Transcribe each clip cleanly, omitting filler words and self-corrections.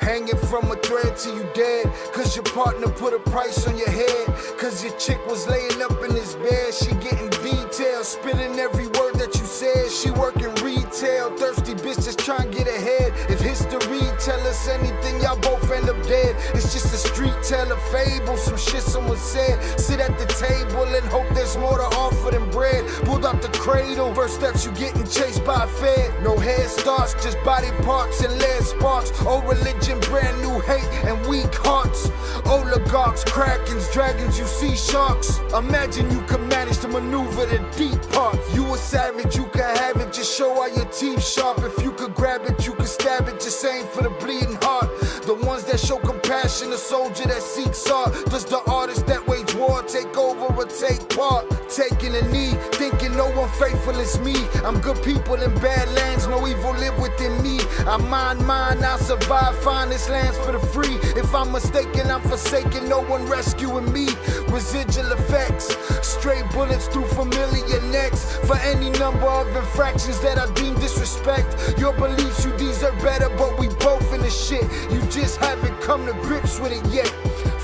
Hanging from a thread till you dead, cause your partner put a price on your head. Cause your chick was laying up in his bed, she getting details, spilling every word that you said. She working retail, thirsty bitch just trying to get ahead. If history tell us anything, y'all both end up dead. It's just a street tale, a fable, some shit someone said. Sit at the table and hope there's more to offer than bread. Pulled out the cradle, first steps you getting chased by a fed. No head starts, just body parts and lead sparks. Old religion, brand new hate and weak hearts. Oligarchs, krakens, dragons, you see sharks. Imagine you could manage to maneuver the deep part. You a savage, you can have it, just show all your teeth sharp. If you could grab it, you could stab it, just aim for the bleeding heart. The ones that show compassion, the soldier that seeks art. Does the artist that wage war take over or take part? Taking a knee, thinking no one faithful is me. I'm good people in bad lands, no evil live within me. I mind mine, I survive, find this lands for the free. If I'm mistaken, I'm forsaken, no one rescuing me. Residual effects, stray bullets through familiar necks. For any number of infractions that I deem disrespect. Your beliefs, you deserve better, but we both in the shit. You just haven't come to grips with it yet.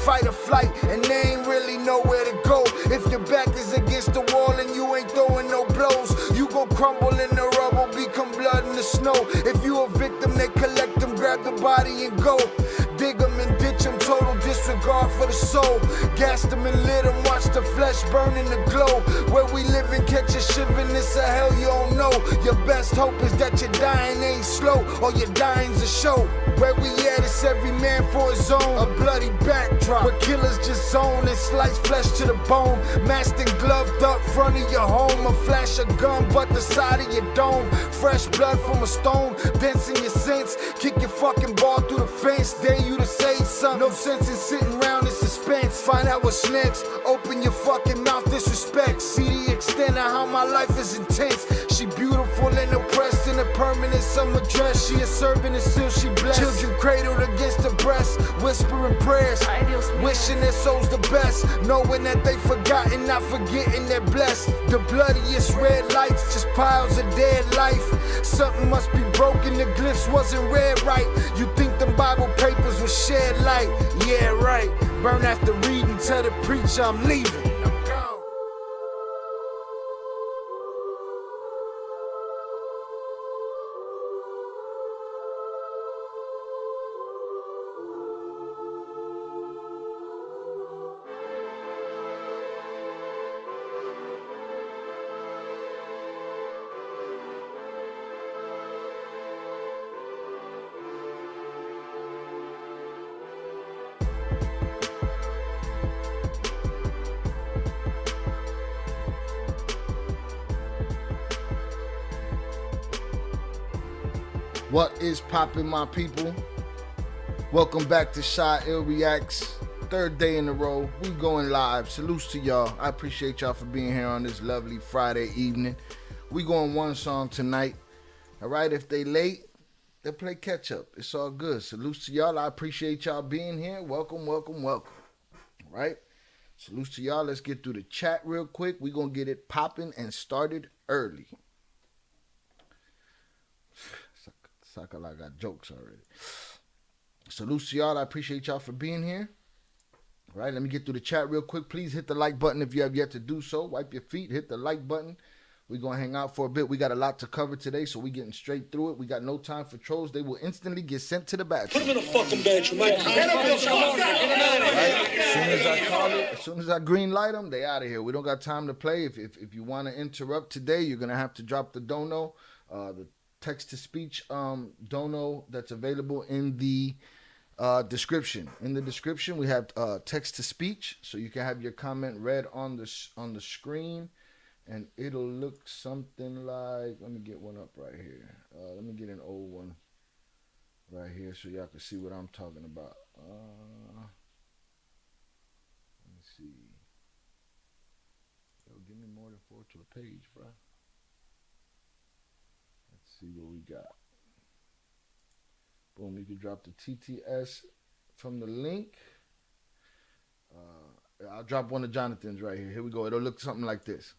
Fight or flight, and they ain't really nowhere to go. If your back is against the wall and you ain't throwing no blows, you gon' crumble in the rubble, become blood in the snow. If you a victim, they collect them, grab the body and go. Dig them and ditch them, total disregard for the soul. Gas them and lit them, watch the flesh burn in the glow. Where we live and catch a shiver, this a hell you don't know. Your best hope is that your dying ain't slow, or your dying's a show. Where we at, it's every man for his own. A bloody backdrop, where killers just zone and slice flesh to the bone. Masked and gloved up front of your home. A flash of gun, but the side of your dome. Fresh blood from a stone, dents in your sense. Kick your fucking ball through the fence, dare you to say something. No sense in sitting around in suspense. Find out what's next, open your fucking mouth, disrespect. See the extent of how my life is intense. She beautiful and oppressed in a permanent summer dress. She a servant and still she blessed. Children cradled against her breast, whispering prayers, wishing their souls the best, knowing that they forgotten, not forgetting they're blessed. The bloodiest red lights, just piles of dead life. Something must be broken, the glyphs wasn't read right. You think them Bible papers was shed light? Yeah, right. Burn after reading, tell the preacher I'm leaving. What is poppin', my people? Welcome back to Shy Ill Reacts. Third day in a row, we going live. Salutes to y'all. I appreciate y'all for being here on this lovely Friday evening. We going one song tonight. All right, if they late, they'll play catch up. It's all good. Salutes to y'all. I appreciate y'all being here. Welcome, welcome, welcome. All right, salutes to y'all. Let's get through the chat real quick. We gonna get it popping and started early. Sucker, I got jokes already. Salutes to y'all. I appreciate y'all for being here. All right, let me get through the chat real quick. Please hit the like button if you have yet to do so. Wipe your feet, hit the like button. We're going to hang out for a bit. We got a lot to cover today, so we're getting straight through it. We got no time for trolls. They will instantly get sent to the bathroom. Put them in a fucking bedroom. Right? As soon as I green light them, they out of here. We don't got time to play. If you want to interrupt today, you're going to have to drop the dono. The text-to-speech dono that's available in the description. In the description, we have text-to-speech, so you can have your comment read on the screen, and it'll look something like, let me get one up right here. Let me get an old one right here so y'all can see what I'm talking about. Let me see. Yo, give me more than 4 to a page, bro. See what we got. Boom, you can drop the TTS from the link. I'll drop one of Jonathan's right here. Here we go. It'll look something like this.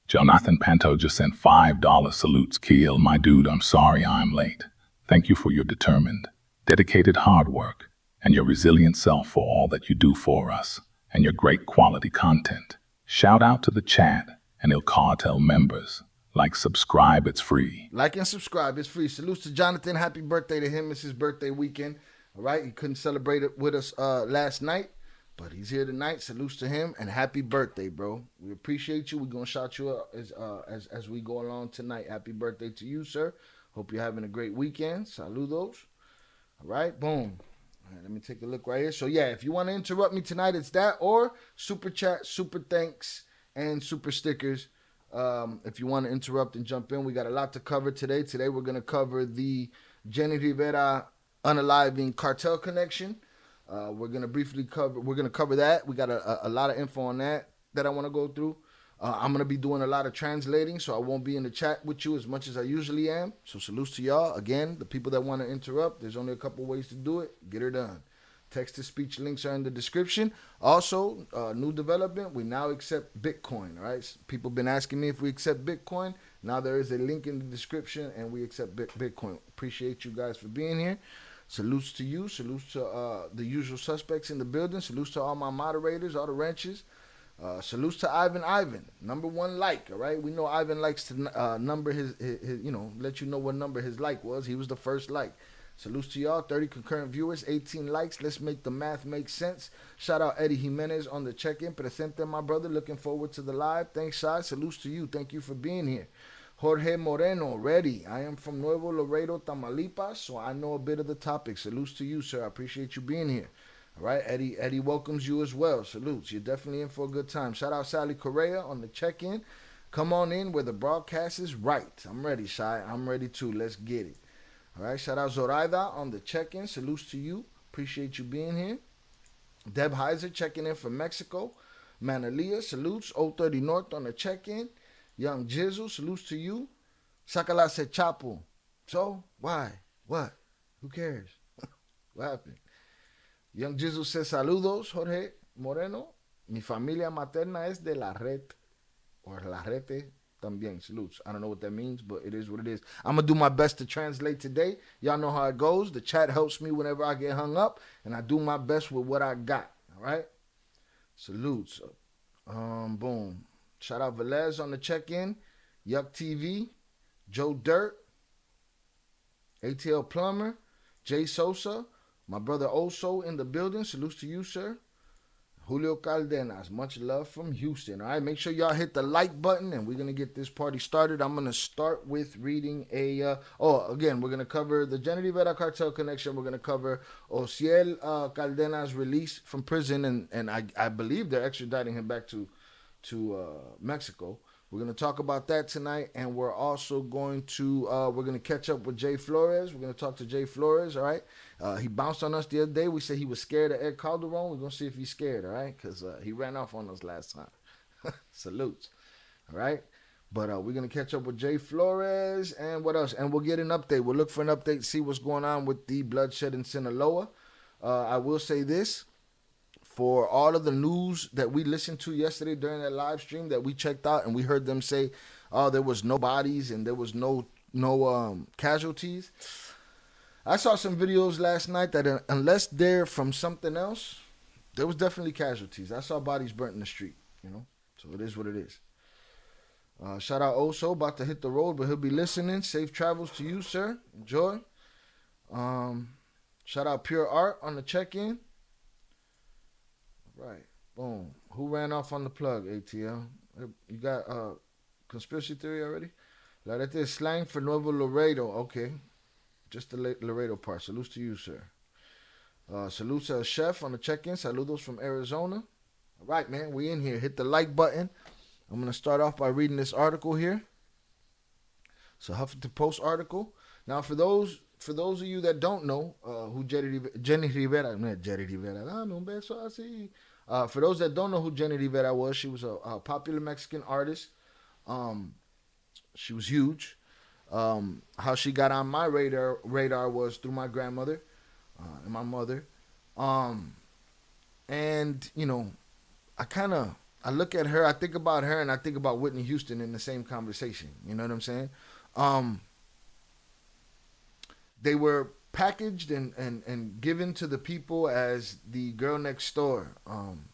Jonathan Panto just sent $5 salutes. Kill my dude. I'm sorry I'm late. Thank you for your determined, dedicated hard work, and your resilient self for all that you do for us, and your great quality content. Shout out to the chat and Il Cartel members. Like, subscribe, it's free. Like and subscribe, it's free. Salutes to Jonathan. Happy birthday to him. It's his birthday weekend. All right, he couldn't celebrate it with us last night, but he's here tonight. Salutes to him and happy birthday, bro. We appreciate you. We're gonna shout you out as we go along tonight. Happy birthday to you, sir. Hope you're having a great weekend. Saludos. All right, boom. All right, let me take a look right here. So yeah, if you want to interrupt me tonight, it's that or super chat, super thanks, and super stickers. If you want to interrupt and jump in, we got a lot to cover today. Today we're gonna cover the Jenni Rivera unaliving cartel connection. We're gonna cover that. We got a lot of info on that I want to go through. I'm gonna be doing a lot of translating, so I won't be in the chat with you as much as I usually am. So salutes to y'all. Again, the people that want to interrupt, there's only a couple ways to do it. Get her done. Text-to-speech links are in the description. Also, new development, we now accept Bitcoin, all right? People been asking me if we accept Bitcoin. Now there is a link in the description, and we accept Bitcoin. Appreciate you guys for being here. Salutes to you. Salutes to the usual suspects in the building. Salutes to all my moderators, all the wrenches. Salutes to Ivan. Number one like, all right? We know Ivan likes to number his, let you know what number his like was. He was the first like. Salutes to y'all. 30 concurrent viewers, 18 likes. Let's make the math make sense. Shout out Eddie Jimenez on the check-in. Presente, my brother. Looking forward to the live. Thanks, Shai. Salutes to you. Thank you for being here. Jorge Moreno, ready. I am from Nuevo Laredo, Tamaulipas, so I know a bit of the topic. Salutes to you, sir. I appreciate you being here. All right, Eddie welcomes you as well. Salutes. You're definitely in for a good time. Shout out Sally Correa on the check-in. Come on in where the broadcast is right. I'm ready, Shai. I'm ready too. Let's get it. All right, shout out Zoraida on the check-in. Salutes to you. Appreciate you being here. Deb Heiser checking in from Mexico. Manalia, salutes. 030 North on the check-in. Young Jizzle, salutes to you. Sakala said Chapo. So, why? What? Who cares? What happened? Young Jizzle says saludos, Jorge Moreno. Mi familia materna es de la red. Or la rete también. Salutes. I don't know what that means, but it is what it is. I'm going to do my best to translate today. Y'all know how it goes. The chat helps me whenever I get hung up, and I do my best with what I got. All right? Salutes. Boom. Shout out Velez on the check-in. Yuck TV. Joe Dirt. ATL Plumber. Jay Sosa. My brother Oso in the building. Salutes to you, sir. Julio Cardenas. Much love from Houston. All right, make sure y'all hit the like button, and we're going to get this party started. I'm going to start with reading again, we're going to cover the Jenni Rivera cartel connection. We're going to cover OSIEL Cardenas' release from prison, and I believe they're extraditing him back to Mexico. We're going to talk about that tonight, and we're also going to catch up with Jay Flores. We're going to talk to Jay Flores, all right? He bounced on us the other day. We said he was scared of Ed Calderon. We're going to see if he's scared, all right? Because he ran off on us last time. Salutes, all right? But we're going to catch up with Jay Flores, and what else? And we'll get an update. We'll look for an update, see what's going on with the bloodshed in Sinaloa. I will say this. For all of the news that we listened to yesterday during that live stream that we checked out, and we heard them say, oh, there was no bodies and there was no casualties. I saw some videos last night that unless they're from something else, there was definitely casualties. I saw bodies burnt in the street, so it is what it is. Shout out Oso, about to hit the road, but he'll be listening. Safe travels to you, sir. Enjoy. Shout out Pure Art on the check-in. Right. Boom. Who ran off on the plug, ATL? You got conspiracy theory already? That is slang for Nuevo Laredo. Okay. Just the Laredo part. Salutes to you, sir. Salutes to Chef on the check-in. Saludos from Arizona. All right, man. We in here. Hit the like button. I'm going to start off by reading this article here. It's a Huffington Post article. Now, for those of you that don't know who Jenni Rivera, for those that don't know who Jenni Rivera was, she was a popular Mexican artist. She was huge. How she got on my radar was through my grandmother and my mother. And, I look at her, I think about her, and I think about Whitney Houston in the same conversation. You know what I'm saying? They were packaged and given to the people as the girl next door. And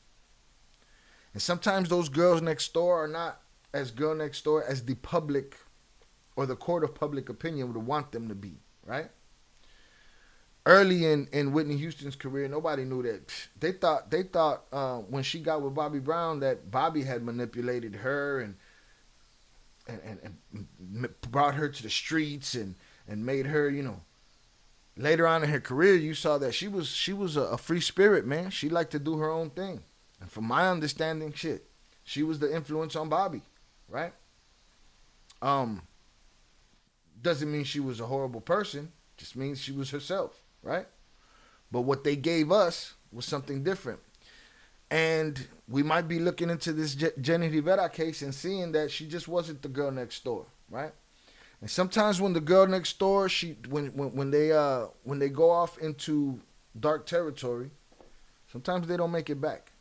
sometimes those girls next door are not as girl next door as the public or the court of public opinion would want them to be, right? Early in Whitney Houston's career, nobody knew that. They thought when she got with Bobby Brown that Bobby had manipulated her and brought her to the streets and made her, you know. Later on in her career, you saw that she was a free spirit, man. She liked to do her own thing. And from my understanding, she was the influence on Bobby, right? Doesn't mean she was a horrible person. Just means she was herself, right? But what they gave us was something different. And we might be looking into this Jenni Rivera case and seeing that she just wasn't the girl next door, right? And sometimes when the girl next door, when they go off into dark territory, sometimes they don't make it back.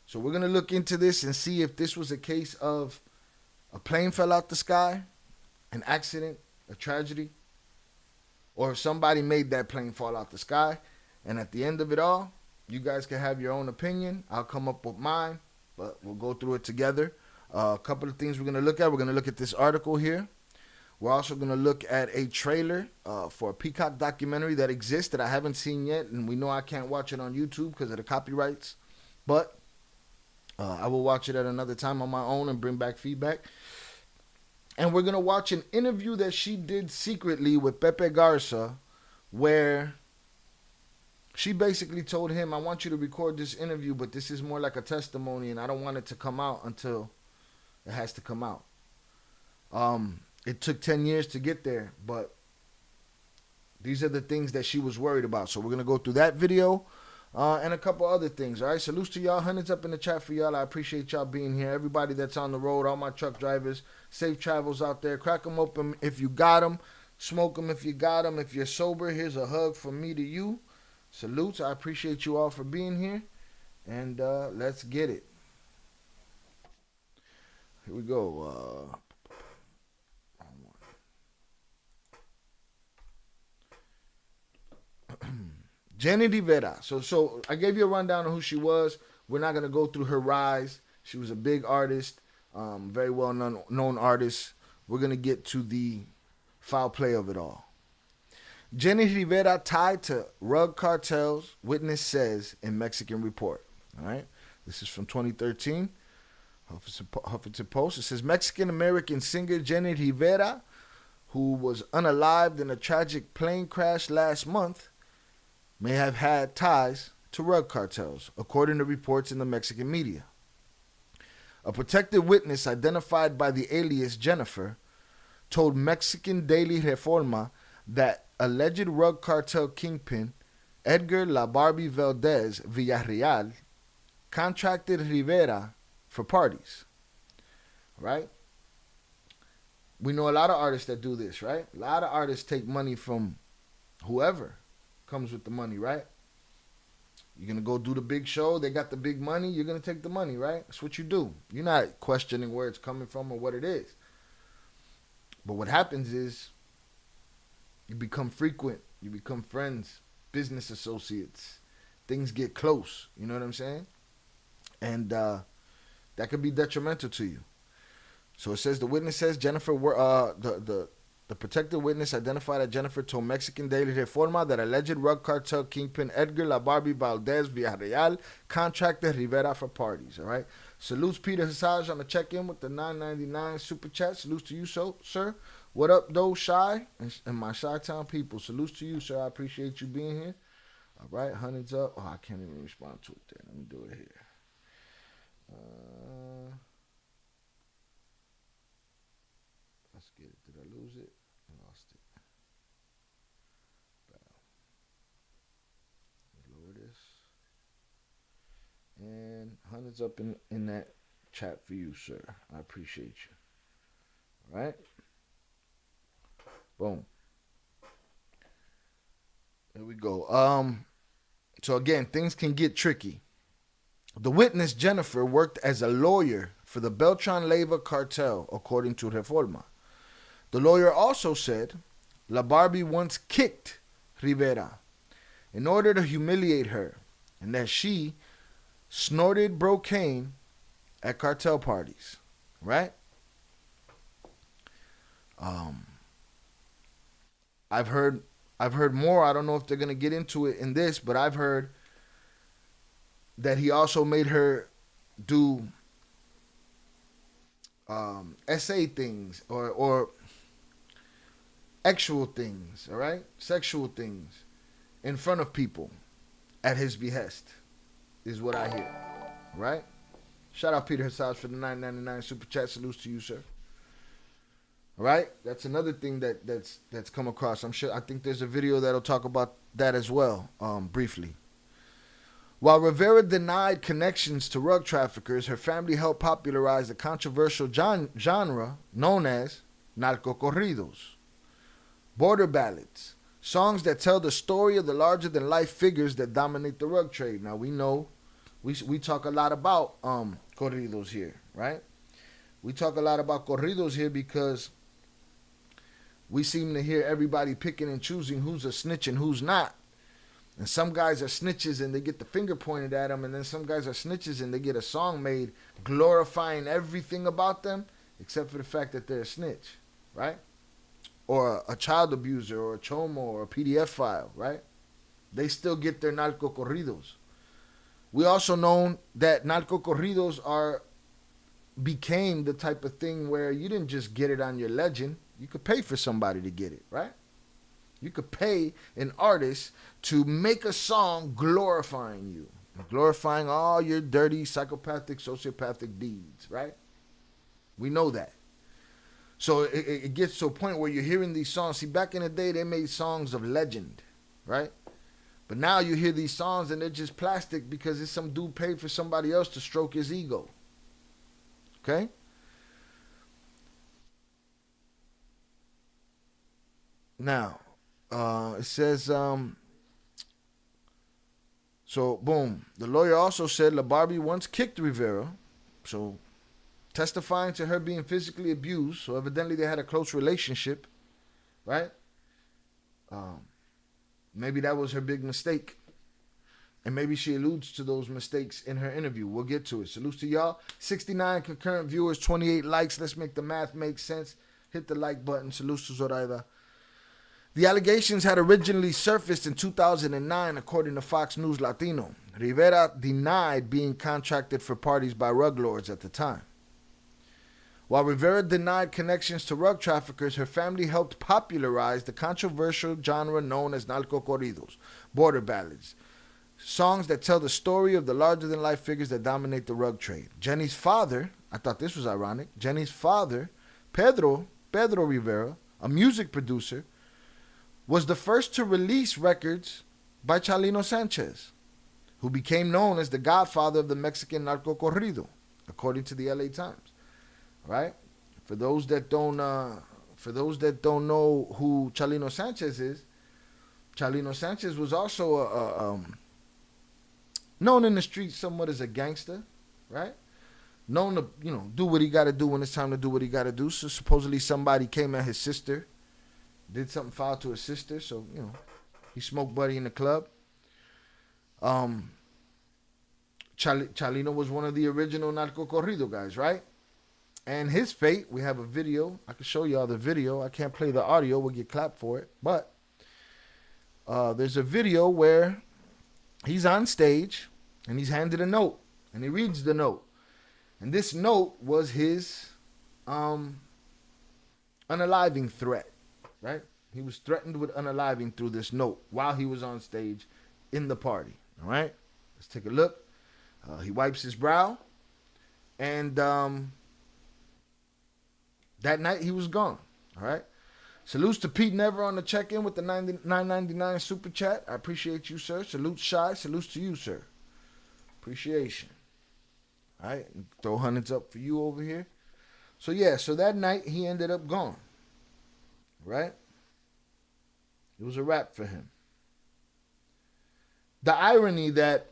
So we're gonna look into this and see if this was a case of a plane fell out the sky, an accident, a tragedy, or if somebody made that plane fall out the sky. And at the end of it all, you guys can have your own opinion. I'll come up with mine, but we'll go through it together. A couple of things we're gonna look at. We're gonna look at this article here. We're also going to look at a trailer for a Peacock documentary that exists that I haven't seen yet, and we know I can't watch it on YouTube because of the copyrights. But I will watch it at another time on my own and bring back feedback. And we're going to watch an interview that she did secretly with Pepe Garza, where she basically told him, I want you to record this interview, but this is more like a testimony, and I don't want it to come out until it has to come out. It took 10 years to get there, but these are the things that she was worried about. So we're going to go through that video and a couple other things. All right, salutes to y'all. Hundreds up in the chat for y'all. I appreciate y'all being here. Everybody that's on the road, all my truck drivers, safe travels out there. Crack them open if you got them. Smoke them if you got them. If you're sober, here's a hug from me to you. Salutes. I appreciate you all for being here. And let's get it. Here we go. Jenni Rivera. So I gave you a rundown of who she was. We're not going to go through her rise. She was a big artist, very well known artist. We're going to get to the foul play of it all. Jenni Rivera tied to rug cartels, witness says in Mexican report. All right. This is from 2013. Huffington Post. It says Mexican-American singer Jenni Rivera, who was unalived in a tragic plane crash last month, may have had ties to rug cartels, according to reports in the Mexican media. A protected witness identified by the alias Jennifer told Mexican daily Reforma that alleged rug cartel kingpin Edgar La Barbie Valdez Villarreal contracted Rivera for parties. Right? We know a lot of artists that do this, right? A lot of artists take money from whoever comes with the money, right? You're going to go do the big show. They got the big money. You're going to take the money, right? That's what you do. You're not questioning where it's coming from or what it is. But what happens is you become frequent. You become friends, business associates. Things get close. You know what I'm saying? And that could be detrimental to you. So it says the witness says Jennifer, the protected witness identified as Jennifer told Mexican Daily Reforma that alleged rug cartel kingpin Edgar La Barbie Valdez Villarreal contracted Rivera for parties. All right. Salutes Peter Hassaj on the check-in with the $9.99 super chat. Salutes to you, sir. What up, though, Shy? And my Chi-Town people. Salutes to you, sir. I appreciate you being here. All right. Hundreds up. Oh, I can't even respond to it there. Let me do it here. Let's get it. Did I lose it? I lost it. Lower this. And hundreds up in that chat for you, sir. I appreciate you. All right? Boom. There we go. So again, things can get tricky. The witness, Jennifer, worked as a lawyer for the Beltran-Leyva cartel, according to Reforma. The lawyer also said La Barbie once kicked Rivera in order to humiliate her, and that she snorted brocaine at cartel parties, right? I've heard more. I don't know if they're gonna get into it in this, but I've heard that he also made her do SA things or actual things, all right, sexual things in front of people at his behest, is what I hear, right? Shout out Peter Hassaj for the $9.99 super chat. Salutes to you, sir. All right, that's another thing that's come across. I think there's a video that'll talk about that as well, briefly. While Rivera denied connections to rug traffickers, her family helped popularize the controversial genre known as narcocorridos, border ballads, songs that tell the story of the larger-than-life figures that dominate the rug trade. Now, we know, we talk a lot about corridos here, right? We talk a lot about corridos here because we seem to hear everybody picking and choosing who's a snitch and who's not. And some guys are snitches and they get the finger pointed at them, and then some guys are snitches and they get a song made glorifying everything about them except for the fact that they're a snitch, right? Or a child abuser or a chomo or a PDF file, right? They still get their narco corridos. We also know that narco corridos became the type of thing where you didn't just get it on your legend. You could pay for somebody to get it, right? You could pay an artist to make a song glorifying you, glorifying all your dirty, psychopathic, sociopathic deeds, right? We know that. So it gets to a point where you're hearing these songs. See, back in the day, they made songs of legend, right? But now you hear these songs and they're just plastic because it's some dude paid for somebody else to stroke his ego. Okay? Now, it says, so boom. The lawyer also said LaBarbie once kicked Rivera, so testifying to her being physically abused. So evidently they had a close relationship, right? Maybe that was her big mistake. And maybe she alludes to those mistakes in her interview. We'll get to it. Salutes to y'all. 69 concurrent viewers, 28 likes. Let's make the math make sense. Hit the like button. Salutes to Zoraida. The allegations had originally surfaced in 2009, according to Fox News Latino. Rivera denied being contracted for parties by rug lords at the time. While Rivera denied connections to rug traffickers, her family helped popularize the controversial genre known as narcocorridos, border ballads, songs that tell the story of the larger-than-life figures that dominate the rug trade. Jenni's father, I thought this was ironic, Jenni's father, Pedro Rivera, a music producer, was the first to release records by Chalino Sanchez, who became known as the godfather of the Mexican narcocorrido, according to the LA Times. Right? For those that don't know who Chalino Sanchez is, Chalino Sanchez was also known in the streets somewhat as a gangster, right? Known to, do what he got to do when it's time to do what he got to do. So supposedly somebody came at his sister, did something foul to his sister, so, he smoked buddy in the club. Chalino was one of the original narcocorrido guys, right? And his fate, we have a video. I can show y'all the video. I can't play the audio. We'll get clapped for it. But there's a video where he's on stage and he's handed a note. And he reads the note. And this note was his unaliving threat, right? He was threatened with unaliving through this note while he was on stage in the party, all right? Let's take a look. He wipes his brow. And that night he was gone, all right? Salutes to Pete Never on the check-in with the $9.99 super chat. I appreciate you, sir. Salutes Shy. Salutes to you, sir. Appreciation. All right, throw hundreds up for you over here. So yeah, so that night he ended up gone, right? It was a wrap for him. The irony that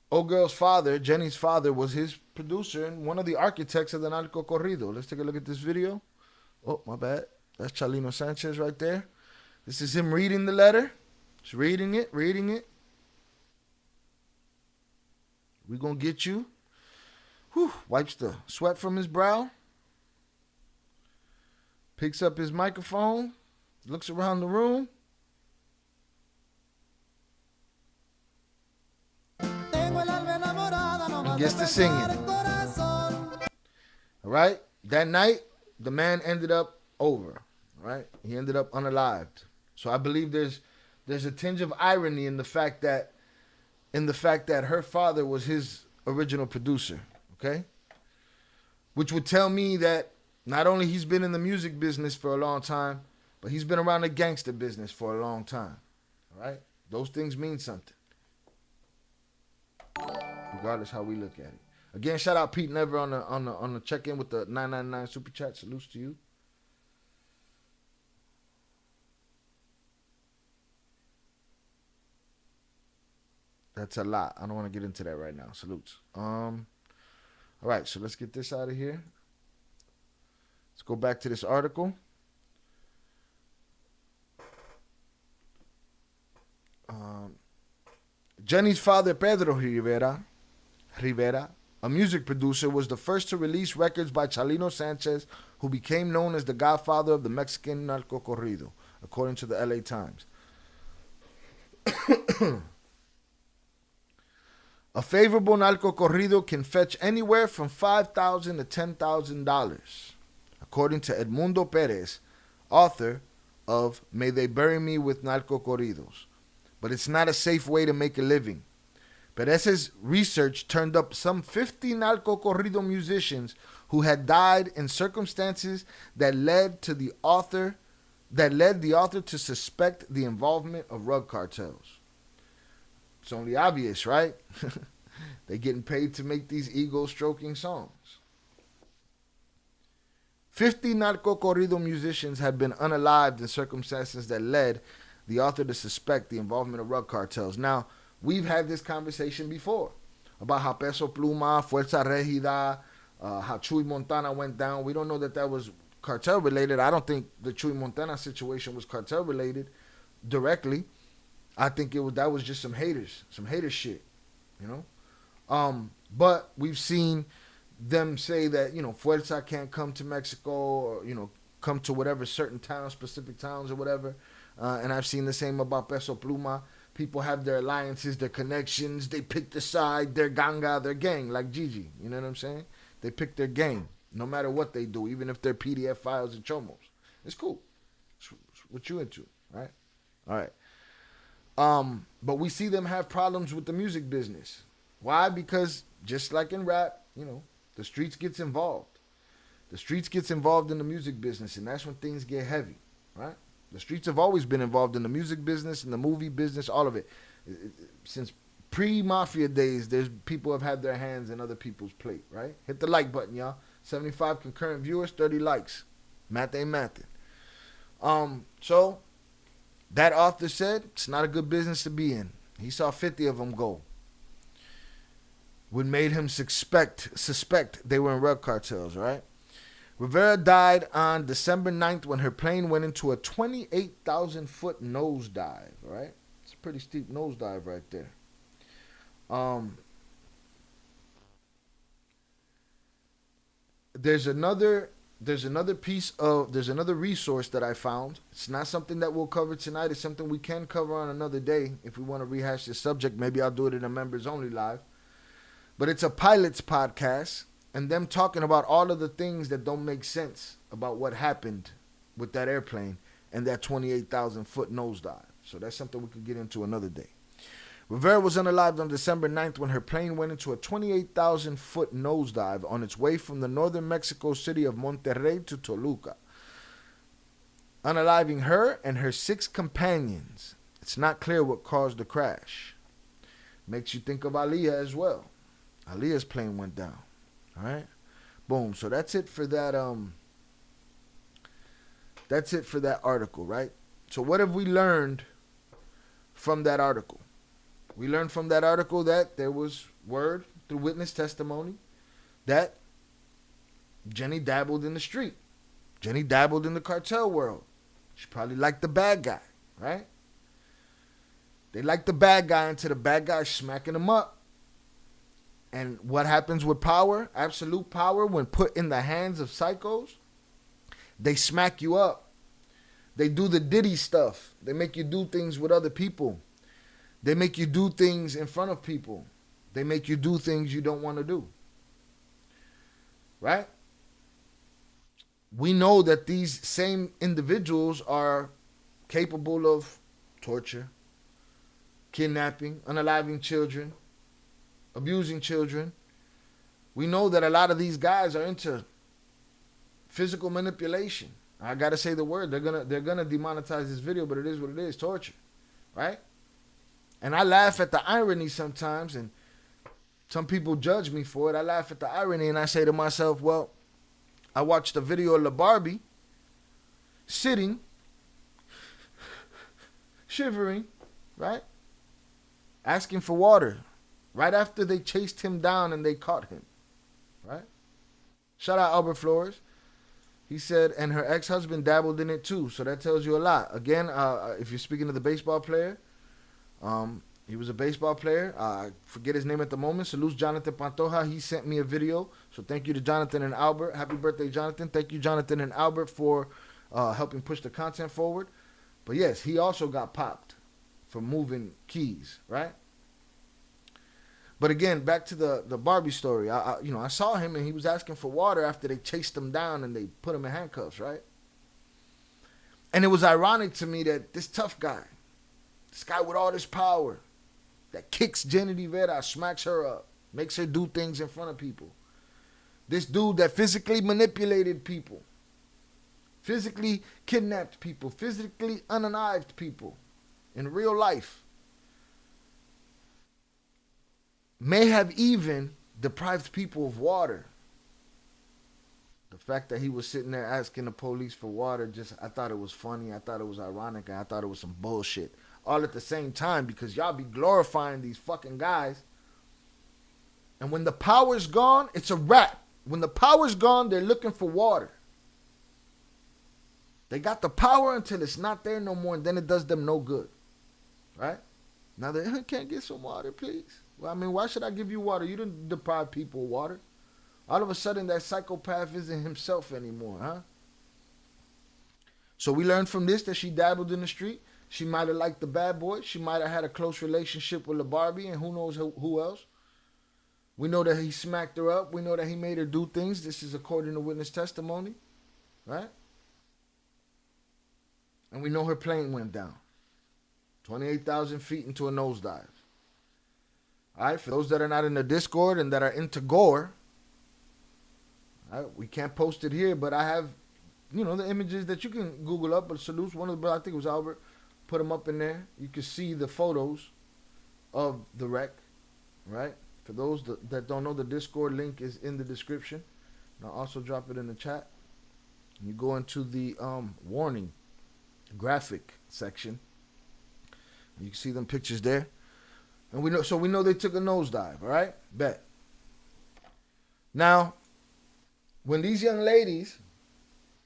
old girl's father, Jenni's father, was his producer and one of the architects of the narco corrido. Let's take a look at this video. Oh, my bad. That's Chalino Sanchez right there. This is him reading the letter. Just reading it. We gonna get you. Whew, wipes the sweat from his brow. Picks up his microphone. Looks around the room. And gets to singing. All right? That night, the man ended up over. Right? He ended up unalived. So I believe there's a tinge of irony in the fact that her father was his original producer. Okay? Which would tell me that not only he's been in the music business for a long time, but he's been around the gangster business for a long time. All right? Those things mean something. Regardless how we look at it. Again, shout out Pete Never on the check-in with the 999 super chat. Salutes to you. That's a lot. I don't want to get into that right now. Salutes. All right, so let's get this out of here. Let's go back to this article. Jenni's father, Pedro Rivera, a music producer, was the first to release records by Chalino Sanchez, who became known as the godfather of the Mexican narcocorrido, according to the LA Times. A favorable narcocorrido can fetch anywhere from $5,000 to $10,000, according to Edmundo Perez, author of May They Bury Me with Narcocorridos. But it's not a safe way to make a living. Perez's research turned up some 50 narcocorrido musicians who had died in circumstances that led the author to suspect the involvement of drug cartels. It's only obvious, right? They're getting paid to make these ego-stroking songs. 50 narcocorrido musicians had been unalived in circumstances that led the author to suspect the involvement of drug cartels. Now, we've had this conversation before about how Peso Pluma, Fuerza Regida, how Chuy Montana went down. We don't know that was cartel related. I don't think the Chuy Montana situation was cartel related directly. I think that was just some hater shit, you know. But we've seen them say that, you know, Fuerza can't come to Mexico, or, you know, come to whatever certain towns, specific towns or whatever. And I've seen the same about Peso Pluma. People have their alliances, their connections. They pick the side, their ganga, their gang, like Gigi. You know what I'm saying? They pick their gang, no matter what they do, even if they're PDF files and chomos. It's cool. It's what you into, right? All right. But we see them have problems with the music business. Why? Because just like in rap, you know, the streets gets involved. The streets gets involved in the music business, and that's when things get heavy, right? The streets have always been involved in the music business, in the movie business, all of it. Since pre-mafia days, there's people have had their hands in other people's plate, right? Hit the like button, y'all. 75 concurrent viewers, 30 likes. Math ain't mathin'. So that author said it's not a good business to be in. He saw 50 of them go. What made him suspect they were in drug cartels, right? Rivera died on December 9th when her plane went into a 28,000-foot nosedive, right? It's a pretty steep nosedive right there. There's another resource that I found. It's not something that we'll cover tonight. It's something we can cover on another day if we want to rehash this subject. Maybe I'll do it in a members only live. But it's a pilot's podcast, and them talking about all of the things that don't make sense about what happened with that airplane and that 28,000-foot nosedive. So that's something we could get into another day. Rivera was unalived on December 9th when her plane went into a 28,000-foot nosedive on its way from the northern Mexico city of Monterrey to Toluca, unaliving her and her 6 companions. It's not clear what caused the crash. Makes you think of Aaliyah as well. Aaliyah's plane went down. All right? Boom. So that's it for that. That's it for that article, right? So what have we learned from that article? We learned from that article that there was word through witness testimony that Jenni dabbled in the street. Jenni dabbled in the cartel world. She probably liked the bad guy. right? They like the bad guy until the bad guy's smacking them up. And what happens with power, absolute power, when put in the hands of psychos? They smack you up. They do the Diddy stuff. They make you do things with other people. They make you do things in front of people. They make you do things you don't want to do. Right? We know that these same individuals are capable of torture, kidnapping, unaliving children, abusing children. We know that a lot of these guys are into physical manipulation. I gotta say the word. They're gonna demonetize this video, but it is what it is, torture. Right? And I laugh at the irony sometimes, and some people judge me for it. I laugh at the irony and I say to myself, well, I watched a video of La Barbie sitting, shivering, right? Asking for water right after they chased him down and they caught him, right? Shout out Albert Flores. He said, and her ex-husband dabbled in it too. So that tells you a lot. Again, if you're speaking to the baseball player, he was a baseball player. I forget his name at the moment. Salute Jonathan Pantoja. He sent me a video. So thank you to Jonathan and Albert. Happy birthday, Jonathan. Thank you, Jonathan and Albert, for helping push the content forward. But yes, he also got popped for moving keys, right? But again, back to the Barbie story. I saw him and he was asking for water after they chased him down and they put him in handcuffs, right? And it was ironic to me that this tough guy, this guy with all this power, that kicks Jenni Rivera, smacks her up, makes her do things in front of people. This dude that physically manipulated people, physically kidnapped people, physically unalived people in real life, may have even deprived people of water. The fact that he was sitting there asking the police for water, I thought it was funny, I thought it was ironic, and I thought it was some bullshit. All at the same time, because y'all be glorifying these fucking guys. And when the power's gone, it's a wrap. When the power's gone, they're looking for water. They got the power until it's not there no more, and then it does them no good. Right? Now they can't get some water, please. Well, I mean, why should I give you water? You didn't deprive people of water. All of a sudden, that psychopath isn't himself anymore, huh? So we learned from this that she dabbled in the street. She might have liked the bad boy. She might have had a close relationship with La Barbie, and who knows who else. We know that he smacked her up. We know that he made her do things. This is according to witness testimony, right? And we know her plane went down. 28,000 feet into a nosedive. All right, for those that are not in the Discord and that are into gore, all right, we can't post it here, but I have, the images that you can Google up. But salutes, one of the brothers, I think it was Albert, put them up in there. You can see the photos of the wreck, right? For those that don't know, the Discord link is in the description. And I'll also drop it in the chat. And you go into the warning graphic section. You can see them pictures there. And we know they took a nosedive, all right? Bet. Now, when these young ladies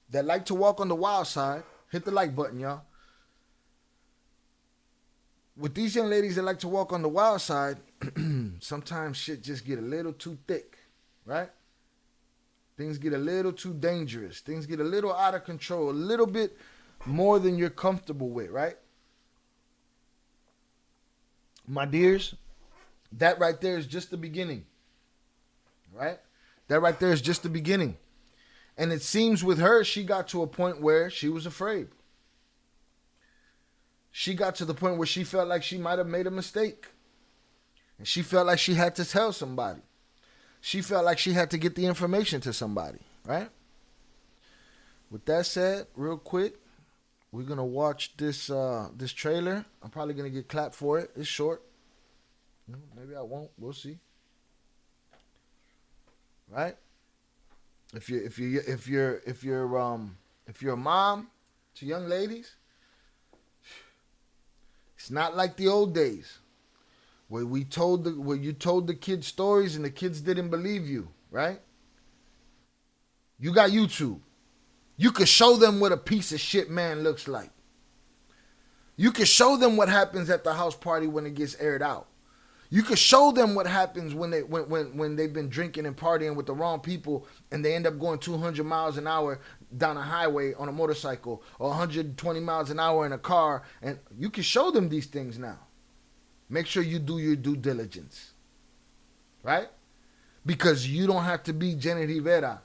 that like to walk on the wild side, hit the like button, y'all. With these young ladies that like to walk on the wild side, sometimes shit just get a little too thick, right? Things get a little too dangerous. Things get a little out of control, a little bit more than you're comfortable with, right? My dears, that right there is just the beginning, right? That right there is just the beginning. And it seems with her, she got to a point where she was afraid. She got to the point where she felt like she might have made a mistake. And she felt like she had to tell somebody. She felt like she had to get the information to somebody, right? With that said, real quick, we're going to watch this this trailer. I'm probably going to get clapped for it. It's short. Maybe I won't. We'll see. Right? If you're a mom to young ladies, it's not like the old days where you told the kids stories and the kids didn't believe you, right? You got YouTube. You could show them what a piece of shit man looks like. You can show them what happens at the house party when it gets aired out. You could show them what happens when they've been drinking and partying with the wrong people and they end up going 200 miles an hour down a highway on a motorcycle or 120 miles an hour in a car. And you can show them these things now. Make sure you do your due diligence. Right? Because you don't have to be Jenni Rivera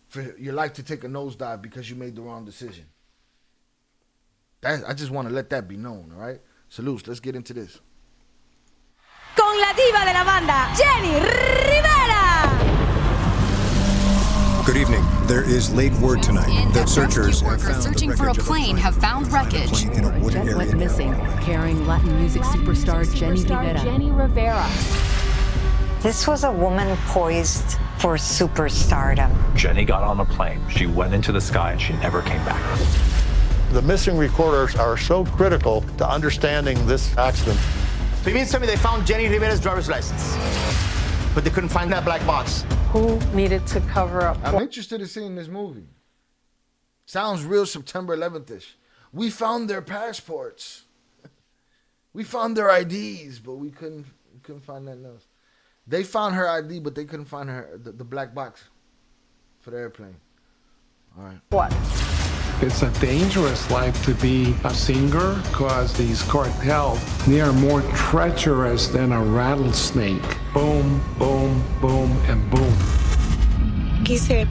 for your life to take a nosedive because you made the wrong decision. I just want to let that be known, all right? Salutes, let's get into this. Con la diva de la banda, Jenni Rivera. Good evening. There is late word tonight that searchers have found searching for a plane have found wreckage. In a wooded Jet area went missing, carrying Latin music superstar Jenni Rivera. This was a woman poised for superstardom. Jenni got on a plane. She went into the sky and she never came back. The missing recorders are so critical to understanding this accident. So you mean to tell me they found Jenni Rivera's driver's license, but they couldn't find that black box? Who needed to cover up? I'm interested in seeing this movie. Sounds real September 11th-ish. We found their passports. We found their IDs, but we couldn't find nothing else. They found her ID, but they couldn't find her the black box for the airplane. All right. What? It's a dangerous life to be a singer because these cartels, they are more treacherous than a rattlesnake. Boom, boom, boom, and boom. Quise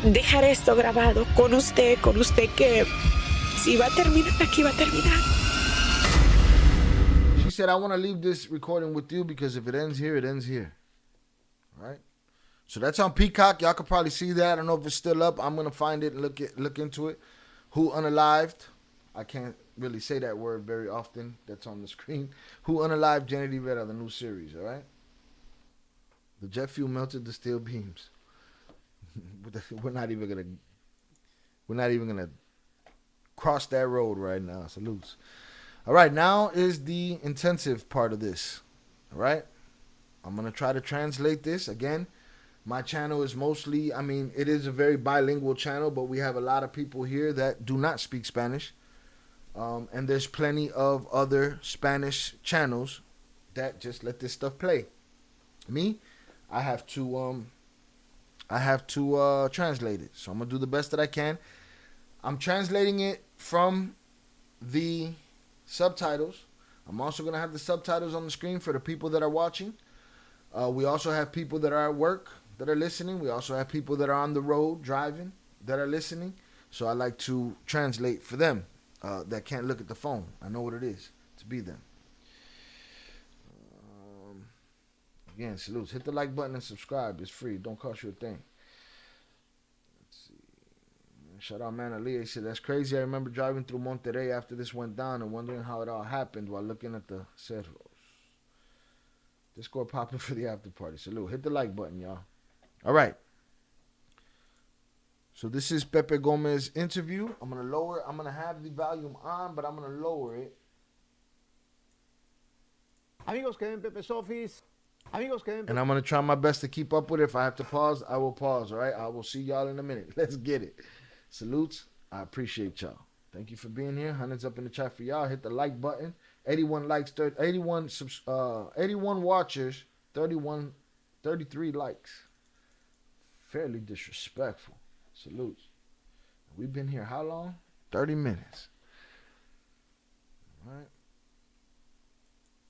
dejar esto grabado con usted que si va a terminar, aquí va a terminar. She said, I want to leave this recording with you because if it ends here, it ends here. All right? So that's on Peacock. Y'all can probably see that. I don't know if it's still up. I'm going to find it and look into it. Who Unalived? I can't really say that word very often. That's on the screen. Who Unalived Jenni Rivera, the new series, all right? The jet fuel melted the steel beams. We're not even gonna cross that road right now. Salutes. All right, now is the intensive part of this. All right? I'm going to try to translate this again. My channel is mostly, it is a very bilingual channel, but we have a lot of people here that do not speak Spanish. And there's plenty of other Spanish channels that just let this stuff play. Me, I have to translate it. So I'm going to do the best that I can. I'm translating it from the subtitles. I'm also going to have the subtitles on the screen for the people that are watching. We also have people that are at work that are listening. We also have people that are on the road driving that are listening. So I like to translate for them that can't look at the phone. I know what it is to be them. Again, salutes. Hit the like button and subscribe. It's free. Don't cost you a thing. Let's see. Shout out, man. Aliyah. He said, that's crazy. I remember driving through Monterrey after this went down and wondering how it all happened while looking at the cerros. Discord popping for the after party. Salute. Hit the like button, y'all. All right. So this is Pepe Gomez's interview. I'm going to have the volume on, but I'm going to lower it. Amigos que ven Pepe's office. Amigos que ven And I'm going to try my best to keep up with it. If I have to pause, I will pause, all right? I will see y'all in a minute. Let's get it. Salutes. I appreciate y'all. Thank you for being here. Hundreds up in the chat for y'all. Hit the like button. 81 likes, 81 watchers, 33 likes. Fairly disrespectful. Salutes. We've been here how long? 30 minutes. All right.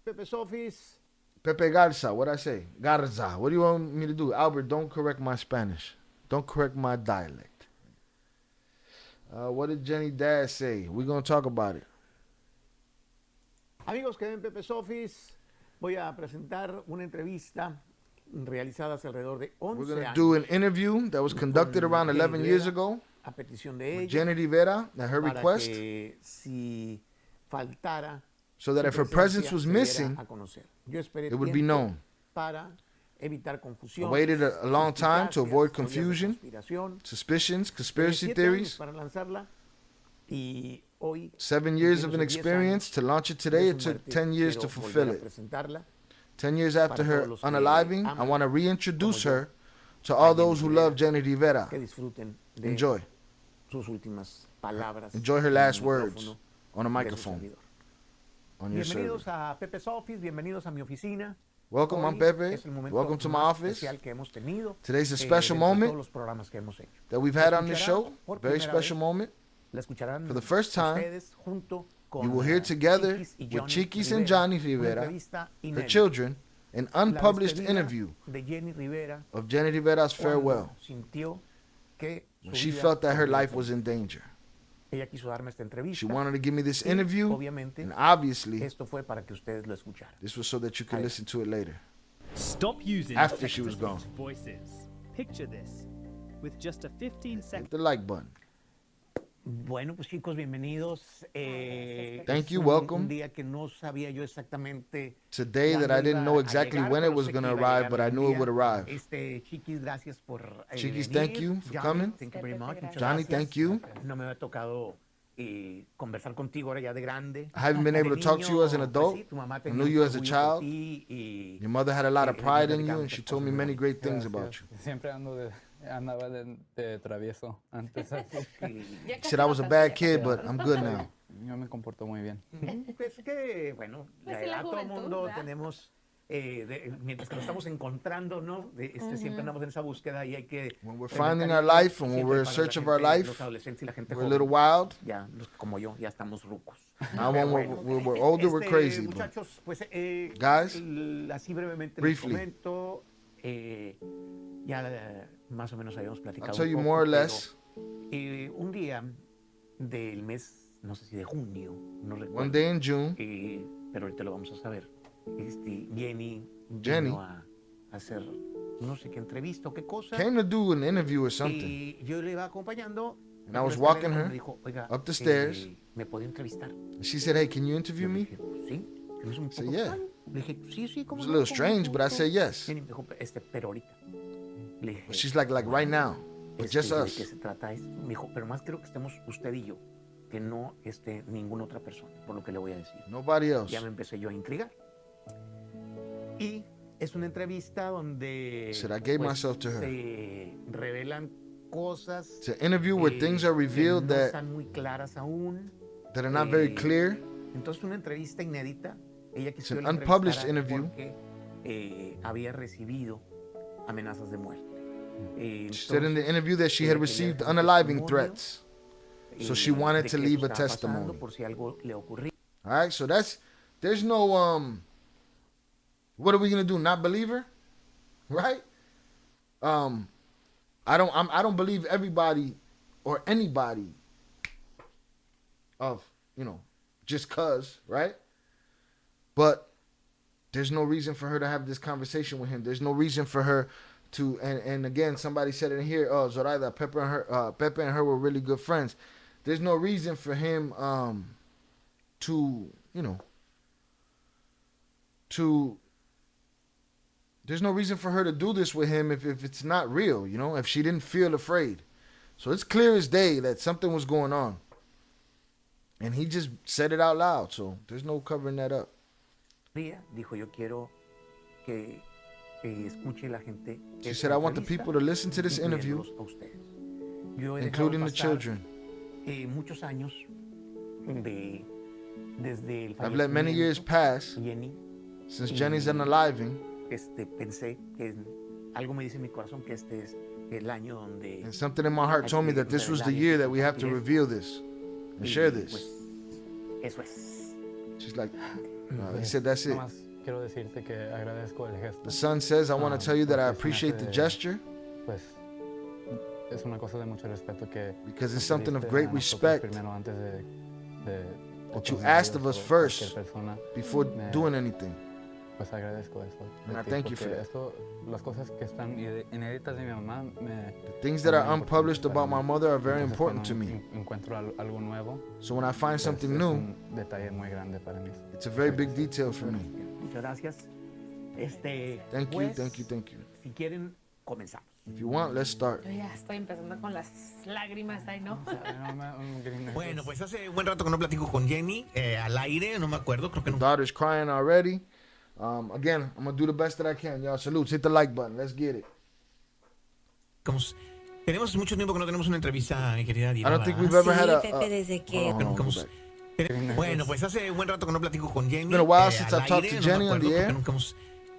Pepe's office. Pepe Garza, what'd I say? Garza. What do you want me to do? Albert, don't correct my Spanish. Don't correct my dialect. What did Jenni Dad say? We're going to talk about it. Amigos que ven Pepe's office, voy a presentar una entrevista realizada hace alrededor de 11 We're going to años. do an interview that was conducted around 11 years ago A petición de ella, with Jenni Rivera, at her para request, que si faltara so that if her presence was missing, it would be known. Para evitar confusión, I waited a long time to avoid confusion, suspicions, conspiracy theories. para lanzarla, y hoy 7 years of an experience to launch it today. It took 10 years to fulfill it. 10 years after her unaliving, I want to reintroduce her to all those who love Jenni Rivera. que disfruten de Enjoy. sus últimas palabras. Enjoy her last words. on a microphone. On your server. Bienvenidos a Pepe's Office, bienvenidos a mi oficina. Welcome, I'm Pepe. Welcome to my office. Today's a special moment that we've had on the show. Very special moment. For the first time, you will hear together with Chiquis and Jenni Rivera, her children, an unpublished interview of Jenni Rivera's farewell, when she felt that her life was in danger. She wanted to give me this interview, and obviously, this was so that you could listen to it later. Stop using after she was gone. Voices. Picture this. With just a 15-second. Hit the like button. Bueno, pues chicos, bienvenidos. Thank you, welcome. Un día que no sabía yo exactamente. Today that I didn't know exactly when it was going to arrive, but I knew it would arrive. Chiquis, gracias por Chiquis, thank you for coming. Thank you very much. Jenni, thank you. No me había tocado conversar contigo ahora ya de grande. I haven't been able to talk to you as an adult. I knew you as a child. Your mother had a lot of pride in you, and she told me many great things about you. Siempre andaba de travieso antes. She said I was a bad kid, but I'm good now. Yo me comporto muy bien. Pues que, bueno, todo el mundo tenemos, mientras que nos estamos encontrando, ¿no? Siempre andamos en esa búsqueda y hay que... When we're finding our life and when we're in search of our life, we're a little wild. Ya, como yo, ya estamos rucos. Now when we're older, we're crazy. Muchachos, pues, guys, así brevemente briefly, les comento, ya más o menos habíamos platicado. I'll tell you more or less. Un día del mes, no sé si de junio, no recuerdo. One day in June. Pero ahorita lo vamos a saber. Jenni vino a hacer no sé qué entrevista o qué cosa. Came to do an interview or something. Y yo le iba acompañando. And I was walking her dijo, up the stairs. ¿Me puede entrevistar? She said, "Hey, can you interview me?" Sí. I said, "Yeah." Le dije, sí, it was a little strange, but I said yes. Jenni me dijo, pero ahorita. Le dije, she's like right now, but just us. ¿De qué se trata esto? Me dijo, pero más quiero que estemos usted y yo, que no esté ninguna otra persona, por lo que le voy a decir. Nobody else. Ya me empecé yo a intrigar. Y es una entrevista donde I gave myself to her. Se revelan cosas. It's an interview where things are revealed que no that están muy claras aún. That are not very clear. Entonces una entrevista inédita. Ella It's an unpublished interview. Porque había recibido amenazas de muerte. She said in the interview that she had received unaliving threats, so she wanted to leave a testimony. All right, so there's no what are we gonna do? Not believe her, right? I don't believe everybody or anybody of just cause, right? But there's no reason for her to have this conversation with him. There's no reason for her to, and again, somebody said in here, oh, Zoraida, Pepe and her were really good friends. There's no reason for him there's no reason for her to do this with him if it's not real, if she didn't feel afraid. So it's clear as day that something was going on. And he just said it out loud, so there's no covering that up. Dijo, yo quiero que escuche la gente. She said, I want the people to listen to this interview, including the children. Muchos años desde el I've let many years pass since Jenni's unaliving. Pensé que algo me dice en mi corazón que este es el año donde. And something in my heart told me that this was the year that we have to reveal this and share this. Eso es. She's like, he said, that's it. Quiero decirte que agradezco el gesto. The son says, I want to tell you that I appreciate the gesture. Pues es una cosa de mucho respeto que because it's something of great respect that you asked of us first before doing anything. Pues agradezco eso. And I thank you for that. Las cosas que están inéditas de mi mamá the things that are unpublished about my mother are very important to me. Encuentro algo nuevo. So when I find something new, un detalle muy grande para mí. It's a very big detail for me. Muchas gracias. Thank you. Si quieren, comenzamos. If you want, let's start. Yo ya estoy empezando con las lágrimas ahí, ¿no? Bueno, pues hace un buen rato que no platico con Jenni al aire, no me acuerdo, creo que no. Daughter's crying already. Again, I'm gonna do the best that I can, y'all. Salutes, hit the like button. Let's get it. Tenemos mucho tiempo que no tenemos una entrevista, mi querida Diva. I don't think we've ever had a. Pepe, desde que Bueno, pues hace un buen rato que no platico con Jenni. It's been a while since I've talked to Jenni on the air.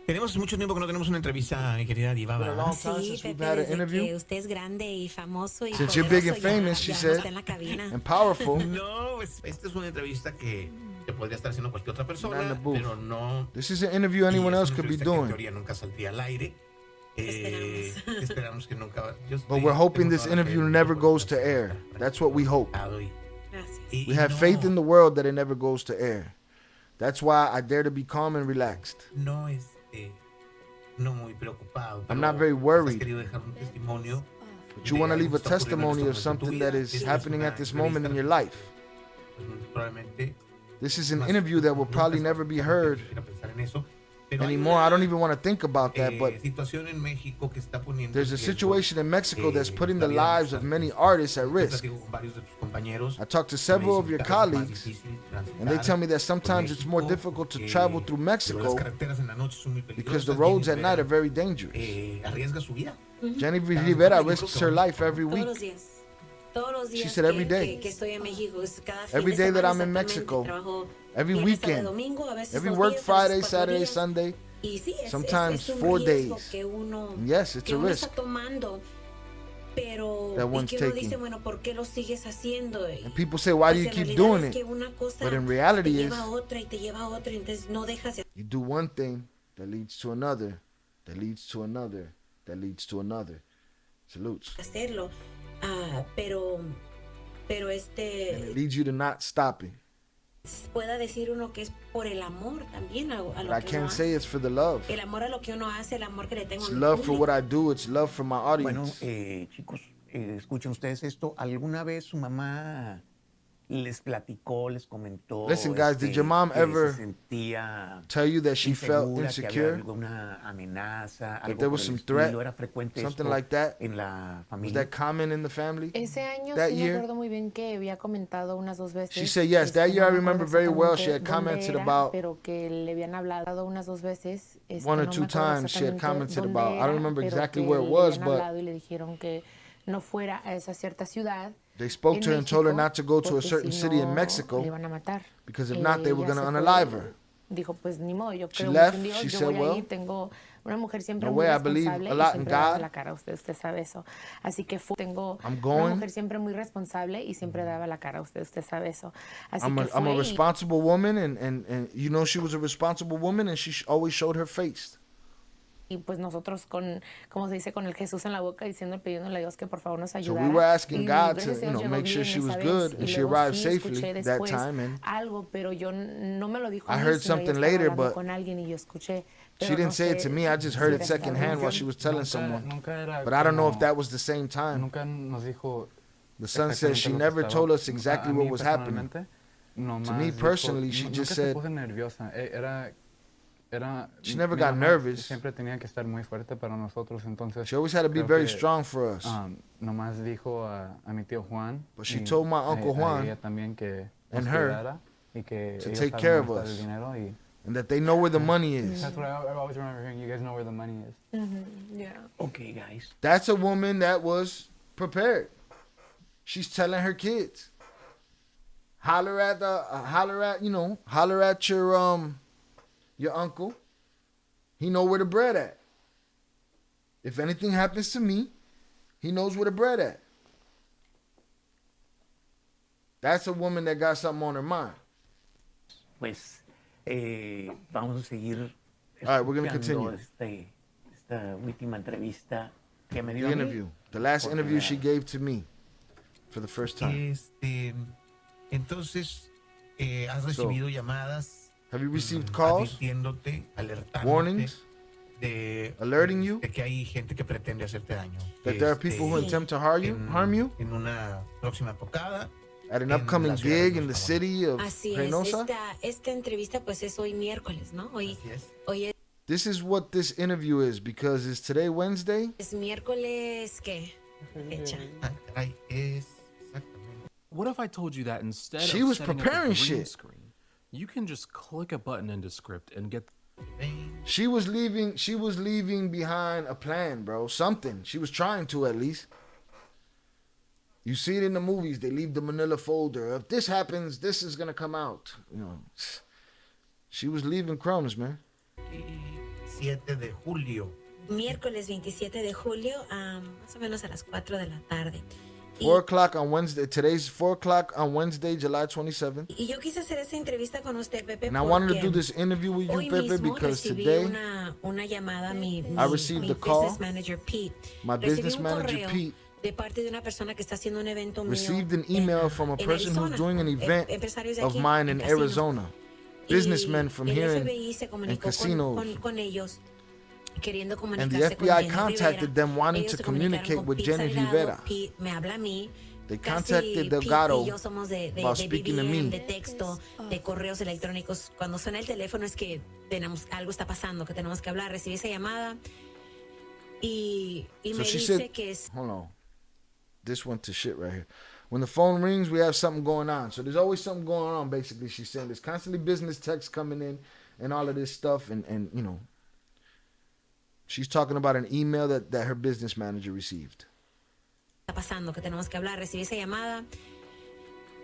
Tenemos mucho tiempo que no tenemos una entrevista, mi querida Diva. Been a long time Sí, since we've Pepe, had an desde interview. que usted es grande y famoso y Since you're big and poderoso, ya- famous, she ya no said, está en la cabina. and powerful. No, pues esta es una entrevista que podría estar haciendo cualquier otra Not in the persona, booth. pero no. This is an interview anyone y es else una could be entrevista que en doing. teoría nunca saldría al aire. Esperamos que nunca. But we're hoping this interview never goes to air. That's what we hope. We have faith in the world that it never goes to air. That's why I dare to be calm and relaxed. No, no muy preocupado. I'm not very worried. Has querido dejar un testimonio. But you want to leave a testimony of something that is happening at this moment in your life. Probablemente This is an interview that will probably never be heard anymore. I don't even want to think about that, but situación en México que está poniendo there's a situation in Mexico that's putting the lives of many artists at risk. I talked to several of your colleagues, and they tell me that sometimes it's more difficult to travel through Mexico because the roads at night are very dangerous. Jenni Rivera risks her life every week. Todos los días. Todos los días She said every day. que estoy en México, es cada fin Every de day that semana I'm in exactamente, Mexico, trabajo every viernes, weekend, sábado, domingo, a veces every dos work días, a Friday, veces 4 Saturday, días. Sunday, Y sí, sometimes es un 4 riesgo days. que uno, Yes, it's que a uno risk está tomando, pero that y one's que uno taking. dice, bueno, ¿por qué lo sigues haciendo? And people say, why do you Pues en keep realidad doing es que it? una cosa But in reality te is, lleva a otra y te lleva a otra, entonces no dejas de you do one thing that leads to another, that leads to another, that leads to another. Salutes. hacerlo. Pero And it leads you to not stopping. pueda decir uno que es por el amor también a lo But que I uno can't hace. say it's for the love. El amor a lo que uno hace, el amor que le tengo It's a mi love for público. what I do. It's love for my Bueno, audience. chicos, escuchen ustedes esto. ¿Alguna vez su mamá les platicó, les comentó? Listen, guys, did your mom que ever se sentía tell you that she felt insegura, que había insecure? alguna amenaza, That algo there por was el some estilo? threat? ¿Era frecuente Something esto like that? en la Was familia? that common in the family? Ese año That sí me year? acuerdo muy bien que había comentado unas 2 veces. She said yes. That year I no me remember acuerdo very well. She had exactamente commented dónde era, about pero que le habían hablado unas 2 veces. one or no two me acuerdo times she had exactamente commented dónde about. I don't era, remember pero exactly que where it le was, habían but hablado y le dijeron que no fuera a esa cierta ciudad. they spoke en to her and told her México, not to go to a porque certain si city in no, Mexico le iban a matar. because if not, they were Ella going to se fue, unalive her. Dijo, pues ni modo, yo She creo left, mucho en Dios, she yo said, voy a well, ir, tengo una mujer siempre no muy way, I believe responsable a y lot in siempre daba God. la cara, usted sabe eso. Así que tengo I'm una going. mujer siempre muy responsable y siempre daba la cara, usted sabe eso. Así I'm que a fue y- responsible woman, and you know she was a responsible woman, and she always showed her face. y pues nosotros con, como se dice, con el Jesús en la boca diciendo, pidiéndole a Dios que por favor nos So ayudara. we were asking Y God gracias to, a Dios llegó make sure bien she was esa vez, good, y and she luego arrived sí safely escuché that después time, and algo, pero yo no me lo dijo I a mí, heard sino ella something estaba later, hablando but con alguien y yo escuché. she pero didn't no say it sé to me. I just heard it si era secondhand while she was telling someone. But I don't know if that was the same time. Nunca nos dijo. The son says she never told us exactly what was happening. To me personally, she just said se puso nerviosa. she never mi got mamá nervous. Siempre tenía que estar muy fuerte para nosotros, entonces. She always had to be creo very que, strong for us. Nomás dijo a mi tío Juan. But she y told my Uncle a Juan ella también que and nos her cuidara y que to ellos take saben care dónde of está el us. dinero y And that they know where the money is. that's what I always remember hearing. You guys know where the money is. Yeah. Okay, guys. That's a woman that was prepared. She's telling her kids, holler at your uncle. He know where the bread at. If anything happens to me, he knows where the bread at. That's a woman that got something on her mind. Pues vamos a seguir. All right, we're gonna escuchando continue. Esta última entrevista que me dio The a mí. interview. The last Por interview primera she gave to me for the first time. Entonces, has recibido llamadas. Have you received calls? Advirtiéndote, alertándote Warnings? de Alerting you? de que hay gente que pretende hacerte daño. That there are people who attempt to harm you? En una próxima tocada. At an upcoming gig in the city of Así Reynosa? es, esta entrevista pues es hoy miércoles, ¿no? Hoy es This is what this interview is because is today Wednesday? miércoles, ¿qué? Fecha. What if I told you that instead She of was setting up a preparing green shit. screen, you can just click a button into script and get She was leaving behind a plan, bro. Something. She was trying to at least. You see it in the movies. They leave the manila folder. If this happens, this is going to come out. You know, she was leaving crumbs, man. 7 de julio. Miércoles 27 de julio, más o menos a las 4 de la tarde. 4 o'clock on Wednesday. Today's 4 o'clock on Wednesday, July 27th. Y yo quise hacer esa entrevista con usted, Pepe, and I wanted to do this interview with you, Pepe, because today una llamada, I received a call. Business manager, Pete. My business manager, Pete, de parte de una persona que está haciendo un evento received an email from a person who's doing an event of mine in Arizona. Businessmen from here in casinos. Con ellos, queriendo and the comunicarse con FBI Jenni contacted Rivera. them wanting Ellos to se communicate comunicaron con with Pete Jenni Salgado. Rivera. Pete me habla a mí. They Casi contacted Pete Delgado y yo somos de about speaking to BBM, me. de texto, de correos electrónicos. Cuando suena el teléfono es que tenemos algo está pasando, que tenemos que hablar. Recibí esa llamada y So me she dice said, que es hold on. This went to shit right here. When the phone rings, we have something going on. So there's always something going on, basically, she's saying. There's constantly business texts coming in and all of this stuff. And you know, she's talking about an email that her business manager received. está pasando, que tenemos que hablar. Recibí esa llamada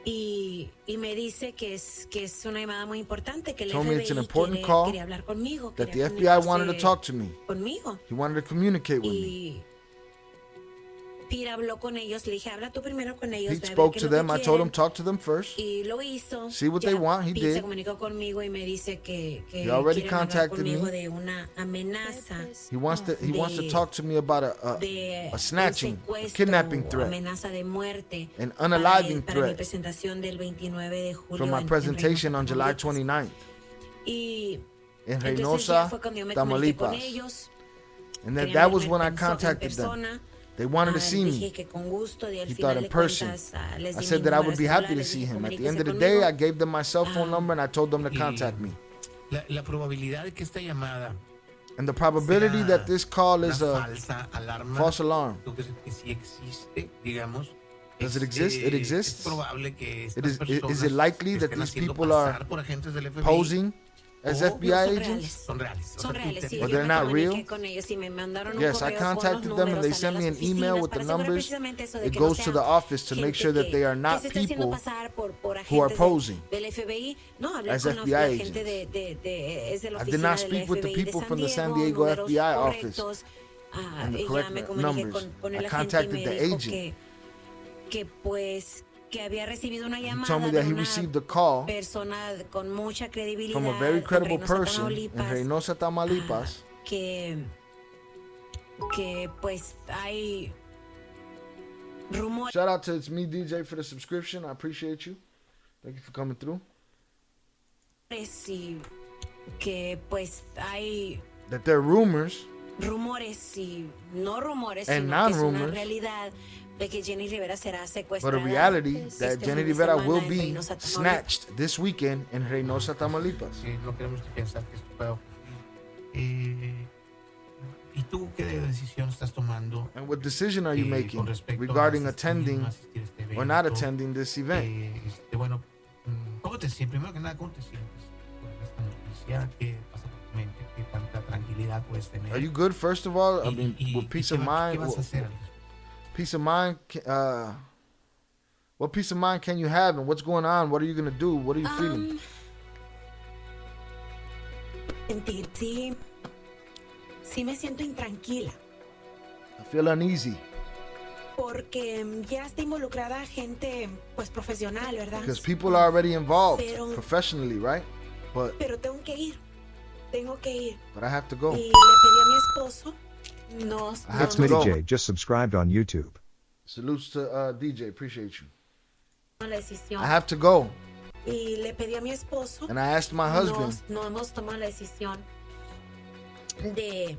y me dice que es una llamada muy importante, que el Told me it's an FBI important call, quería hablar conmigo, that the quería FBI wanted to comunicarse talk to me. conmigo. He wanted to communicate with me. Y Pete habló con ellos, le dije, habla tú primero con ellos. Pete ve a ver spoke qué to es lo them. que I told him, quieren. talk to them first. Y lo hizo. See what Ya they want. He Pete se did. comunicó conmigo y me dice que He already quieren hablar contacted conmigo me. de una amenaza. He wants to talk to me about a snatching, a secuestro, kidnapping threat, amenaza de muerte an unaliving para mi threat presentación del 29 de julio from my en presentation on July Reynosa, 29th y in entonces ya Reynosa, fue cuando yo me comuniqué con Tamaulipas. ellos. And then Querían that was verme when I en contacted them. persona. They wanted to see Dije me. que con gusto, y al He final thought in de person. cuentas, les I di said mi that I número would be de happy celular, to les see dije, him. At the comuníquese end of the conmigo. day, I gave them my cell phone number and I told them to contact me. La probabilidad de que esta llamada And the probability that this call is a falsa alarma, false alarm. ¿tú crees que sí existe, digamos? Does it exist? It Es exists. probable que Is estas personas it likely that estén these haciendo people are pasar por agentes del FBI, posing as o FBI agents? Son reales. Son reales, sí. Or Yo they're me not comuniqué real? con ellos y me mandaron un Yes, I correo con los contacted them and they números sent a me las an email oficinas with the para asegurar numbers. precisamente eso, de It que no goes to sean the office to make gente sure that que- they are que not se está haciendo people pasar por who are agentes posing del FBI. No, hablé as con la FBI gente es de la I did oficina not del speak with the FBI de people San from the San Diego, Diego números FBI office correctos. and the Y ya correct me comuniqué numbers. con I el agente y contacted me the dijo agent. que pues que había recibido una He llamada told me de that he una received a call persona con mucha credibilidad from a very en credible Reynosa, person in Tamaulipas, Reynosa, Tamaulipas. que pues hay rumores Shout out to It's Me DJ for the subscription. I appreciate you. Thank you for coming through. y que pues hay That there are rumors rumores y no rumores And sino que es una non-rumors. realidad de que Jenni Rivera será but secuestrada a reality este that Jenni fin de Rivera semana will en be Reynosa, Tamaulipas. snatched this weekend in Reynosa, Tamaulipas. No queremos pensar que esto pueda ocurrir. ¿Y tú qué decisión estás tomando? And what decision are you making con respecto regarding a attending asistir a este or not evento? attending this event? Bueno, ¿cómo te sientes? Primero que nada, ¿cómo te sientes con esta noticia? ¿Qué pasa por tu mente? ¿Qué tanta tranquilidad puedes tener? Are you good, first of all? I mean, y with peace qué of va- mind. ¿Qué vas a hacer? Peace of mind. What peace of mind can you have, and what's going on? What are you gonna do? What are you feeling? Sentir, sí me siento intranquila I feel uneasy porque ya está involucrada gente pues profesional, ¿verdad? because people are already involved Pero- professionally, right? Pero tengo que ir, But I have to go. y le pedí a mi esposo no I have It's to Mitty go. J. Just subscribed on YouTube. Salutes to DJ. Appreciate you. tomó la decisión. I have to go. Y le pedí a mi esposo. And I asked my husband. No hemos tomado la decisión de.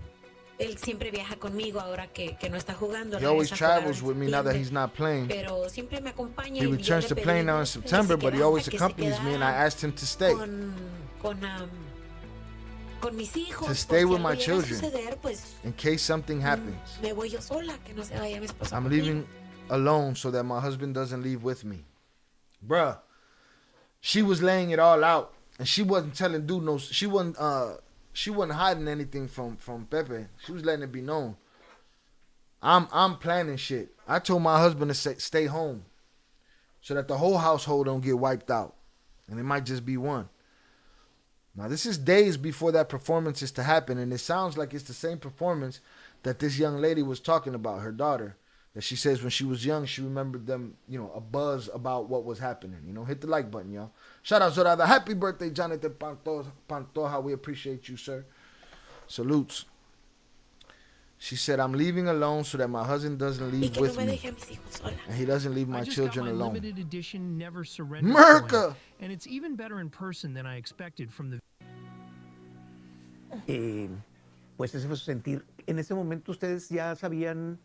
Él siempre viaja conmigo ahora que no está jugando. He always regresa a jugar travels en with me now that septiembre, he's not playing. Pero siempre me acompaña. He y yo returns le to pedí playing now in que se September, but he quedara, always que se accompanies me, and I quedara asked him to stay. Con mis hijos. To stay por si with my algo llega a children. suceder, pues, In case something happens. me voy yo sola, que no se vaya mi esposo I'm conmigo. leaving alone so that my husband doesn't leave with me. Bruh, she was laying it all out, and she wasn't telling dude no. She wasn't hiding anything from Pepe. She was letting it be known. I'm planning shit. I told my husband to stay home so that the whole household don't get wiped out. And it might just be one. Now, this is days before that performance is to happen, and it sounds like it's the same performance that this young lady was talking about, her daughter, that she says when she was young, she remembered them, a buzz about what was happening. Hit the like button, y'all. Shout out, Zorada. Happy birthday, Jonathan Pantoja. We appreciate you, sir. Salutes. She said, I'm leaving alone so that my husband doesn't leave with me. And he doesn't leave my children alone. Limited edition Never Surrender Merca! And it's even better in person than I expected from the... Pues ese fue su sentir. En ese momento ustedes ya sabían,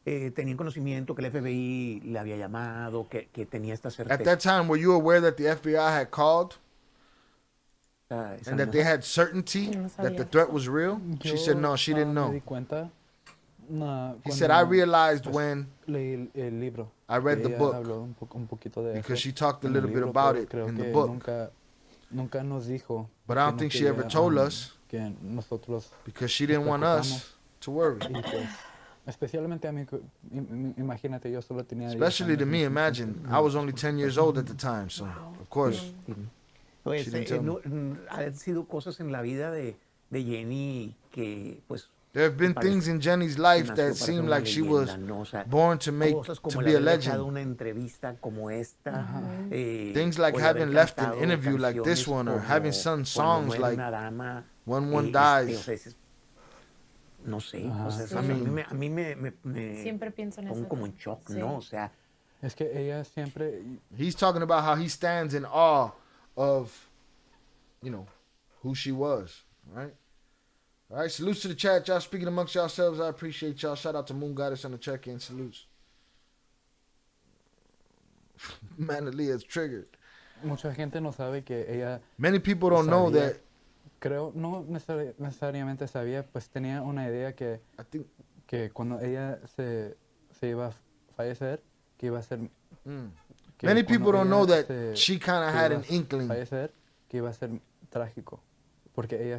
tenían conocimiento que el FBI le había llamado, que tenía esta certeza. At that time, were you aware that the FBI had called? And that they had certainty that the threat was real? She said no, she didn't know. He said, I realized when I read the book, because she talked a little bit about it in the book. But I don't think she ever told us, because she didn't want us to worry. Especially to me, imagine, I was only 10 years old at the time, so of course. Pues, han sido cosas en la vida de Jenni que, pues, there have been things in Jenni's life that seem like she was born to be a legend. Una entrevista como esta, things like having left an interview like this one, or having sung songs like When One Dies. No sé, a mí me siempre pienso en eso. Como en shock, ¿no? O sea, es que ella siempre. He's talking about how he stands in awe of, who she was, right? All right, salutes to the chat, y'all speaking amongst yourselves. I appreciate y'all. Shout out to Moon Goddess on the check-in. Salutes. Manalea is triggered. Mucha gente no sabe que ella. Many people don't know that. Creo, no necesariamente sabía, pues tenía una idea que cuando ella se iba a fallecer, que iba a ser. Many people don't know that she kind of had an inkling que iba a ser trágico, porque ella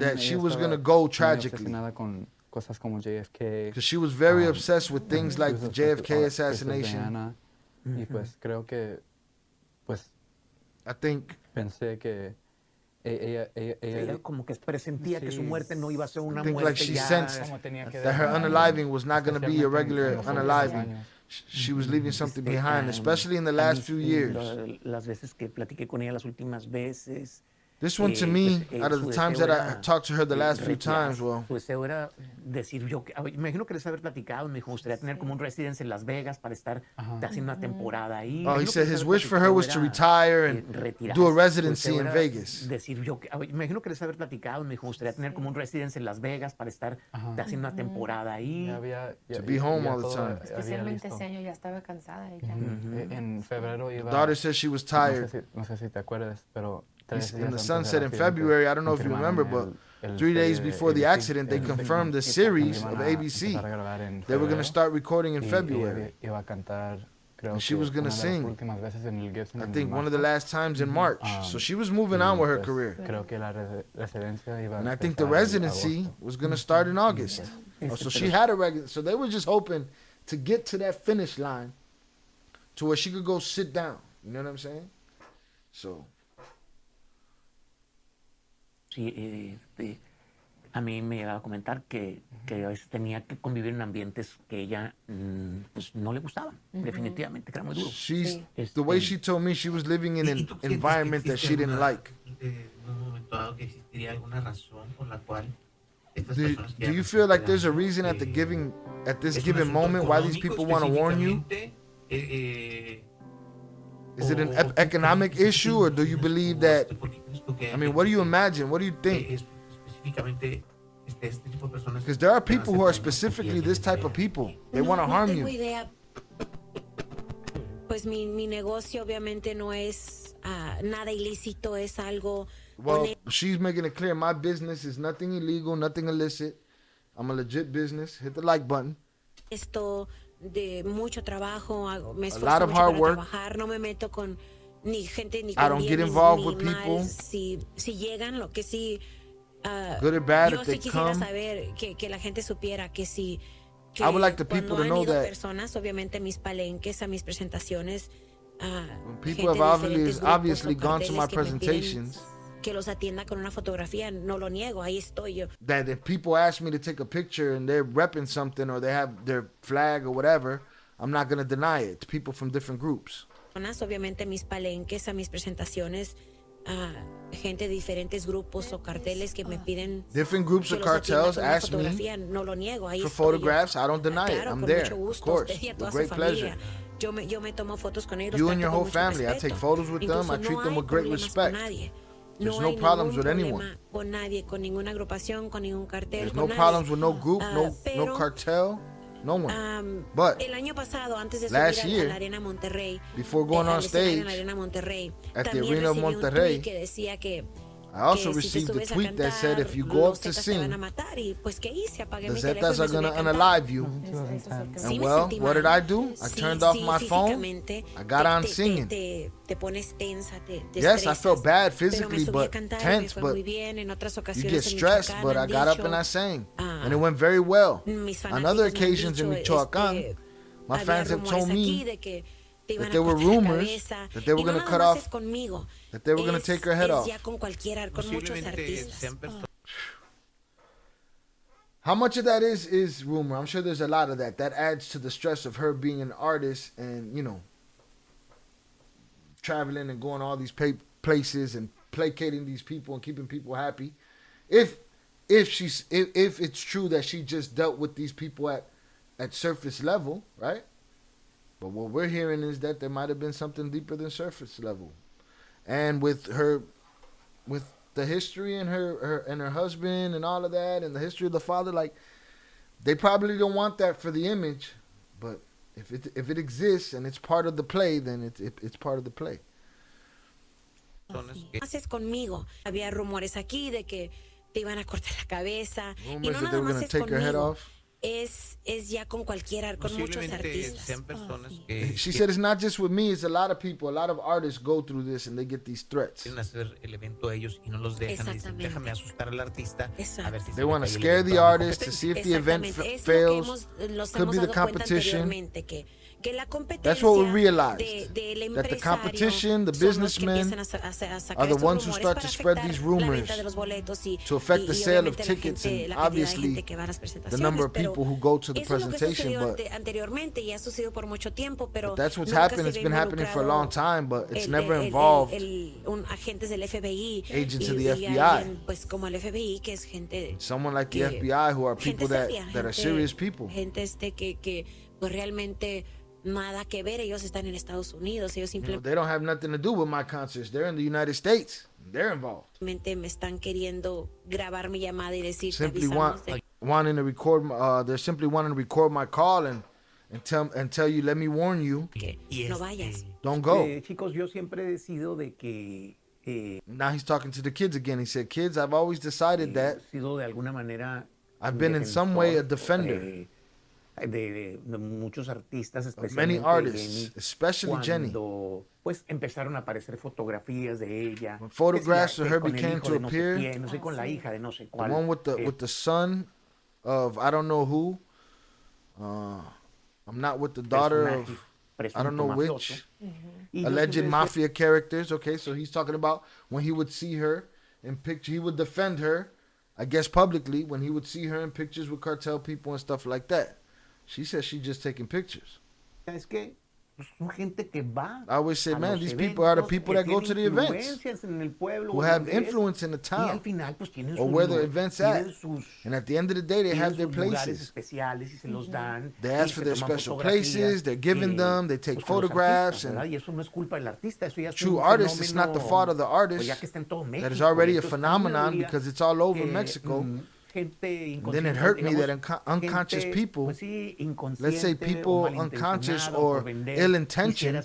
that she was going to go tragically. Con cosas como JFK. Because she was very obsessed with things like the JFK assassination. Y pues creo que, pues, I think pensé que ella como que presentía que su muerte no iba a ser una muerte like she sensed that her unaliving was not going to be a regular unaliving. She was leaving something behind, especially in the last few years. Las veces que platiqué con ella las últimas veces. This one to me, out of the times that I talked to her the last few times, well, pues era decir yo, me imagino que les haber platicado, me dijo, gustaría tener como un residence en Las Vegas para estar haciendo una temporada ahí. Oh, he said his wish for her was to retire and do a residency in Vegas. Decir yo, me imagino que les haber platicado, me dijo, gustaría tener como un residence en Las Vegas para estar haciendo una temporada ahí. To be home all the time. Especialmente ese año ya estaba cansada ella. En febrero iba. Daughter said she was tired. No sé si te acuerdas, pero in the sunset in February, I don't know if you remember, but 3 days before the accident, they confirmed the series of ABC. They were going to start recording in February. And she was going to sing, I think, one of the last times in March. So she was moving on with her career. And I think the residency was going to start in August. So she had a residency. So they were just hoping to get to that finish line to where she could go sit down. You know what I'm saying? So... Sí, a mí me llegaba a comentar que a veces tenía que convivir en ambientes que ella pues no le gustaban, definitivamente, que era muy duro. The way she told me, she was living in an environment that she didn't like. Do you feel like there's a reason at this given moment why these people want to warn you? Is it an economic issue, or do you believe that? I mean, what do you imagine? What do you think? Because there are people who are specifically this type of people. They want to harm you. Pues mi negocio obviamente no es nada ilícito, es algo. Well, she's making it clear. My business is nothing illegal, nothing illicit. I'm a legit business. Hit the like button. Esto de mucho trabajo, me esfuerzo mucho para trabajar, no me meto con ni gente ni I don't get involved with people. Si llegan, lo que sí good or bad, yo if they sí quisiera come. saber que la gente supiera que si que I would like the people cuando to know han ido that personas, obviamente a mis palenques, a mis presentaciones, when people gente have de diferentes grupos obviously o gone to my carteles que me piden presentations, que los atienda con una fotografía, no lo niego, ahí estoy yo. that if people ask me to take a picture and they're repping something or they have their flag or whatever, I'm not going to deny it to people from different groups. Obviamente mis palenques, a mis presentaciones, gente de diferentes grupos o carteles que me piden Different groups que or los atienda cartels con una ask me fotografía, no lo niego, ahí for estoy yo. photographs. I don't deny it. Claro, I'm con there, mucho of gusto, course, usted y a toda with su great familia. pleasure. Yo me tomo fotos con ellos, You los and your trato con whole mucho family, I respeto. take photos with them. I Incluso treat no them hay with great problemas respect. con nadie. There's No no hay problems ningún with problema anyone. con nadie, con ninguna agrupación, con ningún cartel, There's con no nadie. problems with no group, no Pero, cartel, no one. But el año pasado, antes de last subir a year, la Arena Monterrey, before going on al escenario en stage la Arena Monterrey, at the también Arena of recibí un Monterrey, tuit que decía que I also que si te received a subes a tweet that said cantar, if you go up los to Zetas te van a sing, matar, y pues ¿qué hice? Apagué the mi teléfono Zetas y are me going subí to a cantar. unalive you. Sí And me well, sentí what did mal. I do? I Sí, turned off sí, my phone. físicamente I got on te singing. pones tensa, te Yes, I felt bad pero me physically, subí a but cantar y me tense, fue but muy bien. En otras you ocasiones get en stressed, Michoacán but I han got up dicho, and I sang. And it went very well. mis On other fanáticos me han occasions in dicho, Michoacán, my había fans have rumores told aquí me de que te iban that a there were cortar la rumors cabeza, that they were y no going to nada cut más off, es conmigo, that they were going to take her head es off. ya con cualquiera, con muchos artistas. How much of that is rumor? I'm sure there's a lot of that. That adds to the stress of her being an artist and, you know, traveling and going all these places and placating these people and keeping people happy. If it's true that she just dealt with these people at surface level, right? But what we're hearing is that there might have been something deeper than surface level. And with the history and her husband and all of that and the history of the father, like, they probably don't want that for the image, but if it exists and it's part of the play, then it's part of the play. Haces conmigo. Había rumores aquí de que te iban a cortar la cabeza y Rumors no that they nada were más going to es take her head conmigo. off. Es ya con cualquiera, con muchos artistas. She said it's not just with me, it's a lot of people, a lot of artists go through this and they get these threats. Quieren hacer el evento ellos y no los dejan. Dicen, déjame asustar al artista. A ver si They want to scare the artist to see if the event fails. Could be the competition. That's what we realized. That the competition, the businessmen, are the ones who start to spread these rumors to affect the sale of tickets and obviously the number of people who go to the presentation. But that's what's happened. It's been happening for a long time, but it's never involved agents of the FBI. Someone like the FBI who are people that are serious people. Nada que ver, ellos están en Estados Unidos, ellos simplemente they don't have nothing to do with my concerts. They're in the United States. They're involved. me están queriendo grabar mi llamada y decir Simply wanting to record. They're simply wanting to record my call and tell you, let me warn you, no vayas. Don't go. Chicos, yo siempre he decidido de que now he's talking to the kids again. He said, kids, I've always decided that sido de alguna manera I've been in some way a defender. De muchos artistas, especialmente many artists, especially Jenni. Pues empezaron a aparecer fotografías de ella. When photographs of her began to appear, no sé, con la hija de no sé cuál. The one with the son of I don't know who. I'm not with the daughter of I don't know which. Alleged mafia characters. Okay, so he's talking about when he would see her in picture, he would defend her, I guess publicly, when he would see her in pictures with cartel people and stuff like that. She says she's just taking pictures. Es que son gente que va. I always say, man, these people are the people that go to the events, who have influence in the town, or where the event's at. And at the end of the day, they have their places. They ask for their special places. They're giving them. They take photographs. And true artists, it's not the fault of the artist. That is already a phenomenon because it's all over Mexico. And then it hurt me that unconscious people, let's say people unconscious or ill-intentioned,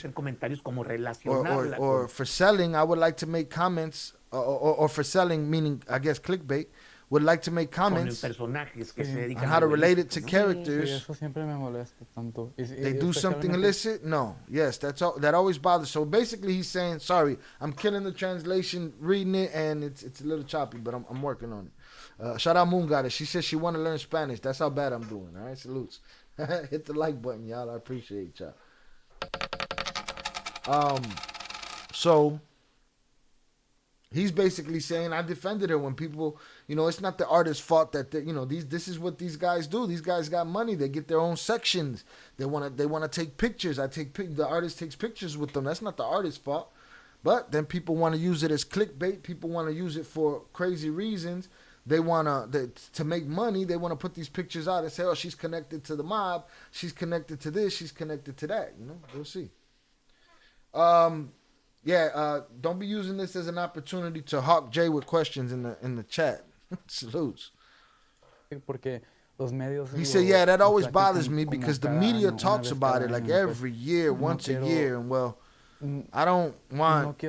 or for selling, I would like to make comments, or for selling, meaning, I guess, clickbait, would like to make comments on how to relate it to characters. They do something illicit? No. Yes, that's all. That always bothers. So basically he's saying, sorry, I'm killing the translation, reading it, and it's a little choppy, but I'm working on it. Shout out Moon Goddess. She says she want to learn Spanish. That's how bad I'm doing. All right, salutes. Hit the like button, y'all. I appreciate y'all. So he's basically saying I defended her when people, it's not the artist's fault that this is what these guys do. These guys got money. They get their own sections. They want to take pictures. The artist takes pictures with them. That's not the artist's fault. But then people want to use it as clickbait. People want to use it for crazy reasons. They want to make money. They want to put these pictures out and say, oh, she's connected to the mob. She's connected to this. She's connected to that. We'll see. Don't be using this as an opportunity to hawk Jay with questions in the chat. Salutes. He said, yeah, that always bothers me because the media talks about it like every year, once a year. And well, I don't want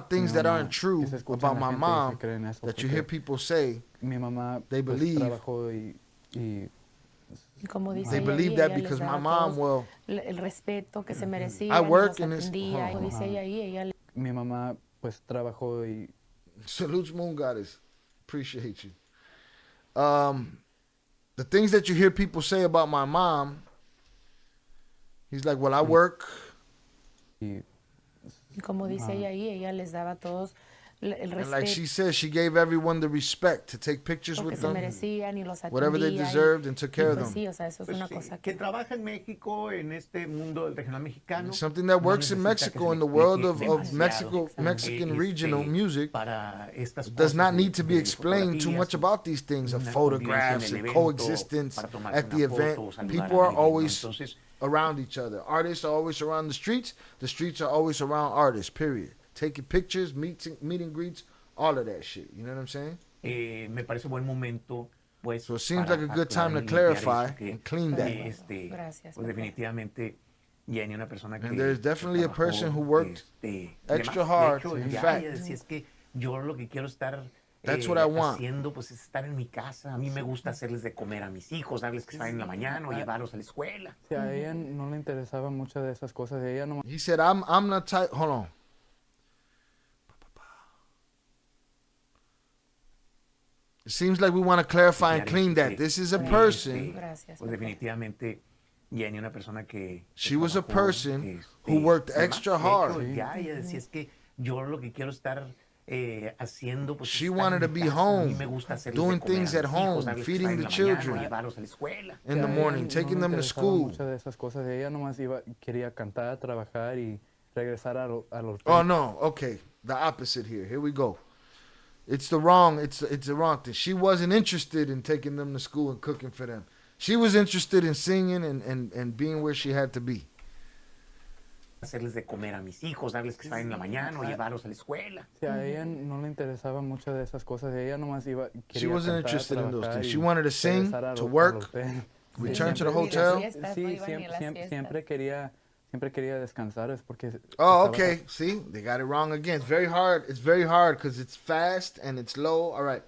things that aren't true about my mom that you hear people say. They believe. They believe that because my mom, well, I work in this. Mi mamá pues trabajó y. Salutes, Moon Goddess. Appreciate you. The things that you hear people say about my mom, he's like, well, I work. Como dice ella ahí, ella les daba a todos el respeto. And like she said, she gave everyone the respect to take pictures with them, whatever they deserved, and took care of them. Sí, o sea, eso es una cosa que trabaja en México, en este mundo del regional mexicano. Something that works in Mexico, in the world of Mexican regional music, does not need to be explained too much about these things, of photographs and coexistence at the event. People are always around each other. Artists are always around the streets. The streets are always around artists, period. Taking pictures, meet and greets, all of that shit. You know what I'm saying? Me parece buen momento, pues, so it seems like a good time to clarify and clean that. Pues definitivamente, Jenni, una persona que, and there's definitely a person who worked extra hard. In fact, es que yo lo que quiero estar that's what I want. Haciendo, pues, es estar en mi casa. A mí me gusta hacerles de comer a mis hijos, darles que salen en la mañana o llevarlos a la escuela. Sí, a ella no le interesaba mucho de esas cosas. Ella no. He said, I'm not type. Hold on. It seems like we want to clarify and clean that. This is a person. Pues definitivamente, Jenni, una persona que she was a person who worked extra hard. Ya, ella decía, es que yo lo que quiero estar haciendo, pues, she wanted to be home, doing things at home, feeding the children in the morning, taking them to school. Muchas de esas cosas. Ella nomás quería cantar, trabajar y regresar a los. Oh no, okay, the opposite here. Here we go. It's the wrong thing. She wasn't interested in taking them to school and cooking for them. She was interested in singing and being where she had to be. Hacerles de comer a mis hijos, darles que salen en la mañana o llevarlos a la escuela. Sí, a ella no le interesaba mucho de esas cosas. Ella nomás she wasn't interested in those things. She wanted to sing, to work, return to the hotel. Sí, siempre quería descansar, es porque. Oh, okay. See, they got it wrong again. It's very hard. It's very hard because it's fast and it's low. All right.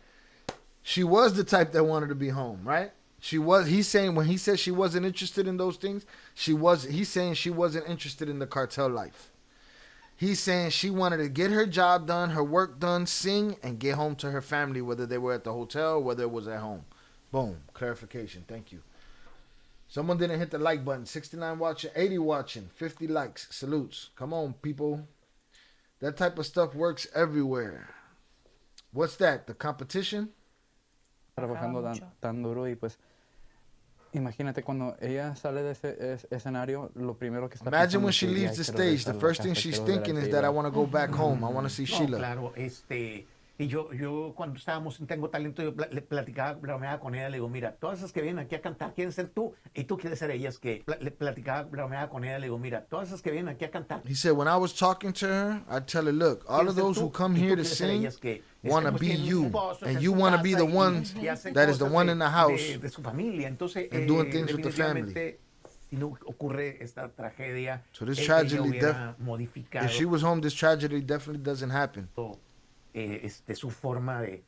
She was the type that wanted to be home, right? She was. He's saying when he says she wasn't interested in those things, he's saying she wasn't interested in the cartel life. He's saying she wanted to get her job done, her work done, sing, and get home to her family, whether they were at the hotel or whether it was at home. Boom. Clarification. Thank you. Someone didn't hit the like button. 69 watching, 80 watching, 50 likes. Salutes. Come on, people. That type of stuff works everywhere. What's that? The competition? Trabajando tan duro y pues imagínate cuando ella sale de ese escenario, lo primero que está Imagine when she leaves the stage, the first thing she's thinking is that I want to go back home. I want to see Sheila. Claro, y yo cuando estábamos en Tengo Talento, yo le platicaba, bromeaba con ella, le digo, mira, todas esas que vienen aquí a cantar quieren ser tú, y tú quieres ser ellas. Que le platicaba, bromeaba con ella, le digo, mira, todas esas que vienen aquí a cantar. He said, when I was talking to her, I'd tell her, look, all of those who come here to sing want to be you, and you want to be the ones that is the one in the house de su familia. Entonces, and doing things with the family. Si no ocurre esta tragedia, so this tragedy, modificado. If she was home, this tragedy definitely doesn't happen. Su forma de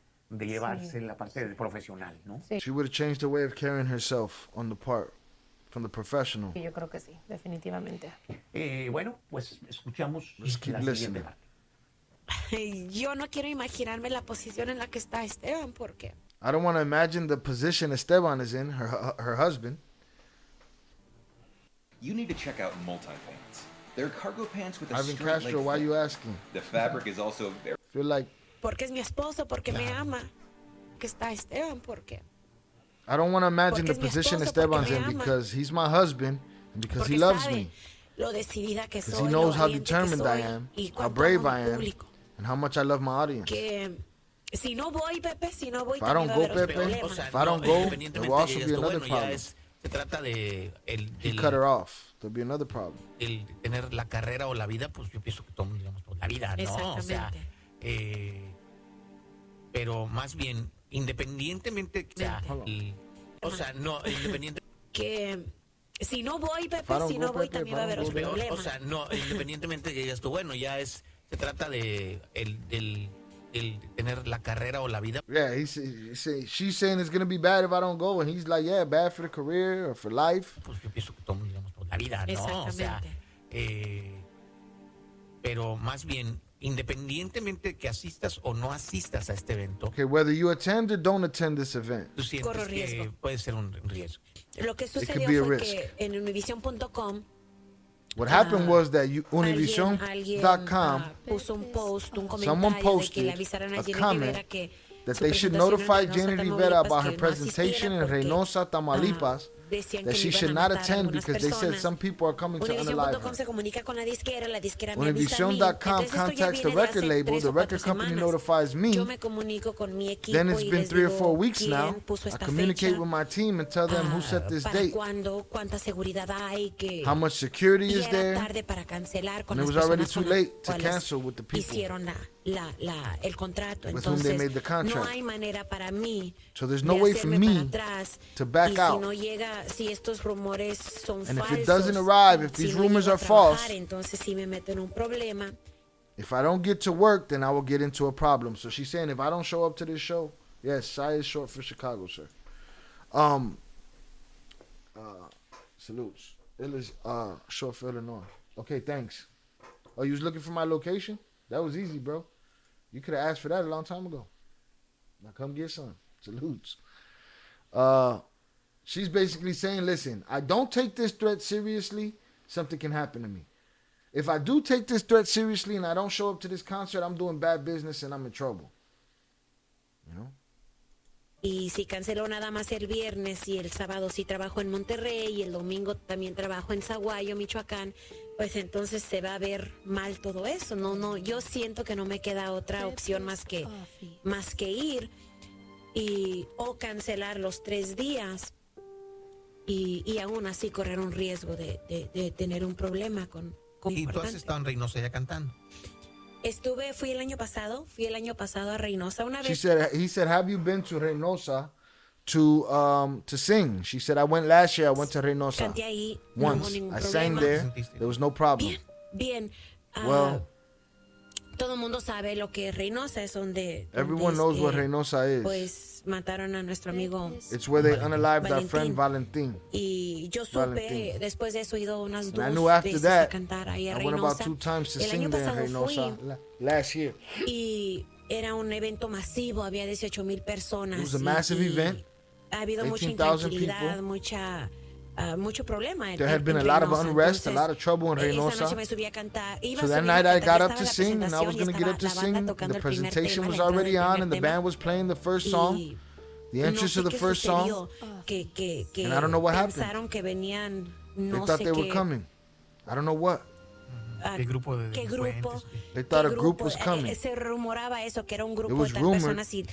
llevarse la parte profesional, ¿no? Sí. She would have changed the way of carrying herself on the part from the professional. Yo creo que sí, definitivamente. Bueno, pues escuchamos Let's keep la listening. siguiente parte. yo no quiero imaginarme la posición en la que está Esteban, porque I don't want to imagine the position Esteban is in, her husband. You need to check out multi-pants. They're cargo pants with a Ivan straight Castro, leg why fit. you asking? The fabric is also very... Feel like porque es mi esposo, porque me ama, que está Esteban, porque I don't want to imagine the Porque es mi position esposo, Esteban's porque me in ama. because he's my husband and because porque he loves sabe me. lo decidida que Because soy, he knows lo how valiente que determined I soy, am, y how cuánto brave amo a I mi am, público. and how much I love my audience. Que si no voy, Pepe, si no voy, If I don't también va a go, haber Pepe, problemas. O sea, if I don't go, there independientemente will also de be esto, another bueno, ya problem. se trata de He cut her off. There'll be another problem. el tener la carrera o la vida, pues yo pienso que todo, digamos, pues, la vida, ¿no? O sea, pero más bien, independientemente, o sea, no, independiente. Que si no voy, Pepe, I don't si go, no voy, Pepe, también if va a I haber don't go, problemas. O sea, no, independientemente que digas tú, bueno, ya se trata de el tener la carrera o la vida. Yeah, she's saying it's going to be bad if I don't go. And he's like, yeah, bad for the career or for life. Pues yo pienso que todo, digamos, pues, la vida, ¿no? O sea, pero más bien, independientemente que asistas o no asistas a este evento, Okay, whether you attend or don't attend this event, tú sientes Corro que riesgo. puede ser un riesgo. Lo que could sucedió be a fue risk. que en univision.com what happened was that alguien Univision.com puso un post, un Someone comentario de que le posted avisaran a a Jenni comment Rivera que that su they should presentación en notify Reynosa, Jenni Tamaulipas, Rivera about que her no presentation in asistiera porque, Reynosa, Tamaulipas, decían that que she le should iban a not matar a attend algunas because they said personas. some people are coming to unalive Univision.com her. se comunica con la disquera me avisa a mí. Entonces, Univision.com esto ya contacts the viene de record hace label, 3 the o 4 record company semanas. notifies me. Yo me comunico con mi equipo Then it's y been les 3 or digo 4 weeks quién now. puso I esta communicate fecha, with my team and tell them who set this para date, cuándo, cuánta seguridad hay, que how much security y is era there, tarde para cancelar con and it las was already personas too con las late to cuales cancel with the people hicieron el contrato. with whom they Entonces, made the contract. no hay manera para mí So there's no de way for hacerme me para atrás. to back Y si out. no llega, si estos rumores son And if falsos, it doesn't arrive, if si these no rumors llego a are false, trabajar, entonces sí me meto en un problema. if I don't get to work, then I will get into a problem. So she's saying if I don't show up to this show, yes, Shia is short for Chicago, sir. Salutes. It is short for Illinois. Okay, thanks. Oh, you was looking for my location? That was easy, bro. You could have asked for that a long time ago. Now come get some. Salutes. She's basically saying, listen, I don't take this threat seriously, something can happen to me. If I do take this threat seriously and I don't show up to this concert, I'm doing bad business and I'm in trouble. You know? Y si cancelo nada más el viernes y el sábado sí trabajo en Monterrey y el domingo también trabajo en Zaguayo, Michoacán, pues entonces se va a ver mal todo eso. No, yo siento que no me queda otra opción más que ir o cancelar los 3 días y aún así correr un riesgo de tener un problema con Y tú has importante. estado en Reynosa ya cantando. Fui el año pasado a Reynosa una He vez. said, have you been to Reynosa to sing? She said, I went last year, I went to Reynosa Canté ahí, no hubo once. ningún I sang problema. there, there was no problem. Bien. Well, Todo el mundo sabe lo que es Reynosa, es donde everyone knows what Reynosa is. pues mataron a nuestro amigo It's where they unalived our Valentín. friend Valentín. Y yo supe, Valentín. después de eso he ido unas And I 2 knew after veces a that, cantar ahí a I went about Reynosa. 2 times to El sing año there in pasado Reynosa fui last year. y era un evento masivo, había 18,000 personas. It was a massive event. Ha habido mucha 18,000 intranquilidad, people. mucho problema. There had been a lot of unrest, a lot of trouble in Esa Reynosa. noche me subí a cantar. Iba So that subiendo night a I cantar, got up estaba to la sing and I was presentación y going to get up to estaba la banda sing. tocando The el primer presentation tema, was la entrada already del on primer and the tema. band was playing the first Y song, the no entrance sé of the qué first song. sucedió, que And I don't know what happened. pensaron que venían, They no thought sé they were qué. coming. I don't know what. ¿Qué grupo de ¿Qué grupo? They thought a ¿Qué group grupo? was coming. Se rumoraba eso, que era un It grupo was de tal rumored personas y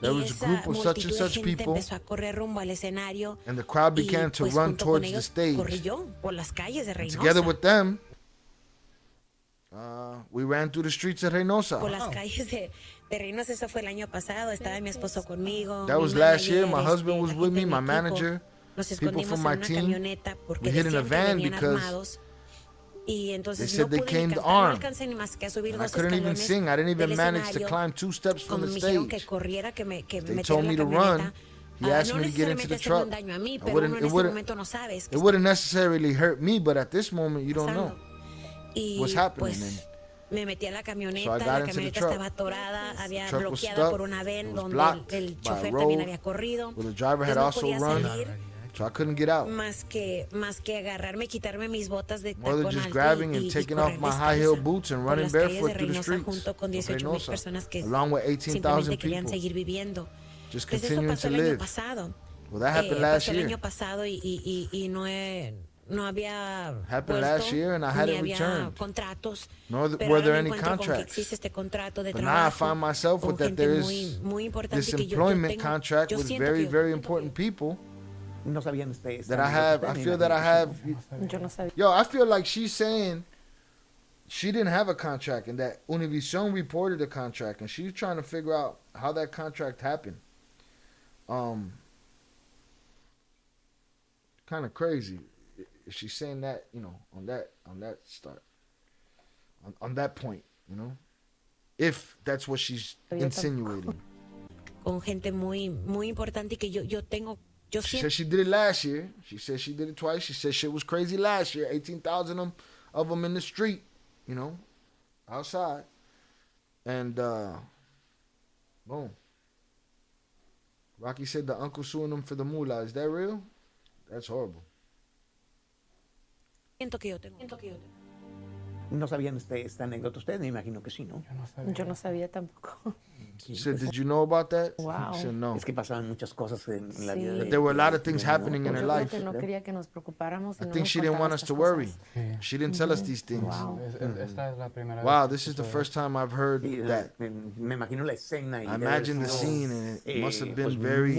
there was a esa group of such and multitud de such gente people, empezó a correr rumbo al escenario and the crowd y, began to pues, run junto con towards the ellos stage. corrí yo por las calles de And Reynosa. together with them, we ran through the streets of Reynosa. Por las calles de Reynosa, eso fue el año pasado, estaba mi esposo conmigo. That mi was last year. manager, My husband was la with gente me, de my mi equipo. manager, Nos people escondimos from en my una team. camioneta porque We hid in a decían que van venían because armados. Y entonces they said no they pude came ni cantar, armed. no alcancé ni más que a subir And I 2 couldn't even escalones sing. I didn't even del manage to escenario. climb 2 steps from Cuando the me dijeron que stage. corriera, que me They metiera told en me la to camioneta. run. He asked No me to get into the necesariamente hacerme un truck. daño a mí, I pero uno en wouldn't- ese momento no sabes qué It wouldn't necessarily hurt me, but at this moment, you don't know y what's happening. pues Me metí a la So I camioneta, got la into the camioneta truck. estaba atorada, había Truck was bloqueada stuck. por una It ven was donde blocked el by a chofer también road había corrido. where the driver had Entonces no also podía run. salir So I couldn't get out. más que agarrarme y quitarme mis botas de More than tacón just alto grabbing y and taking correr off my descalza high heel boots and por running las calles barefoot de through the Reynosa streets junto con of 18,000 Reynosa, personas que along with 18,000 simplemente querían people. seguir viviendo. Just Pues eso continuing pasó to el año live. pasado. Well, that happened last Pasó el year. año pasado y no había Happened vuelto, last year and I ni hadn't había returned. contratos. Nor Pero were ahora there me any encuentro con que contracts. existe este contrato de But now I trabajo find myself con with that gente there muy, is muy importante this que yo employment tengo. contract Yo with siento very, que very important people No sabían ustedes. that I have. I feel that I have. Yo no sabía. Yo, I feel like she's saying she didn't have a contract and that Univision reported a contract and she's trying to figure out how that contract happened. Kind of crazy. If she's saying that, you know, on that start, on that point, you know, if that's what she's insinuating. Con gente muy, muy importante y que yo tengo. Yo She siento said she did it last year. She said she did it twice. She said shit was crazy last year. 18,000 of them in the street, you know, outside. And, boom. Rocky said the uncle suing them for the moolah. Is that real? That's horrible. que yo tengo. No sabían esta anécdota ustedes, me imagino que sí, ¿no? Yo no sabía tampoco. She said, did you know about that? Wow. She said no. Es que pasaban muchas cosas en la vida. But there were a lot of things happening in her Yo creo life. que no quería que nos preocupáramos. I think she didn't want us to worry. She didn't tell us these things. Wow. Esta es la primera Wow, vez this is the first time I've heard that. Me imagino la escena. I imagine the scene and it must have been very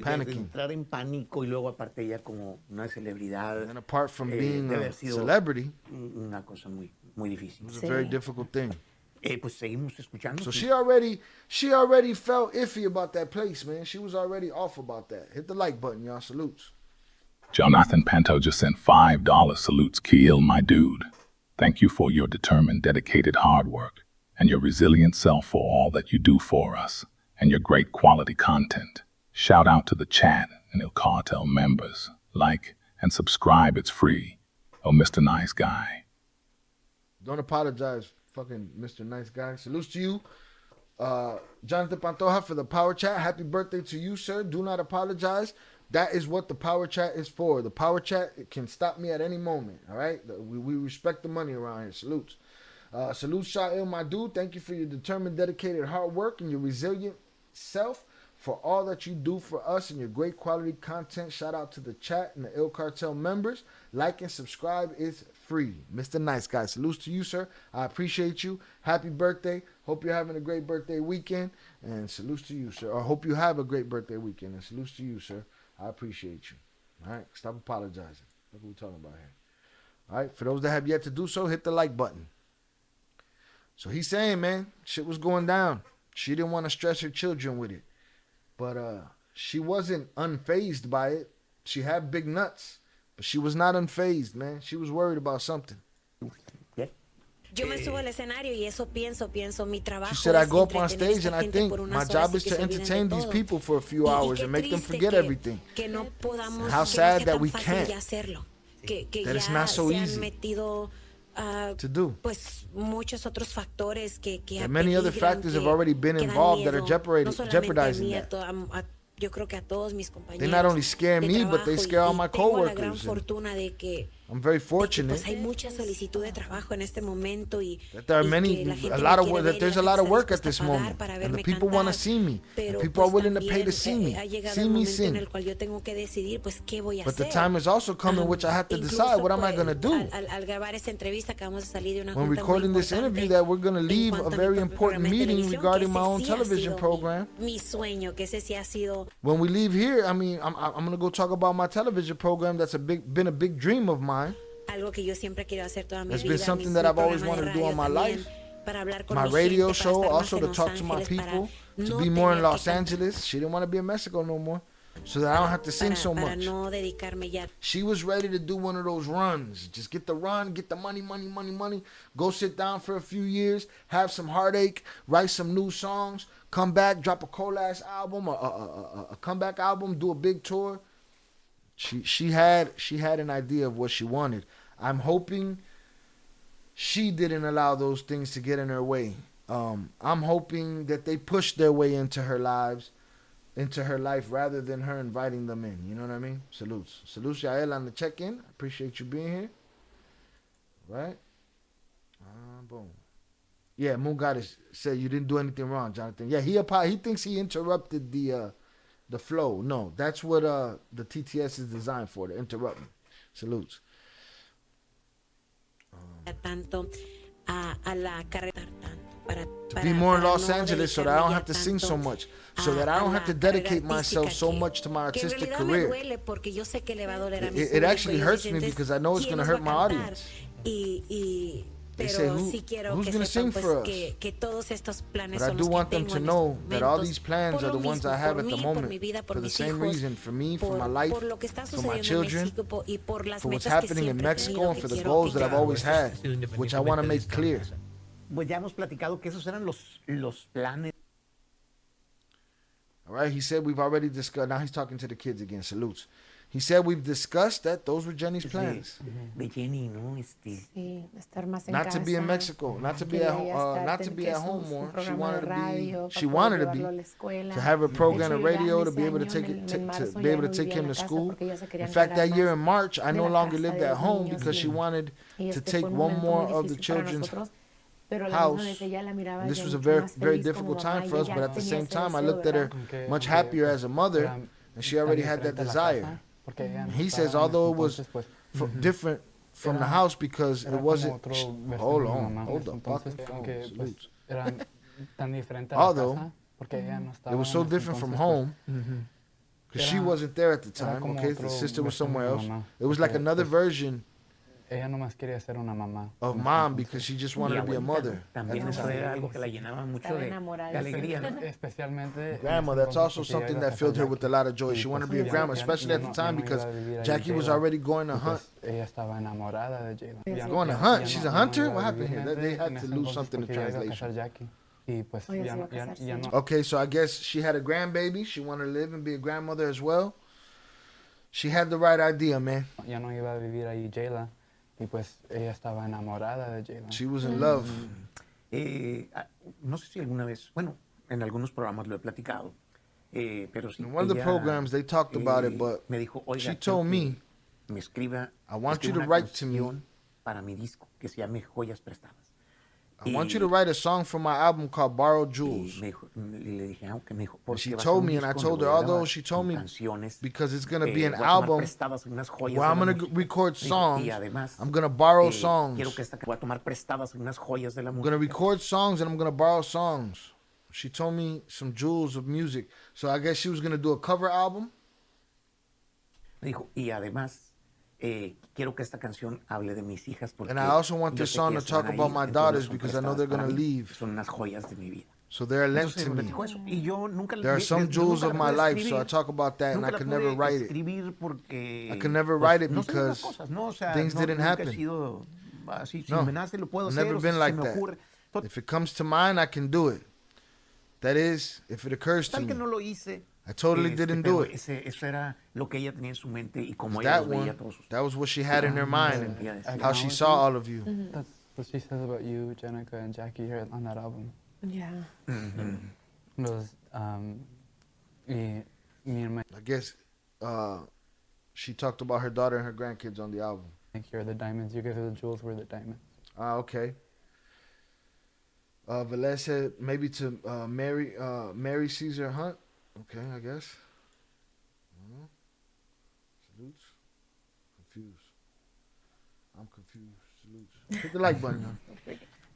panicking. Entrar en pánico y luego aparte ella como una celebridad. And apart from being debe a haber sido celebrity, una cosa muy difícil. it was a very difficult thing. Pues seguimos escuchando. So she already felt iffy about that place, man. She was already off about that. Hit the like button, y'all. Salutes. Jonathan Panto just sent $5 salutes. Kiel, my dude. Thank you for your determined, dedicated hard work and your resilient self for all that you do for us and your great quality content. Shout out to the chat and Il Cartel members. Like and subscribe. It's free. Oh, Mr. Nice Guy. Don't apologize, fucking Mr. Nice Guy. Salutes to you. Jonathan Pantoja for the power chat. Happy birthday to you, sir. Do not apologize. That is what the power chat is for. The power chat can stop me at any moment, all right? We respect the money around here. Salutes. Salute, Sha'il, my dude. Thank you for your determined, dedicated hard work and your resilient self for all that you do for us and your great quality content. Shout out to the chat and the Il Cartel members. Like and subscribe is free. Mr. Nice Guy, salutes to you, sir. I appreciate you. Happy birthday. Hope you're having a great birthday weekend. And salutes to you, sir. Or hope you have a great birthday weekend. And salutes to you, sir. I appreciate you. All right? Stop apologizing. Look what we're talking about here. All right? For those that have yet to do so, hit the like button. So he's saying, man, shit was going down. She didn't want to stress her children with it. But she wasn't unfazed by it. She had big nuts. But she was not unfazed, man. She was worried about something. Yo me subo al escenario y eso pienso mi trabajo. She said, I es go up on entretener stage esta and I gente think por unas my horas job y is que to se olviden de entertain these todo. people for a few Y hours qué and make them triste forget everything. Que no podamos, How que sad no sea that tan we fácil can't. ya hacerlo. Que That it's ya not so se han easy metido to do. pues muchos otros factores que That many other factors have already been involved that are jeopardizing that. Yo creo que a todos mis compañeros. They not only scare me, but they scare all my coworkers. Tengo la gran fortuna de que I'm very fortunate pues hay mucha solicitud de trabajo en este momento y that there are many, a lot of work, that there's a lot of work at this moment, and the people want to see me, and people are willing to pay to see me sing. But the time is also coming which I have to decide what am I going to do. Al grabar esta entrevista acabamos de salir de una When junta recording muy this interview, that we're going to leave a very important meeting regarding my own television program. Mi sueño, que ese sí ha sido. When we leave here, I mean, I'm going to go talk about my television program that's been a big dream of mine. Algo que yo siempre quiero hacer toda mi It's vida. been something that I've always wanted to do all my life. My radio show, also to talk to my people, to be more in Los Angeles. She didn't want to be in Mexico no more, so that I don't have to sing so much. She was ready to do one of those runs. Just get the run, get the money, go sit down for a few years, have some heartache, write some new songs, come back, drop a cold-ass album, a comeback album, do a big tour. She had an idea of what she wanted. I'm hoping she didn't allow those things to get in her way. I'm hoping that they push their way into her life rather than her inviting them in. You know what I mean? Salutes. Salutes, Yael, on the check-in. I appreciate you being here. Right? Boom. Yeah, Moon Goddess said you didn't do anything wrong, Jonathan. Yeah, he thinks he interrupted the flow. No, that's what the TTS is designed for, to interrupt me. Salutes. Tanto a la carrera To be more in Los Angeles so that I don't have to sing so much. So that I don't have to dedicate myself so much to my artistic career. It actually hurts me because I know it's going to hurt my audience. They say, who's going to sing for us? But I do want them to know that all these plans are the ones I have at the moment for the same reason, for me, for my life, for my children, for what's happening in Mexico, and for the goals that I've always had, which I want to make clear. Pues ya hemos platicado que esos eran los planes. All right, he said we've already discussed. Now he's talking to the kids again. Salutes. He said we've discussed that those were Jenni's plans. De Jenni, ¿no? Sí, estar más en not casa, to be in Mexico, not to be at home more. She wanted to be to have her program on radio, to be able to take him to school. In fact, that year in March, I no longer lived at home because she wanted to take one more of the children's house. This was a very, very difficult time for us, but at the same time, I looked at her much happier as a mother, and she already had that desire. He says, although it was different from the house because it wasn't. Hold up. Although it was so different from home because she wasn't there at the time. Okay, the sister was somewhere else. It was like another version of mom because she just wanted to be a mother. Grandma, that's also something that filled her with a lot of joy. She wanted to be a grandma, especially at the time because Jackie was already going to hunt. Going to hunt? She's a hunter? What happened here? They had to lose something in translation. Okay, so I guess she had a grandbaby. She wanted to live and be a grandmother as well. She had the right idea, man. She was in love. No sé si alguna vez, bueno, en algunos programas lo he platicado, pero sí. In one of the programs they talked about it, but she told me, I want you to write to me. Para mi disco que se llame Joyas Prestadas. I want you to write a song for my album called Borrowed Jewels. And she told me, and I told her, although she told me, because it's going to be an album where I'm going to record songs, I'm going to borrow songs. I'm going to record songs and I'm going to borrow songs. She told me some jewels of music. So I guess she was going to do a cover album. Quiero que esta canción hable de mis hijas porque and I also want this song to talk about my daughters because I know they're going to leave. Son unas joyas de mi vida. So they're lent to me. There are some jewels of my life, so I talk about that and I could never write it. I could never write it because things didn't happen. No, I've never been like that. If it comes to mind, I can do it. That is, if it occurs to me. I totally didn't do it. That was what she had in her mind and how she saw all of you. That's what she says about you, Jenica, and Jackie here on that album. Yeah. I guess she talked about her daughter and her grandkids on the album. Like you're the diamonds. You guys are the jewels. We're the diamonds. Okay. Velez said maybe to Mary Caesar Hunt. Okay, I guess. Salutes. Confused. I'm confused. Salutes. Hit the like button.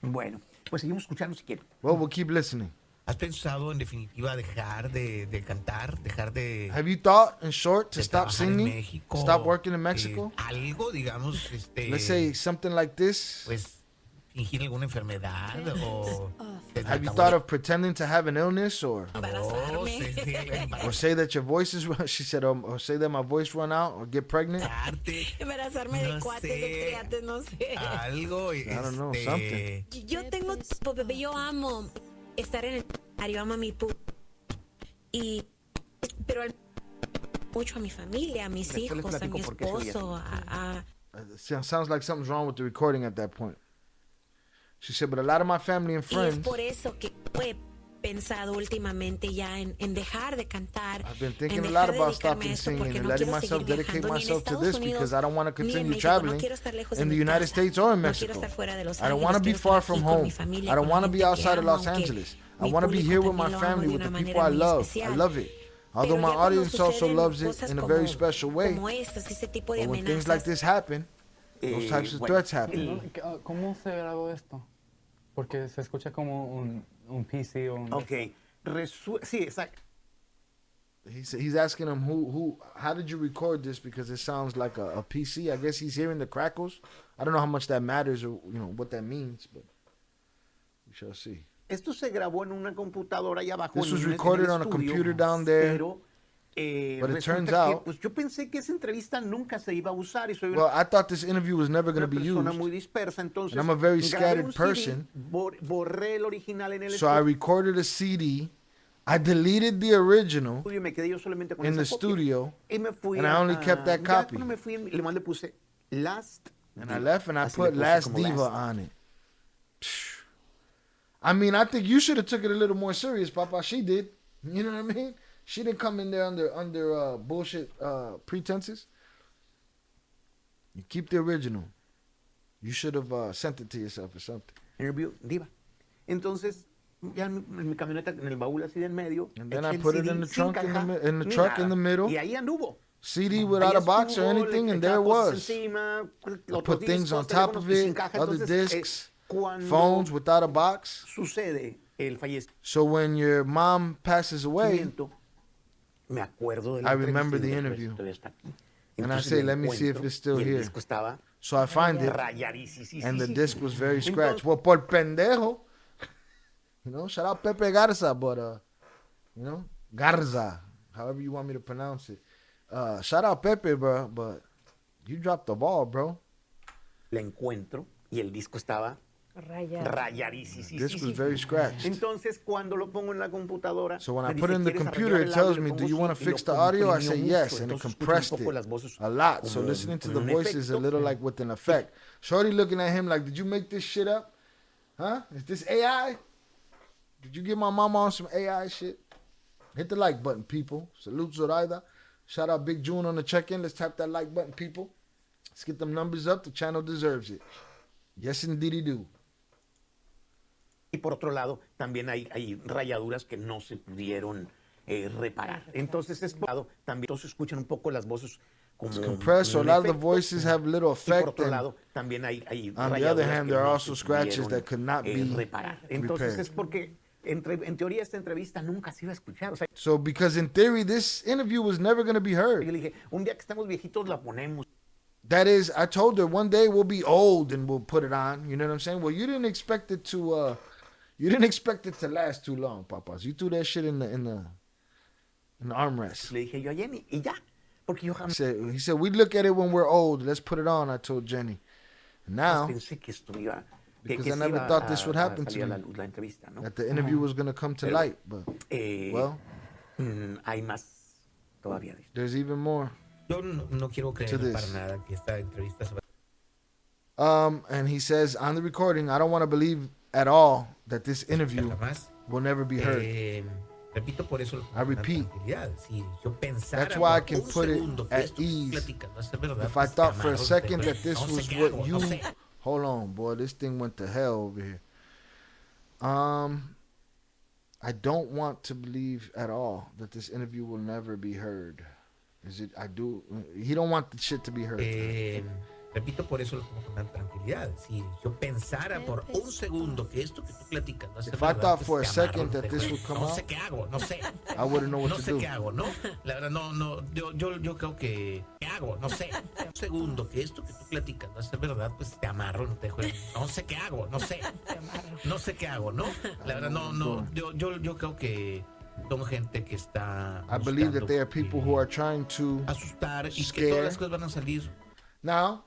Bueno, pues seguimos escuchando si quieren. Well, we'll keep listening. ¿Has pensado en definitiva dejar de cantar, dejar de? Have you thought, in short, to stop singing, México, stop working in Mexico? Algo, digamos, Let's say something like this. Pues fingir alguna enfermedad o. Have you thought of pretending to have an illness or say that your voice is, she said, or say that my voice run out or get pregnant? Embarazarme de cuates o triates, no sé. Algo. I don't know, something. Yo tengo, Pepe, yo amo estar en el escenario, amo a mi público. Pero mucho a mi familia, a mis hijos, a mi esposo, Sounds like something's wrong with the recording at that point. She said, but a lot of my family and Y es friends, por eso que he pensado últimamente ya en dejar de cantar, I've been en thinking a dejar lot de about dedicarme a stopping esto singing porque and no letting quiero myself seguir dedicate viajando ni en myself to Estados this Unidos because I don't want to ni en continue México. traveling No quiero estar lejos in de the mi United casa. States or in No Mexico. quiero estar fuera de Los I don't want to Ángeles, be quiero far estar from aquí con home. mi familia, I don't con want to la be gente que outside of amo, Los aunque Angeles. I mi want to be público here with my también lo amo family, de with una the manera people I muy love. I especial. love it. Although Pero my ya cuando audience also suceden loves it cosas in a como- very special way. como estas, ese tipo de But when things like amenazas, this happen, those types of threats happen. ¿Cómo se grabó esto? Porque se escucha como un PC o un... Ok. Sí, exacto. He's asking him how did you record this, because it sounds like a PC. I guess he's hearing the crackles. I don't know how much that matters or what that means, but we shall see. Esto se grabó en una computadora allá abajo. This was en el recorded on a estudio, computer down there, pero, but it resulta turns que, out, pues yo pensé que esa entrevista nunca se iba a usar y soy well, I thought this interview was never going to una be persona used, muy dispersa, entonces and I'm a very grabé scattered un CD, person, borré el original en el so I estudio recorded a CD. I deleted the original y me quedé yo solamente con in esa the copia. studio, Y me fui and I only kept that ya copy. cuando me fui, le mandé, puse Last And Diva. I left and I Así put le puse Last como Diva Last. on it. I mean, I think you should have took it a little more serious, Papa. She did. You know what I mean? She didn't come in there under bullshit pretenses. You keep the original. You should have sent it to yourself or something. Interview Diva. Entonces, ya en mi camioneta, en el baúl así de en medio, And then eché I el put it CD in the sin trunk caja, in the ni truck nada. in the middle. Y ahí anduvo. CD without Ahí a box or estuvo, anything, le and there echaba it cosas was. encima, I otros put things discos, on top teléfonos of y sin it, caja. other Entonces, discs, cuando phones without a box. sucede el fallecimiento, So when your mom passes away, me acuerdo de la I remember the entrevista y interview. todavía está aquí. And I Entonces say, me let me see if encuentro it's still y el here. disco estaba So I find it, rayadísimo. and the disc was very scratched. Well, por pendejo, shout out Pepe Garza, but, Garza, however you want me to pronounce it. Shout out Pepe, bro, but you dropped the ball, bro. La encuentro y el disco estaba rayadísimo. This was very scratched. Entonces, cuando lo pongo en la computadora, So when I me put dice, it in the ¿quieres computer, arreglar it el tells audio? me, Le do pongo you want to sí, y lo fix the audio? I comprimió say mucho, yes, and it entonces escucho un compressed poco it las voces a lot. So como listening to the un voices is a efecto. little like with an effect. Shorty looking at him like, did you make this shit up? Huh? Is this AI? Did you get my mama on some AI shit? Hit the like button, people. Salute Zoraida. Shout out Big June on the check-in. Let's tap that like button, people. Let's get them numbers up. The channel deserves it. Yes, indeedy do. Y por otro lado, también hay rayaduras que no se pudieron reparar. Entonces, también se escuchan un poco las voces como It's compressed, so a lot of the voices have little y por effect. otro And lado, también hay on the other hand, que there are no also se scratches pudieron, that could not be reparar. Entonces, repaired. es porque en teoría esta entrevista nunca se iba a escuchar. O sea, So because in theory, this interview was never going to be heard. yo le dije, un día que estamos viejitos la ponemos. That is, I told her one day we'll be old and we'll put it on. You know what I'm saying? Well, you didn't expect it to last too long, papas. You threw that shit in the armrest. Le dije yo a Jenny, y ya. Porque yo jamás He said, we look at it when we're old. Let's put it on, I told Jenny. Now, pensé que esto iba, because que I se never iba thought this would happen a to salir a me. la luz la entrevista, ¿no? That the interview was going to come to light. But, well, hay más todavía. There's even more. Yo no quiero To creer this. para nada que esta entrevista se va. And he says on the recording, I don't want to believe at all that this interview will never be heard. Repito, por eso I repeat. Si yo pensara That's why I por can un put it segundo que at esto que ease. platicando es verdad, If I pues, te thought for a amarro, second te- that this no sé was qué what hago, you... no sé. Hold on, boy. This thing went to hell over here. I don't want to believe at all that this interview will never be heard. Is it? I do. He don't want the shit to be heard. Repito, por eso lo pongo con tanta tranquilidad. Si yo pensara por un segundo que esto que tú platicas no es If I verdad, thought pues, for a te second amarro, that te this juro. would come no out, sé qué hago, no sé. I wouldn't know what no to sé do. qué hago, ¿no? La verdad, yo creo que... ¿Qué hago? No sé. Un segundo que esto que tú platicas no es verdad, pues te amarro, te juro. No sé qué hago, no sé. No sé qué hago, ¿no? La verdad, yo creo que son gente que está I believe that buscando there are people who are trying to asustar y que scare. todas las cosas van a salir. Now,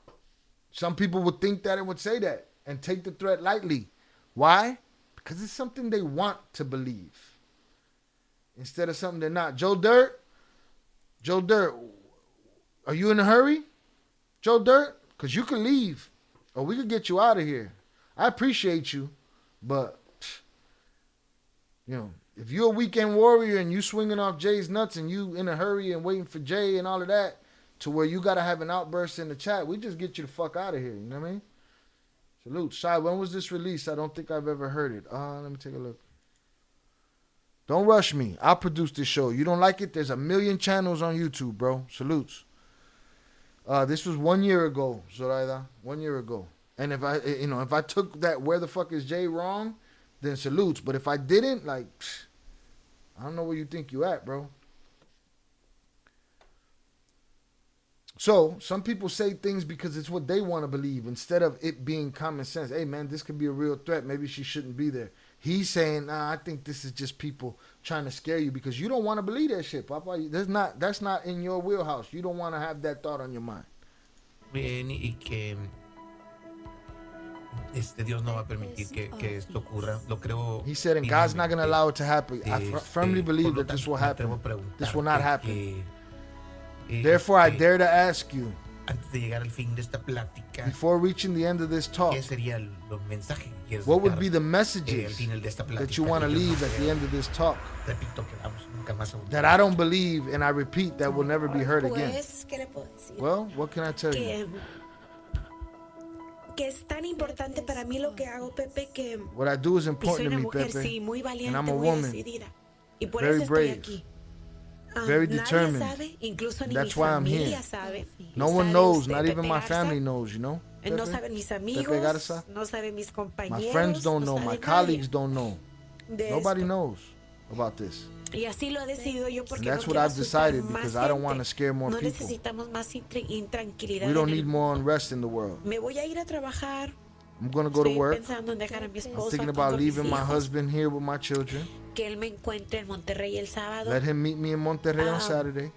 some people would think that and would say that and take the threat lightly. Why? Because it's something they want to believe instead of something they're not. Joe Dirt, are you in a hurry? Joe Dirt? Because you can leave or we could get you out of here. I appreciate you, but you know, if you're a weekend warrior and you swinging off Jay's nuts and you in a hurry and waiting for Jay and all of that, to where you gotta have an outburst in the chat, we just get you the fuck out of here. You know what I mean? Salute. Shy, when was this released? I don't think I've ever heard it. Let me take a look. Don't rush me. I'll produce this show. You don't like it? There's 1 million channels on YouTube, bro. Salutes. This was 1 year ago, Zoraida. 1 year ago. And if I took that "where the fuck is Jay" wrong, then salutes. But if I didn't, like, I don't know where you think you at, bro. So, some people say things because it's what they want to believe instead of it being common sense. Hey, man, this could be a real threat. Maybe she shouldn't be there. He's saying, nah, I think this is just people trying to scare you because you don't want to believe that shit, Papa. That's not in your wheelhouse. You don't want to have that thought on your mind. Bien, y que Dios no va a permitir que esto ocurra. Lo creo. He said, and God's not going to allow it to happen. I firmly believe that this will happen. This will not happen. Therefore, I dare to ask you, antes de llegar al fin de esta plática, before reaching the end of this talk, ¿qué sería los mensajes que quieres what would dejar, be the messages that you want to leave at the end of this talk? Repito, que vamos nunca más a That I don't believe, and I repeat, that will never be heard again. ¿Qué le puedo decir? Well, what can I tell you? Que es tan importante para mí lo que hago, Pepe, que what I do is soy important to una me, mujer, Pepe, sí, muy valiente, and I'm a muy woman, decidida. Y por very eso estoy brave, aquí. very Nadie determined. sabe, incluso ni That's mi why I'm here. familia sabe. No one ¿Sabe knows, usted, not even Pepe my Garza? family knows, you know? No Pepe? saben mis Pepe amigos, Garza? no saben mis compañeros, My friends don't know, no my sabe colleagues nadie don't know. de Nobody esto. knows about this. Y así lo he decidido yo And porque that's no what quiero I've decided asustar because más I don't want to gente. scare more No people. necesitamos más intranquilidad We don't en need el- more unrest in the world. Me voy a ir a trabajar. I'm going to go to Estoy work. pensando en dejar a mi I'm esposo thinking aquí about con mis leaving my hijos, husband here with my children. que él me encuentre en Monterrey el sábado. Let him meet me in Monterrey on Saturday.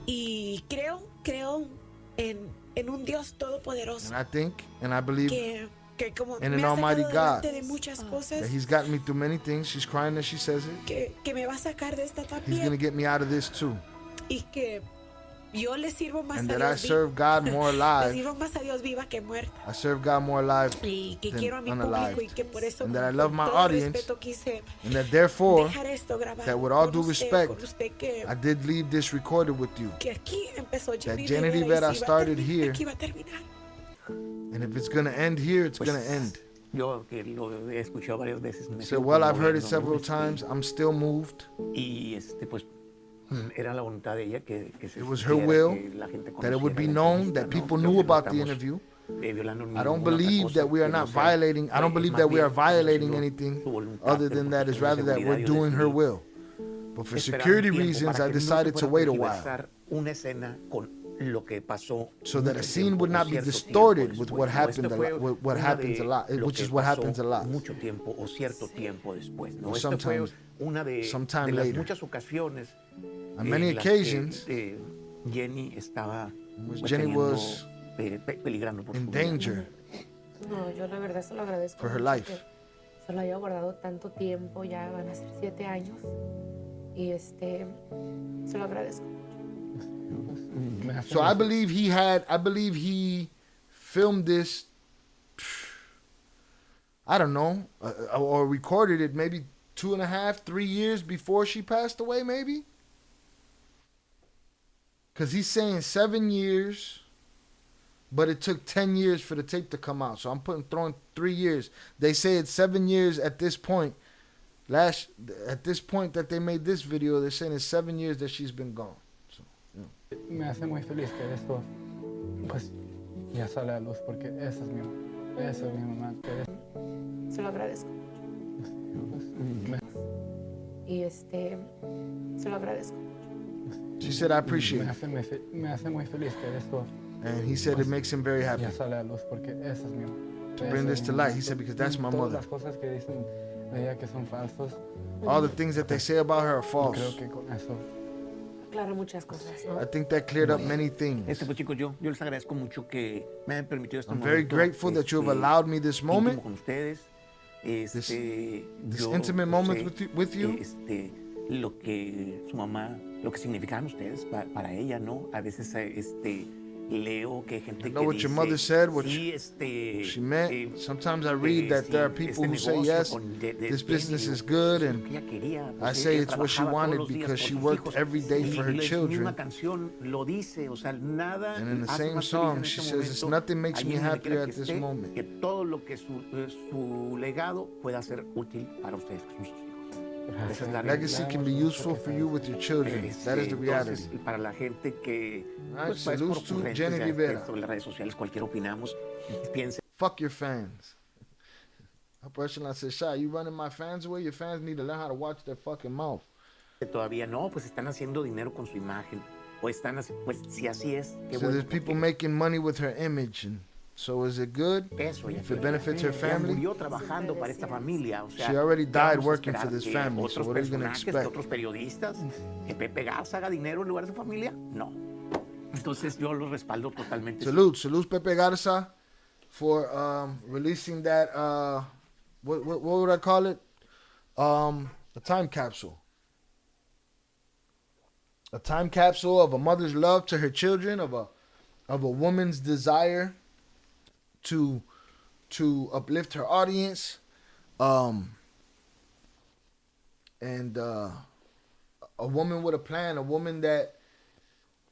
Y creo en un Dios todopoderoso And I think and I believe que como in me an ha almighty sacado God adelante de muchas cosas, that he's gotten me through many things. She's crying as she says it. que me va a sacar de esta He's going to también get me out of this too. y que yo le sirvo más And a that I Dios serve viva. God more Le alive. sirvo más a Dios viva que muerta. I serve God more alive Y que than quiero a mi unalived. público y que por eso And that I con love my todo audience. respeto quise And that therefore, dejar esto grabado that with all con due usted, respect, con usted que, I did leave this recorded with you. que aquí empezó That Jenni Jenni Rivera Rivera y si started va a here. aquí va a terminar. And if it's going to end here, it's going to end. Yo que lo he escuchado varias veces. Me So, sigo well, I've heard it conmoviendo, several ¿no? times. I'm still moved. Y pues era la voluntad de ella que se It was her supiera, will que la gente that it would be conociera la known entrevista, that ¿no? people Creo knew que no about the estamos, interview. violando I don't ninguna otra believe cosa that we are que no not sea, violating. I don't believe más that we bien are violating haciendo anything su voluntad, other pero than that. por It's rather that seguridad we're yo doing her decidí will. But for esperar security un tiempo reasons, para I que no se decided to fuera wait a a while tergiversar una escena con lo que pasó so that a mucho scene tiempo would o not be cierto distorted tiempo with después, what ¿no? happened Esto a fue lot, what una happens de a lot, lo which que is what happens a pasó lot. mucho tiempo o cierto tiempo después, ¿no? Or Esta fue sometimes- una de sometime las later. muchas ocasiones On many en las occasions, que, Jenni estaba Jenny teniendo, was peligrando por in su vida. danger No, yo la verdad se lo agradezco for her mucho life. que se lo haya guardado tanto tiempo, ya van a ser 7 años y se lo agradezco. So I believe he filmed this, I don't know, or recorded it maybe 2.5, 3 years before she passed away, maybe? Because he's saying 7 years, but it took 10 years for the tape to come out. So I'm throwing 3 years. They say it's 7 years at this point. At this point that they made this video, they're saying it's 7 years that she's been gone. So, Me hace muy feliz que esto, pues, ya sale a luz porque esa es mi mamá. Se lo agradezco. Y se lo agradezco. she said, I appreciate Me it. hace muy feliz que esto, And he said it makes him very happy ya sale a luz porque esa es mi mamá. to bring this to light. He said, because that's my Todas mother. las cosas que dicen de ella que son falsos. All the things that they say about her are false. Creo que con eso Claro, muchas cosas, ¿no? I think that cleared up many things. Pues chicos, yo les agradezco mucho que me hayan permitido este I'm momento. very grateful that you have allowed me this moment, íntimo con ustedes. this Yo intimate moment sé, with you. Lo que su mamá, lo que significaban ustedes para ella, ¿no? A veces leo que gente I know que what dice, your mother said, what sí, she meant. Sometimes I read that there are people who say, yes, this business is good, and I say it's what she wanted because she worked every day for her children. And in the same song, she says, it's nothing makes me happier at this moment. Que todo lo que su legado pueda ser útil para ustedes, que son sus hijos. Esa es la Legacy can be useful for you with your children. That is the reality. Entonces, para la gente que pues, salutes to Jenni Rivera. En las redes sociales cualquier opinamos, piense. Fuck your fans. A person I said, Shy, you running my fans away? Your fans need to learn how to watch their fucking mouth. Todavía no, pues están haciendo dinero con su imagen. O están, pues si así es. So there's people making money with her image. And so is it good? If it benefits her family? Murió trabajando para esta familia. O sea, she already died working for this family. So what are you going to expect? Otros periodistas, que Pepe Garza haga dinero en lugar de su familia? No. Entonces yo lo respaldo totalmente. Salute Pepe Garza for releasing that, what would I call it? A time capsule. A time capsule of a mother's love to her children, of a woman's desire to uplift her audience, and a woman with a plan, a woman that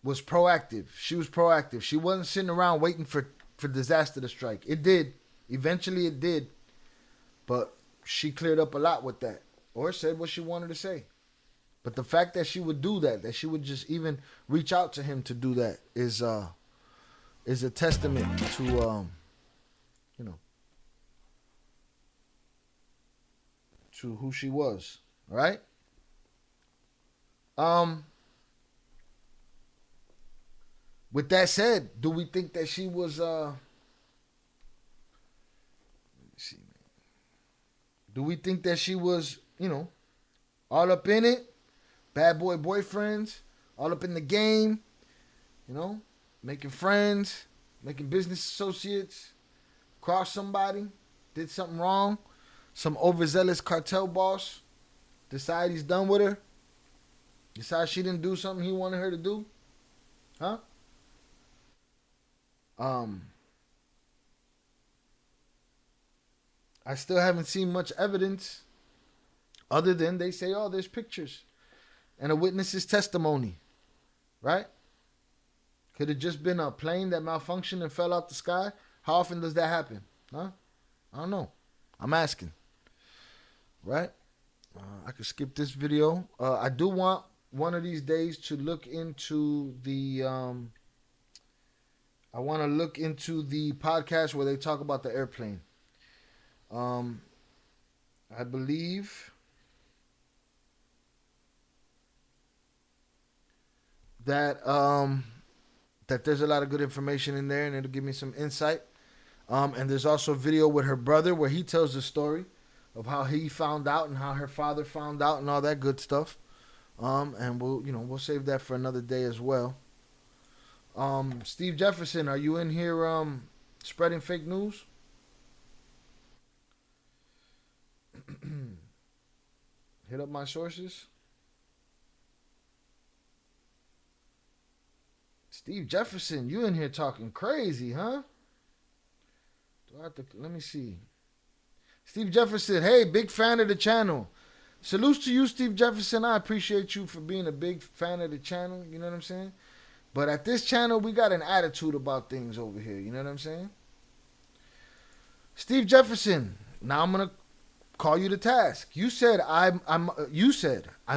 was proactive. She was proactive. She wasn't sitting around waiting for disaster to strike. It did. Eventually it did. But she cleared up a lot with that, or said what she wanted to say. But the fact that she would do that she would just even reach out to him to do that is a testament to to who she was. All right. With that said, do we think that she was let me see, man. Do we think that she was, all up in it? Bad boy boyfriends, all up in the game, making friends, making business associates, crossed somebody, did something wrong, some overzealous cartel boss, decide he's done with her, decide she didn't do something he wanted her to do, huh? I still haven't seen much evidence other than they say, oh, there's pictures and a witness's testimony, right? Could have just been a plane that malfunctioned and fell out the sky. How often does that happen? Huh? I don't know. I'm asking, right? I could skip this video. I do want one of these days to look into the, I want to look into the podcast where they talk about the airplane. I believe that that there's a lot of good information in there, and it'll give me some insight. And there's also a video with her brother where he tells the story of how he found out and how her father found out and all that good stuff. And we'll save that for another day as well. Steve Jefferson, are you in here spreading fake news? Hit up my sources. Steve Jefferson, you in here talking crazy, huh? Do I have to, let me see. Steve Jefferson, hey, big fan of the channel. Salutes to you, Steve Jefferson. I appreciate you for being a big fan of the channel. You know what I'm saying? But at this channel, we got an attitude about things over here. You know what I'm saying? Steve Jefferson, now I'm going to call you to task. You said, I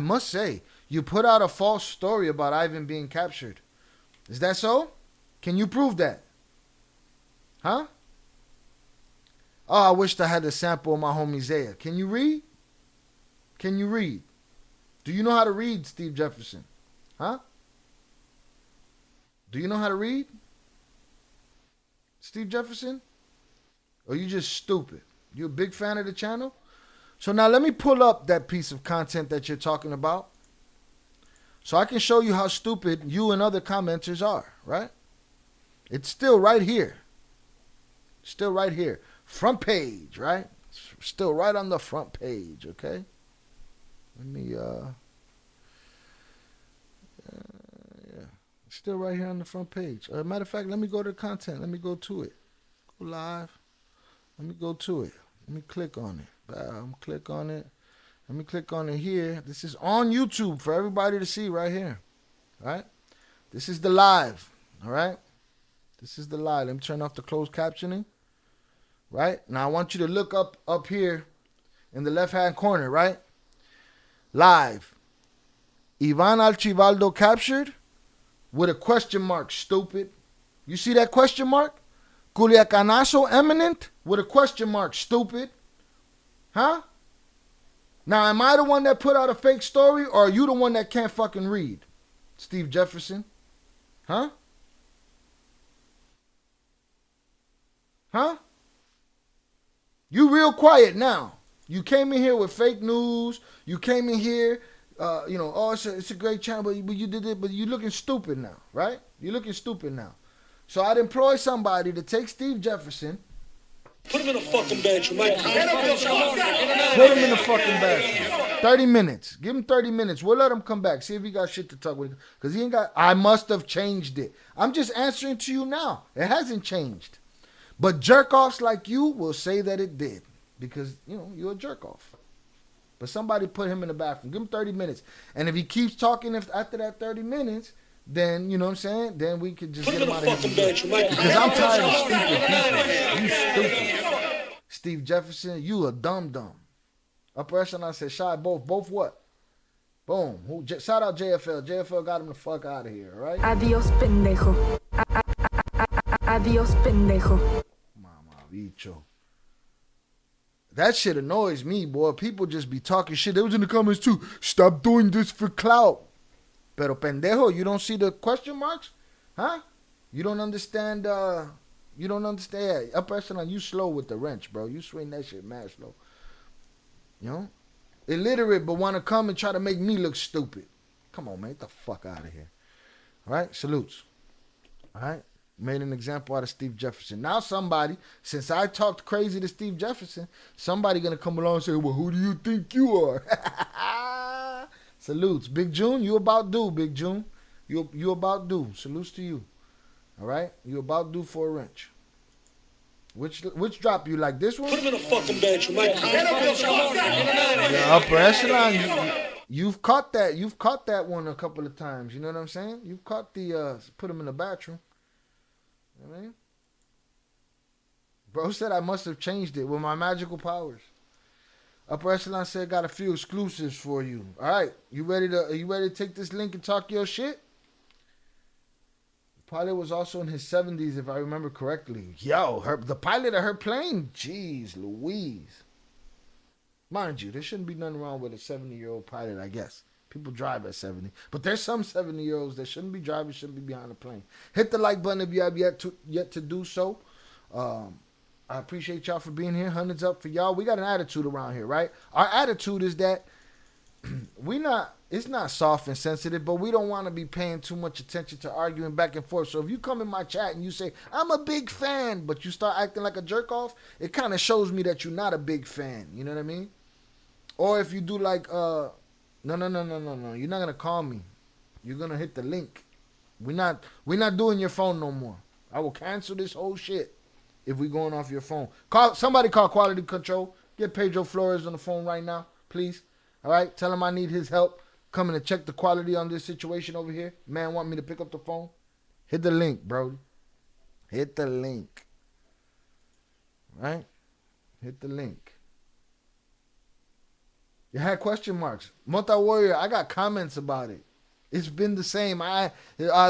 must say, you put out a false story about Ivan being captured. Is that so? Can you prove that? Huh? Oh, I wished I had the sample of my homie Zaya. Can you read? Can you read? Do you know how to read, Steve Jefferson? Huh? Do you know how to read? Steve Jefferson? Or you just stupid? You a big fan of the channel? So now let me pull up that piece of content that you're talking about, so I can show you how stupid you and other commenters are, right? It's still right here. Still right here. Front page, right? Still right on the front page, okay? Let me, yeah. It's still right here on the front page. Matter of fact, let me go to the content. Let me go to it. Go live. Let me go to it. Let me click on it. Click on it. Let me click on it here. This is on YouTube for everybody to see right here. All right? This is the live. All right? This is the live. Let me turn off the closed captioning. Right? Now I want you to look up here in the left-hand corner, right? Live. Ivan Archibaldo captured with a question mark, stupid. You see that question mark? Culiacanazo eminent with a question mark, stupid. Huh? Now, am I the one that put out a fake story, or are you the one that can't fucking read? Steve Jefferson? Huh? Huh? You real quiet now. You came in here with fake news. You came in here, it's a great channel, but you did it, but you looking stupid now, right? You're looking stupid now. So I'd employ somebody to take Steve Jefferson. Put him in a fucking bedroom, Mike. Put him in the fucking bathroom. 30 minutes. Give him 30 minutes. We'll let him come back. See if he got shit to talk with. Because he ain't got... I must have changed it. I'm just answering to you now. It hasn't changed. But jerk-offs like you will say that it did. Because, you're a jerk-off. But somebody put him in the bathroom. Give him 30 minutes. And if he keeps talking after that 30 minutes... Then, you know what I'm saying? Then we could just get him out of here. Because I'm tired of stupid people. You stupid. Steve Jefferson, you a dumb. Upper echelon said, Shy, both what? Boom. Shout out JFL. JFL got him the fuck out of here, all right? Adiós, pendejo. Adiós, pendejo. Mama, bicho. That shit annoys me, boy. People just be talking shit. They was in the comments too. Stop doing this for clout. Pero pendejo, you don't see the question marks? Huh? You don't understand, Yeah, upper echelon, you slow with the wrench, bro. You swing that shit mad slow. Illiterate, but want to come and try to make me look stupid. Come on, man. Get the fuck out of here. All right? Salutes. All right? Made an example out of Steve Jefferson. Now somebody, since I talked crazy to Steve Jefferson, somebody going to come along and say, well, who do you think you are? Salutes. Big June, you about due, Big June. You about due. Salutes to you. All right? You about due for a wrench. Which drop you like? This one? Put him in a fucking bedroom, Mike. Yeah, upper echelon, you've caught that. You've caught that one a couple of times. You know what I'm saying? You've caught the, put him in the bathroom. You know what I mean? Bro said I must have changed it with my magical powers. Upper echelon said got a few exclusives for you. All right, are you ready to take this link and talk your shit? The pilot was also in his 70s, if I remember correctly. Yo, the pilot of her plane. Jeez, Louise. Mind you, there shouldn't be nothing wrong with a 70-year-old pilot, I guess. People drive at 70. But there's some 70-year-olds that shouldn't be driving, shouldn't be behind a plane. Hit the like button if you have yet to do so. I appreciate y'all for being here. Hundreds up for y'all. We got an attitude around here, right? Our attitude is that it's not soft and sensitive, but we don't want to be paying too much attention to arguing back and forth. So if you come in my chat and you say, I'm a big fan, but you start acting like a jerk off, it kind of shows me that you're not a big fan. You know what I mean? Or if you do like, no. You're not going to call me. You're going to hit the link. We're not doing your phone no more. I will cancel this whole shit if we going off your phone. Somebody call quality control. Get Pedro Flores on the phone right now, please. All right? Tell him I need his help coming to check the quality on this situation over here. Man want me to pick up the phone. Hit the link, bro. Hit the link. Right? Hit the link. You had question marks. Multi Warrior, I got comments about it. It's been the same. I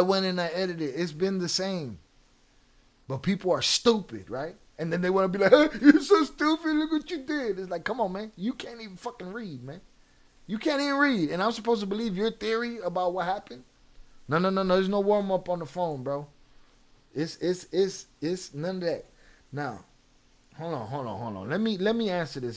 went and I edited. It's been the same. But people are stupid, right? And then they want to be like, hey, you're so stupid. Look what you did. It's like, come on, man. You can't even fucking read, man. You can't even read. And I'm supposed to believe your theory about what happened? No. There's no warm up on the phone, bro. It's none of that. Now, hold on. Let me answer this.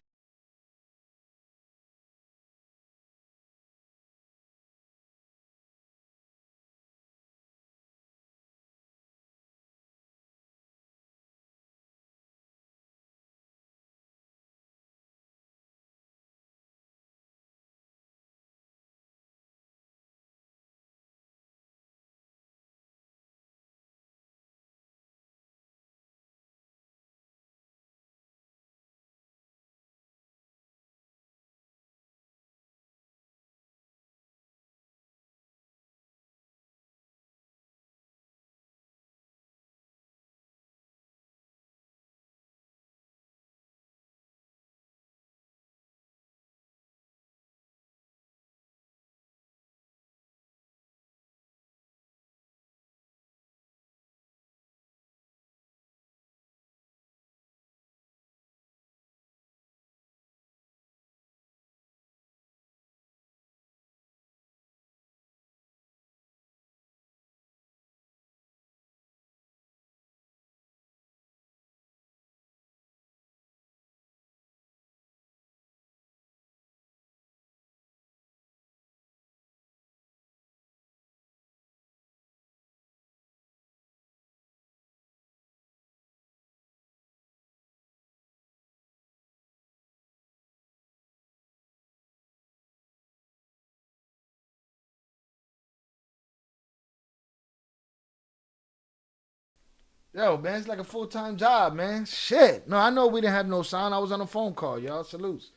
Yo, man, it's like a full-time job, man. Shit. No, I know we didn't have no sound. I was on a phone call, y'all. Salutes.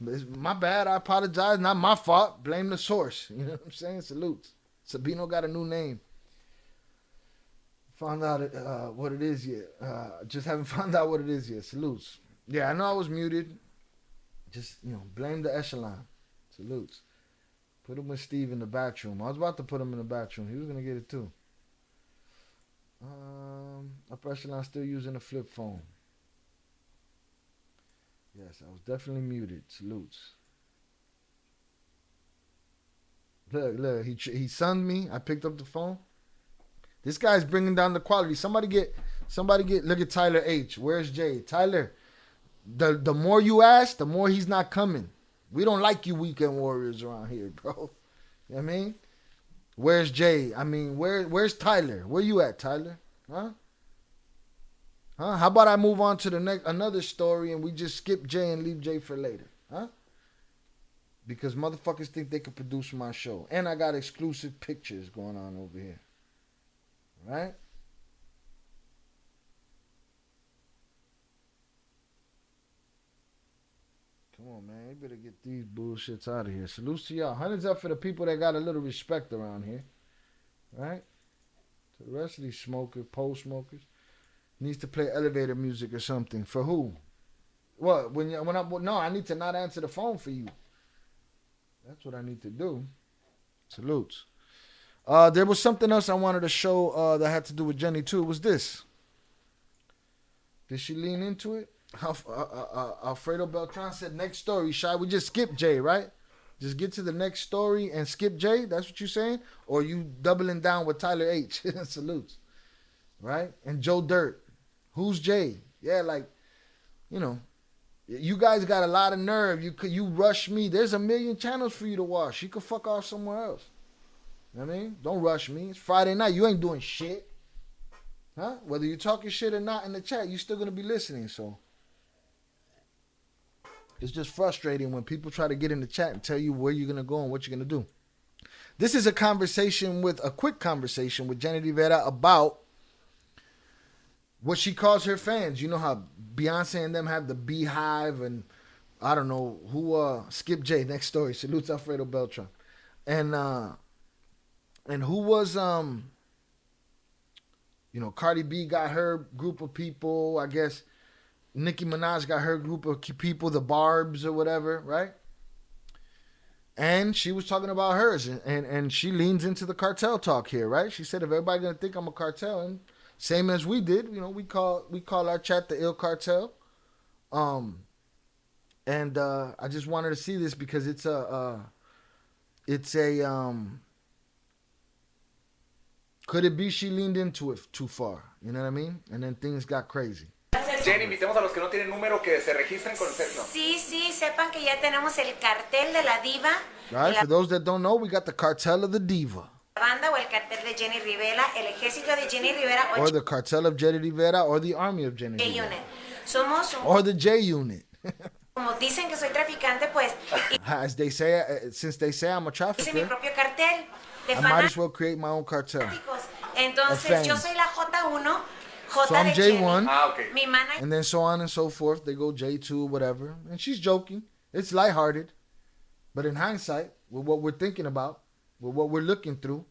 It's my bad. I apologize. Not my fault. Blame the source. You know what I'm saying? Salutes. Sabino got a new name. Found out what it is yet. Just haven't found out what it is yet. Salutes. Yeah, I know I was muted. Just, blame the echelon. Salutes. Put him with Steve in the bathroom. I was about to put him in the bathroom. He was going to get it too. Upper echelon still using a flip phone. Yes, I was definitely muted. Salutes. Look, he sunned me. I picked up the phone. This guy's bringing down the quality. Somebody get. Look at Tyler H. Where's Jay? Tyler, the more you ask, the more he's not coming. We don't like you weekend warriors around here, bro. You know what I mean? Where's Jay? I mean, where's Tyler? Where you at, Tyler? Huh? How about I move on to another story and we just skip Jay and leave Jay for later? Huh? Because motherfuckers think they could produce my show. And I got exclusive pictures going on over here. Right? Come on, man. You better get these bullshits out of here. Salutes to y'all. Hundreds up for the people that got a little respect around here. Right? To the rest of these smokers, pole smokers. Needs to play elevator music or something. For who? What? No, I need to not answer the phone for you. That's what I need to do. Salutes. There was something else I wanted to show that had to do with Jenni too. It was this. Did she lean into it? Alfredo Beltran said, next story, Shy. We just skip Jay, right? Just get to the next story and skip Jay? That's what you're saying? Or you doubling down with Tyler H? Salutes. Right? And Joe Dirt. Who's Jay? Yeah, you guys got a lot of nerve. You rush me. There's a million channels for you to watch. You could fuck off somewhere else. You know what I mean? Don't rush me. It's Friday night. You ain't doing shit. Huh? Whether you're talking shit or not in the chat, you're still going to be listening. So it's just frustrating when people try to get in the chat and tell you where you're going to go and what you're going to do. This is a quick conversation with Jenni Rivera about what she calls her fans. You know how Beyonce and them have the Beehive and I don't know who, Skip J, next story. Salutes Alfredo Beltran. And who was, Cardi B got her group of people. I guess Nicki Minaj got her group of people, the Barbs or whatever, right? And she was talking about hers, and she leans into the cartel talk here, right? She said, if everybody gonna think I'm a cartel, and same as we did, we call our chat the Ill Cartel. And I just wanted to see this because it's a could it be she leaned into it too far? You know what I mean? And then things got crazy. Jenni, invitemos a los que no tienen número que se registren con el sexo. Sí, sepan que ya tenemos el cartel de la diva. Right, for those that don't know, we got the cartel of the diva. Banda o el cartel de Jenni Rivera, el ejército de Jenni Rivera. Or the cartel of Jenni Rivera, or the army of Jenni Rivera. Unit. Somos or the J Unit. Como dicen que soy traficante, pues. As they say, since they say I'm a trafficker, mi propio cartel de I might as well create my own cartel. Entonces, yo soy la J1. So I'm J1, okay. Mi manager, and then so on and so forth. They go J2, whatever. And she's joking. It's lighthearted. But in hindsight, with what we're thinking about, with what we're looking through,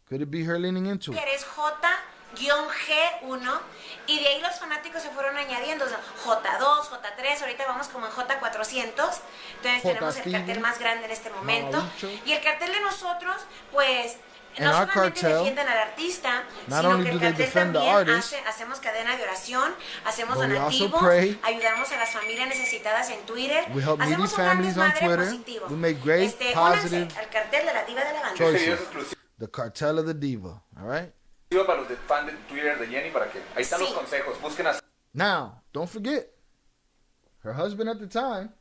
could it be her leaning into it? Eres J-G1, y de ahí los fanáticos se fueron añadiendo. J2, J3, ahorita vamos como en J400. Entonces tenemos el cartel más grande en este momento. Y el cartel de nosotros, pues... No solamente defienden al artista, sino que el cartel también hacemos cadena de oración, hacemos donativos, ayudamos a las familias necesitadas en Twitter, hacemos un gran desmadre positivo. Únanse al cartel de la diva de la banda. The cartel of the diva, all right? Para los fans de Twitter de Jenni, para que ahí están los consejos, busquen a... Now, don't forget, her husband at the time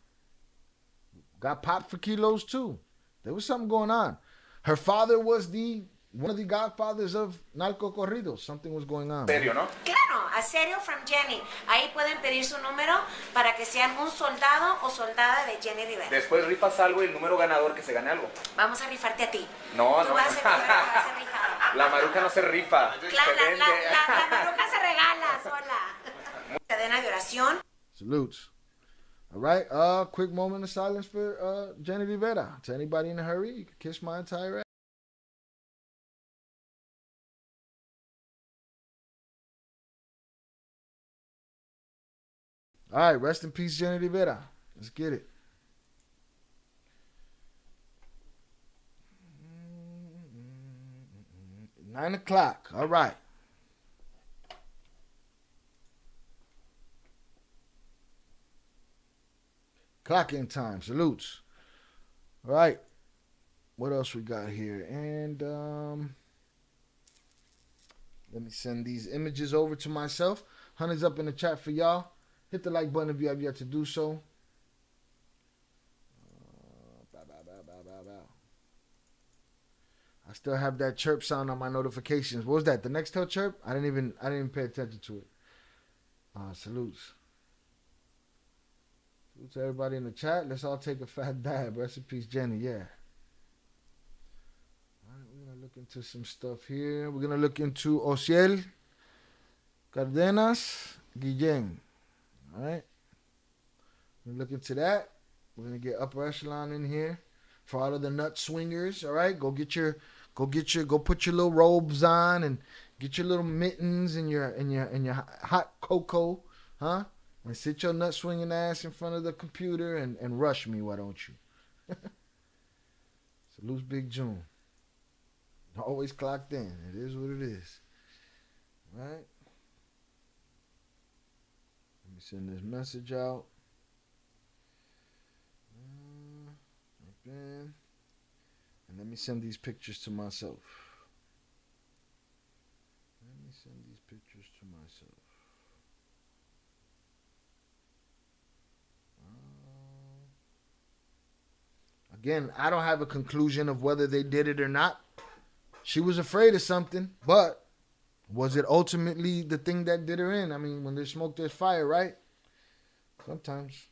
got popped for kilos too. There was something going on. Her father was one of the godfathers of narcocorridos. Something was going on. ¿Serio, no? Claro, a serio from Jenni. Ahí pueden pedir su número para que sean un soldado o soldada de Jenni Rivera. Después rifas algo y el número ganador que se gane algo. Vamos a rifarte a ti. No, Tú vas a ser rifado. La maruja no se rifa. La maruja se regala sola. Cadena de oración. Salutes. All right. Quick moment of silence for Jenni Rivera. To anybody in a hurry, you can kiss my entire ass. All right. Rest in peace, Jenni Rivera. Let's get it. 9 o'clock. All right. Clock in time. Salutes. All right. What else we got here? And let me send these images over to myself. 100's up in the chat for y'all. Hit the like button if you have yet to do so. I still have that chirp sound on my notifications. What was that? The Nextel chirp? I didn't even pay attention to it. Salutes. Salutes to everybody in the chat. Let's all take a fat dab. Rest in peace, Jenni. Yeah. All right, we're gonna look into some stuff here. We're gonna look into OSIEL, Cardenas, Guillén. All right. We're gonna look into that. We're gonna get upper echelon in here for all of the nut swingers. All right, go put your little robes on and get your little mittens and your hot cocoa, huh? And sit your nut swinging ass in front of the computer and rush me, why don't you? Salute Big June. Always clocked in. It is what it is. All right. Let me send this message out. And let me send these pictures to myself. Again, I don't have a conclusion of whether they did it or not. She was afraid of something, but was it ultimately the thing that did her in? I mean, when there's smoke, there's fire, right? Sometimes.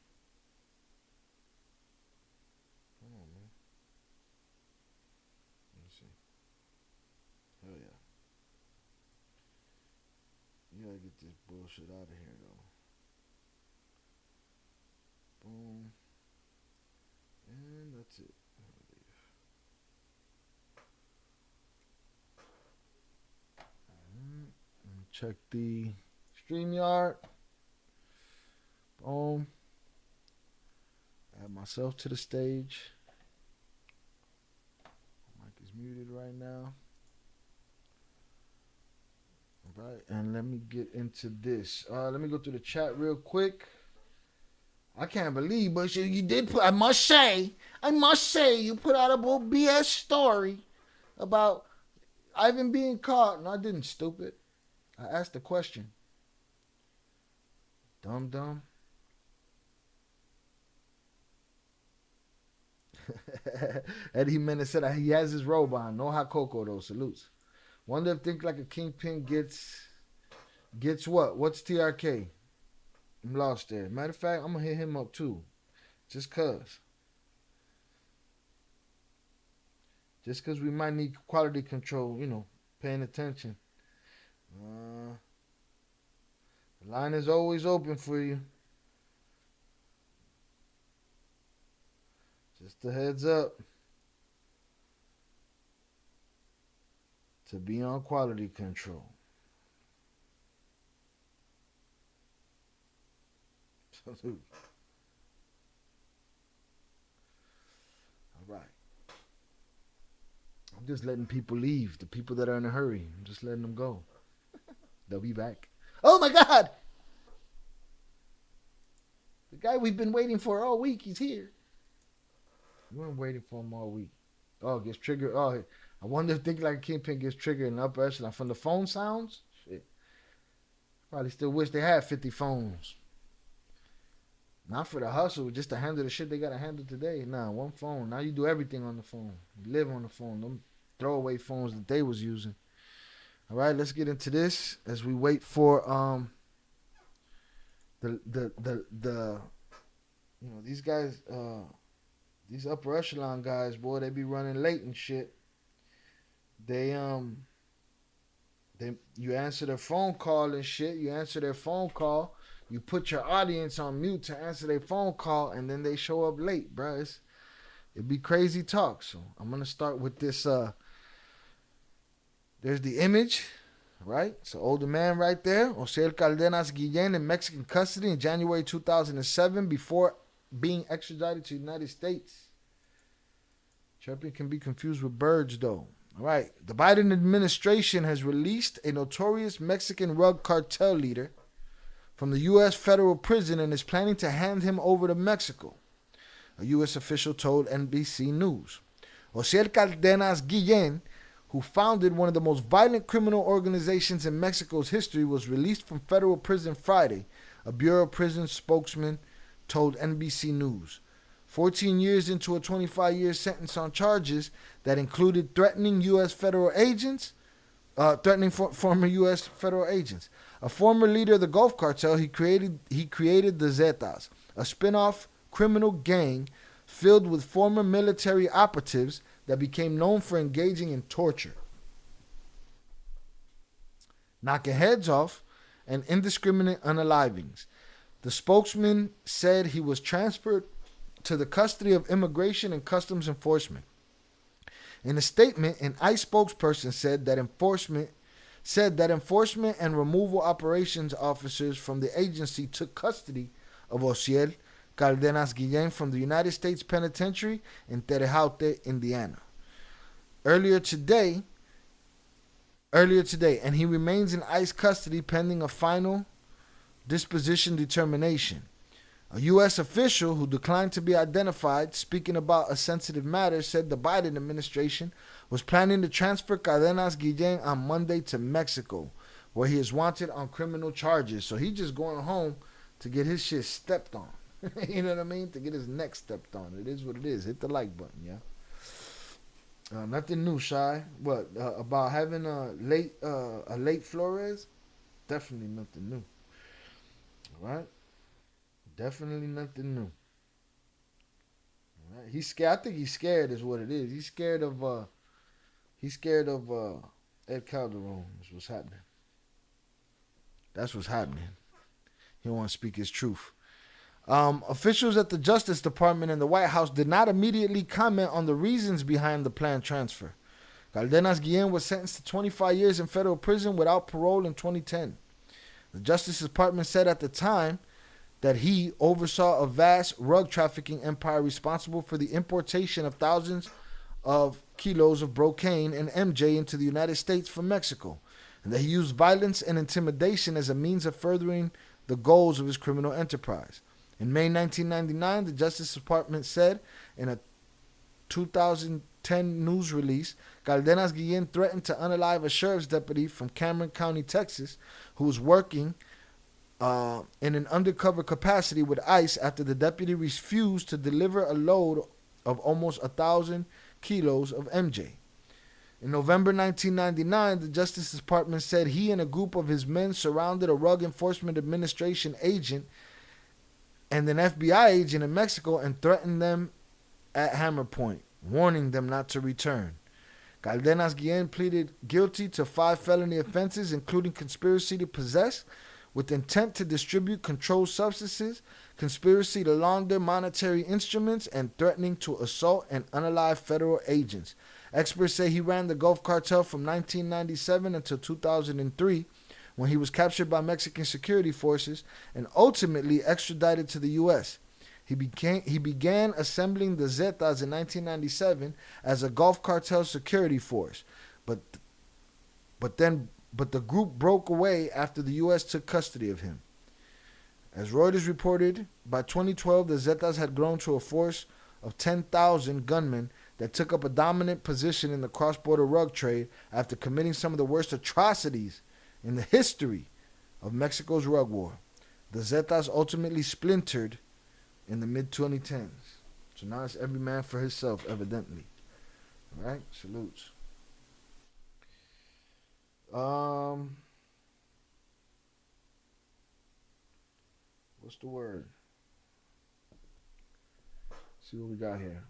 You gotta get this bullshit out of here, though. Boom. And that's it. Check the StreamYard. Boom. Add myself to the stage. Mic is muted right now. Right, and let me get into this. Let me go through the chat real quick. I can't believe, but you did put, I must say, you put out a little BS story about Ivan being caught. No, I didn't, stupid. I asked the question. Dumb. Eddie Menace said he has his robe on. No hot cocoa, though. Salutes. Wonder if Think Like a Kingpin gets what? What's TRK? I'm lost there. Matter of fact, I'm going to hit him up too. Just cause we might need quality control, paying attention. The line is always open for you. Just a heads up. To be on quality control. All right. I'm just letting people leave. The people that are in a hurry. I'm just letting them go. They'll be back. Oh my God! The guy we've been waiting for all week, he's here. We weren't waiting for him all week. Oh, gets triggered. Oh, I wonder if Think Like a Kingpin gets triggered in the upper echelon from the phone sounds. Shit. Probably still wish they had 50 phones. Not for the hustle, just to handle the shit they got to handle today. Nah, one phone. Now you do everything on the phone. You live on the phone. Them throwaway phones that they was using. All right, let's get into this as we wait for these guys, these upper echelon guys, boy, they be running late and shit. They You answer their phone call and shit. You answer their phone call. You put your audience on mute to answer their phone call, and then they show up late, bro. It'd be crazy talk. So I'm gonna start with this. There's the image, right? It's an older man right there. OSIEL Cardenas Guillen in Mexican custody in January 2007 before being extradited to the United States. Chirping can be confused with birds, though. All right. The Biden administration has released a notorious Mexican drug cartel leader from the U.S. federal prison and is planning to hand him over to Mexico, a U.S. official told NBC News. OSIEL Cardenas Guillen, who founded one of the most violent criminal organizations in Mexico's history, was released from federal prison Friday, a Bureau of Prisons spokesman told NBC News. 14 years into a 25-year sentence on charges that included threatening U.S. federal agents, former U.S. federal agents. A former leader of the Gulf Cartel, he created the Zetas, a spin-off criminal gang filled with former military operatives that became known for engaging in torture, knocking heads off, and indiscriminate unalivings. The spokesman said he was transferred to the custody of Immigration and Customs Enforcement. In a statement, an ICE spokesperson said that enforcement and removal operations officers from the agency took custody of OSIEL Cardenas Guillen from the United States Penitentiary in Tejate, Indiana. Earlier today, and he remains in ICE custody pending a final disposition determination. A U.S. official who declined to be identified, speaking about a sensitive matter, said the Biden administration was planning to transfer Cardenas Guillen on Monday to Mexico, where he is wanted on criminal charges. So he's just going home to get his shit stepped on. You know what I mean? To get his neck stepped on. It is what it is. Hit the like button, yeah? Nothing new, Shy. What, about having a late Flores? Definitely nothing new. All right? Definitely nothing new. All right? He's scared. I think he's scared is what it is. He's scared of Ed Calderon is what's happening. That's what's happening. He don't want to speak his truth. Officials at the Justice Department and the White House did not immediately comment on the reasons behind the planned transfer. Cardenas Guillen was sentenced to 25 years in federal prison without parole in 2010. The Justice Department said at the time that he oversaw a vast drug trafficking empire responsible for the importation of thousands of kilos of cocaine and MJ into the United States from Mexico, and that he used violence and intimidation as a means of furthering the goals of his criminal enterprise. In May 1999, the Justice Department said in a 2010 news release, Cardenas Guillen threatened to unalive a sheriff's deputy from Cameron County, Texas, who was working in an undercover capacity with ICE after the deputy refused to deliver a load of almost 1,000 kilos of MJ. In November 1999, the Justice Department said he and a group of his men surrounded a Drug Enforcement Administration agent and an FBI agent in Mexico and threatened them at hammer point, warning them not to return. Cardenas Guillen pleaded guilty to 5 felony offenses, including conspiracy to possess with intent to distribute controlled substances, conspiracy to launder monetary instruments, and threatening to assault and unalive federal agents. Experts say he ran the Gulf Cartel from 1997 until 2003, when he was captured by Mexican security forces and ultimately extradited to the U.S. He began assembling the Zetas in 1997 as a Gulf Cartel security force, but the group broke away after the U.S. took custody of him. As Reuters reported, by 2012, the Zetas had grown to a force of 10,000 gunmen that took up a dominant position in the cross-border drug trade after committing some of the worst atrocities in the history of Mexico's drug war. The Zetas ultimately splintered in the mid-2010s. So now it's every man for himself, evidently. All right? Salutes. What's the word? See what we got here.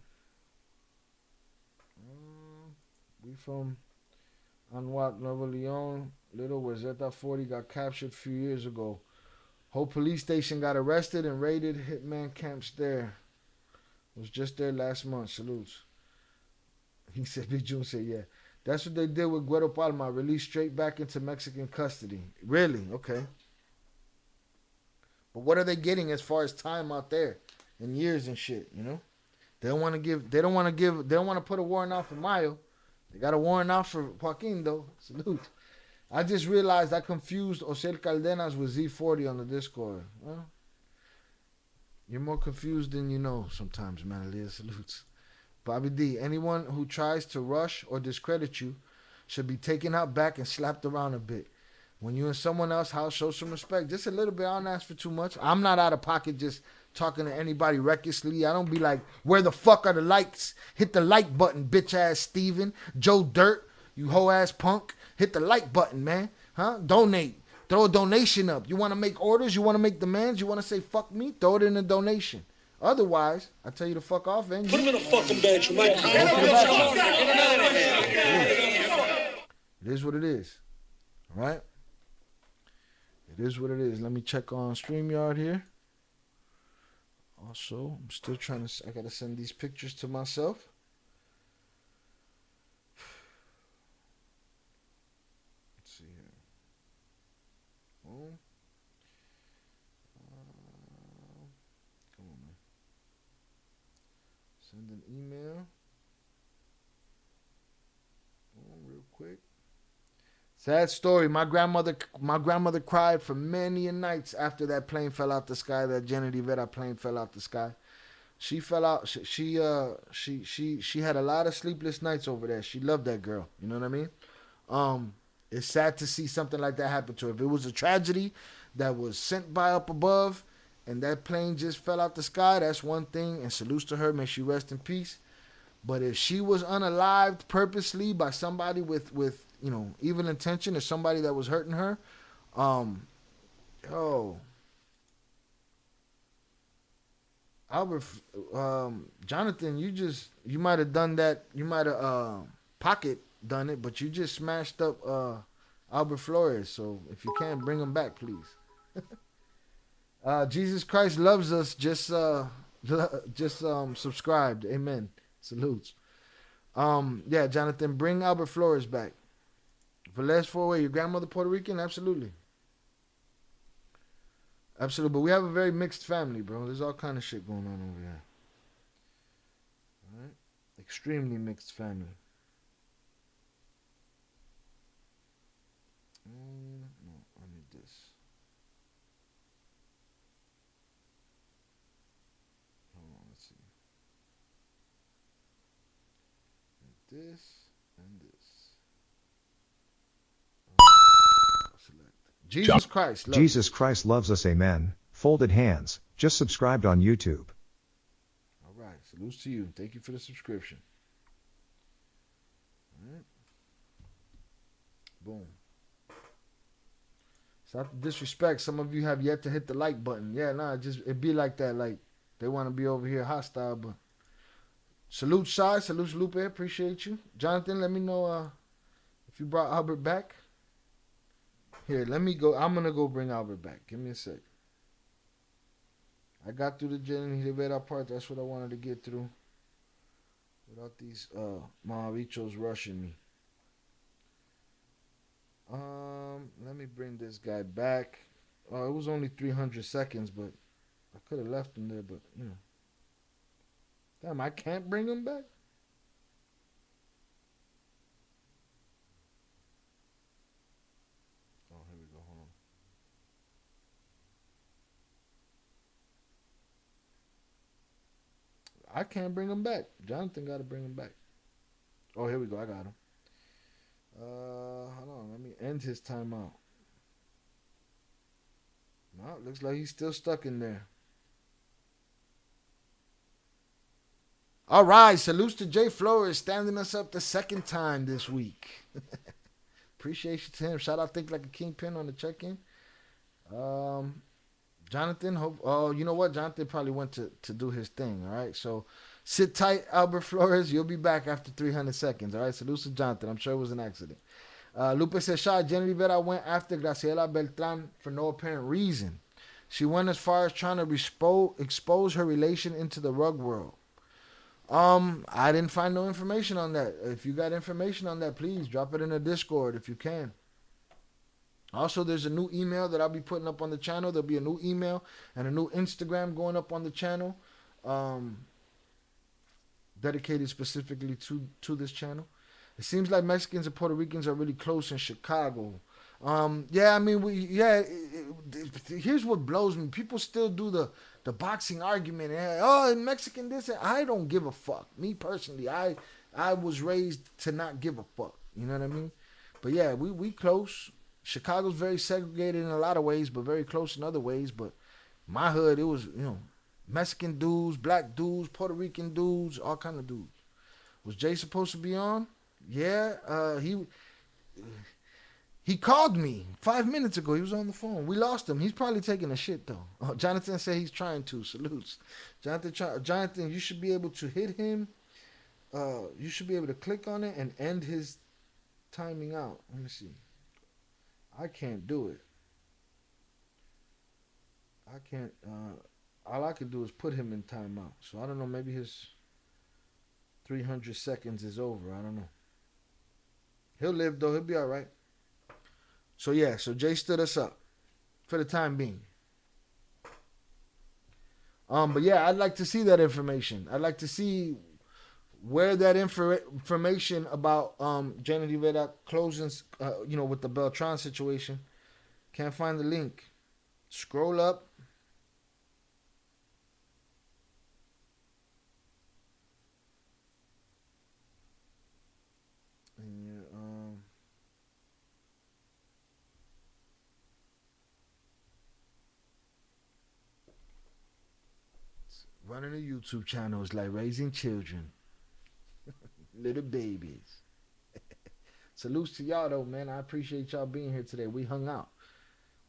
Anwar Nuevo Leon, Little Wazeta 40 got captured a few years ago. Whole police station got arrested and raided. Hitman camps there. Was just there last month. Salutes. He said, Big June said, yeah. That's what they did with Guero Palma. Released straight back into Mexican custody. Really? Okay. But what are they getting as far as time out there and years and shit, you know? They don't want to put a warrant out for Mayo. They got a warrant out for Joaquin, though. Salute. I just realized I confused OSIEL Cardenas with Z40 on the Discord. Well, you're more confused than you know sometimes, man. Leah, salutes. Bobby D, anyone who tries to rush or discredit you should be taken out back and slapped around a bit. When you're in someone else's house, show some respect. Just a little bit. I don't ask for too much. I'm not out of pocket just talking to anybody recklessly. I don't be like, where the fuck are the likes? Hit the like button, bitch ass Steven. Joe Dirt, you hoe ass punk. Hit the like button, man. Huh? Donate. Throw a donation up. You want to make orders? You want to make demands? You want to say fuck me? Throw it in a donation. Otherwise, I tell you to fuck off and put him in a fucking bed, you might. It is what it is. All right? It is what it is. Let me check on StreamYard here. Also, I'm still trying to, I got to send these pictures to myself. Let's see here. Oh. Come on, man. Send an email. Oh, real quick. Sad story. My grandmother cried for many nights after that plane fell out the sky. That Jenni Rivera plane fell out the sky. She fell out. She had a lot of sleepless nights over there. She loved that girl. You know what I mean? It's sad to see something like that happen to her. If it was a tragedy that was sent by up above, and that plane just fell out the sky, that's one thing. And salutes to her. May she rest in peace. But if she was unalived purposely by somebody with you know, evil intention, or somebody that was hurting her, Albert, Jonathan, you might have done that. You might have pocket done it, but you just smashed up Albert Flores. So if you can, bring him back, please. Jesus Christ loves us. Just subscribed. Amen. Salutes. Yeah, Jonathan, bring Albert Flores back. Velez Four-Way, your grandmother Puerto Rican? Absolutely. Absolutely. But we have a very mixed family, bro. There's all kind of shit going on over here. All right? Extremely mixed family. No, I need this. Hold on, let's see. This and this. Jesus Christ. Jesus Christ loves us. Amen. Folded hands. Just subscribed on YouTube. All right. Salutes to you. Thank you for the subscription. All right. Boom. Stop the disrespect. Some of you have yet to hit the like button. Yeah, nah, it be like that. Like, they want to be over here hostile, but salute Shy. Salute Lupe. Appreciate you. Jonathan, let me know if you brought Albert back. Here, let me go. I'm going to go bring Albert back. Give me a sec. I got through the Jenni Rivera part. That's what I wanted to get through. Without these Maurichos rushing me. Let me bring this guy back. Oh, it was only 300 seconds, but I could have left him there, but, you know. Damn, I can't bring him back? I can't bring him back. Jonathan got to bring him back. Oh, here we go. I got him. Hold on. Let me end his timeout. No, it looks like he's still stuck in there. All right. Salutes to Jay Flores standing us up the second time this week. Appreciation to him. Shout out Think Like a Kingpin on the check-in. Jonathan, you know what? Jonathan probably went to do his thing, all right? So sit tight, Albert Flores. You'll be back after 300 seconds, all right? Salute to Jonathan. I'm sure it was an accident. Lupe says, Shah, Jenni Rivera went after Graciela Beltran for no apparent reason. She went as far as trying to expose her relation into the rug world. I didn't find no information on that. If you got information on that, please drop it in the Discord if you can. Also, there's a new email that I'll be putting up on the channel. There'll be a new email and a new Instagram going up on the channel, dedicated specifically to this channel. It seems like Mexicans and Puerto Ricans are really close in Chicago. Yeah, I mean, here's what blows me. People still do the boxing argument. Oh, Mexican this. I don't give a fuck. Me personally, I was raised to not give a fuck. You know what I mean? But yeah, we close. Chicago's very segregated in a lot of ways, but very close in other ways. But my hood, it was, Mexican dudes, black dudes, Puerto Rican dudes, all kind of dudes. Was Jay supposed to be on? Yeah, he called me 5 minutes ago. He was on the phone. We lost him. He's probably taking a shit, though. Jonathan said he's trying to. Salutes. Jonathan, you should be able to hit him. You should be able to click on it and end his timing out. Let me see. I can't do it. I can't. All I could do is put him in timeout. So I don't know. Maybe his 300 seconds is over. I don't know. He'll live, though. He'll be all right. So, yeah. So, Jay stood us up for the time being. But, yeah, I'd like to see that information. I'd like to see where that information about Jenni Rivera closing, with the Beltran situation. Can't find the link. Scroll up. Running a YouTube channel is like raising children. Little babies. Salutes to y'all, though, man. I appreciate y'all being here today. We hung out.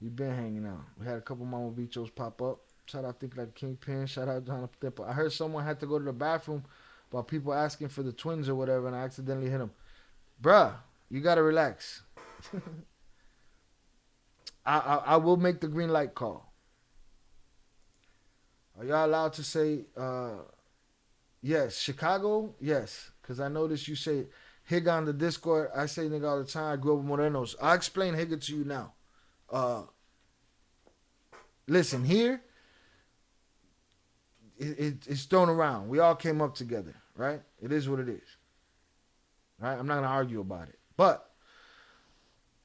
We've been hanging out. We had a couple Mama Bichos pop up. Shout out Think Like Kingpin. Shout out Jonathan Thipper. I heard someone had to go to the bathroom about people asking for the twins or whatever, and I accidentally hit him. Bruh, you got to relax. I will make the green light call. Are y'all allowed to say, yes, Chicago? Yes, because I noticed you say Higa on the Discord. I say nigga all the time. I grew up with Morenos. I'll explain Higa to you now. Listen, here, it's thrown around. We all came up together, right? It is what it is. Right? I'm not going to argue about it. But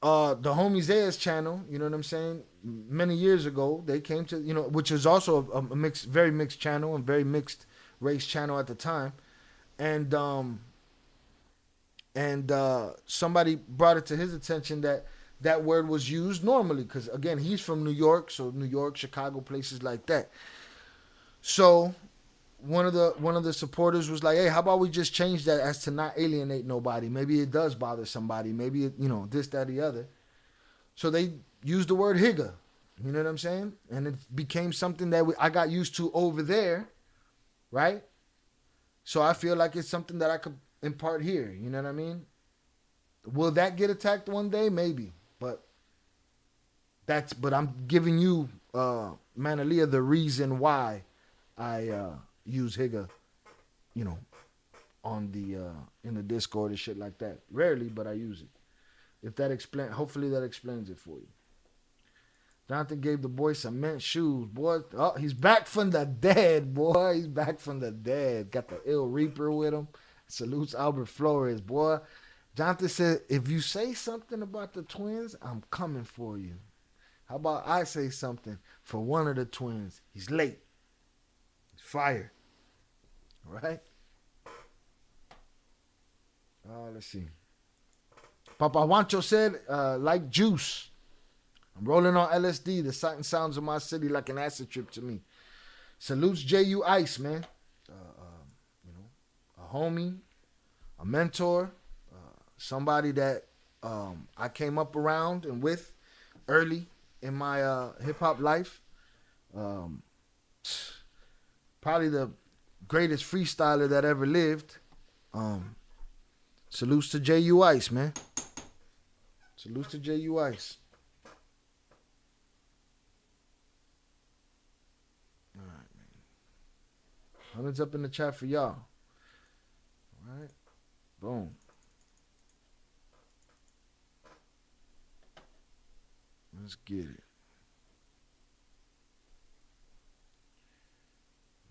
the homie Zaya's channel, you know what I'm saying? Many years ago, they came to, which is also a mixed, very mixed channel and very mixed race channel at the time. And somebody brought it to his attention that word was used normally. Because, again, he's from New York. So New York, Chicago, places like that. So one of the supporters was like, hey, how about we just change that as to not alienate nobody? Maybe it does bother somebody. Maybe it, this, that, the other. So they used the word Higa. You know what I'm saying? And it became something that I got used to over there, right? So I feel like it's something that I could impart here. You know what I mean? Will that get attacked one day? Maybe. But I'm giving you, Manalia, the reason why I use Higa, on in the Discord and shit like that. Rarely, but I use it. If that hopefully that explains it for you. Jonathan gave the boy some mint shoes, boy. Oh, he's back from the dead, boy. He's back from the dead. Got the ill Reaper with him. Salutes Albert Flores, boy. Jonathan said, if you say something about the twins, I'm coming for you. How about I say something for one of the twins? He's late. He's fired. Right? Let's see. Papa Juancho said, like juice. I'm rolling on LSD. The sight and sounds of my city like an acid trip to me. Salutes J.U. Ice, man. A homie, a mentor, somebody that I came up around and with early in my hip-hop life. Probably the greatest freestyler that ever lived. Salutes to J.U. Ice, man. Salute to J.U. Ice. All right, man. Hundreds up in the chat for y'all. All right. Boom. Let's get it.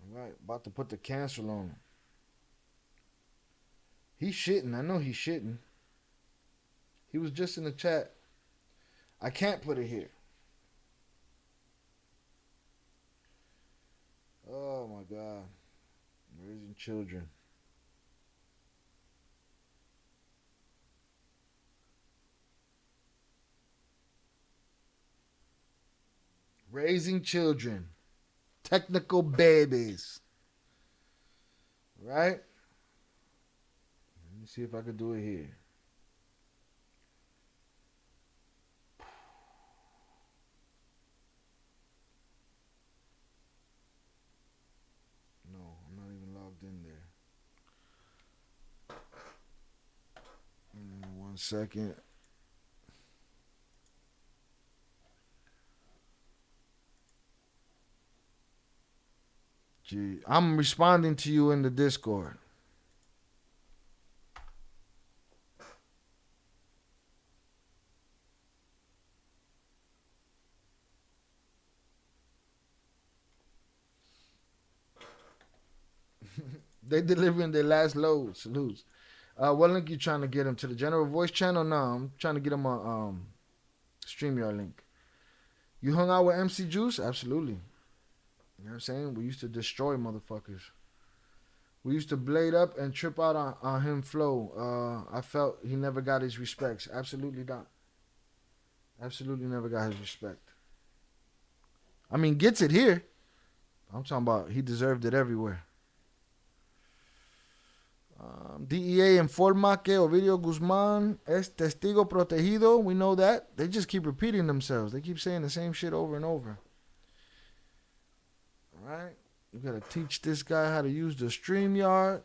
All right. About to put the cancel on him. He's shitting. I know he's shitting. He was just in the chat. I can't put it here. Oh my God. Raising children. Raising children. Technical babies. Right? Let me see if I could do it here. No, I'm not even logged in there. 1 second. Gee, I'm responding to you in the Discord. They delivering their last load. Salutes. What link you trying to get him to the general voice channel? No, I'm trying to get him a StreamYard link. You hung out with MC Juice? Absolutely. You know what I'm saying? We used to destroy motherfuckers. We used to blade up and trip out on him flow. I felt he never got his respects. Absolutely not. Absolutely never got his respect. I mean, gets it here. I'm talking about he deserved it everywhere. DEA informa que Ovidio Guzman es testigo protegido. We know that. They just keep repeating themselves. They keep saying the same shit over and over. All right. You got to teach this guy how to use the StreamYard.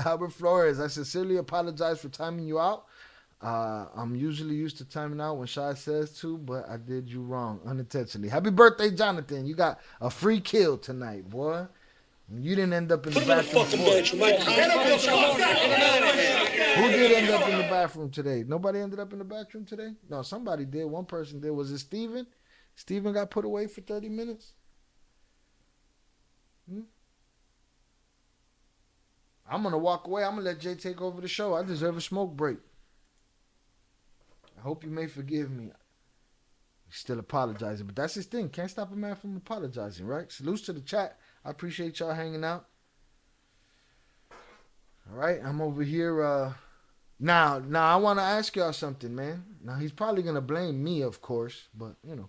Albert Flores, I sincerely apologize for timing you out. I'm usually used to timing out when Shy says to, but I did you wrong unintentionally. Happy birthday, Jonathan. You got a free kill tonight, boy. You didn't end up in the bathroom. Who did end up in the bathroom today? Nobody ended up in the bathroom today? No, somebody did. One person did. Was it Steven? Steven got put away for 30 minutes? I'm going to walk away. I'm going to let Jay take over the show. I deserve a smoke break. I hope you may forgive me. He's still apologizing, but that's his thing. Can't stop a man from apologizing, right? Salutes to the chat. I appreciate y'all hanging out. All right, I'm over here. Now, I want to ask y'all something, man. Now, he's probably going to blame me, of course, but, you know.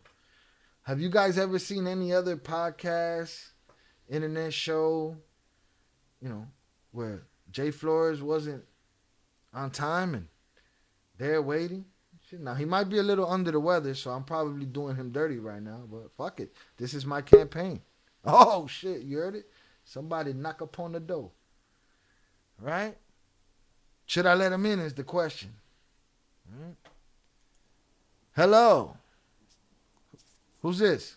Have you guys ever seen any other podcast, internet show, you know, where Jay Flores wasn't on time and they're waiting? Now, he might be a little under the weather, so I'm probably doing him dirty right now, but fuck it. This is my campaign. Oh, shit, you heard it? Somebody knock upon the door. Right? Should I let him in is the question. Right? Hello? Who's this?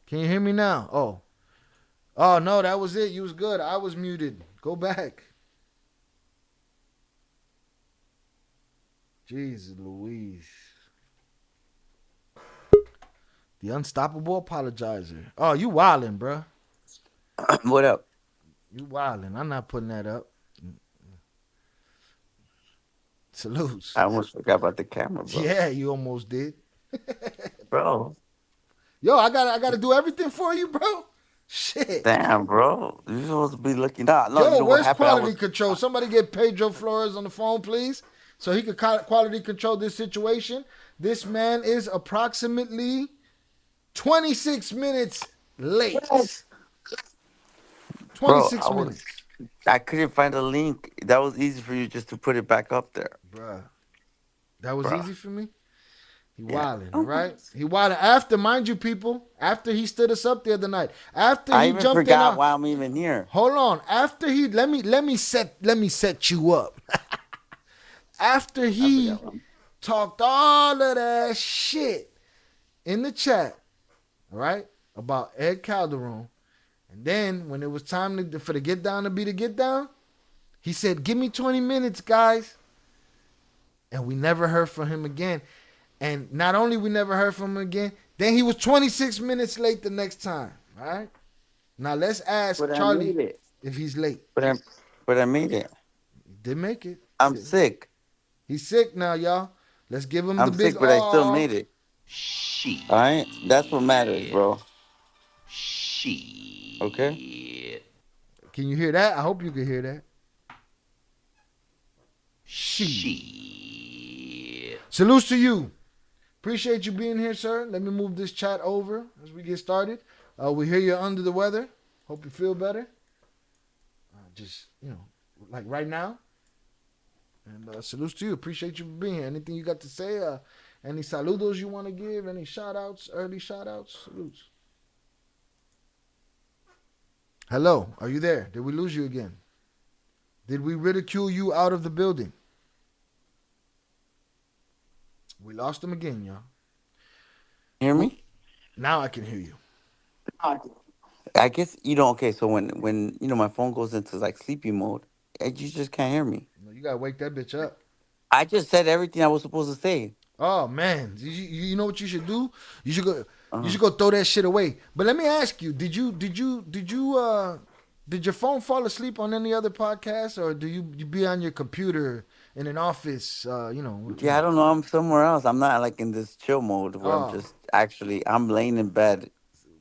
Can you hear me now? Oh, no, that was it. You was good. I was muted. Go back. Jesus Louise. The unstoppable apologizer. Oh, you wildin', bro. What up? You wildin'. I'm not putting that up. Salutes. I almost forgot about the camera, bro. Yeah, you almost did. Bro. Yo, I gotta do everything for you, bro. Shit. Damn, bro. You're supposed to be looking out. No, Yo, you know where's what happened? quality control? Somebody get Pedro Flores on the phone, please, so he could quality control this situation. This man is approximately 26 minutes late. 26 minutes. I couldn't find a link. That was easy for you just to put it back up there. Bruh. That was easy for me? He wilding, all right? He wilding after, mind you, people, after he stood us up the other night. After I he even jumped in forgot on, why I'm even here. hold on. After he let me set you up. After he talked all of that shit in the chat, all right, about Ed Calderon, and then when it was time for the get down to be the get down, he said, "Give me 20 minutes, guys." And we never heard from him again. And not only we never heard from him again, then he was 26 minutes late the next time. All right. Now let's ask Charlie if he's late. But I made it. He did make it. I'm sick. He's sick now, y'all. Let's give him the I'm big sick, but I still made it. All right? That's what matters, bro. Okay? Can you hear that? I hope you can hear that. Salutes to you. Appreciate you being here, sir. Let me move this chat over as we get started. We hear you're under the weather. Hope you feel better. Just, like right now. And salutes to you. Appreciate you for being here. Anything you got to say? Any saludos you want to give? Any shout-outs? Early shout-outs? Salutes. Hello. Are you there? Did we lose you again? Did we ridicule you out of the building? We lost him again, y'all. Hear me? Now I can hear you. I guess, okay, so when my phone goes into like sleepy mode, you just can't hear me. You gotta wake that bitch up. I just said everything I was supposed to say. Oh man, you know what you should do? You should go. You should go throw that shit away. But let me ask you: Did your phone fall asleep on any other podcast, or do you be on your computer in an office? Yeah, I don't know. I'm somewhere else. I'm not like in this chill mode where I'm just I'm laying in bed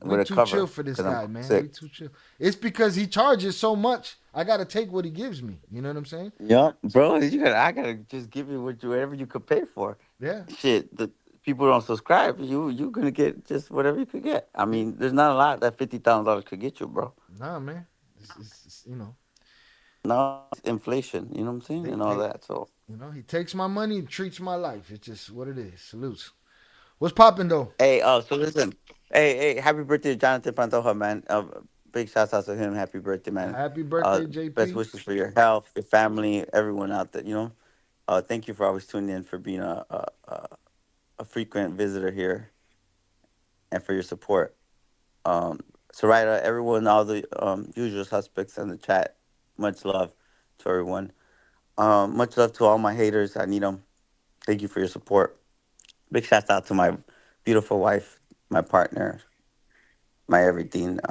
with a cover. We too chill for this guy, man. Sick. We too chill. It's because he charges so much. I gotta take what he gives me. You know what I'm saying? Yeah, bro. I gotta just give you whatever you could pay for. Yeah. Shit, the people don't subscribe. You're gonna get just whatever you could get. I mean, there's not a lot that $50,000 could get you, bro. Nah, man. It's No, it's inflation. You know what I'm saying, and all that. So he takes my money and treats my life. It's just what it is. Salutes. What's popping though? Hey, so listen. Hey, happy birthday to Jonathan Pantoja, man. Big shout out to him. Happy birthday, man. Happy birthday, JP. Best wishes for your health, your family, everyone out there. Thank you for always tuning in, for being a frequent visitor here, and for your support. Sarita, everyone, all the usual suspects in the chat. Much love to everyone. Much love to all my haters. I need them. Thank you for your support. Big shout out to my beautiful wife, my partner, my everything.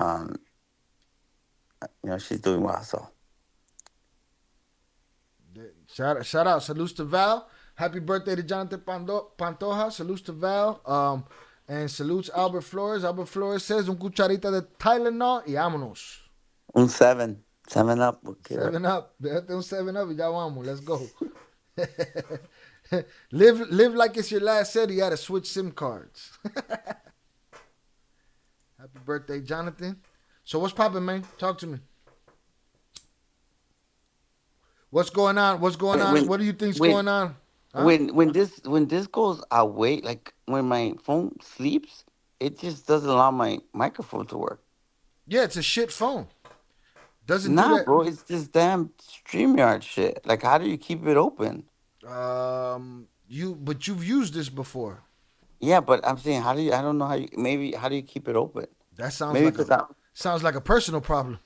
She's doing well. So shout out. Salutes to Val. Happy birthday to Jonathan Pantoja. Salutes to Val. And salutes Albert Flores. Albert Flores says, un cucharita de Tylenol y vámonos. Un 7 up. Okay. 7 up. Déjate un 7 up y ya vamos. Let's go. Live like it's your last set. You gotta switch SIM cards. Happy birthday, Jonathan. So what's popping, man? Talk to me. What's going on? What do you think's going on? Huh? When this goes away, like when my phone sleeps, it just doesn't allow my microphone to work. Yeah, it's a shit phone. Doesn't do that, bro. It's this damn StreamYard shit. Like, how do you keep it open? You've used this before. Yeah, but I'm saying, how do you? I don't know how do you keep it open? That sounds like a personal problem.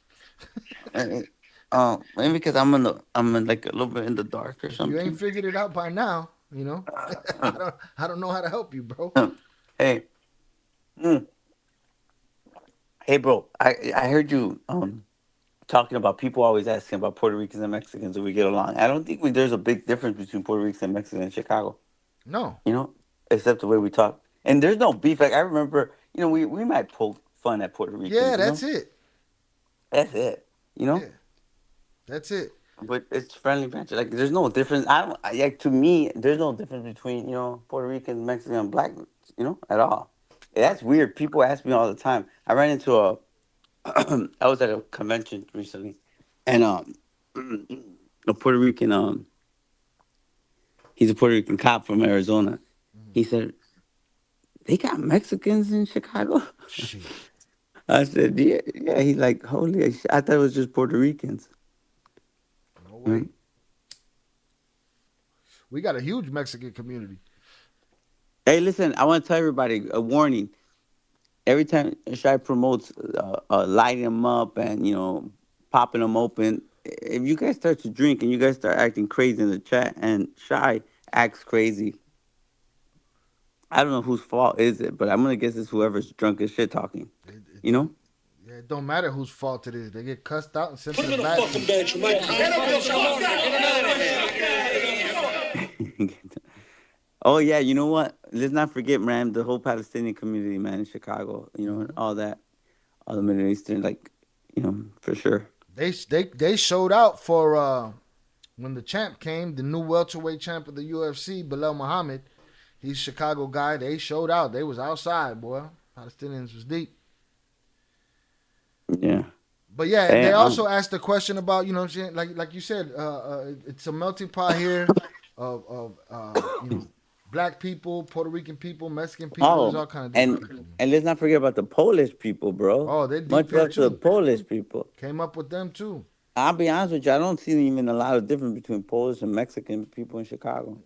Maybe because I'm in like a little bit in the dark or something. You ain't figured it out by now, I don't know how to help you, bro. Hey, hey, bro. I heard you talking about people always asking about Puerto Ricans and Mexicans. Do we get along? I don't think there's a big difference between Puerto Ricans and Mexicans in Chicago. No. Except the way we talk. And there's no beef. Like, I remember, we might poke fun at Puerto Ricans. Yeah, that's it. That's it. Yeah. That's it. But it's friendly banter. Like, there's no difference. To me, there's no difference between, Puerto Ricans, Mexican, and black, at all. That's weird. People ask me all the time. I ran into I was at a convention recently, and a Puerto Rican, he's a Puerto Rican cop from Arizona. He said, they got Mexicans in Chicago? I said, yeah, yeah. He's like, holy shit. I thought it was just Puerto Ricans. No way. We got a huge Mexican community. Hey, listen, I want to tell everybody a warning. Every time Shy promotes lighting them up and, popping them open, if you guys start to drink and you guys start acting crazy in the chat and Shy acts crazy, I don't know whose fault is it, but I'm going to guess it's whoever's drunk as shit talking. Yeah, it don't matter whose fault it is. They get cussed out and sent to the back. Oh, yeah, you know what? Let's not forget, man, the whole Palestinian community, man, in Chicago, and all that, all the Middle Eastern, for sure. They showed out for when the champ came, the new welterweight champ of the UFC, Bilal Muhammad. He's a Chicago guy. They showed out. They was outside, boy. Palestinians was deep. Yeah. But yeah, and they also asked the question about, like you said, it's a melting pot here of black people, Puerto Rican people, Mexican people, there's all kind of different people. And let's not forget about the Polish people, bro. Oh, they're deep much here love to too. the Polish people. Came up with them too. I'll be honest with you, I don't see even a lot of difference between Polish and Mexican people in Chicago.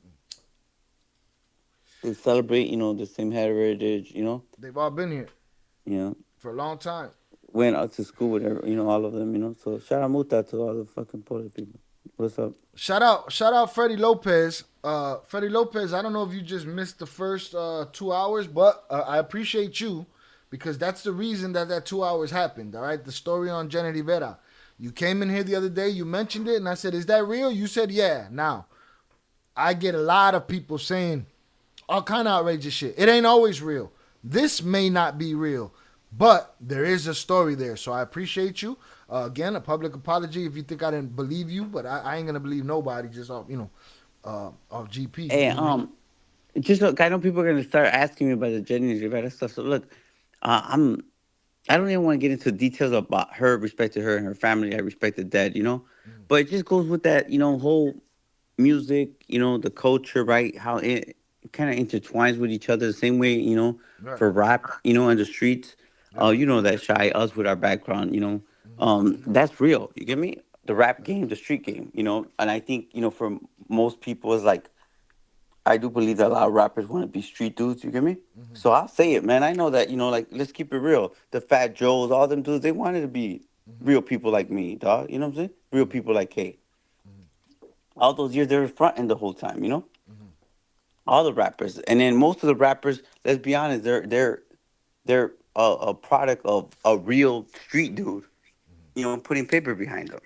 They celebrate, the same heritage, They've all been here. For a long time. Went out to school with all of them, So shout out Muta to all the fucking Polish people. What's up? Shout out Freddie Lopez. Freddie Lopez, I don't know if you just missed the first 2 hours, but I appreciate you because that's the reason that 2 hours happened, all right? The story on Jenni Rivera. You came in here the other day, you mentioned it, and I said, is that real? You said, yeah. Now, I get a lot of people saying all kind of outrageous shit. It ain't always real. This may not be real, but there is a story there. So I appreciate you. Again, a public apology if you think I didn't believe you, but I ain't gonna believe nobody just off, off GP. Hey, just look, I know people are gonna start asking me about the Jenni Rivera stuff. So look, I don't even want to get into details about her, respect to her and her family. I respect the dead, but it just goes with that, whole music, the culture, right? How it kind of intertwines with each other the same way, Right. for rap, in the streets. That Shy, us with our background, that's real. You get me? The rap game, the street game, and I think, for most people, it's like, I do believe that a lot of rappers want to be street dudes, you get me? So I'll say it, man. I know that, let's keep it real. The Fat Joes, all them dudes, they wanted to be real people like me, dog. You know what I'm saying? Real people like K. All those years, they were fronting the whole time, All the rappers. And then most of the rappers, let's be honest, they're a product of a real street dude, putting paper behind them.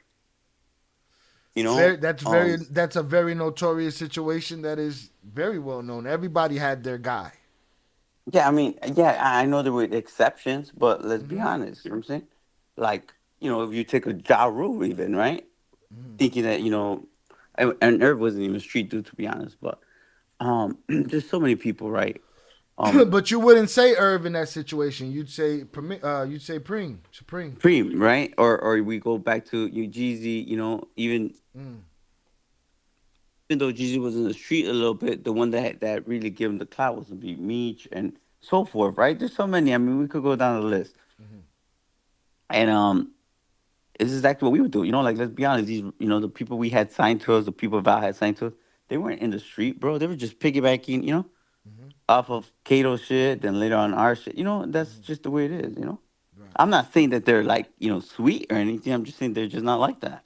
That's a very notorious situation that is very well known. Everybody had their guy. Yeah, I know there were exceptions, but let's be honest, you know what I'm saying? Like, if you take a Ja Rule even, right? Thinking that, and Irv wasn't even a street dude, to be honest, but there's so many people, right? But you wouldn't say Irv in that situation. You'd say Supreme, right? Or we go back to Jeezy. Even though Jeezy was in the street a little bit, the one that really gave him the clout was to be Meech and so forth, right? There's so many. We could go down the list, and it's exactly what we would do. Like, let's be honest. These, the people we had signed to us, the people Val had signed to us, they weren't in the street, bro. They were just piggybacking, off of Kato shit, then later on our shit. That's just the way it is, Right. I'm not saying that they're like, sweet or anything. I'm just saying they're just not like that,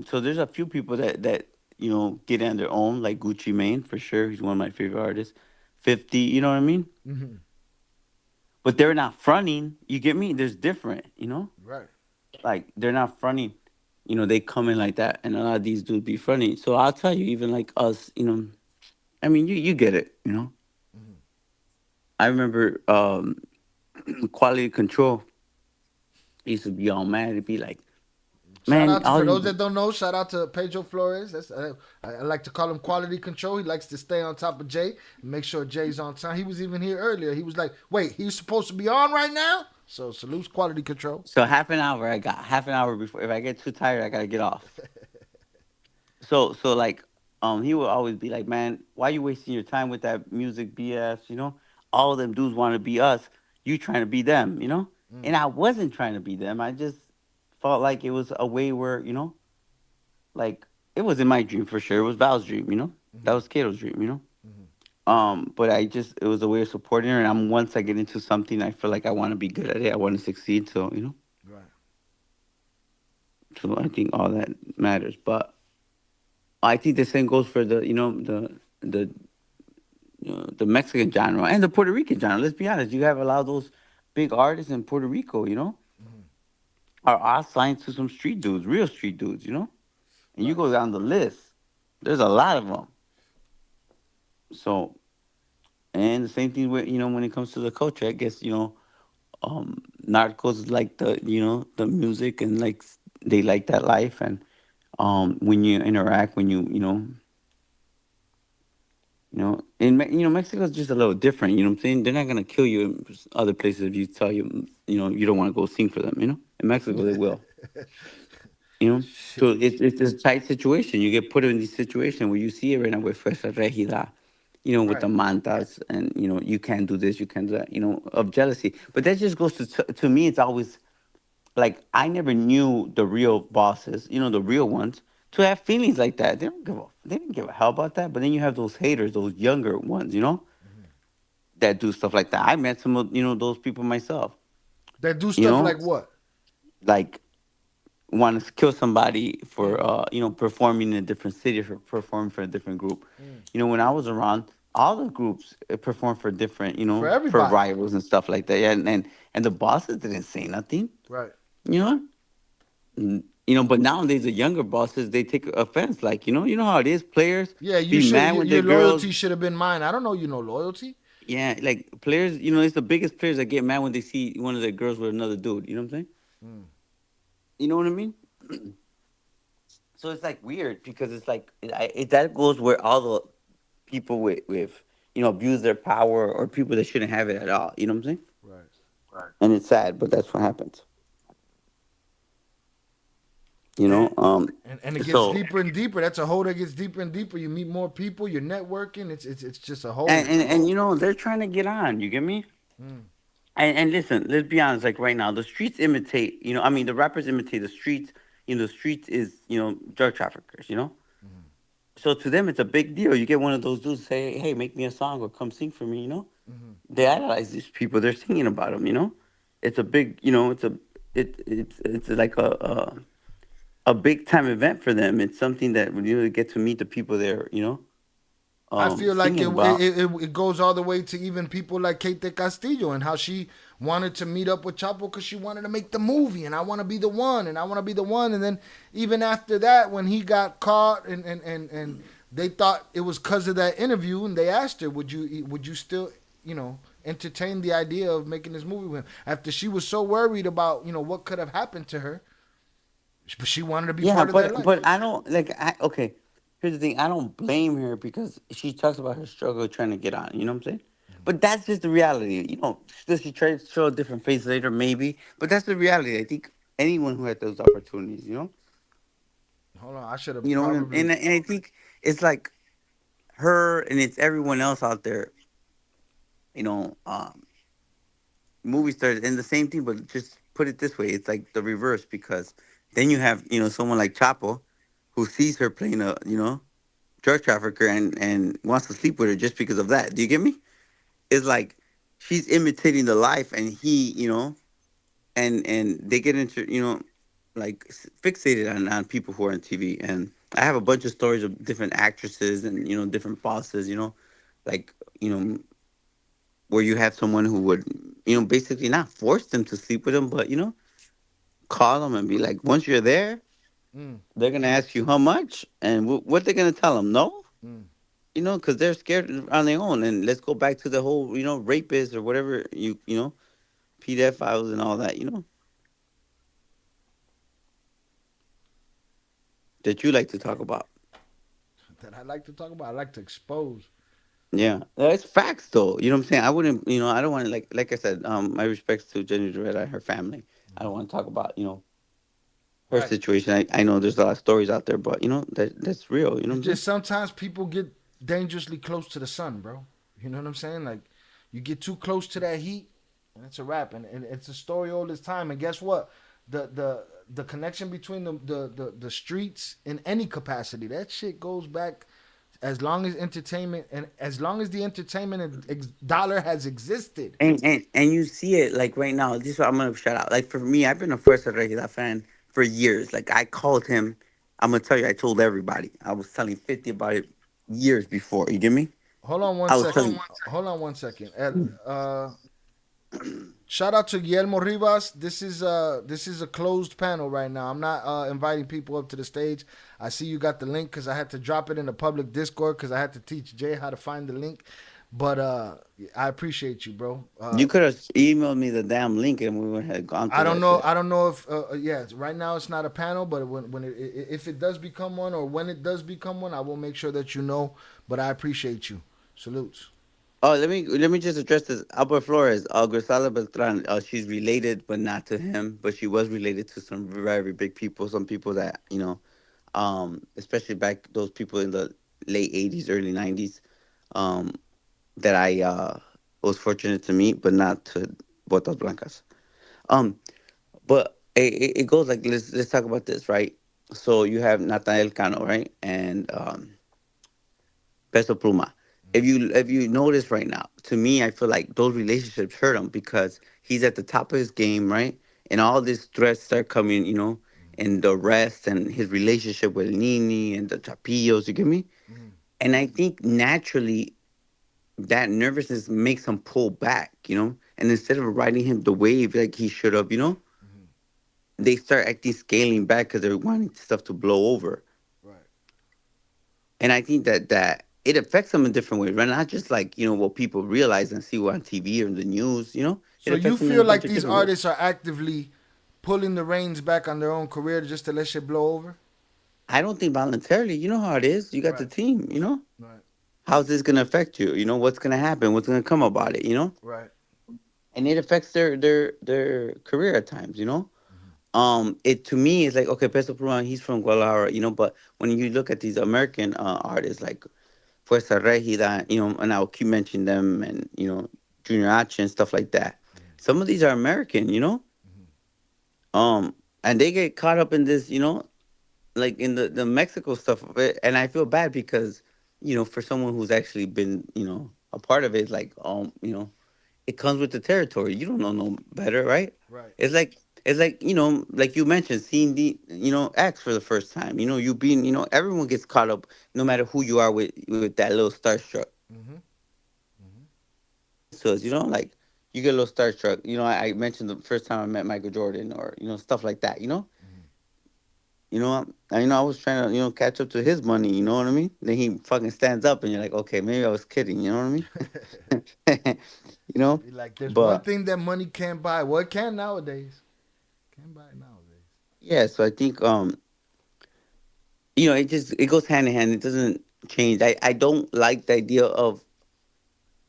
So there's a few people that get on their own, like Gucci Mane, for sure. He's one of my favorite artists. 50, you know what I mean? Mm-hmm. But they're not fronting. You get me? There's different, Right. Like, they're not fronting. They come in like that, and a lot of these dudes be fronting. So I'll tell you, even like us, you get it, I remember quality control used to be all mad. It'd be like, man. For those that don't know, shout out to Pedro Flores. That's I like to call him quality control. He likes to stay on top of Jay and make sure Jay's on time. He was even here earlier. He was like, wait, he's supposed to be on right now? So salute quality control. So half an hour, I got half an hour before. If I get too tired, I gotta get off. So like, he would always be like, man, why you wasting your time with that music BS? All of them dudes want to be us. You trying to be them, And I wasn't trying to be them. I just felt like it was a way where, like it wasn't my dream for sure. It was Val's dream. That was Kato's dream. But it was a way of supporting her. And once I get into something, I feel like I want to be good at it. I want to succeed. So, Right. So I think all that matters. But I think the same goes for the Mexican genre and the Puerto Rican genre. Let's be honest. You have a lot of those big artists in Puerto Rico, are assigned to some street dudes, real street dudes, And you go down the list, there's a lot of them. So, and the same thing with, when it comes to the culture, I guess, narcos like the music and like they like that life. And when you interact, when Mexico's just a little different, you know what I'm saying? They're not going to kill you in other places if you tell you don't want to go sing for them, In Mexico, they will. So it's a tight situation. You get put in this situation where you see it right now with Fuerza Regida, with the mantas and, you can't do this, you can't do that, of jealousy. But that just goes to me, it's always like, I never knew the real bosses, the real ones, to have feelings like that. They didn't give a hell about that. But then you have those haters, those younger ones, that do stuff like that. I met some of, those people myself. That do stuff like what? Like, want to kill somebody for performing in a different city, for performing for a different group. When I was around, all the groups performed for different, for rivals and stuff like that. Yeah, and the bosses didn't say nothing. Right. But nowadays the younger bosses, they take offense. Like, you know how it is. Players, yeah, your loyalty should have been mine. I don't know loyalty. Yeah, like players, it's the biggest players that get mad when they see one of their girls with another dude. You know what I'm saying? You know what I mean? So it's like weird because it's like that goes where all the people with abuse their power or people that shouldn't have it at all. You know what I'm saying? Right. And it's sad, but that's what happens. And it gets deeper and deeper. That's a hole that gets deeper and deeper. You meet more people. You're networking. It's just a hole. And they're trying to get on. You get me? And listen, let's be honest. Like right now, the streets imitate. The rappers imitate the streets. The streets is drug traffickers. So to them, it's a big deal. You get one of those dudes say, "Hey, make me a song or come sing for me." They idolize these people. They're singing about them. It's a big. It's like a big time event for them. It's something that they get to meet the people there. I feel like it goes all the way to even people like Kate Castillo and how she wanted to meet up with Chapo because she wanted to make the movie and I want to be the one and I want to be the one. And then even after that, when he got caught and they thought it was because of that interview and they asked her, would you still, entertain the idea of making this movie with him? After she was so worried about, what could have happened to her, but she wanted to be part of that life. But I don't, okay. Here's the thing. I don't blame her because she talks about her struggle trying to get on. You know what I'm saying? But that's just the reality. Does she try to show a different face later? Maybe. But that's the reality. I think anyone who had those opportunities, Hold on. I should have. And I think it's like her and it's everyone else out there, movie stars and the same thing, but just put it this way. It's like the reverse because then you have, someone like Chapo who sees her playing a, drug trafficker and wants to sleep with her just because of that. Do you get me? It's like she's imitating the life and he, and they get into, like fixated on people who are on TV. And I have a bunch of stories of different actresses and, different bosses, like, where you have someone who would, basically not force them to sleep with them, but, call them and be like, once you're there, they're going to ask you how much and what they're going to tell them. No, because they're scared on their own. And let's go back to the whole, rapists or whatever, pedophiles and all that, that you like to talk about. That I like to talk about. I like to expose. Yeah, it's facts though. You know what I'm saying? I wouldn't, I don't want to like I said, my respects to Jenni Rivera and her family. I don't want to talk about, her situation. I know there's a lot of stories out there, but that's real. You know, just sometimes people get dangerously close to the sun, bro. You know what I'm saying? Like, you get too close to that heat, and it's a wrap. And it's a story all this time. And guess what? The connection between the streets in any capacity, that shit goes back as long as entertainment and as long as the entertainment dollar has existed. And you see it like right now. This is what I'm gonna shout out. Like for me, I've been a Fuerza Regida fan for years. Like I called him. I'm gonna tell you, I told everybody. I was telling 50 about it years before. You get me? Hold on one second. Hold on one second. Shout out to Guillermo Rivas. This is a closed panel right now. I'm not inviting people up to the stage. I see you got the link because I had to drop it in the public Discord because I had to teach Jay how to find the link. But I appreciate you, bro. You could have emailed me the damn link and we would have gone. I don't know. I don't know if right now it's not a panel, but if it does become one or when it does become one, I will make sure that you know. But I appreciate you. Salutes. Oh, let me just address this. Albert Flores, Grisala Beltran. She's related, but not to him. But she was related to some very big people. Some people that especially back those people in the late '80s, early '90s, that I was fortunate to meet, but not to Botas Blancas. But it goes like let's talk about this, right? So you have Nathaniel Cano, right, and Peso Pluma. If you notice right now, to me, I feel like those relationships hurt him because he's at the top of his game, right? And all these threats start coming, and the rest and his relationship with Nini and the Chapillos, you get me? Mm-hmm. And I think naturally that nervousness makes him pull back, And instead of riding him the wave like he should have, they start acting scaling back because they're wanting stuff to blow over. Right. And I think that it affects them in different ways, right? Not just like, what people realize and see on TV or in the news, So you feel like these artists are actively pulling the reins back on their own career just to let shit blow over? I don't think voluntarily. You know how it is. You got the team, Right. How's this going to affect you? What's going to happen? What's going to come about it, Right. And it affects their career at times, It to me is like, okay, Peso Pluma, he's from Guadalajara, but when you look at these American artists like Fuerza Regida, and I'll keep mentioning them, and Junior H and stuff like that. Mm-hmm. Some of these are American, and they get caught up in this, like in the Mexico stuff of it, and I feel bad because, for someone who's actually been, a part of it, like, it comes with the territory. You don't know no better, right? Right. It's like like you mentioned, seeing the X for the first time. You being everyone gets caught up, no matter who you are with that little starstruck. Mm-hmm. Mm-hmm. So like you get a little starstruck. I mentioned the first time I met Michael Jordan, or stuff like that. Mm-hmm. I was trying to catch up to his money. You know what I mean? Then he fucking stands up, and you're like, okay, maybe I was kidding. You know what I mean? You're like, there's one thing that money can't buy. Well, it can nowadays. Yeah, so I think it goes hand in hand. It doesn't change. I don't like the idea of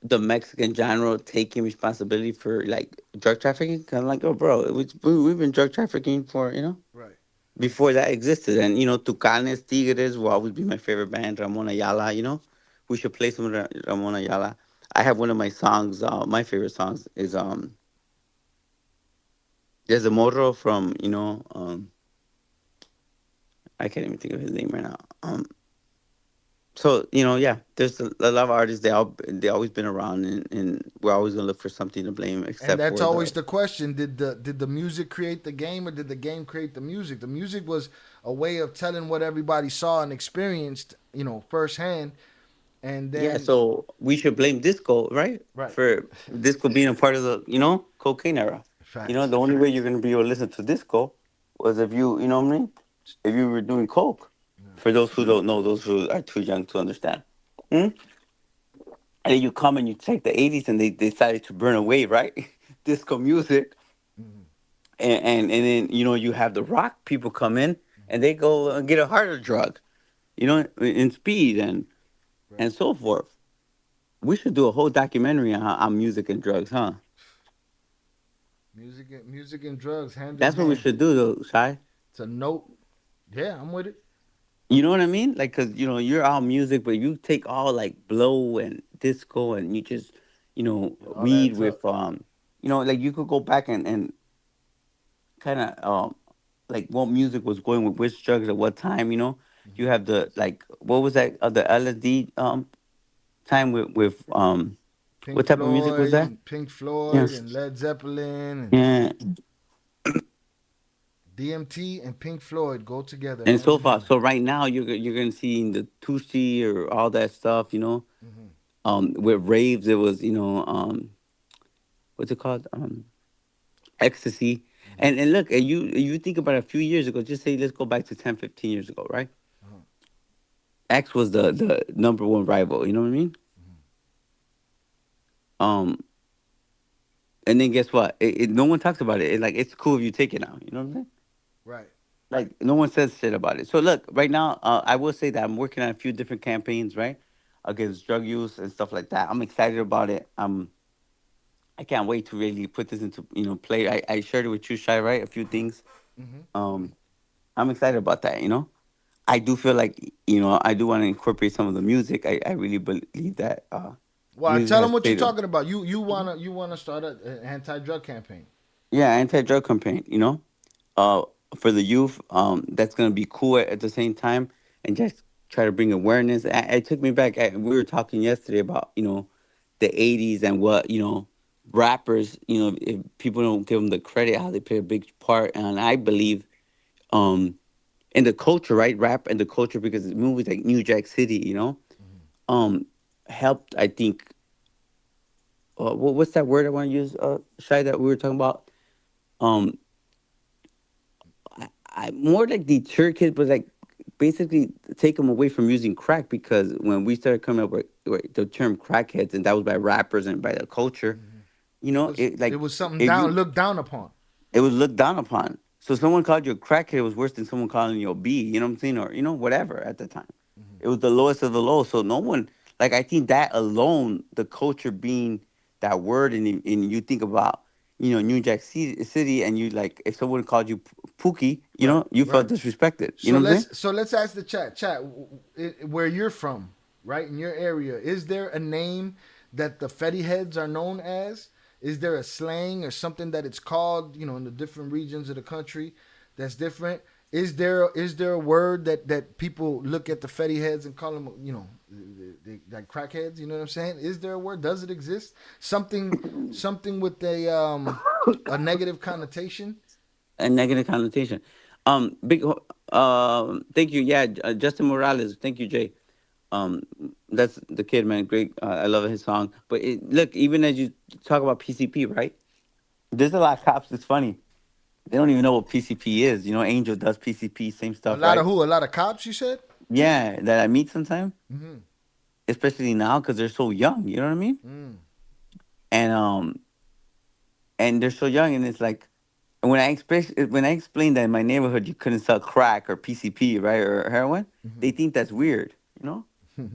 the Mexican genre taking responsibility for like drug trafficking. Cause I'm like, oh, bro, we've been drug trafficking for right before that existed. And Tucanes, Tigres will always be my favorite band. Ramon Ayala, we should play some of Ramon Ayala. I have one of my songs. My favorite songs is there's a morro from, I can't even think of his name right now. So, yeah, there's a lot of artists, they always been around, and we're always going to look for something to blame. And that's always the question. Did the music create the game, or did the game create the music? The music was a way of telling what everybody saw and experienced, firsthand. And then, yeah, so we should blame disco, right? Right. For disco being a part of the, cocaine era. Facts. The only way you're going to be able to listen to disco was if you know what I mean? If you were doing coke. Yeah. For those who don't know, those who are too young to understand. And then you come and you take the 80s and they decided to burn away, right? Disco music. Mm-hmm. And then, you have the rock people come in and they go and get a harder drug, in speed and so forth. We should do a whole documentary on music and drugs, huh? Music and drugs. That's what we should do, though, Shai. It's a note. Yeah, I'm with it. You know what I mean? Like, cause you're all music, but you take all like blow and disco, and you just All weed adds up. with like you could go back and kind of like what music was going with which drugs at what time. You have the like what was that the LSD time with Pink what type of music was Floyd that? and Pink Yeah, Floyd and Led Zeppelin and yeah, DMT and Pink Floyd go together and hand so in far. hand. So right now you're gonna see the Tusi or all that stuff. With raves it was what's it called ecstasy. And look, and you think about it, a few years ago, just say let's go back to 10, 15 years ago, right? X was the number one rival, you know what I mean? And then guess what? No one talks about it. Like it's cool if you take it now, you know what I'm saying? Right. Like no one says shit about it. So look, right now, I will say that I'm working on a few different campaigns, right, against drug use and stuff like that. I'm excited about it. I can't wait to really put this into play. I shared it with you, Shy, right? A few things. I'm excited about that. I do feel like I do want to incorporate some of the music. I really believe that Well, music tell has them what you're played a talking about. You wanna start an anti-drug campaign. anti-drug campaign. For the youth. That's gonna be cool at the same time, and just try to bring awareness. It took me back. We were talking yesterday about the '80s and what rappers. If people don't give them the credit, how they play a big part, and I believe um in the culture, right? Rap and the culture, because movies like New Jack City, um, helped. I think. What's that word I want to use? Shy, that we were talking about. Um, I more like deter kids, but like basically take them away from using crack, because when we started coming up with the term crackheads, and that was by rappers and by the culture, It was something looked down upon. it was looked down upon. So someone called you a crackhead was worse than someone calling you a B, you know what I'm saying? Or, whatever at the time. It was the lowest of the low. So no one, like, I think that alone, the culture being that word, and you think about, New Jack City, and you, like, if someone called you Pookie, you felt disrespected. You So know what I'm saying? let's ask the chat where you're from, right, in your area. Is there a name that the Fetty heads are known as? Is there a slang or something that it's called, in the different regions of the country that's different? Is there a word that people look at the Fetty heads and call them, like crackheads? You know what I'm saying? Is there a word? Does it exist? Something with a negative connotation? A negative connotation. Big. Thank you. Yeah, Justin Morales. Thank you, Jay. That's the kid, man. Great. I love his song. But look, even as you talk about PCP, right? There's a lot of cops. It's funny. They don't even know what PCP is. Angel does PCP, same stuff, A lot right? of who? A lot of cops, you said? Yeah, that I meet sometimes, Mm-hmm. especially now because they're so young. You know what I mean? Mm. And they're so young, and it's like, when I explain that in my neighborhood you couldn't sell crack or PCP, right, or heroin, they think that's weird, And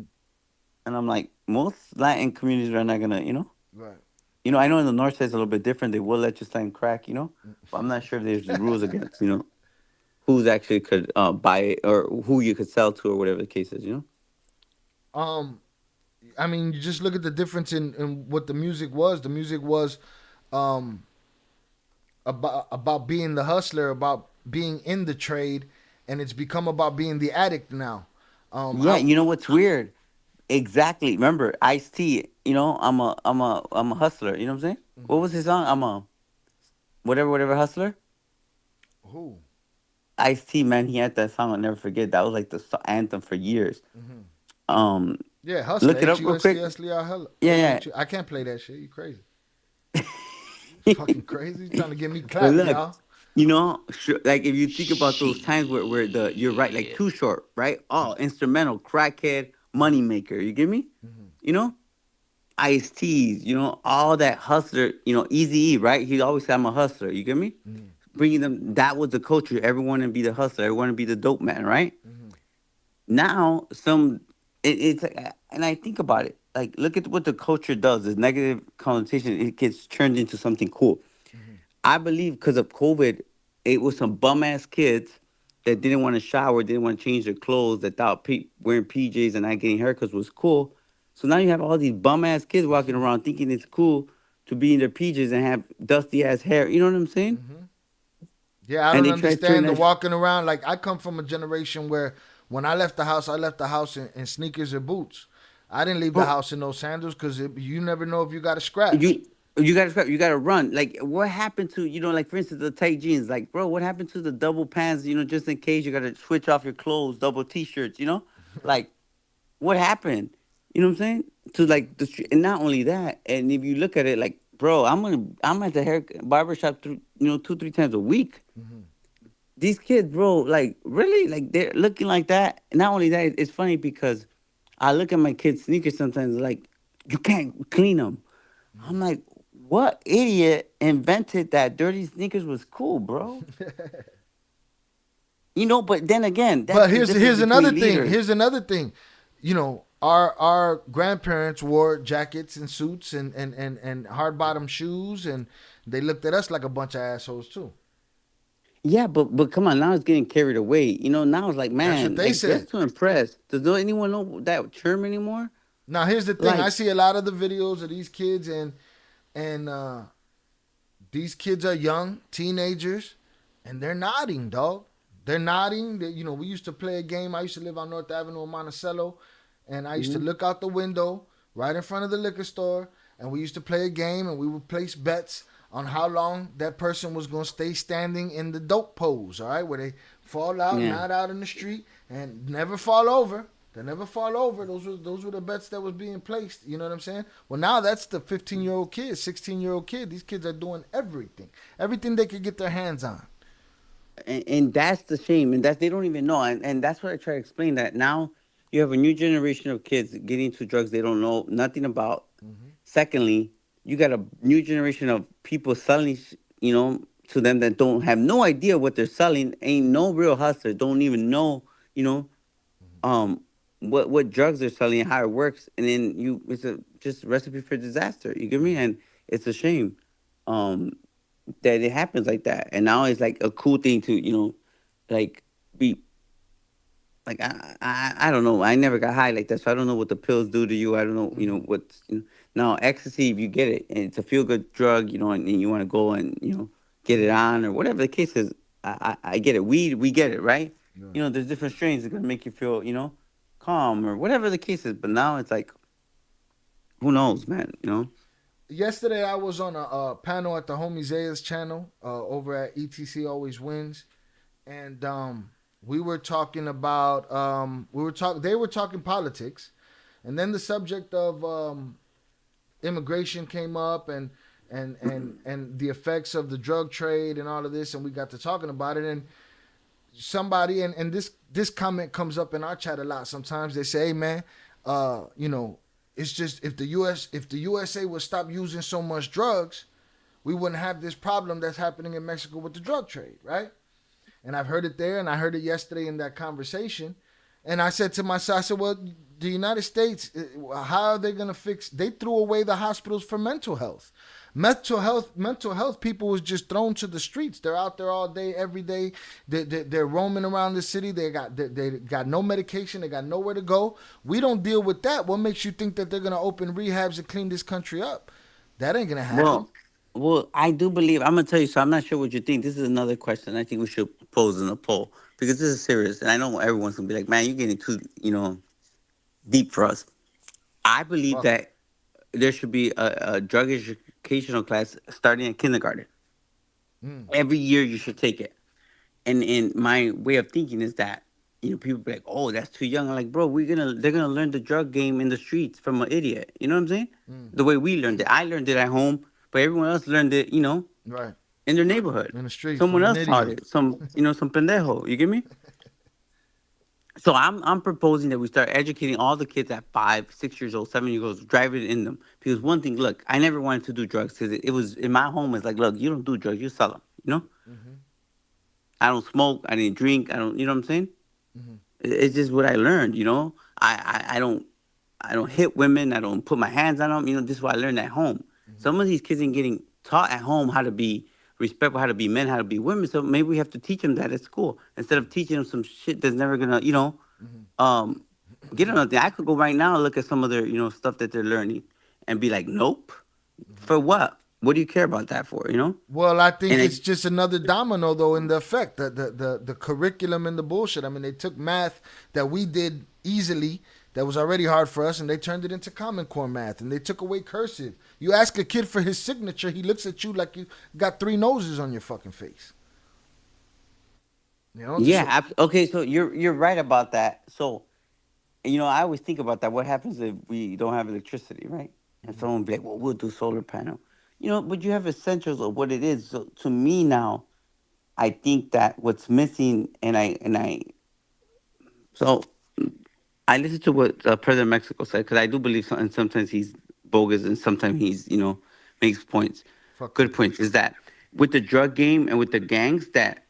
I'm like, most Latin communities are not gonna, Right. I know in the north side it's a little bit different. They will let you sell crack, but I'm not sure if there's rules against, who's actually could buy it, or who you could sell to, or whatever the case is, I mean, you just look at the difference in what the music was. The music was about being the hustler, about being in the trade, and it's become about being the addict now. Yeah, you know what's weird? Exactly. Remember, Ice-T, I'm a hustler, you know what I'm saying? What was his song? I'm a whatever hustler? Who? Ice-T, man, he had that song I'll never forget. That was like the anthem for years. Yeah, hustler. Look it up real quick. Yeah. I can't play that shit. You crazy? You fucking crazy? You trying to get me clapped, Look, y'all? like if you think about those times where you're right, like Too Short, right? Oh, instrumental, crackhead, moneymaker. You get me? Ice-T's, all that hustler, Eazy-E, right? He always said, I'm a hustler. You get me? Bringing them, that was the culture. Everyone to be the hustler. Everyone to be the dope man, right? Now, it's and I think about it. Like, look at what the culture does. This negative connotation, it gets turned into something cool. I believe because of COVID, it was some bum ass kids that didn't want to shower, didn't want to change their clothes, that thought wearing PJs and not getting haircuts was cool. So now you have all these bum-ass kids walking around thinking it's cool to be in their PJs and have dusty-ass hair. You know what I'm saying? Yeah, I don't understand the walking around. Like, I come from a generation where when I left the house in sneakers or boots. I didn't leave the house in those sandals because you never know if you got a scratch. You got to scrap. You got to run. Like, what happened to, like, for instance, the tight jeans? Like, bro, what happened to the double pants, just in case you got to switch off your clothes, double T-shirts, Like, what happened? You know what I'm saying? To, like, the street. And not only that, and if you look at it, like, bro, I'm at the barbershop, 2-3 times a week. These kids, bro, like, really? Like, they're looking like that? And not only that, it's funny because I look at my kids' sneakers sometimes, like, you can't clean them. I'm like, what idiot invented that dirty sneakers was cool, bro? But then again, but here's another thing. Here's another thing. Our grandparents wore jackets and suits and hard bottom shoes, and they looked at us like a bunch of assholes too. Yeah, but come on, now it's getting carried away. Now it's like, man, that's what they said. Just to impress. Does anyone know that term anymore? Now here's the thing. I see a lot of the videos of these kids and these kids are young teenagers, and they're nodding, dog. They're nodding. We used to play a game. I used to live on North Avenue in Monticello, and I used to look out the window right in front of the liquor store, and we used to play a game, and we would place bets on how long that person was going to stay standing in the dope pose, all right, where they fall out, not out in the street, and never fall over. They never fall over. Those were the bets that was being placed. You know what I'm saying? Well, now that's the 15-year-old kid, 16-year-old kid. These kids are doing everything they could get their hands on. And that's the shame, and they don't even know. And that's what I try to explain, that now you have a new generation of kids getting into drugs they don't know nothing about. Secondly, you got a new generation of people selling, to them that don't have no idea what they're selling. Ain't no real hustler. Don't even know, what drugs they're selling and how it works. And then it's just a recipe for disaster. You get me? And it's a shame that it happens like that. And now it's like a cool thing to, like, be like, I don't know. I never got high like that, so I don't know what the pills do to you. I don't know, what's, now ecstasy, if you get it, and it's a feel-good drug, and you want to go and, get it on, or whatever the case is, I get it. Weed, we get it, right? Yeah. There's different strains that are going to make you feel, calm, or whatever the case is. But now it's like, who knows, man, Yesterday, I was on a panel at the homie Zaya's channel over at ETC Always Wins, and we were talking about they were talking politics, and then the subject of immigration came up, and the effects of the drug trade and all of this, and we got to talking about it, and somebody and this comment comes up in our chat a lot sometimes. They say, hey man, it's just if the USA would stop using so much drugs, we wouldn't have this problem that's happening in Mexico with the drug trade, right? And I've heard it there, and I heard it yesterday in that conversation. And I said to myself, I said, well, the United States, how are they going to fix? They threw away the hospitals for mental health. Mental health people was just thrown to the streets. They're out there all day, every day. They're roaming around the city. They got no medication. They got nowhere to go. We don't deal with that. What makes you think that they're going to open rehabs and clean this country up? That ain't going to happen. Well, I do believe, I'm going to tell you, so I'm not sure what you think. This is another question I think we should pose in a poll, because this is serious. And I know everyone's going to be like, man, you're getting too, deep for us. I believe that there should be a drug educational class starting in kindergarten. Every year you should take it. And in my way of thinking is that, people be like, oh, that's too young. I'm like, bro, they're gonna learn the drug game in the streets from an idiot. You know what I'm saying? The way we learned it. I learned it at home, but everyone else learned it, right, in their neighborhood. In the street. Someone else taught it. Some pendejo. You get me? So I'm proposing that we start educating all the kids at 5, 6 years old, 7 years old, drive it in them. Because one thing, look, I never wanted to do drugs because it was in my home. It's like, look, you don't do drugs, you sell them. I don't smoke, I didn't drink, I don't. You know what I'm saying? It's just what I learned. I don't hit women, I don't put my hands on them. This is what I learned at home. Some of these kids ain't getting taught at home how to be respect how to be men, how to be women. So maybe we have to teach them that at school instead of teaching them some shit that's never gonna, get them nothing. I could go right now and look at some of their, stuff that they're learning and be like, nope. For what? What do you care about that for? Well, I think it's just another domino though in the effect, the curriculum and the bullshit. I mean, they took math that we did easily, that was already hard for us, and they turned it into Common Core math, and they took away cursive. You ask a kid for his signature, he looks at you like you got 3 noses on your fucking face. Yeah. Okay. So you're right about that. So, I always think about that. What happens if we don't have electricity, right? And someone will be like, well, we'll do solar panel. But you have essentials of what it is. So to me now, I think that what's missing, so I listened to what President of Mexico said, because I do believe and sometimes he's bogus and sometimes he's, makes points, good points, is that with the drug game and with the gangs that,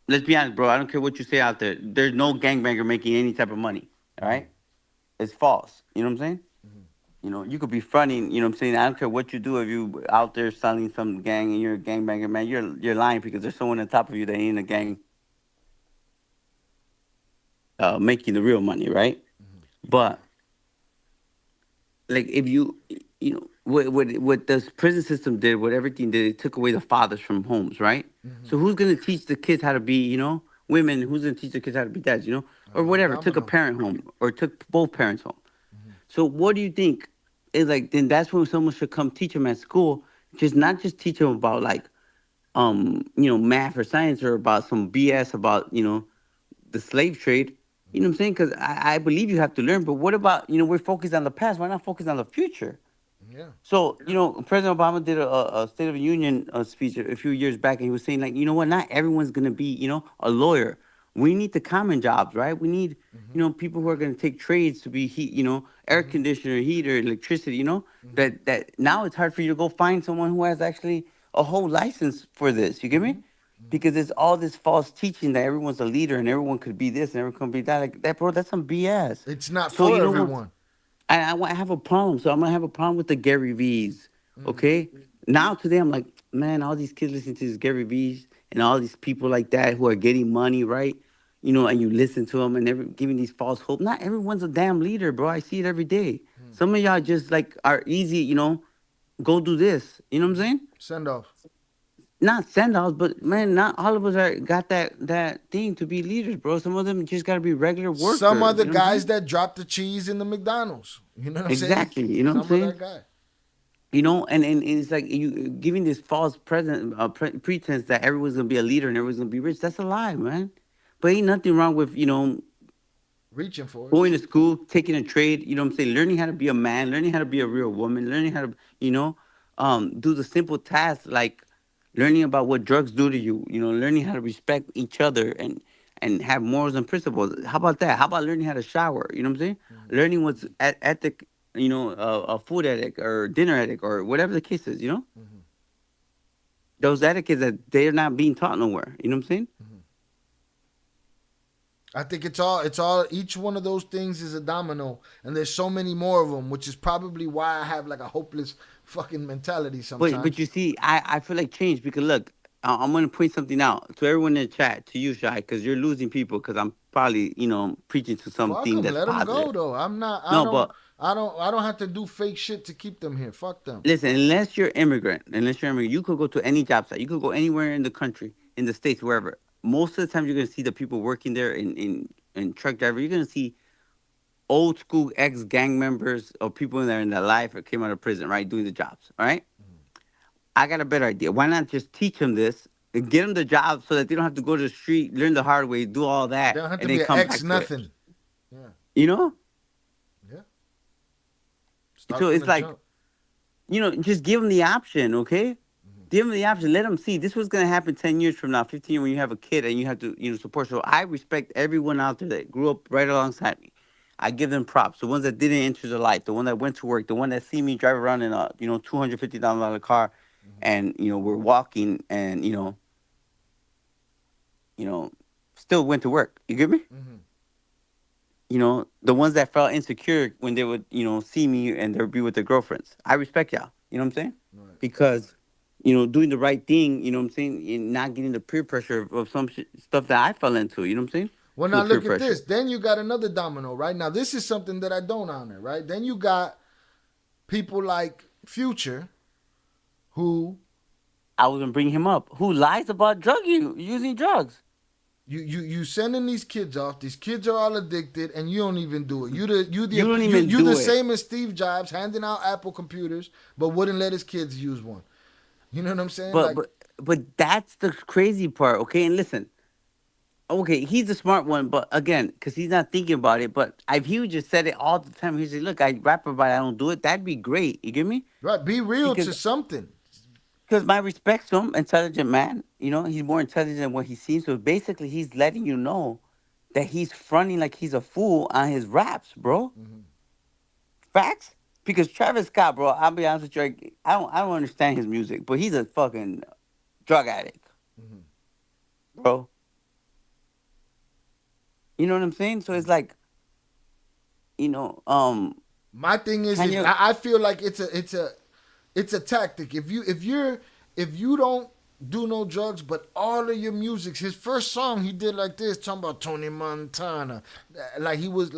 let's be honest, bro, I don't care what you say out there, there's no gangbanger making any type of money, all right? It's false, you know what I'm saying? You could be fronting, you know what I'm saying? I don't care what you do. If you out there selling some gang and you're a gangbanger, man, you're lying because there's someone on top of you that ain't in a gang making the real money, right? But, like, if what the prison system did, what everything did, it took away the fathers from homes, right? So who's going to teach the kids how to be, women? Who's going to teach the kids how to be dads, or whatever? Took a parent home or took both parents home. So what do you think? Is like, then that's when someone should come teach them at school, not just teach them about like, math or science or about some BS about, the slave trade. You know what I'm saying? Because I believe you have to learn. But what about, we're focused on the past. Why not focus on the future? Yeah. So, President Obama did a State of the Union speech a few years back, and he was saying, like, what? Not everyone's going to be, a lawyer. We need the common jobs, right? We need, people who are going to take trades to be air conditioner, heater, electricity, that now it's hard for you to go find someone who has actually a whole license for this. You get me? Because it's all this false teaching that everyone's a leader and everyone could be this and everyone could be that. Like that, bro, that's some BS. It's not for everyone. I have a problem. So I'm going to have a problem with the Gary V's, okay? Now today I'm like, man, all these kids listening to these Gary V's and all these people like that who are getting money, right? And you listen to them and they're giving these false hope. Not everyone's a damn leader, bro. I see it every day. Some of y'all just like are easy, go do this. You know what I'm saying? Send off. Not send offs, but man, not all of us got that thing to be leaders, bro. Some of them just gotta be regular workers. Some of the guys that drop the cheese in the McDonald's. You know what I'm saying? Exactly. You know what I'm saying? Some of that guy. And it's like you giving this false pretense that everyone's gonna be a leader and everyone's gonna be rich. That's a lie, man. But ain't nothing wrong with, reaching for it. Going to school, taking a trade, you know what I'm saying? Learning how to be a man, learning how to be a real woman, learning how to, do the simple tasks like learning about what drugs do to you, learning how to respect each other and have morals and principles. How about that? How about learning how to shower? You know what I'm saying? Learning what's ethic, a food ethic or dinner ethic or whatever the case is, Those etiquettes that they're not being taught nowhere. You know what I'm saying? I think it's all, each one of those things is a domino, and there's so many more of them, which is probably why I have like a hopeless fucking mentality sometimes. But you see, I feel like change because look, I'm going to point something out to everyone in the chat, to you, Shai, because you're losing people because I'm probably, preaching to something that's let positive. them go, though. I'm not, I don't have to do fake shit to keep them here. Fuck them. Listen, unless you're immigrant, you could go to any job site. You could go anywhere in the country, in the States, wherever. Most of the time, you're going to see the people working there in truck driver. You're going to see old school ex-gang members or people in there in their life or came out of prison, right, doing the jobs, all right? I got a better idea. Why not just teach them this and get them the job so that they don't have to go to the street, learn the hard way, do all that, They don't have to and be then an come back ex to nothing. it. Yeah. Yeah. Start So from it's the like, jump. just give them the option, okay? Give them the option. Let them see. This was going to happen 10 years from now, 15 years when you have a kid and you have to, support. So I respect everyone out there that grew up right alongside me. I give them props. The ones that didn't enter the life, the one that went to work, the one that see me drive around in a, $250,000 car and, we're walking and, still went to work. You get me? The ones that felt insecure when they would, see me and they'd be with their girlfriends. I respect y'all. You know what I'm saying? Because doing the right thing, you know what I'm saying, and not getting the peer pressure of some stuff that I fell into, you know what I'm saying? Well, now look at this. Then you got another domino, right? Now, this is something that I don't honor, right? Then you got people like Future, who... I was going to bring him up. Who lies about using drugs. You sending these kids off. These kids are all addicted, and you don't even do it. You the same as Steve Jobs, handing out Apple computers, but wouldn't let his kids use one. You know what I'm saying? But that's the crazy part, okay? And listen, okay, he's the smart one, but again, because he's not thinking about it. But if he would just said it all the time, he'd say, "Look, I rap about it, I don't do it." That'd be great. You get me? Right. Be real to something. Because my respect's to him, intelligent man. He's more intelligent than what he seems. So basically, he's letting you know that he's fronting like he's a fool on his raps, bro. Mm-hmm. Facts? Because Travis Scott, bro, I'll be honest with you, I don't understand his music, but he's a fucking drug addict, bro. You know what I'm saying? So it's like, my thing is, I feel like it's a tactic. If you don't do no drugs, but all of your music, his first song he did like this, talking about Tony Montana, like he was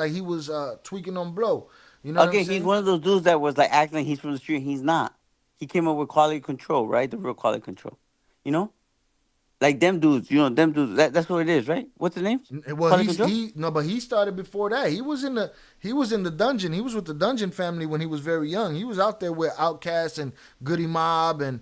tweaking on Blow. You know what I'm saying? He's one of those dudes that was like acting like he's from the street. He's not. He came up with Quality Control, right? The real Quality Control. Like them dudes, that's what it is, right? What's the name? Well, but he started before that. He was in the dungeon. He was with the Dungeon Family when he was very young. He was out there with Outkast and Goody Mob and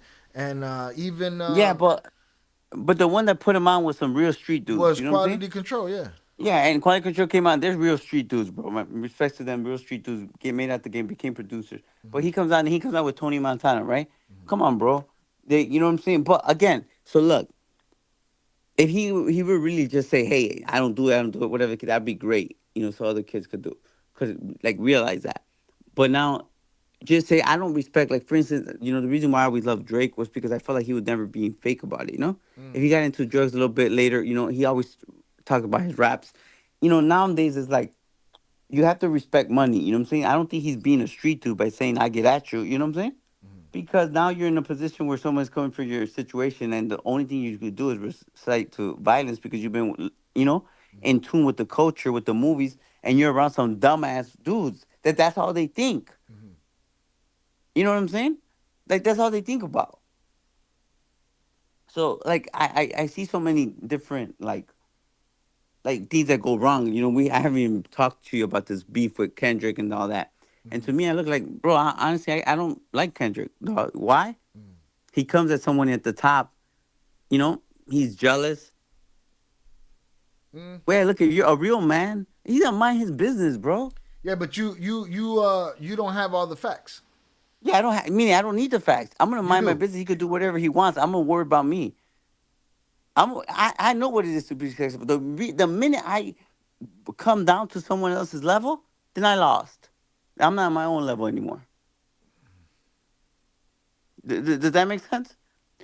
even but the one that put him on was some real street dudes. Was Quality Control, yeah. Yeah, and Quality Control came out. There's real street dudes, bro. My respects to them. Real street dudes made out the game, became producers. Mm-hmm. But he comes out with Tony Montana, right? Mm-hmm. Come on, bro. You know what I'm saying? But again, so look. If he would really just say, "Hey, I don't do it, whatever," that'd be great, so other kids could do, because realize that. But now, just say I don't respect. Like for instance, the reason why I always loved Drake was because I felt like he would never be fake about it. If he got into drugs a little bit later, he always talked about his raps. Nowadays it's like you have to respect money. You know what I'm saying? I don't think he's being a street dude by saying I get at you. You know what I'm saying? Because now you're in a position where someone's coming for your situation, and the only thing you could do is recite to violence because you've been, in tune with the culture, with the movies, and you're around some dumbass dudes that's all they think. Mm-hmm. You know what I'm saying? Like, that's all they think about. So, like, I see so many different, like things that go wrong. I haven't even talked to you about this beef with Kendrick and all that. And to me, I look like, bro, honestly, I don't like Kendrick. Why? He comes at someone at the top, he's jealous. Wait, look, you're a real man. He don't mind his business, bro. Yeah, but you don't have all the facts. Yeah, I don't need the facts. I'm going to mind my business. He could do whatever he wants. I'm going to worry about me. I know what it is to be successful. The minute I come down to someone else's level, then I lost. I'm not on my own level anymore. Does that make sense?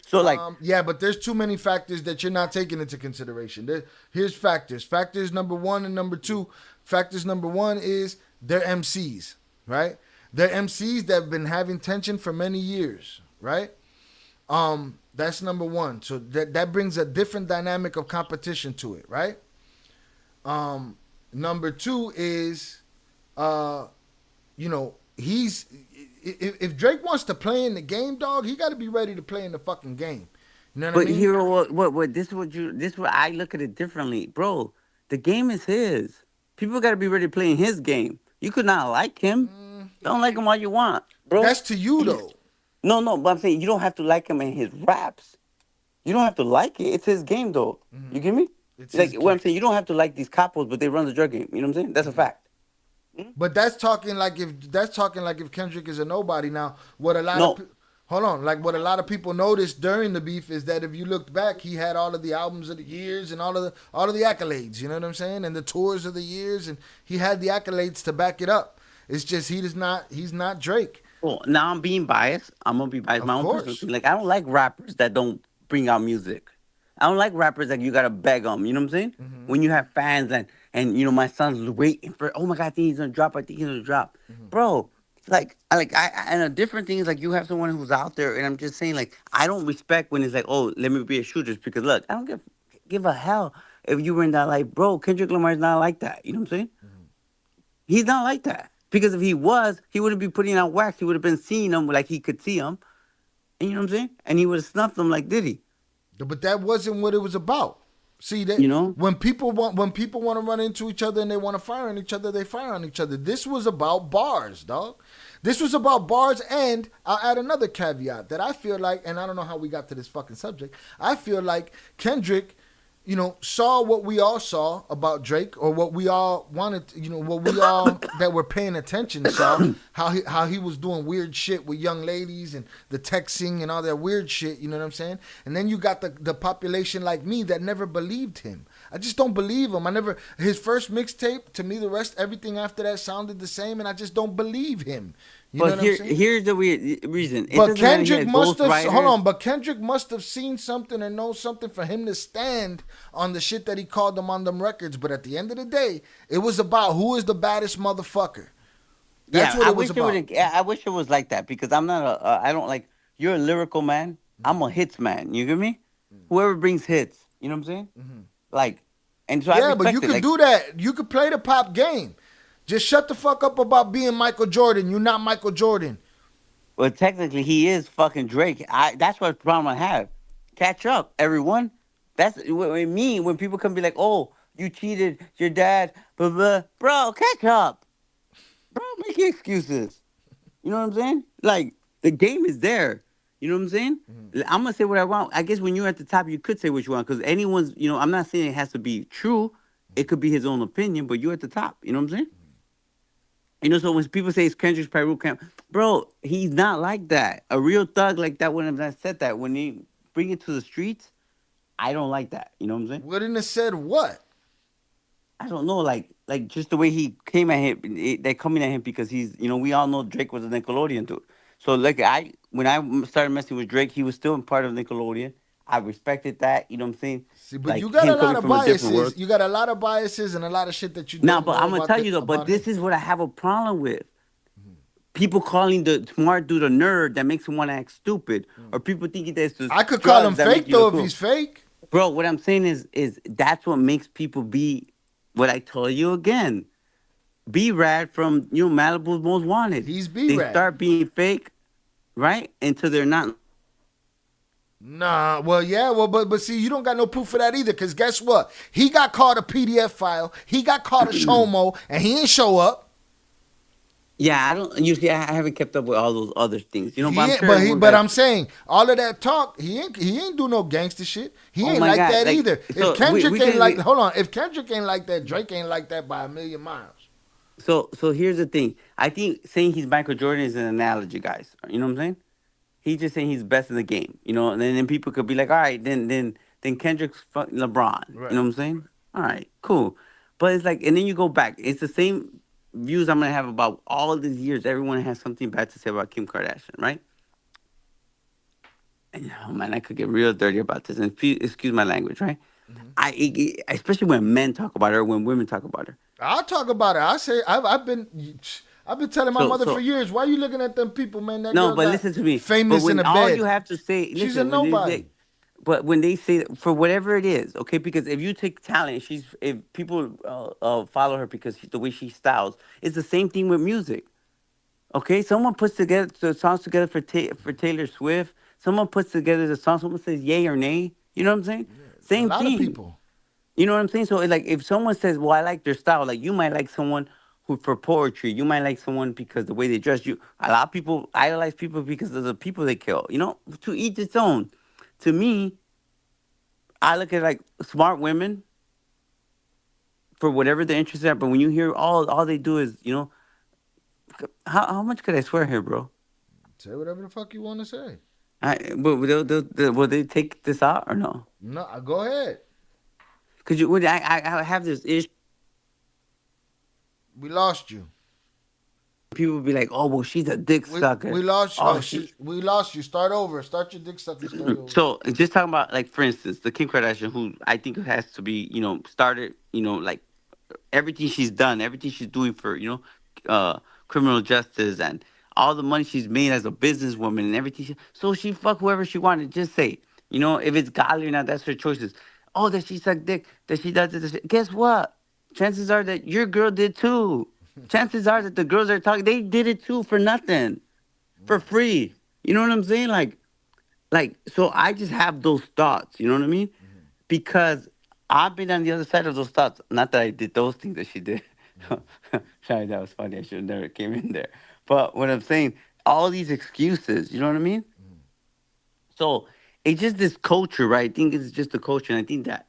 So yeah, but there's too many factors that you're not taking into consideration. Here's factors. Factors number 1 and number 2. Factors number 1 is they're MCs, right? They're MCs that have been having tension for many years, right? That's number 1. So that brings a different dynamic of competition to it, right? Number 2 is if Drake wants to play in the game, dog, he got to be ready to play in the fucking game. You know what I mean? Hero, what? This is what I look at it differently, bro. The game is his. People got to be ready to play in his game. You could not like him. Don't like him all you want, bro. That's to you though. No, but I'm saying you don't have to like him in his raps. You don't have to like it. It's his game, though. Mm-hmm. You get me? It's like what I'm saying. You don't have to like these capos, but they run the drug game. You know what I'm saying? That's a fact. But that's talking like if Kendrick is a nobody. Now, what a lot of people noticed during the beef is that if you looked back, he had all of the albums of the years and all of the accolades. You know what I'm saying? And the tours of the years, and he had the accolades to back it up. It's just he's not Drake. Well, now I'm being biased. I'm gonna be biased. My own personal thing. Like I don't like rappers that don't bring out music. I don't like rappers that you gotta beg them. You know what I'm saying? Mm-hmm. When you have fans and my son's waiting for, oh my God, I think he's gonna drop. Bro, And a different thing is like you have someone who's out there, and I'm just saying like I don't respect when it's like, oh, let me be a shooter because look, I don't give a hell if you were in that life, bro. Kendrick Lamar's not like that. You know what I'm saying? He's not like that because if he was, he wouldn't be putting out wax. He would have been seeing them like he could see them, and you know what I'm saying? And he would have snuffed them like Diddy. But that wasn't what it was about. See that when people want to run into each other and they want to fire on each other, they fire on each other. This was about bars, dog. This was about bars, and I'll add another caveat that I feel like, and I don't know how we got to this fucking subject. I feel like Kendrick, saw what we all saw about Drake, or what we all wanted, what we all that were paying attention saw, how he was doing weird shit with young ladies and the texting and all that weird shit, you know what I'm saying? And then you got the population like me that never believed him. I just don't believe him. His first mixtape, to me, everything after that sounded the same, and I just don't believe him. Here's the weird reason. But Kendrick must have seen something or know something for him to stand on the shit that he called them on them records. But at the end of the day, it was about who is the baddest motherfucker. That's what it was about. I wish it was like that because I'm not I don't like, you're a lyrical man. I'm a hits man. You get me? Whoever brings hits. You know what I'm saying? Like, and so I but you can do that. You could play the pop game. Just shut the fuck up about being Michael Jordan. You're not Michael Jordan. Well, technically, he is fucking Drake. That's what problem I have. Catch up, everyone. That's what I mean when people come be like, oh, you cheated your dad, blah, blah. Bro, catch up. Bro, make your excuses. You know what I'm saying? Like, the game is there. You know what I'm saying? I'm going to say what I want. I guess when you're at the top, you could say what you want because anyone's, I'm not saying it has to be true. It could be his own opinion, but you're at the top. You know what I'm saying? So when people say it's Kendrick's Peru camp, bro, he's not like that. A real thug like that wouldn't have said that. When they bring it to the streets, I don't like that. You know what I'm saying? Wouldn't have said what? I don't know. Like just the way he came at him, they're coming at him because he's, we all know Drake was a Nickelodeon dude. So when I started messing with Drake, he was still a part of Nickelodeon. I respected that. You know what I'm saying? See, but you got a lot of biases. You got a lot of biases and a lot of shit that you don't know. But I'm going to tell you, though, but this is what I have a problem with. People calling the smart dude a nerd that makes him want to act stupid. Or people thinking that's just I could call him fake, though, if he's fake. Bro, what I'm saying is that's what makes people be, what I told you again. B-Rad from, Malibu's Most Wanted. He's B-Rad. They start being fake, right? Until they're not. Nah, but see, you don't got no proof for that either, because guess what? He got caught a PDF file, he got caught a Shomo, and he ain't show up. Yeah, I haven't kept up with all those other things. But I'm saying, all of that talk, he ain't do no gangster shit. He ain't like that either. If Kendrick ain't like, hold on, if Kendrick ain't like that, Drake ain't like that by a million miles. So here's the thing. I think saying he's Michael Jordan is an analogy, guys. You know what I'm saying? He's just saying he's best in the game, and then people could be like, all right, then Kendrick's LeBron. Right. You know what I'm saying? All right, cool. But it's like, and then you go back. It's the same views I'm going to have about all of these years. Everyone has something bad to say about Kim Kardashian, right? And, oh, man, I could get real dirty about this. And excuse my language, right? Especially when men talk about her, when women talk about her. I'll talk about her. I say, I've been telling my mother for years, why are you looking at them people, man? But listen to me. Famous in a bed. All you have to say, she's a nobody. But when they say, for whatever it is, okay, because if you take talent, if people follow her because the way she styles, it's the same thing with music. Okay, someone puts together the songs together for Taylor Swift. Someone puts together the song. Someone says yay or nay. You know what I'm saying? Yeah, same thing. A lot of people. You know what I'm saying? So like, if someone says, "Well, I like their style," like you might like someone who for poetry. You might like someone because the way they dress. A lot of people idolize people because of the people they kill. To each its own. To me, I look at like smart women for whatever their interests are. But when you hear all they do is, how much could I swear here, bro? Say whatever the fuck you want to say. But will they take this out or no? No, go ahead. Cause I have this issue. We lost you. People will be like, "Oh, well, she's a dick sucker." We lost you. We lost you. Start over. Start your dick sucker. Start over. So just talking about, like, for instance, the Kim Kardashian, who I think has to be, started, like everything she's done, everything she's doing for, criminal justice and all the money she's made as a businesswoman and everything. So she fuck whoever she wanted. Just say, if it's godly or not, that's her choices. Oh, that she sucked dick, that she does this. Guess what? Chances are that your girl did too. Chances are that the girls that are talking, they did it too for nothing, for free. You know what I'm saying? So I just have those thoughts. You know what I mean? Because I've been on the other side of those thoughts. Not that I did those things that she did. Sorry, that was funny. I should have never came in there. But what I'm saying, all these excuses, you know what I mean? So it's just this culture, right? I think it's just the culture. And I think that,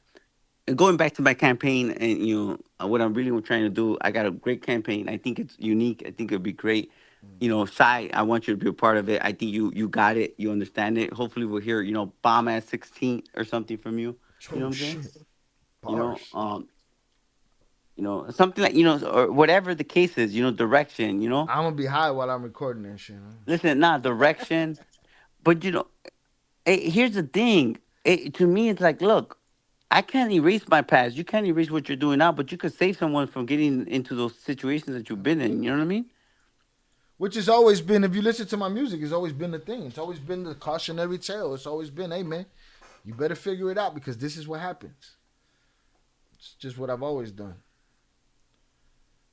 and going back to my campaign and, what I'm really trying to do, I got a great campaign. I think it's unique. I think it'd be great. Sai, I want you to be a part of it. I think you got it. You understand it. Hopefully we'll hear, bomb ass 16 or something from you. You know what I'm saying? Something like, or whatever the case is, direction, I'm gonna be high while I'm recording that shit. Listen, direction. But, here's the thing. To me, it's like, look, I can't erase my past. You can't erase what you're doing now, but you could save someone from getting into those situations that you've been in. You know what I mean? Which has always been, if you listen to my music, it's always been the thing. It's always been the cautionary tale. It's always been, hey, man, you better figure it out because this is what happens. It's just what I've always done.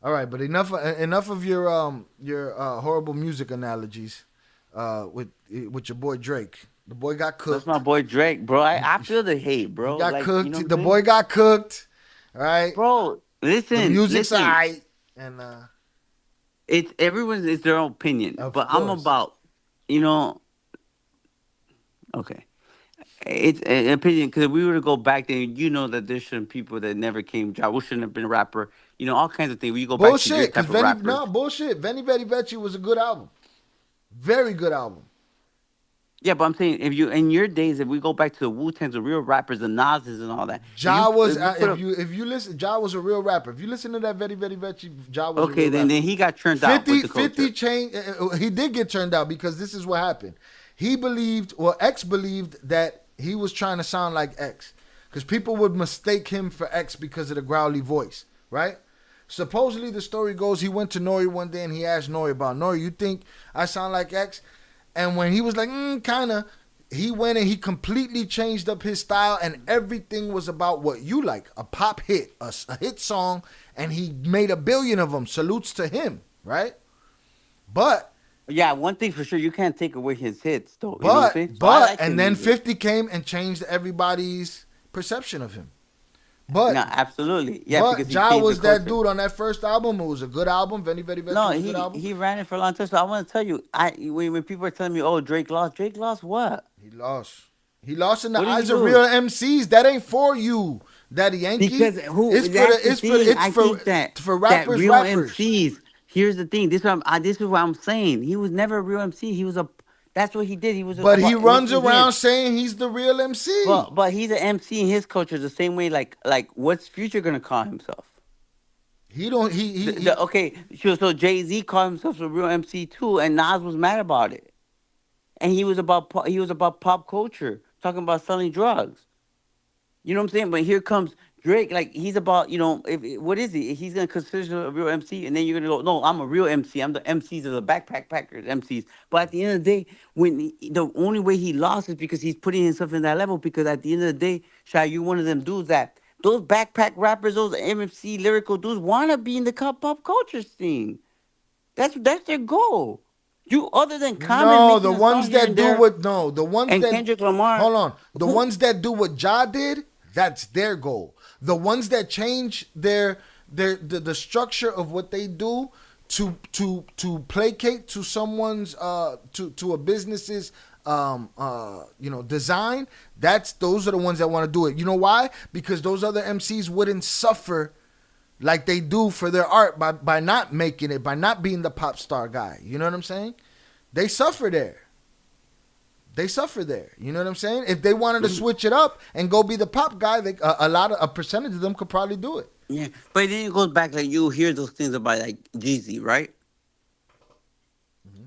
All right, but enough of your horrible music analogies with your boy Drake. The boy got cooked. That's my boy Drake, bro. I feel the hate, bro. He got cooked. The boy got cooked. All right, bro. Listen, the music's alright, and it's their own opinion, but I'm about, okay. It's an opinion because if we were to go back then, that there's some people that never came. Ja Rule shouldn't have been a rapper. All kinds of things. We go back to your type of rappers. No, bullshit. Veni Vedi Vici was a good album. Very good album. Yeah, but I'm saying in your days, if we go back to the Wu-Tangs, the real rappers, the Nas's and all that. Ja was if you listen, Ja was a real rapper. If you listen to that Veni Vedi Vici, Ja was okay. A real Then he got turned out. 50 changed. He did get turned out because this is what happened. He believed, X believed that he was trying to sound like X, because people would mistake him for X because of the growly voice, right? Supposedly the story goes he went to Nori one day and he asked Nori about, Nori, you think I sound like X? And when he was like, kinda, he went and he completely changed up his style and everything was about what you like. A pop hit, a hit song, and he made 1 billion of them. Salutes to him, right? But yeah, one thing for sure, you can't take away his hits, though. And then 50 came and changed everybody's perception of him. But no, absolutely, yeah. But Ja was that dude on that first album. It was a good album. Veni Vedi Vici was a good album. He ran it for a long time. So I want to tell you, when people are telling me, "Oh, Drake lost what?" He lost. He lost in the eyes of real MCs. That ain't for you, Daddy Yankee. Because for rappers, real MCs. Here's the thing. This is what I'm saying. He was never a real MC. He was a. That's what he did. He runs around saying he's the real MC. But he's an MC in his culture the same way. Like what's Future gonna call himself? He don't. Okay. So Jay-Z called himself a real MC too, and Nas was mad about it. And he was about pop culture, talking about selling drugs. You know what I'm saying? But here comes Drake, like he's about, what is he? He's gonna consider a real MC, and then you're gonna go, no, I'm a real MC. I'm the MCs of the Backpack Packers MCs. But at the end of the day, the only way he lost is because he's putting himself in that level. Because at the end of the day, Shy, you one of them dudes that those backpack rappers, those MFC lyrical dudes, wanna be in the pop culture scene. That's their goal. You other than Common. No, the ones that do what Kendrick Lamar. Hold on, the ones that do what Ja did. That's their goal. The ones that change the structure of what they do to placate to someone's to a business's design, those are the ones that want to do it. You know why? Because those other MCs wouldn't suffer like they do for their art by not making it, by not being the pop star guy. You know what I'm saying? They suffer there. You know what I'm saying? If they wanted to switch it up and go be the pop guy, a percentage of them could probably do it. Yeah, but then it goes back, like you hear those things about like Jeezy, right? Mm-hmm.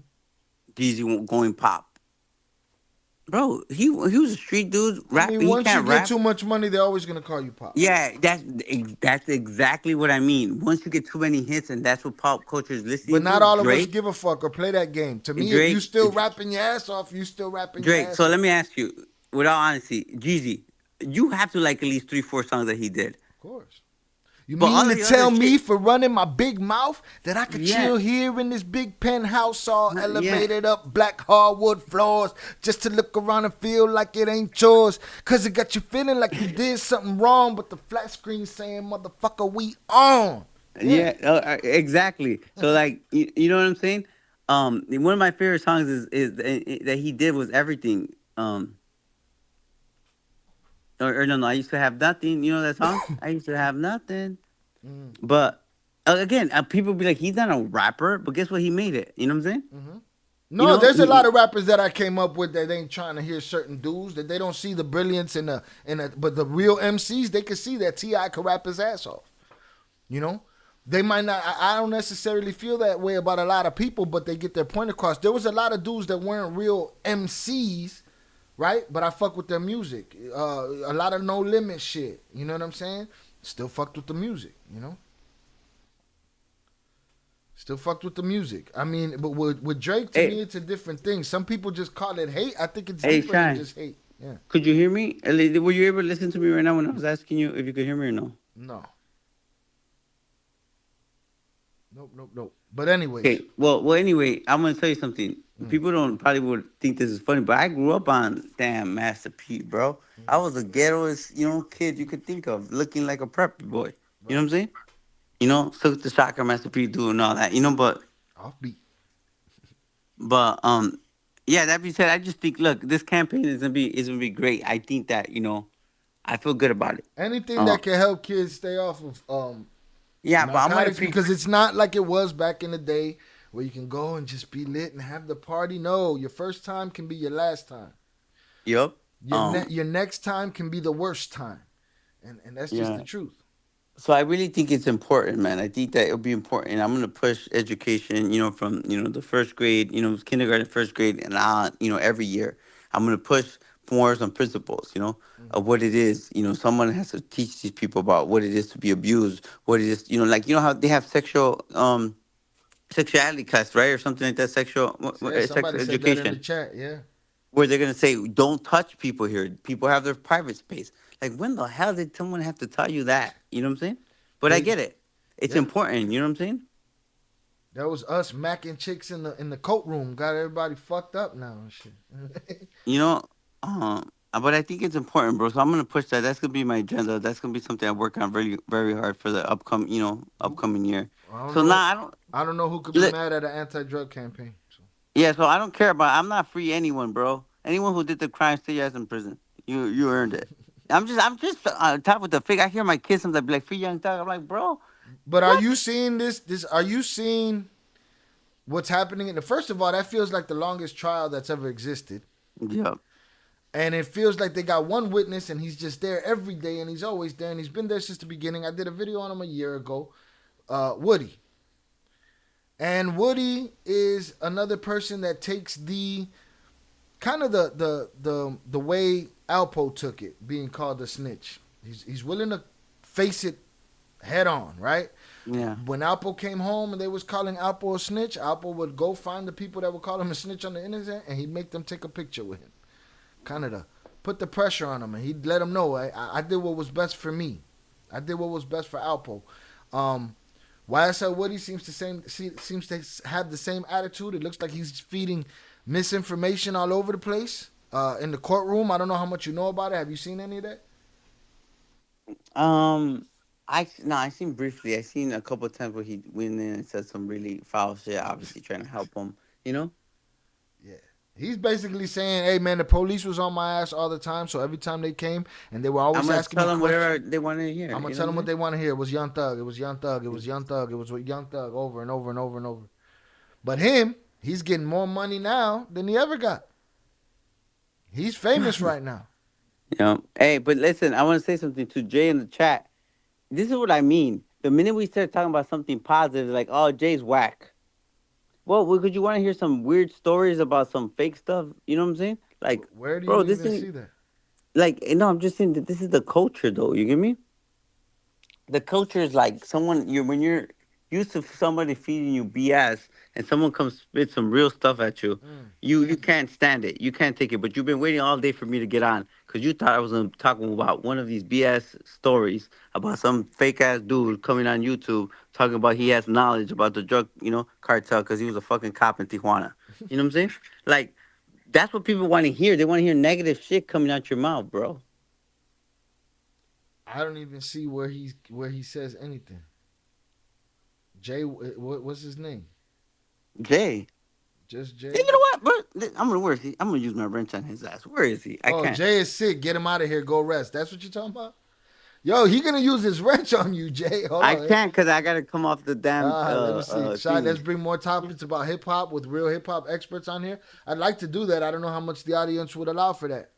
Jeezy going pop. Bro, he was a street dude. I Rap. mean, He once you can't get rap. too much money, they're always gonna call you pop. Yeah, that's exactly what I mean. Once you get too many hits, and that's what pop culture is listening But not to. all of us Drake, give a fuck or play that game. To me, if you Drake, still rapping your ass off, you still rapping your Drake. ass So off. let me ask you, without honesty, Jeezy, you have to like at least 3-4 songs that he did. Of course. You But all mean of to the tell other me shit- for running my big mouth that I could Yeah. chill here in this big penthouse all Yeah. elevated up black hardwood floors just to look around and feel like it ain't yours? Cause it got you feeling like you did something wrong, but the flat screen saying, motherfucker, we on. Yeah, exactly. So like, you know what I'm saying? One of my favorite songs is that he did was Everything. Or no, I used to have nothing. You know that song? I used to have nothing. But again, people be like, he's not a rapper, but guess what? He made it. You know what I'm saying? No, You know, there's a lot of rappers that I came up with that ain't trying to hear certain dudes, that they don't see the brilliance but the real MCs, they can see that T.I. can rap his ass off. You know? They might not, I don't necessarily feel that way about a lot of people, but they get their point across. There was a lot of dudes that weren't real MCs, right? But I fuck with their music. A lot of No Limit shit. You know what I'm saying? Still fucked with the music, you know? Still fucked with the music. I mean, but with Drake, to me, it's a different thing. Some people just call it hate. I think it's deeper than just hate. Yeah. Could you hear me? Were you able to listen to me right now when I was asking you if you could hear me or no? No. Nope. But anyway. Okay. Well. Anyway, I'm gonna tell you something. People probably would think this is funny, but I grew up on damn Master P, bro. I was the ghettoest, kid you could think of, looking like a preppy boy. You know what I'm saying? Silk the Shocker, Master P, doing all that. But offbeat. But yeah. That being said, I just think, look, this campaign is gonna be great. I think that I feel good about it. Anything that can help kids stay off of yeah, but I'm gonna because it's not like it was back in the day where you can go and just be lit and have the party. No, your first time can be your last time. Yep. Your next time can be the worst time, and that's just the truth. So I really think it's important, man. I think that it'll be important. I'm gonna push education, from the first grade, kindergarten, first grade, and on, every year. I'm gonna push more some principles, of what it is. Someone has to teach these people about what it is to be abused, what it is, how they have sexuality class, right, or something like that, sexual Somebody said that in the chat, yeah. Where they're gonna say, "Don't touch people here. People have their private space." Like, when the hell did someone have to tell you that? You know what I'm saying? But I get it. It's important. You know what I'm saying? That was us macking chicks in the coat room. Got everybody fucked up now and shit. But I think it's important, bro. So I'm gonna push that. That's gonna be my agenda. That's gonna be something I work on very, very hard for the upcoming year. I don't know who could be mad at an anti-drug campaign. So. Yeah, so I don't care about. I'm not free anyone, bro. Anyone who did the crime, stay your ass in prison. You earned it. I'm just on top with the fig. I hear my kids sometimes be like, "Free Young Thug." I'm like, bro. But are you seeing this? Are you seeing what's happening? First of all, that feels like the longest trial that's ever existed. Yep. And it feels like they got one witness, and he's just there every day, and he's always there, and he's been there since the beginning. I did a video on him a year ago, Woody. And Woody is another person that takes the kind of the way Alpo took it, being called a snitch. He's willing to face it head on, right? Yeah. When Alpo came home and they was calling Alpo a snitch, Alpo would go find the people that would call him a snitch on the internet, and he'd make them take a picture with him. Kind of to put the pressure on him, and he'd let him know, I did what was best for me. I did what was best for Alpo. YSL Woody seems to have the same attitude. It looks like he's feeding misinformation all over the place in the courtroom. I don't know how much you know about it. Have you seen any of that? I seen briefly. I seen a couple of times where he went in and said some really foul shit, obviously trying to help him, Yeah. He's basically saying, hey, man, the police was on my ass all the time, so every time they came, and they were always asking me questions. I'm going to tell them whatever they want to hear. I'm going to tell them what they want to hear. It was Young Thug. It was Young Thug. It was Young Thug. It was Young Thug over and over and over and over. But he's getting more money now than he ever got. He's famous right now. Yeah. Hey, but listen, I want to say something to Jay in the chat. This is what I mean. The minute we start talking about something positive, like, oh, Jay's whack. Well, could you want to hear some weird stories about some fake stuff? You know what I'm saying? Like, Where do you bro, this even is see that? like, no, I'm just saying that this is the culture, though. You get me? The culture is like someone when you're used to somebody feeding you BS and someone comes spit some real stuff at you, you can't stand it. You can't take it. But you've been waiting all day for me to get on because you thought I was talking about one of these BS stories about some fake ass dude coming on YouTube talking about he has knowledge about the drug, cartel because he was a fucking cop in Tijuana. You know what I'm saying? Like, that's what people want to hear. They want to hear negative shit coming out your mouth, bro. I don't even see where he says anything. Jay, what's his name? Jay. Just Jay. Hey, you know what, bro? Where is he? I'm gonna use my wrench on his ass. Where is he? I can't. Jay is sick. Get him out of here. Go rest. That's what you're talking about? Yo, he gonna use his wrench on you, Jay. Hold I on. can't because I gotta come off the damn. Let me see. Shy, let's bring more topics about hip hop with real hip hop experts on here. I'd like to do that. I don't know how much the audience would allow for that.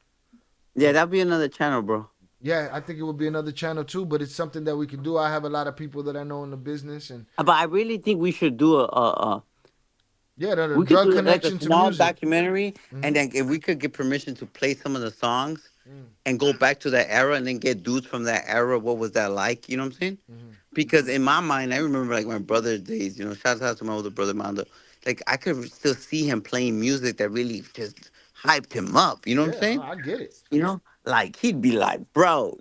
Yeah, that'd be another channel, bro. Yeah, I think it would be another channel too, but it's something that we can do. I have a lot of people that I know in the business, and but I really think we should do the we drug could do connection like a to small music documentary, and then if we could get permission to play some of the songs and go back to that era, and then get dudes from that era, what was that like? You know what I'm saying? Because in my mind, I remember like my brother's days. Shout out to my older brother Mando. Like I could still see him playing music that really just hyped him up. You know what I'm saying? I get it. Like he'd be like, bro,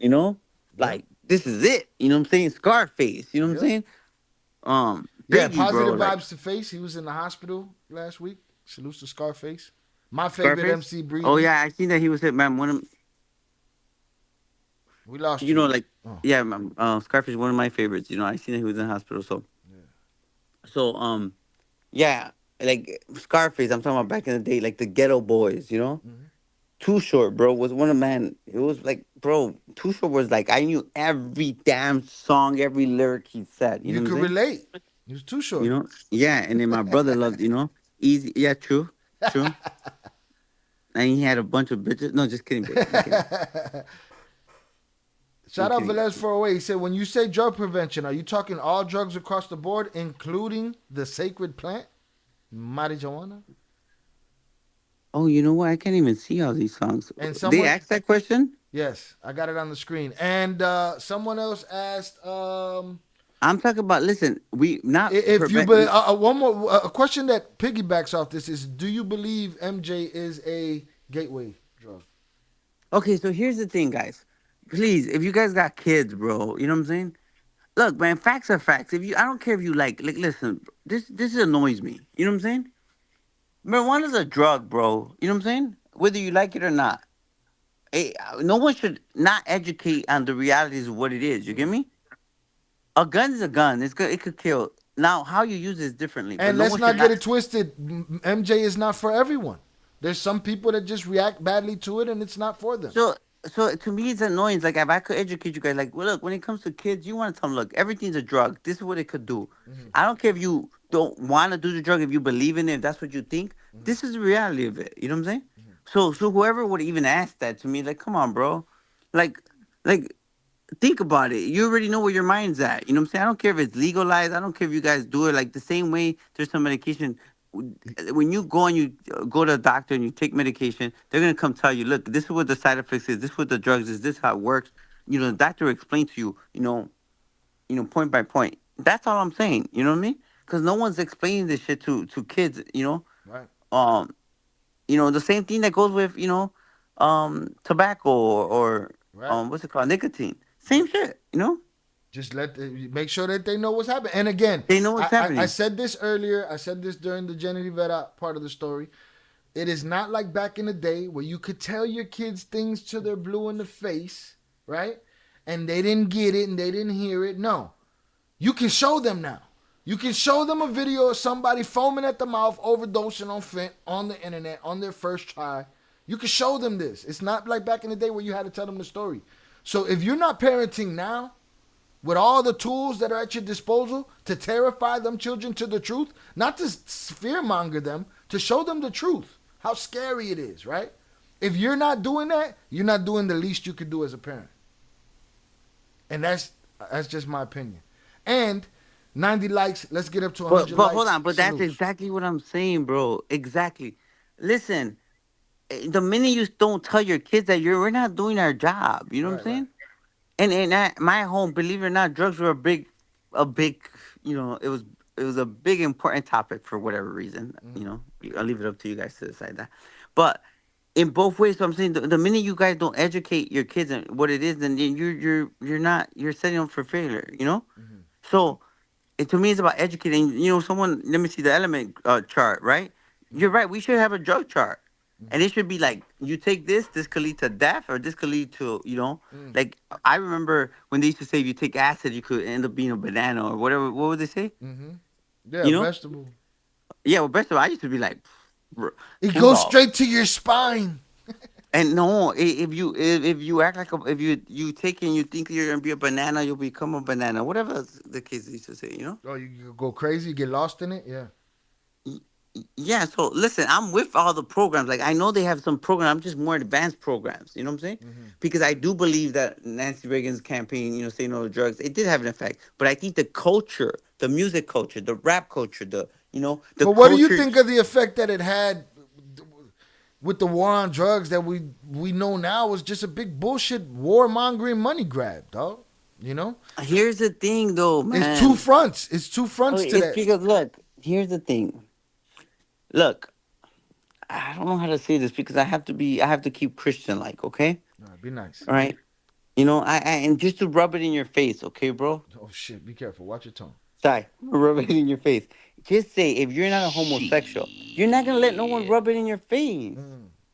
like this is it. You know what I'm saying? Scarface. You know what I'm saying? Yeah, Biggie, positive bro, vibes to Face. He was in the hospital last week. Salutes to Scarface. My favorite Scarface? MC, Breezy. Oh yeah, I seen that he was hit, man. We lost you. Yeah, Scarface, one of my favorites. I seen that he was in the hospital. Yeah, like Scarface. I'm talking about back in the day, like the Ghetto Boys. Too Short, bro, was one of man. It was like, bro, Too Short was like I knew every damn song, every lyric he said. You could relate. He was Too Short. Yeah, and then my brother loved, Easy. Yeah, true. And he had a bunch of bitches. No, just kidding, baby. Shout out Velez 408. He said, when you say drug prevention, are you talking all drugs across the board, including the sacred plant, marijuana? Oh, you know what? I can't even see all these songs. And they asked that question? Yes, I got it on the screen. And someone else asked. I'm talking about. Listen, one more a question that piggybacks off this is: do you believe MJ is a gateway drug? Okay, so here's the thing, guys. Please, if you guys got kids, bro, you know what I'm saying? Look, man, facts are facts. I don't care if you like listen, this annoys me. You know what I'm saying? Marijuana's a drug, bro. You know what I'm saying? Whether you like it or not. No one should not educate on the realities of what it is. You get me? A gun is a gun. It could kill. Now, how you use it is differently. And let's not get it twisted. MJ is not for everyone. There's some people that just react badly to it, and it's not for them. So to me, it's annoying. It's like if I could educate you guys, like, well, look, when it comes to kids, you want to tell them, look, everything's a drug. This is what it could do. I don't care if you don't want to do the drug, if you believe in it, if that's what you think. This is the reality of it. You know what I'm saying? So whoever would even ask that to me, like, come on, bro, like, think about it. You already know where your mind's at. You know what I'm saying? I don't care if it's legalized. I don't care if you guys do it like the same way. There's some medication. When you go and you go to a doctor and you take medication, they're gonna come tell you, look, this is what the side effects is. This is what the drugs is. This is how it works. The doctor will explain to you, point by point. That's all I'm saying. You know what I mean? Because no one's explaining this shit to kids. Right. The same thing that goes with tobacco or what's it called, nicotine. Same shit. Just make sure that they know what's happening. And again, they know what's happening. I said this earlier. I said this during the Jenni Rivera part of the story. It is not like back in the day where you could tell your kids things till they're blue in the face, right? And they didn't get it and they didn't hear it. No. You can show them now. You can show them a video of somebody foaming at the mouth, overdosing on fent on the internet on their first try. You can show them this. It's not like back in the day where you had to tell them the story. So if you're not parenting now, with all the tools that are at your disposal to terrify them children to the truth, not to fearmonger them, to show them the truth, how scary it is, right? If you're not doing that, you're not doing the least you could do as a parent. And that's just my opinion. And 90 likes, let's get up to 100 likes. But hold on, but that's exactly what I'm saying, bro. Exactly. Listen, the minute you don't tell your kids that we're not doing our job, you know what I'm saying? And my home, believe it or not, drugs were a big, it was a big important topic for whatever reason. I'll leave it up to you guys to decide that. But in both ways, so I'm saying the minute you guys don't educate your kids on what it is, then you're setting them for failure. So to me, it's about educating. Someone, let me see the element chart, right? You're right. We should have a drug chart. And it should be like, you take this could lead to death, or this could lead to, like, I remember when they used to say if you take acid, you could end up being a banana or whatever. What would they say? Yeah, vegetable. Yeah, well, vegetable. I used to be like, it goes straight to your spine. And no, if you act like if you take it and you think you're gonna be a banana, you'll become a banana. Whatever the kids used to say, Oh, you go crazy, you get lost in it, yeah. Yeah, so listen, I'm with all the programs. Like, I know they have some programs, just more advanced programs. You know what I'm saying? Because I do believe that Nancy Reagan's campaign, say no to drugs, it did have an effect. But I think the culture, the music culture, the rap culture, the But what do you think of the effect that it had with the war on drugs that we know now was just a big bullshit warmongering money grab, dog? Here's the thing, though, man. It's two fronts. It's two fronts to that. Because look, here's the thing. Look, I don't know how to say this because I have to keep Christian-like, okay? Be nice. All right? And just to rub it in your face, okay, bro? Oh, shit. Be careful. Watch your tone. Sorry. Rub it in your face. Just say, if you're not a homosexual, you're not going to let no one rub it in your face,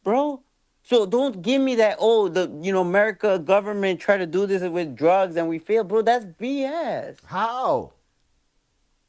bro. So don't give me that, America government try to do this with drugs and we fail. Bro, that's BS. How?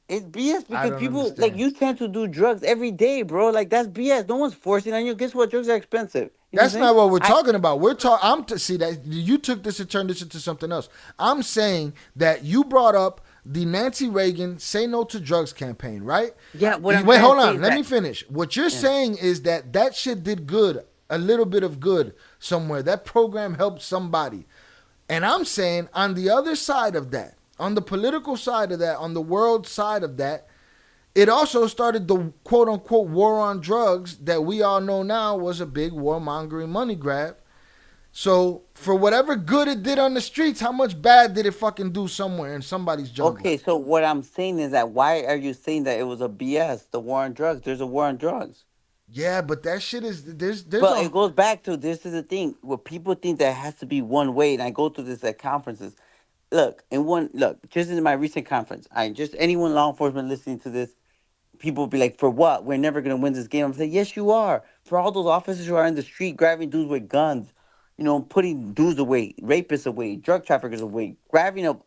It's BS because people, like, you tend to do drugs every day, bro. Like, that's BS. No one's forcing on you. Guess what? Drugs are expensive. That's not what we're talking about. We're talking. See that you took this and turned this into something else. I'm saying that you brought up the Nancy Reagan "Say No to Drugs" campaign, right? Yeah. Wait, hold on. Let me finish. What you're saying is that shit did good, a little bit of good somewhere. That program helped somebody, and I'm saying on the other side of that, on the political side of that, on the world side of that, it also started the quote-unquote war on drugs that we all know now was a big warmongering money grab. So for whatever good it did on the streets, how much bad did it fucking do somewhere in somebody's jungle? Okay, so what I'm saying is that why are you saying that it was a BS, the war on drugs? There's a war on drugs. Yeah, but that shit is But it goes back to, this is the thing, where people think that it has to be one way, and I go through this at conferences. Look, just in my recent conference, anyone law enforcement listening to this, people be like, for what? We're never going to win this game. I'm saying, yes, you are. For all those officers who are in the street grabbing dudes with guns, putting dudes away, rapists away, drug traffickers away, grabbing an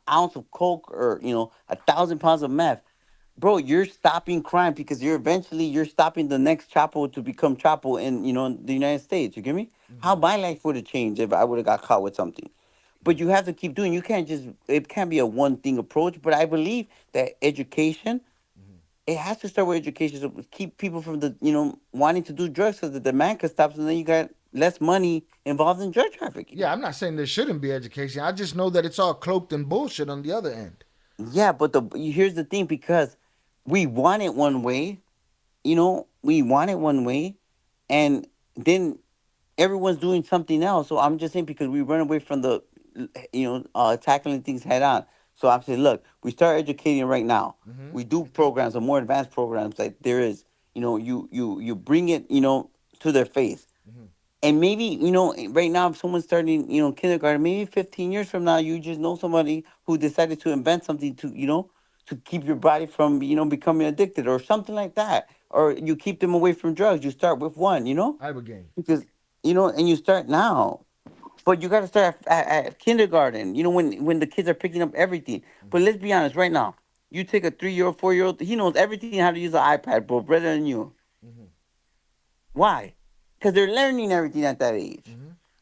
ounce of coke or, 1,000 pounds of meth. Bro, you're stopping crime because you're stopping the next Chapo to become Chapo in, the United States. You get me? How my life would have changed if I would have got caught with something. But you have to keep doing. It can't be a one thing approach. But I believe that education, it has to start with education. So keep people from wanting to do drugs, so the demand can stop. And then you got less money involved in drug trafficking. Yeah, I'm not saying there shouldn't be education. I just know that it's all cloaked in bullshit on the other end. Yeah, but here's the thing, because we want it one way, and then everyone's doing something else. So I'm just saying, because we run away from the, tackling things head on. So I'm saying, look, we start educating right now. We do programs, or more advanced programs, like there is, you bring it, to their face. And maybe, right now, if someone's starting, kindergarten, maybe 15 years from now, you just know somebody who decided to invent something to keep your body from, becoming addicted or something like that. Or you keep them away from drugs. You start with one, I have a game. Because, and you start now. But you got to start at kindergarten, when the kids are picking up everything. But let's be honest, right now, you take a 3-year-old, 4-year-old, he knows everything how to use an iPad, bro, better than you. Why? Because they're learning everything at that age.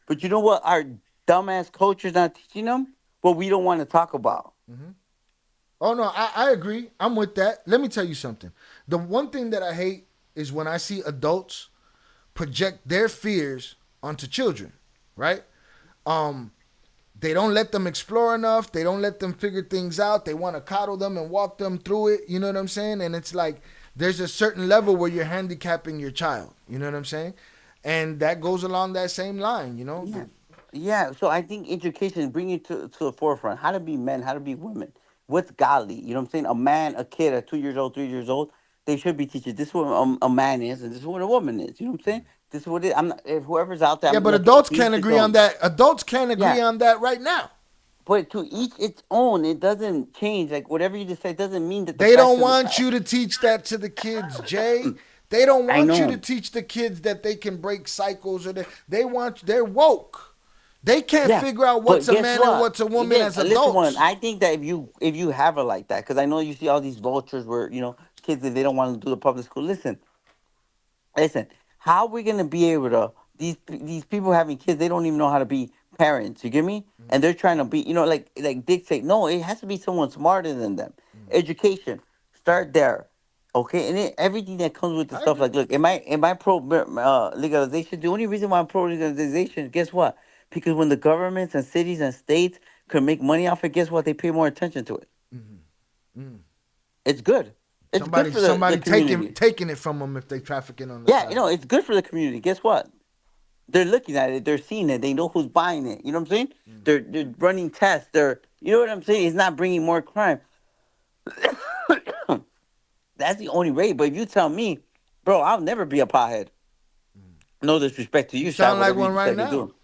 But you know what our dumbass culture's not teaching them? What we don't want to talk about. Oh, no, I agree. I'm with that. Let me tell you something. The one thing that I hate is when I see adults project their fears onto children, right? They don't let them explore enough. They don't let them figure things out. They want to coddle them and walk them through it. You know what I'm saying? And it's like there's a certain level where you're handicapping your child. You know what I'm saying? And that goes along that same line, Yeah, so I think education bring it to the forefront. How to be men, how to be women. What's godly? You know what I'm saying? A man, a kid at 2 years old, 3 years old, they should be teaching. This is what a man is, and this is what a woman is. You know what I'm saying? This is what it. I'm not. If whoever's out there, Yeah, I'm but looking, adults to each can't its agree on own. that. Adults can't agree Yeah. on that right now. But to each its own. It doesn't change. Like whatever you just said doesn't mean that the They facts don't of the want you to teach that to the kids, Jay. They don't I want you know. to teach the kids that they can break cycles, or they're woke. They can't Yeah, figure out but what's a guess man what? and what's a woman Yeah, as listen, adults. one. I think that if you have it like that, because I know you see all these vultures where kids that they don't want to do the public school. Listen. How are we gonna be able to these people having kids? They don't even know how to be parents. You get me? And they're trying to be, like Dick said. No, it has to be someone smarter than them. Education, start there. Okay, and everything that comes with the stuff. Like, look, am I pro legalization? The only reason why I'm pro legalization, guess what? Because when the governments and cities and states can make money off it, guess what? They pay more attention to it. It's good. It's good for the community. taking it from them if they trafficking on the Yeah, side. it's good for the community. Guess what? They're looking at it. They're seeing it. They know who's buying it. You know what I'm saying? They're running tests. You know what I'm saying? It's not bringing more crime. That's the only way. But if you tell me, bro, I'll never be a pothead. No disrespect to you, sound Shaq, like whatever one you right decide to now. do.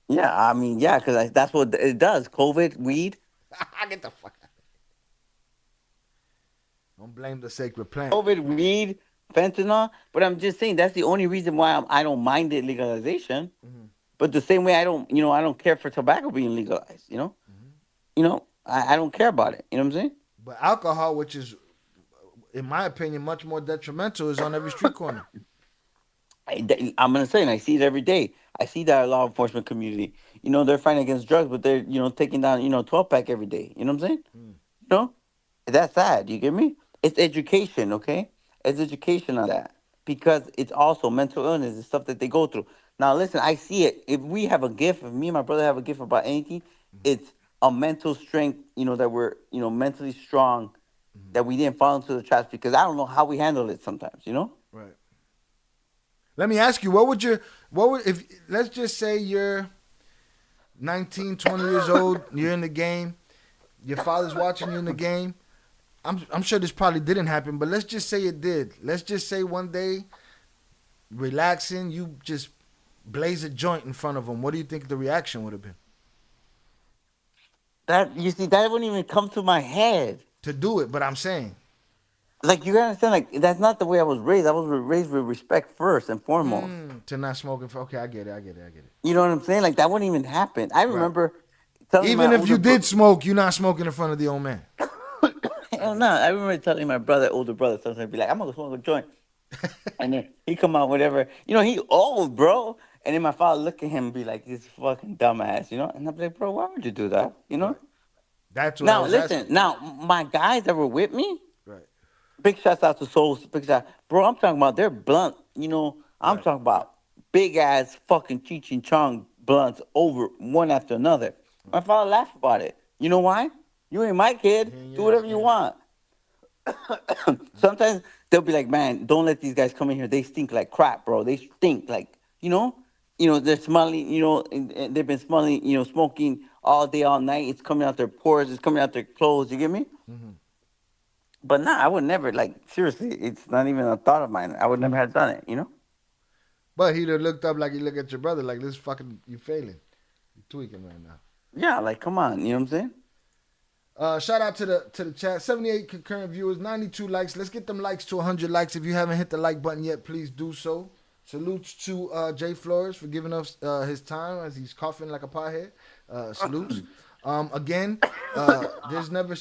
Yeah, I mean, yeah, because that's what it does. COVID, weed. Get the fuck out. Don't blame the sacred plant. COVID, weed, fentanyl. But I'm just saying that's the only reason why I don't mind it legalization. But the same way I don't care for tobacco being legalized. I don't care about it. You know what I'm saying? But alcohol, which is, in my opinion, much more detrimental, is on every street corner. I'm gonna say, and I see it every day. I see that law enforcement community. They're fighting against drugs, but they're taking down 12-pack every day. You know what I'm saying? That's sad. You get me? It's education, okay? It's education on that because it's also mental illness and stuff that they go through. Now, listen, I see it. If we have a gift, if me and my brother have a gift about anything, it's a mental strength. That we're mentally strong, that we didn't fall into the traps because I don't know how we handle it sometimes. Right. Let me ask you, if let's just say you're 19, 20 years old, you're in the game, your father's watching you in the game. I'm sure this probably didn't happen, but let's just say it did. Let's just say one day, relaxing, you just blaze a joint in front of him. What do you think the reaction would have been? That wouldn't even come to my head to do it. But I'm saying, like, you gotta understand, like, that's not the way I was raised. I was raised with respect first and foremost. To not smoking. Okay, I get it. You know what I'm saying? Like, that wouldn't even happen. I remember telling even my if you older did smoke, you're not smoking in front of the old man. Hell no. I remember telling my older brother, sometimes I'd be like, I'm gonna smoke a joint. And then he come out, whatever. He old, bro. And then my father look at him and be like, this fucking dumbass, And I'm like, bro, why would you do that? That's what now, I was listen, asking. now, my guys that were with me, right. Big shouts out to Souls, big shout. Bro, I'm talking about they're blunt, I'm talking about big ass fucking Cheech and Chong blunts over one after another. My father laughed about it. You know why? You ain't my kid. Do whatever you want. Sometimes they'll be like, man, don't let these guys come in here. They stink like crap, bro. They stink like, they're smelling, and they've been smelling, smoking all day, all night. It's coming out their pores. It's coming out their clothes. You get me? Mm-hmm. But nah, I would never, like, seriously, it's not even a thought of mine. I would never have done it, But he'd have looked up like he look at your brother, like, this fucking, you failing. You tweaking right now. Yeah, like, come on. You know what I'm saying? Shout out to the chat. 78 concurrent viewers, 92 likes. Let's get them likes to 100 likes. If you haven't hit the like button yet, please do so. Salutes to Jay Flores for giving us his time as he's coughing like a pothead. Salutes. Again, there's never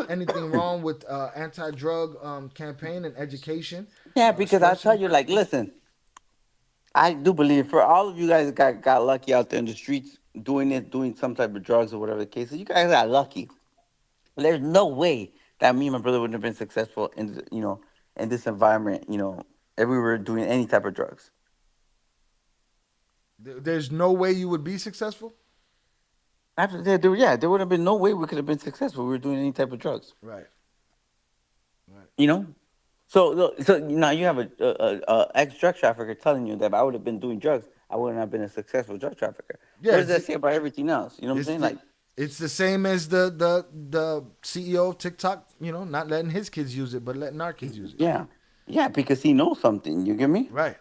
anything wrong with anti-drug campaign and education. Yeah, because I tell you, like, listen, I do believe for all of you guys that got lucky out there in the streets doing some type of drugs or whatever the case is, you guys got lucky. There's no way that me and my brother wouldn't have been successful in in this environment, if we were doing any type of drugs. There's no way you would be successful? Yeah, there would have been no way we could have been successful if we were doing any type of drugs. Right. So now you have a ex drug trafficker telling you that if I would have been doing drugs, I wouldn't have been a successful drug trafficker. Yeah, What does that say about everything else? You know what I'm saying? Like, it's the same as the CEO of TikTok, not letting his kids use it, but letting our kids use it. Yeah, because he knows something. You get me? Right.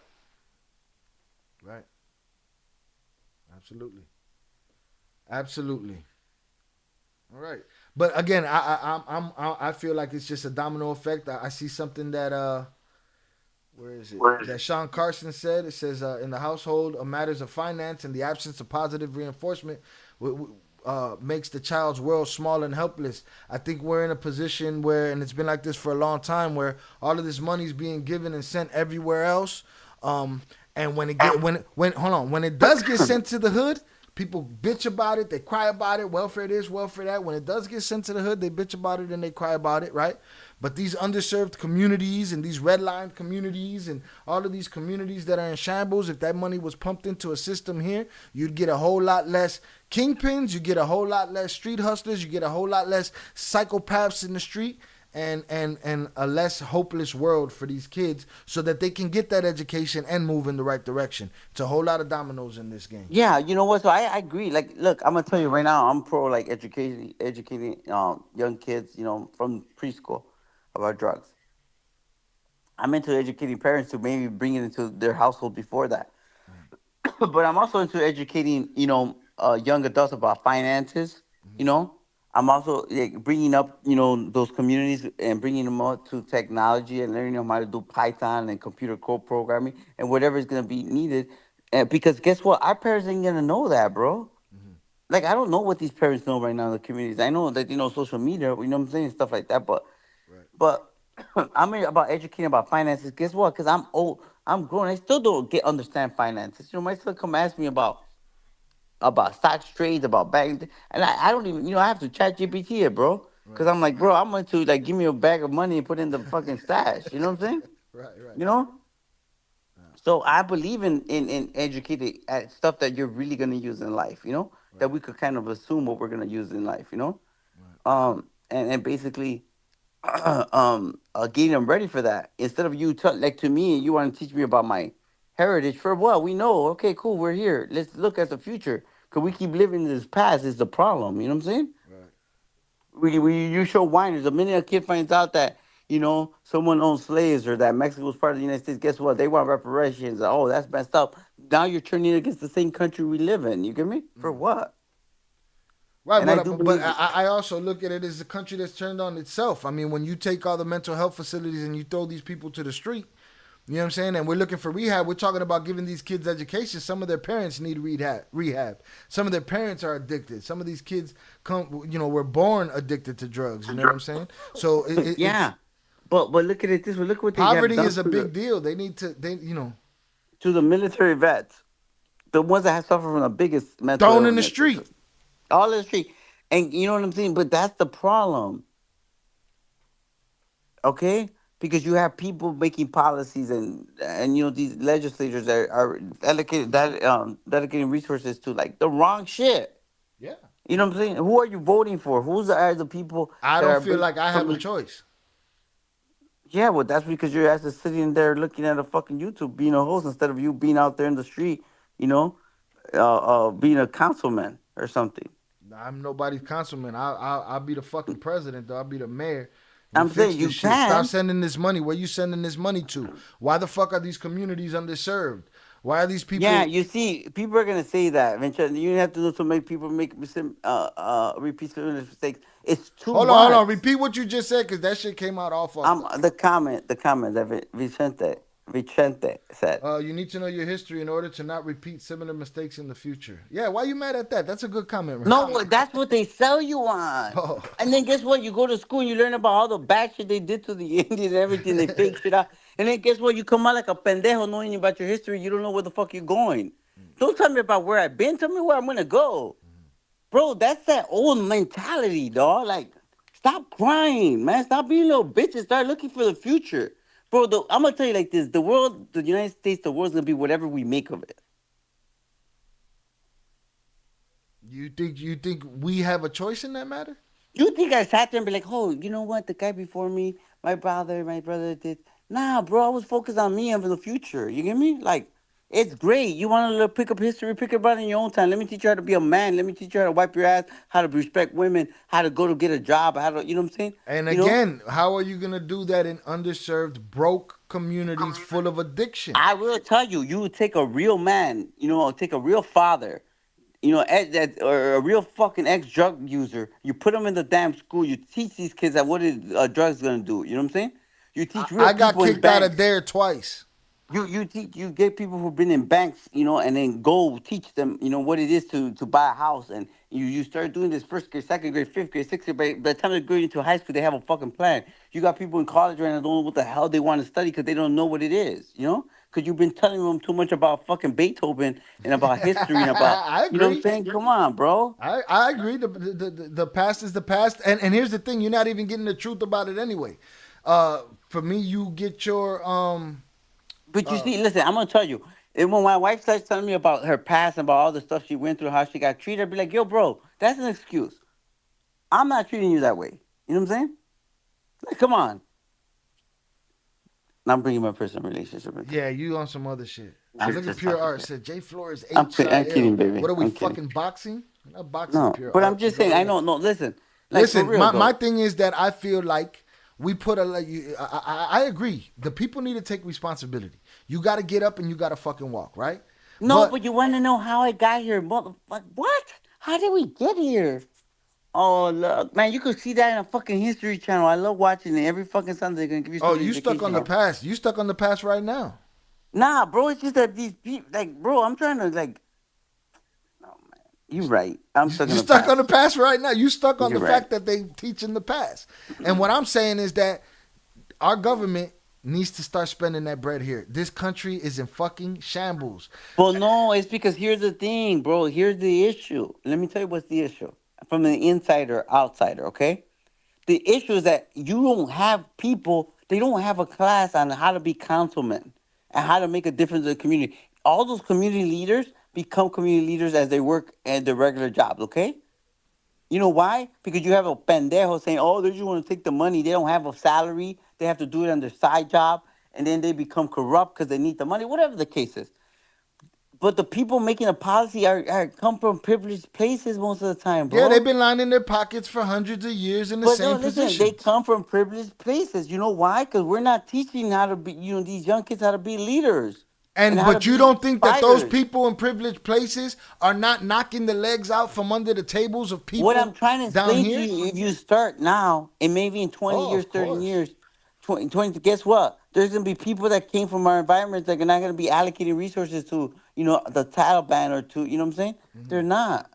Absolutely. All right. But again, I feel like it's just a domino effect. I see something that where is it? That Sean Carson said. It says in the household of matters of finance and the absence of positive reinforcement makes the child's world small and helpless. I think we're in a position where, and it's been like this for a long time, where all of this money is being given and sent everywhere else. And when it does get sent to the hood, people bitch about it, they cry about it, welfare this, welfare that. When it does get sent to the hood, they bitch about it and they cry about it, right? But these underserved communities and these redlined communities and all of these communities that are in shambles, if that money was pumped into a system here, you'd get a whole lot less kingpins, you get a whole lot less street hustlers, you get a whole lot less psychopaths in the street. And a less hopeless world for these kids so that they can get that education and move in the right direction. It's a whole lot of dominoes in this game. Yeah, you know what? So I agree. Like, look, I'm gonna tell you right now, I'm pro like educating young kids, from preschool about drugs. I'm into educating parents to maybe bring it into their household before that. But I'm also into educating, young adults about finances, I'm also bringing up, those communities and bringing them up to technology and learning them how to do Python and computer code programming and whatever is going to be needed. Because guess what? Our parents ain't going to know that, bro. Like, I don't know what these parents know right now in the communities. I know that, social media, you know what I'm saying, stuff like that. But I'm about educating about finances. Guess what? Because I'm old, I'm grown. I still don't understand finances. My son come ask me about stock trades, about bank, and I don't even, I have to chat GPT it, bro. Because I'm like, bro, I'm going to, like, give me a bag of money and put in the fucking stash. You know what I'm saying? Right. So I believe in educating at stuff that you're really going to use in life, that we could kind of assume what we're going to use in life, and basically getting them ready for that. Instead of you, like, to me, you want to teach me about my heritage for what? We know, okay, cool, we're here. Let's look at the future. Because we keep living in this past is the problem. You know what I'm saying? Right. You show whiners. The minute a kid finds out that, someone owned slaves or that Mexico was part of the United States, guess what? They want reparations. Oh, that's messed up. Now you're turning against the same country we live in. You get me? For what? Right, but I also look at it as a country that's turned on itself. I mean, when you take all the mental health facilities and you throw these people to the street, you know what I'm saying? And we're looking for rehab. We're talking about giving these kids education. Some of their parents need rehab. Some of their parents are addicted. Some of these kids were born addicted to drugs. You know what I'm saying? So but look at it this way. Look what they poverty have done is a big deal. They need to to the military vets, the ones that have suffered from the biggest mental thrown in the street, all in the street, and you know what I'm saying. But that's the problem. Okay. Because you have people making policies and these legislators that are dedicating resources to, like, the wrong shit. Yeah. You know what I'm saying? Who are you voting for? Who's are the people? I don't feel like I have a choice. Yeah, well, that's because your ass is sitting there looking at a fucking YouTube, being a host, instead of you being out there in the street, being a councilman or something. I'm nobody's councilman. I'll be the fucking president, though. I'll be the mayor. I'm saying you can. Stop sending this money. Where you sending this money to? Why the fuck are these communities underserved? Why are these people? Yeah, you see, people are gonna say that. You have to do to make people repeat some mistakes. It's too much. Hold on. Repeat what you just said, because that shit came out all fucked. The comment that Vicente said. You need to know your history in order to not repeat similar mistakes in the future. Yeah, why are you mad at that? That's a good comment, right? No, that's what they sell you on. Oh. And then guess what? You go to school and you learn about all the bad shit they did to the Indians and everything. They fake shit out. And then guess what? You come out like a pendejo knowing about your history. You don't know where the fuck you're going. Don't tell me about where I've been. Tell me where I'm going to go. Bro, that's that old mentality, dog. Like, stop crying, man. Stop being little bitches. Start looking for the future. Bro, I'm going to tell you like this. The world, the United States, the world's going to be whatever we make of it. You think we have a choice in that matter? You think I sat there and be like, oh, you know what? The guy before me, my brother did. Nah, bro, I was focused on me and for the future. You get me? Like, it's great. You want to pick up history, pick it up in your own time. Let me teach you how to be a man. Let me teach you how to wipe your ass, how to respect women, how to go to get a job, how to, you know what I'm saying? And You know? again, how are you going to do that in underserved, broke communities full of addiction? I will tell you, you would take a real man, take a real father, or a real fucking ex-drug user. You put them in the damn school. You teach these kids that what is drugs going to do. You know what I'm saying? You teach real I got people in kicked out of banks. there twice. You get people who've been in banks, and then go teach them, what it is to buy a house, and you start doing this first grade, second grade, fifth grade, sixth grade. By the time they go into high school, they have a fucking plan. You got people in college right now don't know what the hell they want to study because they don't know what it is, because you've been telling them too much about fucking Beethoven and about history and about, I agree. you know what I'm saying? Come on, bro. I agree. The past is the past, and here's the thing: you're not even getting the truth about it anyway. For me, you get your But you see, listen, I'm gonna tell you. And when my wife starts telling me about her past and about all the stuff she went through, how she got treated, I'd be like, yo, bro, that's an excuse. I'm not treating you that way. You know what I'm saying? Like, come on. I'm bringing my personal relationship into Yeah, you on some other shit. I'm Look at just Pure fucking Art kidding. said J Flores I'm kidding, baby. What are we I'm kidding. fucking boxing? We're not boxing, No, Pure but Art. I'm just saying. I know. No, listen. Like, Listen, for real, my though. thing is that I feel like we put I agree. The people need to take responsibility. You got to get up and you got to fucking walk, right? No, but you want to know how I got here, motherfucker? What? How did we get here? Oh, look, man, you could see that in a fucking History Channel. I love watching it. Every fucking Sunday, they're gonna give you some Oh, you stuck on the past. You stuck on the past right now. Nah, bro, it's just that these people, like, bro, I'm trying to, like, oh, man, you right. I'm stuck You in the stuck past. on the past right now. You stuck on You're the right. fact that they teach in the past. And what I'm saying is that our government needs to start spending that bread here. This country is in fucking shambles. Well, no, it's because here's the thing, bro. Here's the issue. Let me tell you what's the issue. From the insider, outsider, okay? The issue is that you don't have people, they don't have a class on how to be councilmen and how to make a difference in the community. All those community leaders become community leaders as they work at their regular jobs, okay? You know why? Because you have a pendejo saying, oh, they just want to take the money. They don't have a salary. They have to do it on their side job. And then they become corrupt because they need the money, whatever the case is. But the people making a policy come from privileged places most of the time, bro. Yeah, they've been lining their pockets for hundreds of years in the But same no, listen, position. they come from privileged places. You know why? Because we're not teaching how to be, these young kids how to be leaders. But you don't think that those people in privileged places are not knocking the legs out from under the tables of people What I'm trying to down explain here? to you, if you start now, and maybe in 20 years, 30 years, 20, guess what? There's going to be people that came from our environments that are not going to be allocating resources to, the Taliban or to, you know what I'm saying? They're not.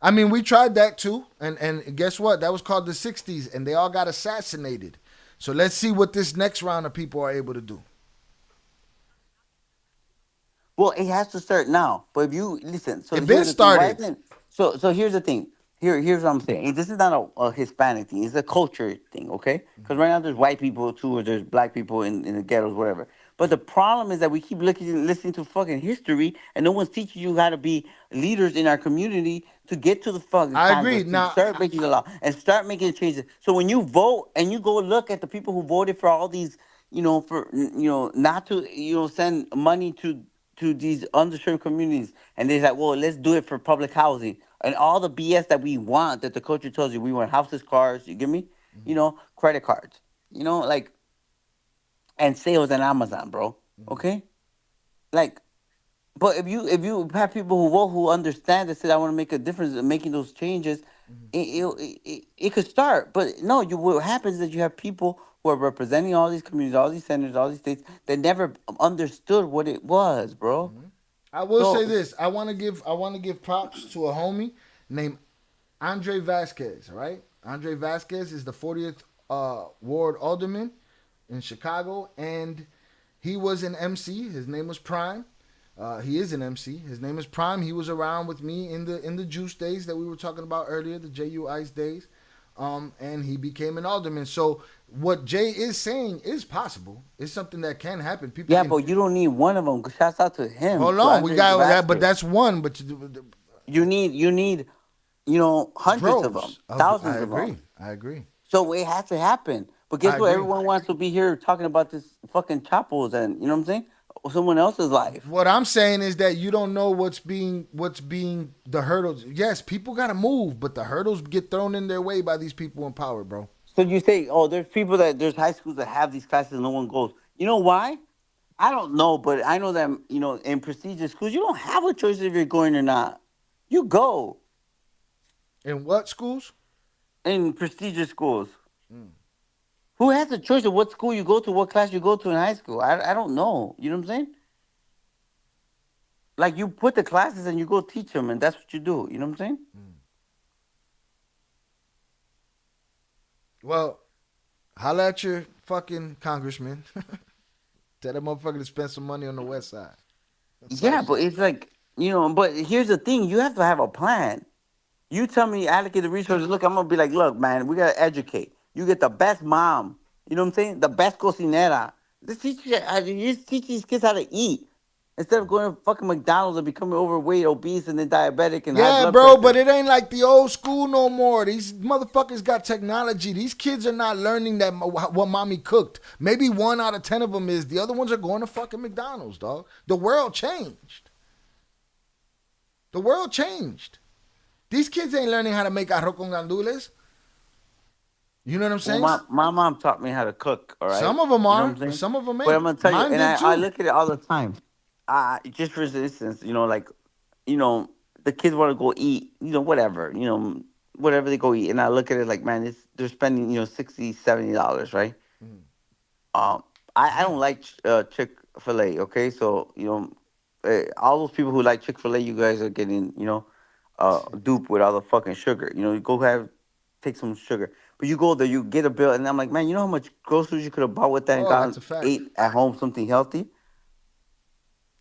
I mean, we tried that too. And guess what? That was called the 60s, and they all got assassinated. So let's see what this next round of people are able to do. Well, it has to start now. But if you listen, so It been here's the thing. Why started. isn't- So here's the thing. Here's what I'm saying. This is not a Hispanic thing. It's a culture thing, okay? Because right now there's white people too, or there's black people in the ghettos, whatever. But the problem is that we keep listening to fucking history, and no one's teaching you how to be leaders in our community to get to the fucking I Congress, agree. to Now- start making the law and start making changes. So when you vote and you go look at the people who voted for all these, not to, send money to these underserved communities, and they're like, well, let's do it for public housing and all the BS that we want, that the culture tells you we want houses, cars, you get me? Credit cards, like, and sales on Amazon, bro. Okay, like, but if you have people who vote who understand that said I want to make a difference in making those changes, it could start. But no, what happens is that you have people who are representing all these communities, all these senators, all these states that never understood what it was, bro. I will say this. I want to give props to a homie named Andre Vasquez, all right? Andre Vasquez is the 40th Ward Alderman in Chicago, and he was an MC. His name was Prime. He is an MC. His name is Prime. He was around with me in the Juice days that we were talking about earlier, the JU Ice days. And he became an alderman. So what Jay is saying is possible. It's something that can happen. People but you don't need one of them. Shouts out to him. Hold to on, Andre we got that, Vasquez. but that's one. But you need, hundreds of them, thousands of them. I agree. So it has to happen. But guess what? Everyone wants to be here talking about this fucking Chapos and you know what I'm saying? Someone else's life. What I'm saying is that you don't know what's being the hurdles. Yes, people gotta move, but the hurdles get thrown in their way by these people in power, bro. So you say, oh, there's high schools that have these classes and no one goes. You know why? I don't know, but I know that, in prestigious schools, you don't have a choice if you're going or not. You go. In what schools? In prestigious schools. Who has a choice of what school you go to, what class you go to in high school? I don't know. You know what I'm saying? Like, you put the classes and you go teach them, and that's what you do. You know what I'm saying? Well, holla at your fucking congressman. Tell that motherfucker to spend some money on the west side. Yeah, but it's like, but here's the thing. You have to have a plan. You tell me allocate the resources. Look, I'm going to be like, look, man, we got to educate. You get the best mom. You know what I'm saying? The best cocinera. Just teach these kids how to eat. Instead of going to fucking McDonald's and becoming overweight, obese, and then diabetic and high blood bro, pressure. but it ain't like the old school no more. These motherfuckers got technology. These kids are not learning that what mommy cooked. Maybe 1 out of 10 of them is. The other ones are going to fucking McDonald's, dog. The world changed. The world changed. These kids ain't learning how to make arroz con gandules. You know what I'm saying? Well, my mom taught me how to cook, all right? Some of them are, what I'm but some of them ain't. But I'm going to tell Mine you, and did I too. look at it all the time. Just for instance, the kids want to go eat, whatever, whatever they go eat. And I look at it like, man, they're spending, $60, $70, right? I don't like Chick-fil-A, okay? So, all those people who like Chick-fil-A, you guys are getting, duped with all the fucking sugar. You go take some sugar. But you go there, you get a bill, and I'm like, man, you know how much groceries you could have bought with that and that's a fact. ate at home something healthy?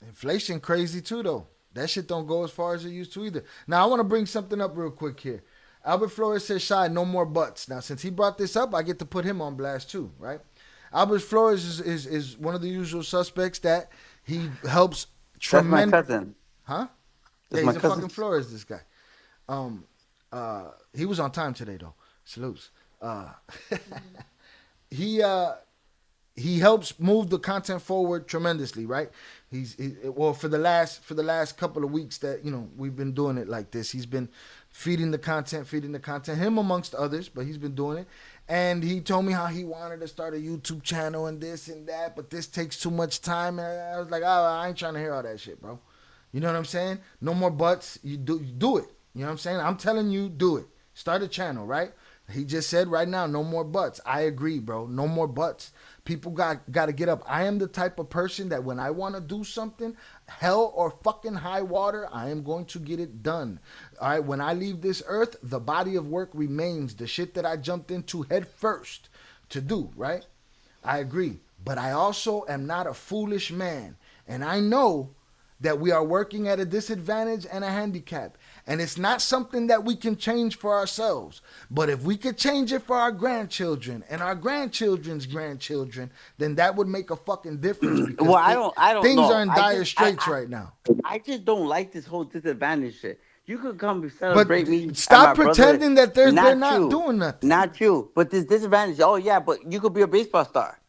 Inflation crazy too, though. That shit don't go as far as it used to either. Now, I want to bring something up real quick here. Albert Flores says, Shy, no more butts. Now, since he brought this up, I get to put him on blast too, right? Albert Flores is one of the usual suspects that he helps tremendous. That's my cousin. Huh? That's Yeah, my he's a cousin. fucking Flores, this guy. He was on time today, though. Salutes. He helps move the content forward tremendously, right? For the last couple of weeks that we've been doing it like this. He's been feeding the content, him amongst others, but he's been doing it. And he told me how he wanted to start a YouTube channel and this and that, but this takes too much time. And I was like, oh, I ain't trying to hear all that shit, bro. You know what I'm saying? No more butts. You do it. You know what I'm saying? I'm telling you, do it. Start a channel, right? He just said right now, no more butts. I agree, bro. No more butts. People got to get up. I am the type of person that when I want to do something, hell or fucking high water, I am going to get it done. All right, when I leave this earth, the body of work remains. The shit that I jumped into head first to do, right? I agree. But I also am not a foolish man. And I know that we are working at a disadvantage and a handicap. And it's not something that we can change for ourselves. But if we could change it for our grandchildren and our grandchildren's grandchildren, then that would make a fucking difference. Because Well, I don't things know. are in dire straits right now. I just don't like this whole disadvantage shit. You could come and celebrate me. Stop and my pretending brother. that they're not doing nothing. Not you. But this disadvantage, oh yeah, but you could be a baseball star.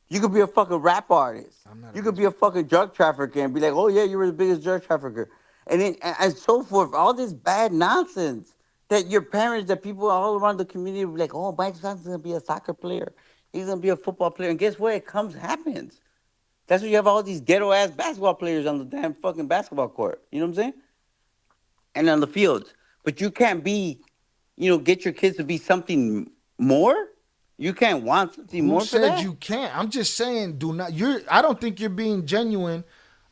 You could be a fucking rap artist. You could be a fucking drug trafficker and be like, oh yeah, you were the biggest drug trafficker. And then and so forth. All this bad nonsense that your parents, that people all around the community will be like, oh, Mike Johnson's gonna be a soccer player. He's gonna be a football player. And guess what? It happens. That's why you have all these ghetto ass basketball players on the damn fucking basketball court. You know what I'm saying? And on the fields. But you can't be, get your kids to be something more. You can't want something more for that. Who said you can't? I'm just saying, do not. I don't think you're being genuine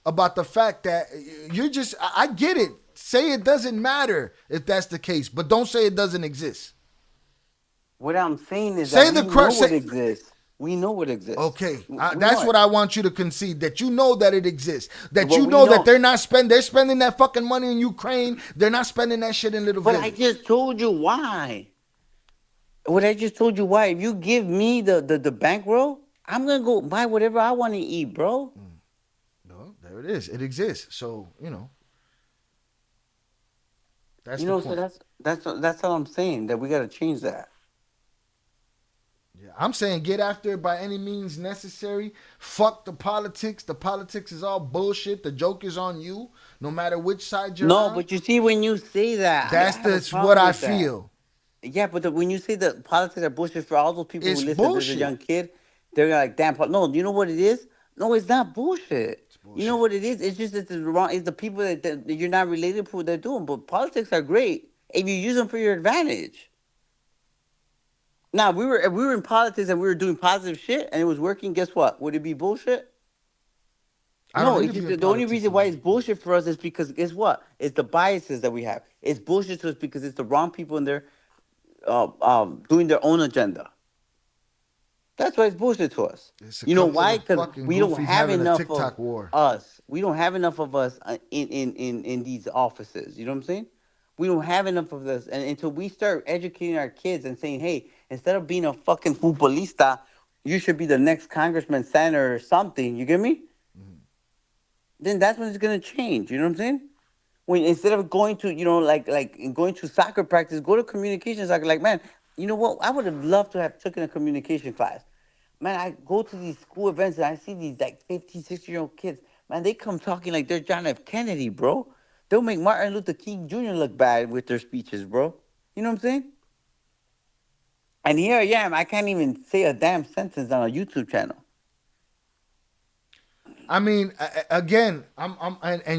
about the fact that you're just. I get it. Say it doesn't matter if that's the case, but don't say it doesn't exist. What I'm saying is that we know what exists. We know what exists. Okay, that's what I want you to concede, that you know that it exists. That you know that they're spending that fucking money in Ukraine. They're not spending that shit in little But villages. I just told you why. If you give me the bankroll, I'm going to go buy whatever I want to eat, bro. No, there it is. It exists. So, That's the point. So that's all I'm saying, that we got to change that. Yeah, I'm saying get after it by any means necessary. Fuck the politics. The politics is all bullshit. The joke is on you, no matter which side you're on. No, but you see, when you say that, That's what I feel. Yeah, but when you say that politics are bullshit for all those people It's who listen bullshit. as a young kid, they're like, damn, no, you know what it is? No, it's not bullshit. You know what it is? It's just that it's wrong. It's the people that you're not related to what they're doing. But politics are great if you use them for your advantage. Now, if we were in politics and we were doing positive shit and it was working, guess what? Would it be bullshit? No, it's just the only reason why it's bullshit for us is because guess what? It's the biases that we have. It's bullshit to us because it's the wrong people and they're doing their own agenda. That's why it's bullshit to us. You know why? Because we don't have enough of us. We don't have enough of us in these offices. You know what I'm saying? We don't have enough of this. And until we start educating our kids and saying, hey, instead of being a fucking futbolista, you should be the next congressman, senator, or something. You get me? Then that's when it's gonna change. You know what I'm saying? When instead of going to, like going to soccer practice, go to communication soccer. Like, man, you know what? I would have loved to have taken a communication class. Man, I go to these school events and I see these like 50, 60-year-old kids. Man, they come talking like they're John F. Kennedy, bro. They'll make Martin Luther King Jr. look bad with their speeches, bro. You know what I'm saying? And here I am. I can't even say a damn sentence on a YouTube channel. I mean, again,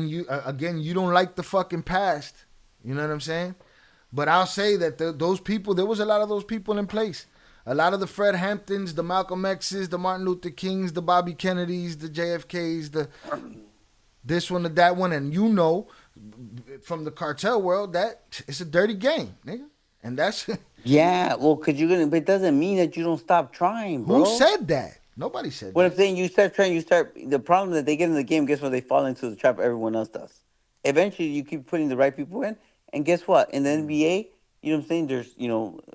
you don't like the fucking past. You know what I'm saying? But I'll say that those people, there was a lot of those people in place. A lot of the Fred Hamptons, the Malcolm X's, the Martin Luther Kings, the Bobby Kennedys, the JFKs, the this one, the that one, and you know, from the cartel world, that it's a dirty game, nigga. And that's yeah. Well, but it doesn't mean that you don't stop trying, bro. Who said that? Nobody said what that. I'm saying, you start trying, the problem that they get in the game, guess what? They fall into the trap everyone else does. Eventually, you keep putting the right people in, and guess what? In the NBA, you know what I'm saying? There's,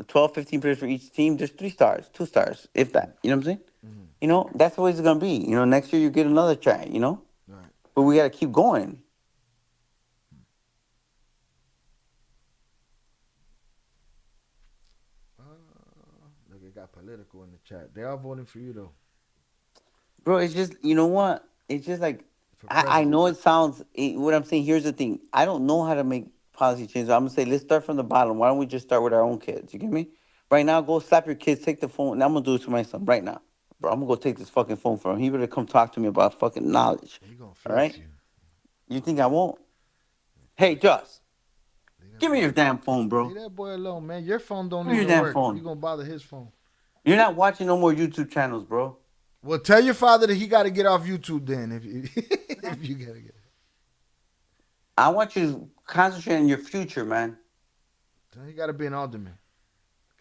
12, 15 players for each team. There's 3 stars, 2 stars, if that. You know what I'm saying? Mm-hmm. That's the way it's going to be. Next year you get another try, Right. But we got to keep going. Look, it got political in the chat. They are voting for you, though. Bro, it's just, you know what? It's just like, I know it sounds, what I'm saying, here's the thing. I don't know how to make policy changes. I'm going to say, let's start from the bottom. Why don't we just start with our own kids? You get me? Right now, go slap your kids, take the phone, and I'm going to do it to my son right now. Bro, I'm going to go take this fucking phone from him. He better come talk to me about fucking knowledge. All right? You think I won't? Hey, Joss, give me your damn phone, bro. Leave that boy alone, man. Your phone don't even work. You're going to bother his phone. You're not watching no more YouTube channels, bro. Well, tell your father that he got to get off YouTube then. If you got to get. I want you to concentrate on your future, man. He got to be an alderman,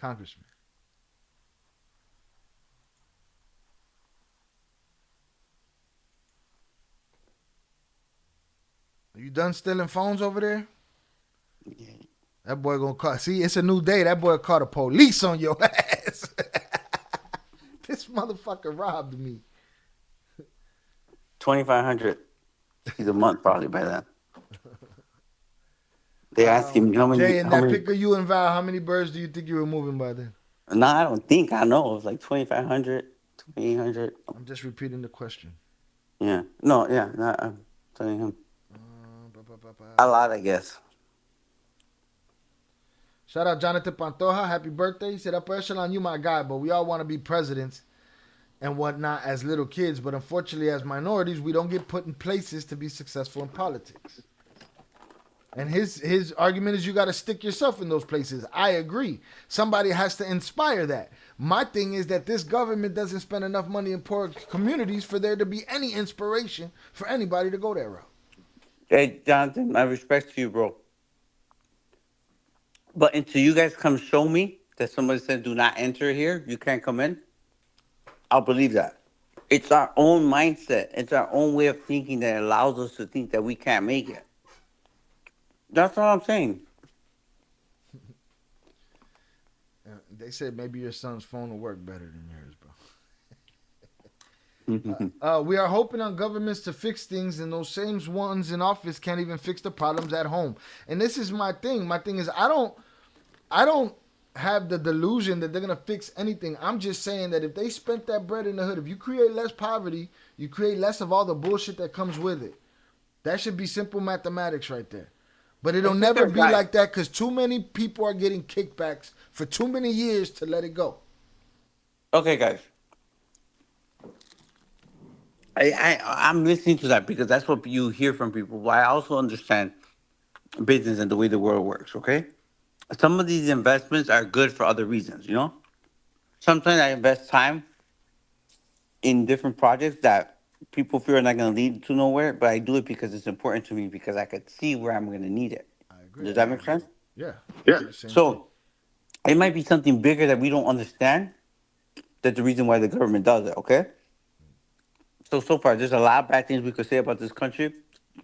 congressman. Are you done stealing phones over there? Yeah. That boy gonna call. See, it's a new day. That boy called the police on your ass. This motherfucker robbed me. 2,500. He's a month probably by then. They ask him how many. Jay, in that pic of you and Val, how many birds do you think you were moving by then? No, I don't think. I know. It was like 2,500, 2,800. I'm just repeating the question. Yeah. No, yeah. No, I'm telling him. A lot, I guess. Shout out Jonathan Pantoja. Happy birthday. He said, Upper Echelon, you my guy, but we all want to be presidents and whatnot as little kids. But unfortunately, as minorities, we don't get put in places to be successful in politics. And his argument is you got to stick yourself in those places. I agree. Somebody has to inspire that. My thing is that this government doesn't spend enough money in poor communities for there to be any inspiration for anybody to go that route. Hey, Jonathan, my respect to you, bro. But until you guys come show me that somebody said do not enter here, you can't come in, I'll believe that. It's our own mindset. It's our own way of thinking that allows us to think that we can't make it. That's all I'm saying. They said maybe your son's phone will work better than yours, bro. We are hoping on governments to fix things, and those same ones in office can't even fix the problems at home. And this is my thing. My thing is I don't have the delusion that they're gonna fix anything. I'm just saying that if they spent that bread in the hood, if you create less poverty, you create less of all the bullshit that comes with it. That should be simple mathematics right there. But it'll never be like that because too many people are getting kickbacks for too many years to let it go. Okay, guys. I'm listening to that because that's what you hear from people. But I also understand business and the way the world works, okay? Some of these investments are good for other reasons, you know? Sometimes I invest time in different projects that people fear are not going to lead to nowhere, but I do it because it's important to me because I could see where I'm going to need it. I agree. Does that make sense? Yeah. So it might be something bigger that we don't understand. That's the reason why the government does it, okay? So far, there's a lot of bad things we could say about this country,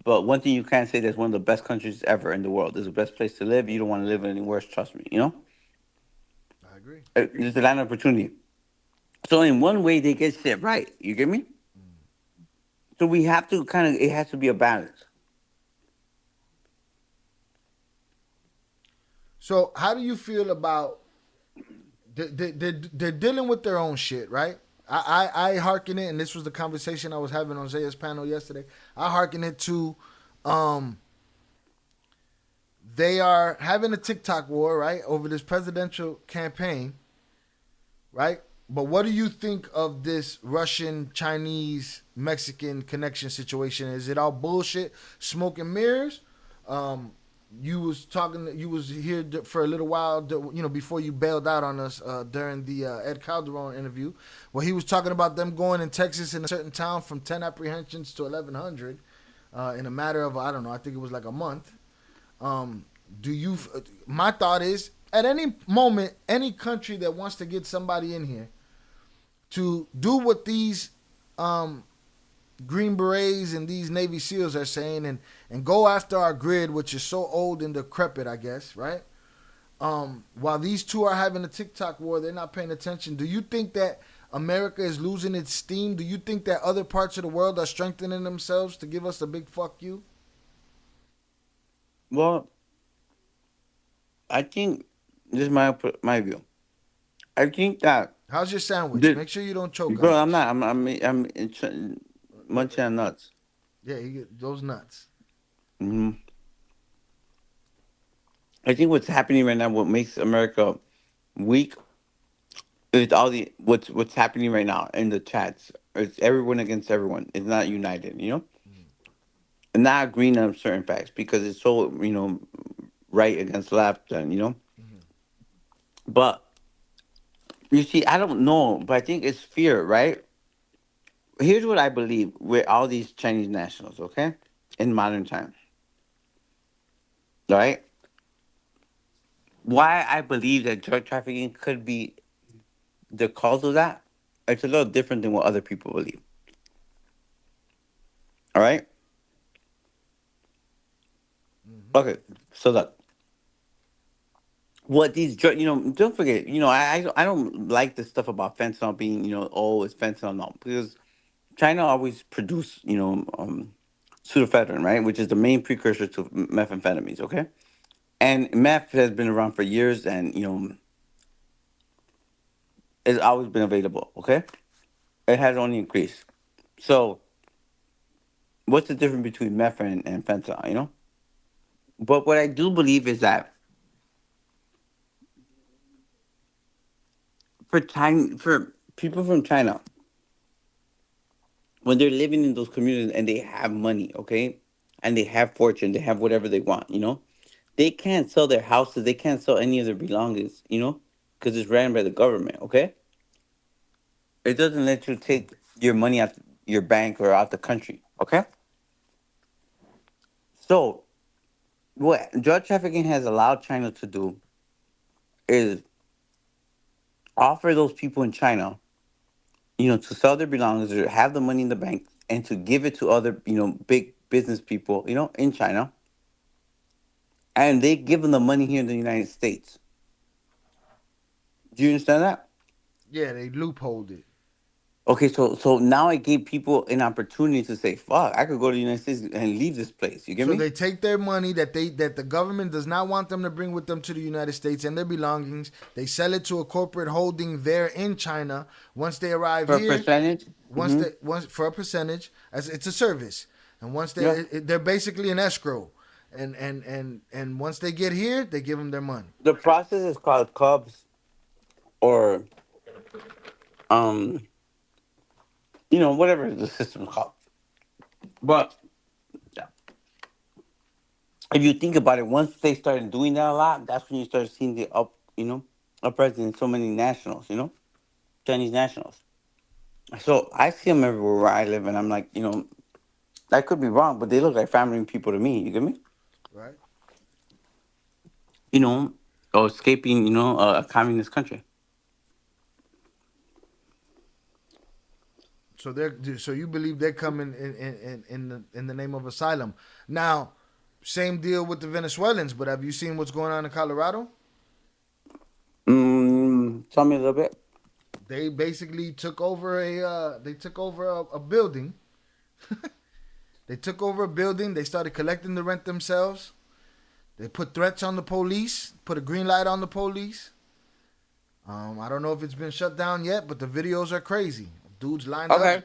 but one thing you can say that's one of the best countries ever in the world. It's the best place to live. You don't want to live any worse, trust me, you know? I agree. It's a land of opportunity. So in one way, they get shit right. You get me? So we have to it has to be a balance. So how do you feel about they're dealing with their own shit, right? I hearken it, and this was the conversation I was having on Zaya's panel yesterday. I hearken it to they are having a TikTok war, right, over this presidential campaign, right? But what do you think of this Russian, Chinese, Mexican connection situation? Is it all bullshit, smoke and mirrors? You was here for a little while, before you bailed out on us during the Ed Calderon interview, where he was talking about them going in Texas in a certain town from 10 apprehensions to 1,100 in a matter of, I don't know, I think it was like a month. My thought is, at any moment, any country that wants to get somebody in here to do what these Green Berets and these Navy SEALs are saying and go after our grid, which is so old and decrepit, I guess, right? While these two are having a TikTok war, they're not paying attention. Do you think that America is losing its steam? Do you think that other parts of the world are strengthening themselves to give us a big fuck you? Well, I think this is my view. I think that. How's your sandwich? Make sure you don't choke. Bro, I'm not. I'm munching on nuts. Yeah, you get those nuts. Mm-hmm. I think what's happening right now, what makes America weak, is what's happening right now in the chats. It's everyone against everyone. It's not united, you know? And not agreeing on certain facts because it's so, right against left and, But, you see, I don't know, but I think it's fear, right? Here's what I believe with all these Chinese nationals, okay? In modern time. Right? Why I believe that drug trafficking could be the cause of that, it's a little different than what other people believe. All right? Okay, so look. What these drugs, don't forget, I don't like the stuff about fentanyl being, it's fentanyl, no, because China always produced, pseudoephedrine, right, which is the main precursor to methamphetamines, okay? And meth has been around for years and, it's always been available, okay? It has only increased. So, what's the difference between meth and fentanyl, But what I do believe is that for people from China, when they're living in those communities and they have money, okay, and they have fortune, they have whatever they want, they can't sell their houses, they can't sell any of their belongings, because it's ran by the government, okay? It doesn't let you take your money out your bank or out the country, okay? So, what drug trafficking has allowed China to do is offer those people in China, to sell their belongings or have the money in the bank and to give it to other, big business people, in China. And they give them the money here in the United States. Do you understand that? Yeah, they loopholed it. Okay, so now I gave people an opportunity to say, "Fuck, I could go to the United States and leave this place." You get So me? they take their money that the government does not want them to bring with them to the United States and their belongings. They sell it to a corporate holding there in China. Once they arrive For a here, percentage. once for a percentage, as it's a service, and once Yeah. they're basically an escrow, and once they get here, they give them their money. The process is called Cubs, or um, whatever the system's called. But if you think about it, once they started doing that a lot, that's when you start seeing the uprising in so many nationals, Chinese nationals. So I see them everywhere where I live, and I'm like, I could be wrong, but they look like family people to me. You get me? Right. Or escaping, a communist country. So you believe they're coming in the name of asylum. Now, same deal with the Venezuelans, but have you seen what's going on in Colorado? Tell me a little bit. They basically took over a building. They took over a building. They started collecting the rent themselves. They put threats on the police, put a green light on the police. I don't know if it's been shut down yet, but the videos are crazy. Dudes lined up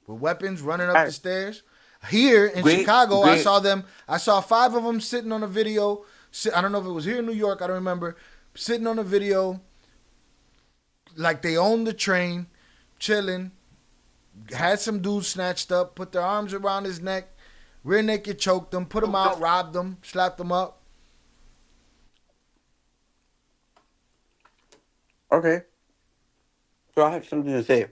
with weapons running up the stairs. Here in Chicago, I saw 5 of them sitting on a video. I don't know if it was here in New York, I don't remember. Sitting on a video like they owned the train, chilling. Had some dudes snatched up, put their arms around his neck, rear naked choked him, put him out, robbed him, slapped him up. Okay. So I have something to say.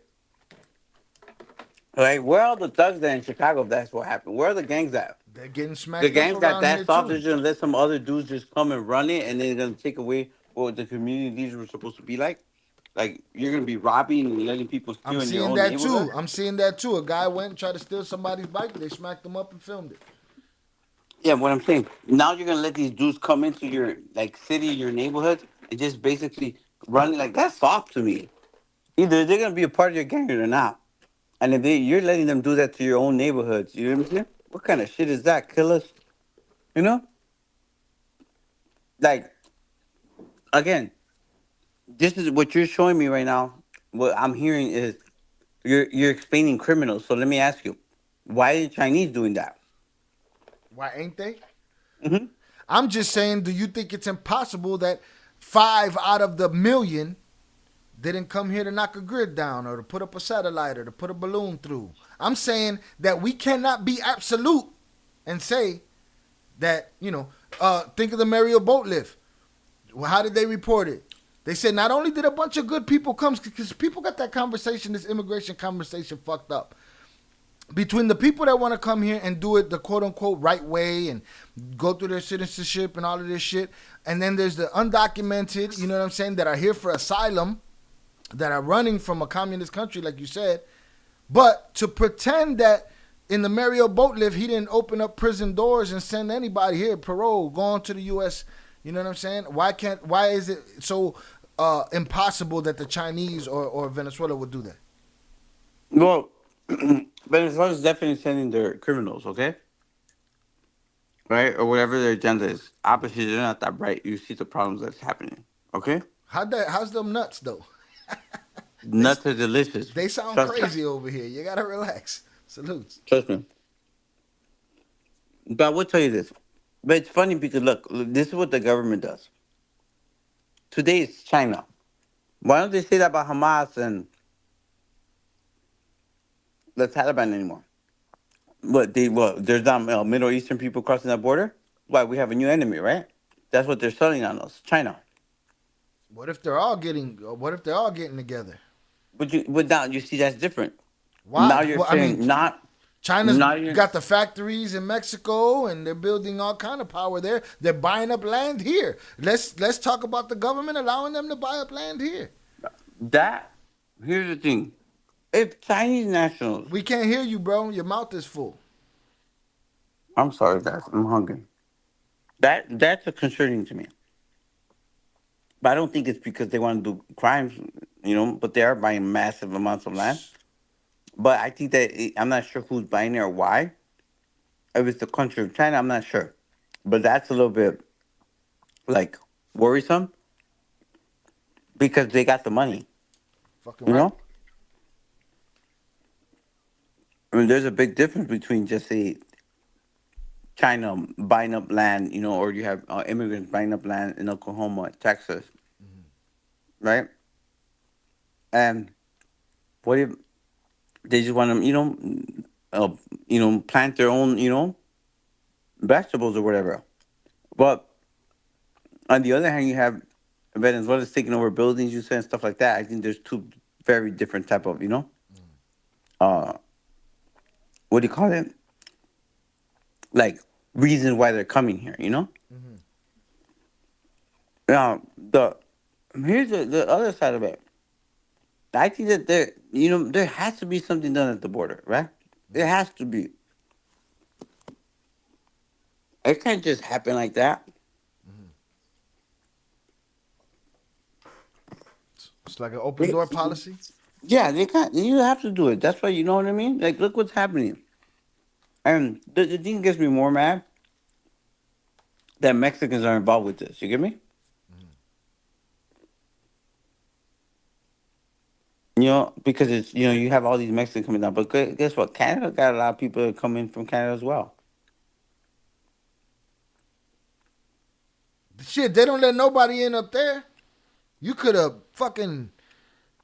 Like, where are the thugs that in Chicago if that's what happened? Where are the gangs at? They're getting smacked The up gangs got around that here soft, too. they're just gonna let some other dudes just come and run it, and then they're gonna take away what the community leaders were supposed to be like. Like, you're gonna be robbing and letting people steal in your own neighborhood. I'm seeing that too. A guy went and tried to steal somebody's bike. They smacked him up and filmed it. Yeah, what I'm saying. Now you're gonna let these dudes come into your city, your neighborhood, and just basically run it. That's soft to me. Either they're gonna be a part of your gang or they're not. And if you're letting them do that to your own neighborhoods, you know what I'm saying? What kind of shit is that, killers? Again, this is what you're showing me right now. What I'm hearing is you're explaining criminals. So let me ask you, why are the Chinese doing that? Why ain't they? Mm-hmm. I'm just saying, do you think it's impossible that 5 out of the million didn't come here to knock a grid down or to put up a satellite or to put a balloon through? I'm saying that we cannot be absolute and say that, think of the Mario boat lift. Well, how did they report it? They said not only did a bunch of good people come, because people got that conversation, this immigration conversation fucked up. Between the people that want to come here and do it the quote-unquote right way and go through their citizenship and all of this shit, and then there's the undocumented, you know what I'm saying, that are here for asylum, that are running from a communist country, like you said. But to pretend that in the Mario boat lift, he didn't open up prison doors and send anybody here, parole, go on to the U.S., you know what I'm saying? Why is it so impossible that the Chinese or Venezuela would do that? Well, Venezuela's definitely sending their criminals, okay? Right? Or whatever their agenda is. Obviously, they're not that bright. You see the problems that's happening, okay? How's them nuts, though? Nuts are delicious. They sound crazy over here. You got to relax. Salutes. Trust me. But I will tell you this. But it's funny because, look, this is what the government does. Today it's China. Why don't they say that about Hamas and the Taliban anymore? There's not Middle Eastern people crossing that border? Why? We have a new enemy, right? That's what they're selling on us, China. What if they're all getting together? But now you see that's different. Why? Now you're saying China's got the factories in Mexico and they're building all kind of power there. They're buying up land here. Let's talk about the government allowing them to buy up land here. Here's the thing. If Chinese nationals... We can't hear you, bro. Your mouth is full. I'm sorry, guys. I'm hungry. That's concerning to me. But I don't think it's because they want to do crimes, but they are buying massive amounts of land. But I think that I'm not sure who's buying it or why. If it's the country of China, I'm not sure. But that's a little bit like worrisome because they got the money. Fucking You right. know, I mean, there's a big difference between just say China buying up land, or you have immigrants buying up land in Oklahoma, Texas, right? And what if they just want to, plant their own, vegetables or whatever? But on the other hand, you have Venezuela's taking over buildings, you said, and stuff like that. I think there's two very different type of, uh, what do you call it? Like reasons why they're coming here, Now, here's the other side of it. I think that there has to be something done at the border, right? There has to be. It can't just happen like that. It's like an open door policy. Yeah, they can't. You have to do it. That's why, you know what I mean? Like, look what's happening. And the thing gets me more mad that Mexicans are involved with this. You get me? Because it's, you have all these Mexicans coming down. But guess what? Canada got a lot of people that come in from Canada as well. Shit, they don't let nobody in up there. You could have fucking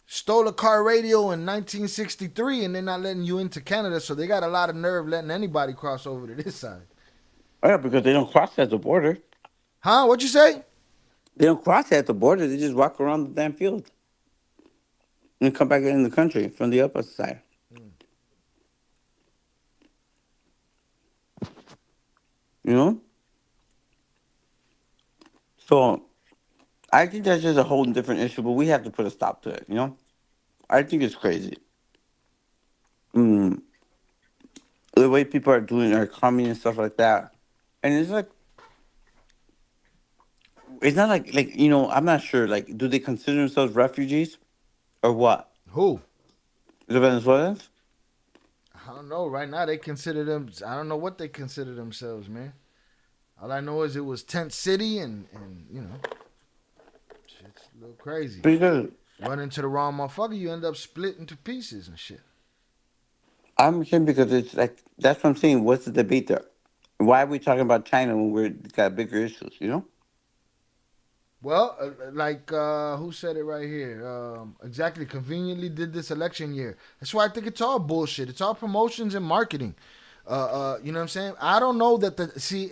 stole a car radio in 1963 and they're not letting you into Canada, so they got a lot of nerve letting anybody cross over to this side. Oh, yeah, because they don't cross at the border. Huh? What'd you say? They don't cross at the border. They just walk around the damn field. And come back in the country from the upper side. So, I think that's just a whole different issue, but we have to put a stop to it, I think it's crazy. The way people are doing are coming and stuff like that. And it's like, it's not like, I'm not sure, like, do they consider themselves refugees or what? Who? The Venezuelans? I don't know. Right now, they consider them. I don't know what they consider themselves, man. All I know is it was tent city, and shit's a little crazy. Because run into the wrong motherfucker, you end up split into pieces and shit. I'm saying because it's like that's what I'm saying. What's the debate there? Why are we talking about China when we've got bigger issues? Well, who said it right here? Exactly. Conveniently did this election year. That's why I think it's all bullshit. It's all promotions and marketing. You know what I'm saying? I don't know that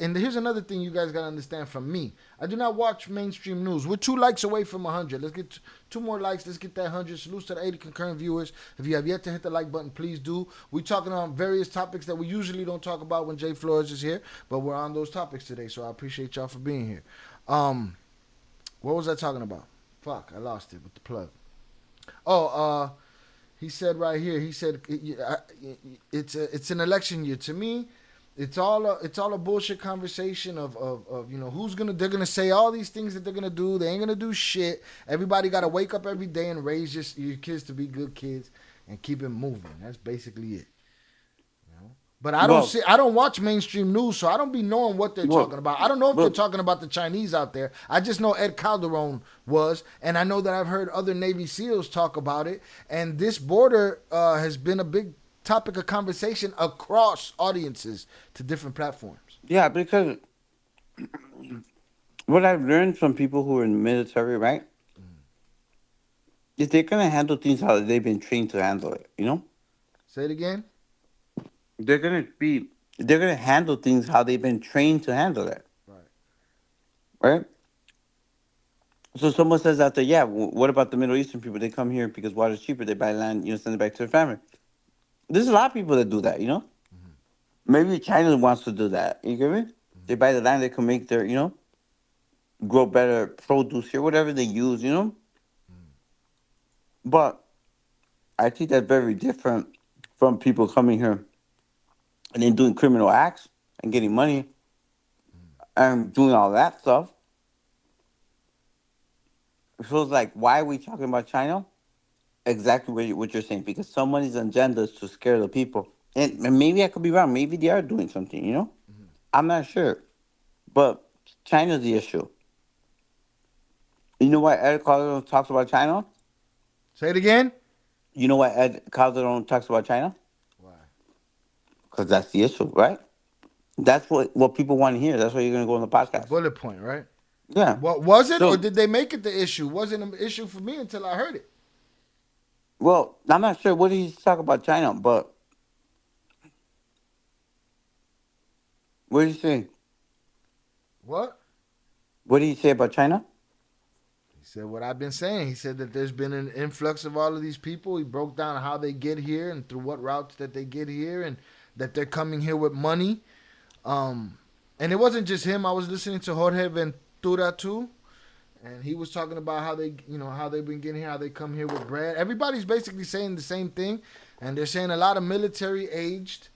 and here's another thing you guys got to understand from me. I do not watch mainstream news. We're 2 likes away from 100. Let's get 2 more likes. Let's get that 100. Salutes to the 80 concurrent viewers. If you have yet to hit the like button, please do. We're talking on various topics that we usually don't talk about when Jay Flores is here, but we're on those topics today, so I appreciate y'all for being here. What was I talking about? Fuck, I lost it with the plug. He said right here. He said it's an election year. To me, it's all a bullshit conversation of they're gonna say all these things that they're gonna do. They ain't gonna do shit. Everybody gotta wake up every day and raise your kids to be good kids and keep it moving. That's basically it. But I don't watch mainstream news, so I don't be knowing what they're talking about. I don't know if they're talking about the Chinese out there. I just know Ed Calderon was, and I know that I've heard other Navy SEALs talk about it. And this border has been a big topic of conversation across audiences to different platforms. Yeah, because what I've learned from people who are in the military, right, is they're going to handle things how they've been trained to handle it, Say it again. They're gonna handle things how they've been trained to handle it. Right? So someone says out there, yeah, what about the Middle Eastern people? They come here because water's cheaper. They buy land, send it back to their family. There's a lot of people that do that, Maybe China wants to do that. You get me? They buy the land, they can make their, grow better produce here, whatever they use, But I think that's very different from people coming here and then doing criminal acts and getting money and doing all that stuff. So it's like, why are we talking about China? exactly what you're saying, because somebody's agenda is to scare the people. And maybe I could be wrong. Maybe they are doing something, you know? I'm not sure. But China's the issue. You know why Ed Calderon talks about China? Say it again. You know why Ed Calderon talks about China? Why? Because that's the issue, right? That's what people want to hear. That's why you're going to go on the podcast. The bullet point, right? Yeah. What was it, So, or did they make it the issue? Wasn't an issue for me until I heard it. well, I'm not sure what did he talk about China, but what did he say? What? What did he say about China? He said what I've been saying. He said that there's been an influx of all of these people. He broke down how they get here and through what routes that they get here, and that they're coming here with money. And it wasn't just him. I was listening to Jorge Ventura too, and he was talking about how they, how they've been getting here, how they come here with bread. Everybody's basically saying the same thing, and they're saying a lot of military aged.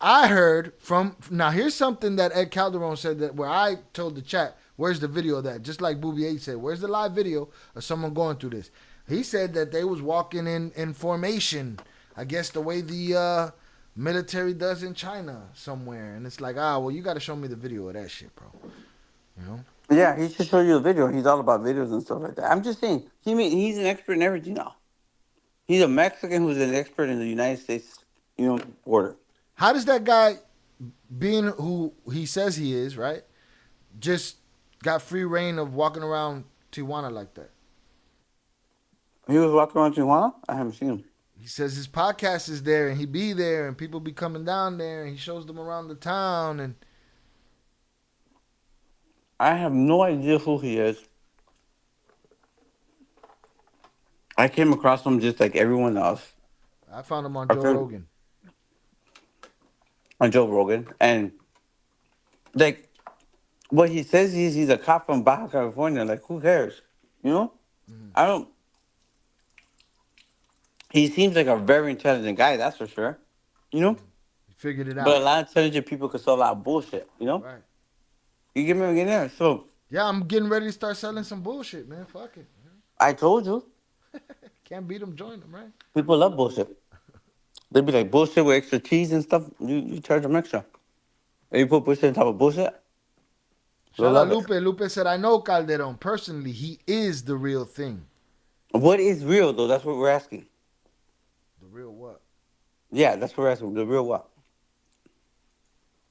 I heard from, now here's something that Ed Calderon said, that where I told the chat, where's the video of that? Just like Bouvier said, where's the live video of someone going through this? He said that they was walking in formation, I guess the way the military does in China somewhere. And it's like, well, you got to show me the video of that shit, bro. You know? Yeah, he should show you a video. He's all about videos and stuff like that. I'm just saying, he's an expert in everything now. He's a Mexican who's an expert in the United States, border. How does that guy, being who he says he is, right, just got free reign of walking around Tijuana like that? He was walking around Tijuana? I haven't seen him. He says his podcast is there, and he be there, and people be coming down there, and he shows them around the town. And I have no idea who he is. I came across him just like everyone else. I found him on Joe Rogan. On Joe Rogan. And, like, what he says is he's a cop from Baja California. Like, who cares? You know? Mm-hmm. He seems like a very intelligent guy, that's for sure. You know? He figured it out. But a lot of intelligent people can sell a lot of bullshit, you know? Right. You get me again there? So. Yeah, I'm getting ready to start selling some bullshit, man. Fuck it. I told you. Can't beat them, join them, right? People love bullshit. They be like, bullshit with extra cheese and stuff, you charge them extra. And you put bullshit on top of bullshit. Shout out Lupe. Lupe said, I know Calderon. Personally, he is the real thing. What is real, though? That's what we're asking. The real what? Yeah, that's what we're asking. The real what?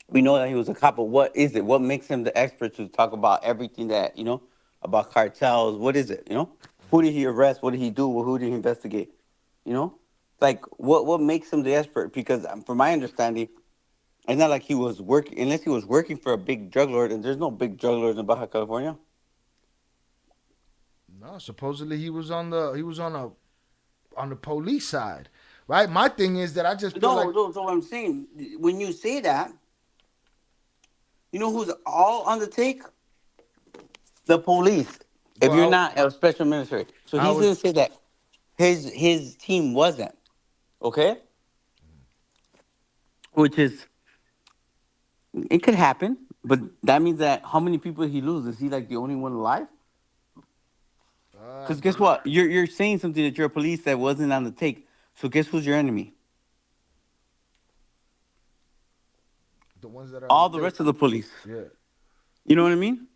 We know that he was a cop, but what is it? What makes him the expert to talk about everything that, about cartels? What is it, Who did he arrest? What did he do? Who did he investigate? Like, what makes him the expert? Because from my understanding, it's not like he was working, unless he was working for a big drug lord, and there's no big drug lords in Baja California. No, supposedly he was on the police side, right? My thing is that I just feel like... No, so what I'm saying, when you say that, you know who's all on the take? The police. If you're not a special military. So he's going to say that his team wasn't. Okay? Which is, it could happen, but that means that how many people he loses? Is he like the only one alive? Because guess what? You're saying something that you're a police that wasn't on the take. So guess who's your enemy? The ones that are all the rest of the police. Yeah. You know what I mean?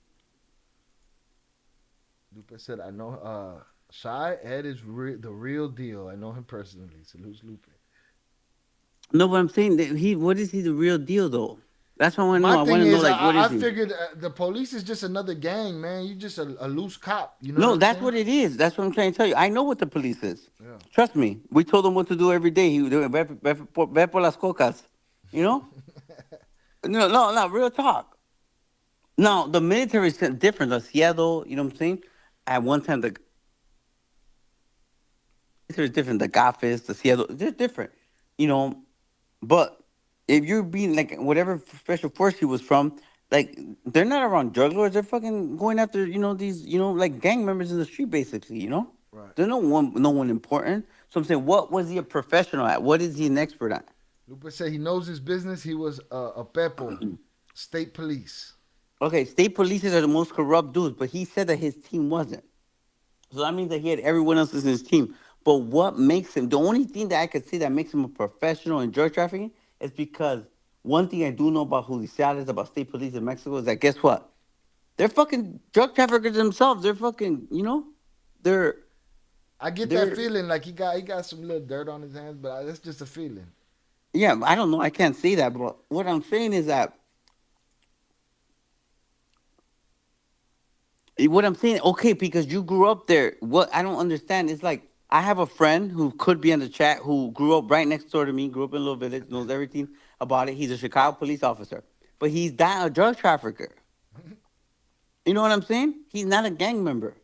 Lupe said, I know Shy Ed is the real deal. I know him personally. Salute Lupe. No, but I'm saying that what is he the real deal though? That's what I want to know. I want to know what is he? I figured the police is just another gang, man. You just a loose cop. You know? No, that's what it is. That's what I'm trying to tell you. I know what the police is. Yeah. Trust me. We told them what to do every day. He ve por las cocas. You know? No, real talk. Now, the military is different. The Seattle, you know what I'm saying? At one time, the military is different. The GAFIS, the Seattle, they're different. But if you're being like whatever special force he was from, like they're not around drug lords. They're fucking going after these like gang members in the street basically. Right. They're no one important. So I'm saying, what was he a professional at? What is he an expert at? Lupe said he knows his business. He was a Pepo, state police. Okay, state polices are the most corrupt dudes, but he said that his team wasn't. So that means that he had everyone else in his team. But what makes him, the only thing that I could see that makes him a professional in drug trafficking is because one thing I do know about judiciales, about state police in Mexico, is that guess what? They're fucking drug traffickers themselves. They're fucking, they're. I get that feeling like he got some little dirt on his hands, but that's just a feeling. Yeah, I don't know. I can't say that, but what I'm saying is that okay, because you grew up there. What I don't understand is like I have a friend who could be in the chat who grew up right next door to me, grew up in a little village, knows everything about it. He's a Chicago police officer, but he's not a drug trafficker. You know what I'm saying? He's not a gang member.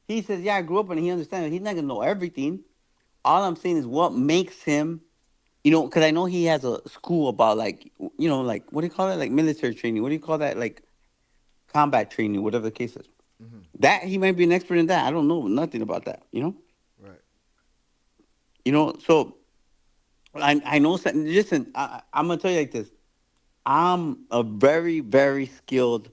He says, "Yeah, I grew up and he understands. He's not gonna know everything." All I'm saying is what makes him. Because I know he has a school about like what do you call it? Like military training. What do you call that? Like combat training, whatever the case is. Mm-hmm. That he might be an expert in that. I don't know nothing about that. Right. So I know. Listen, I'm gonna tell you like this. I'm a very, very skilled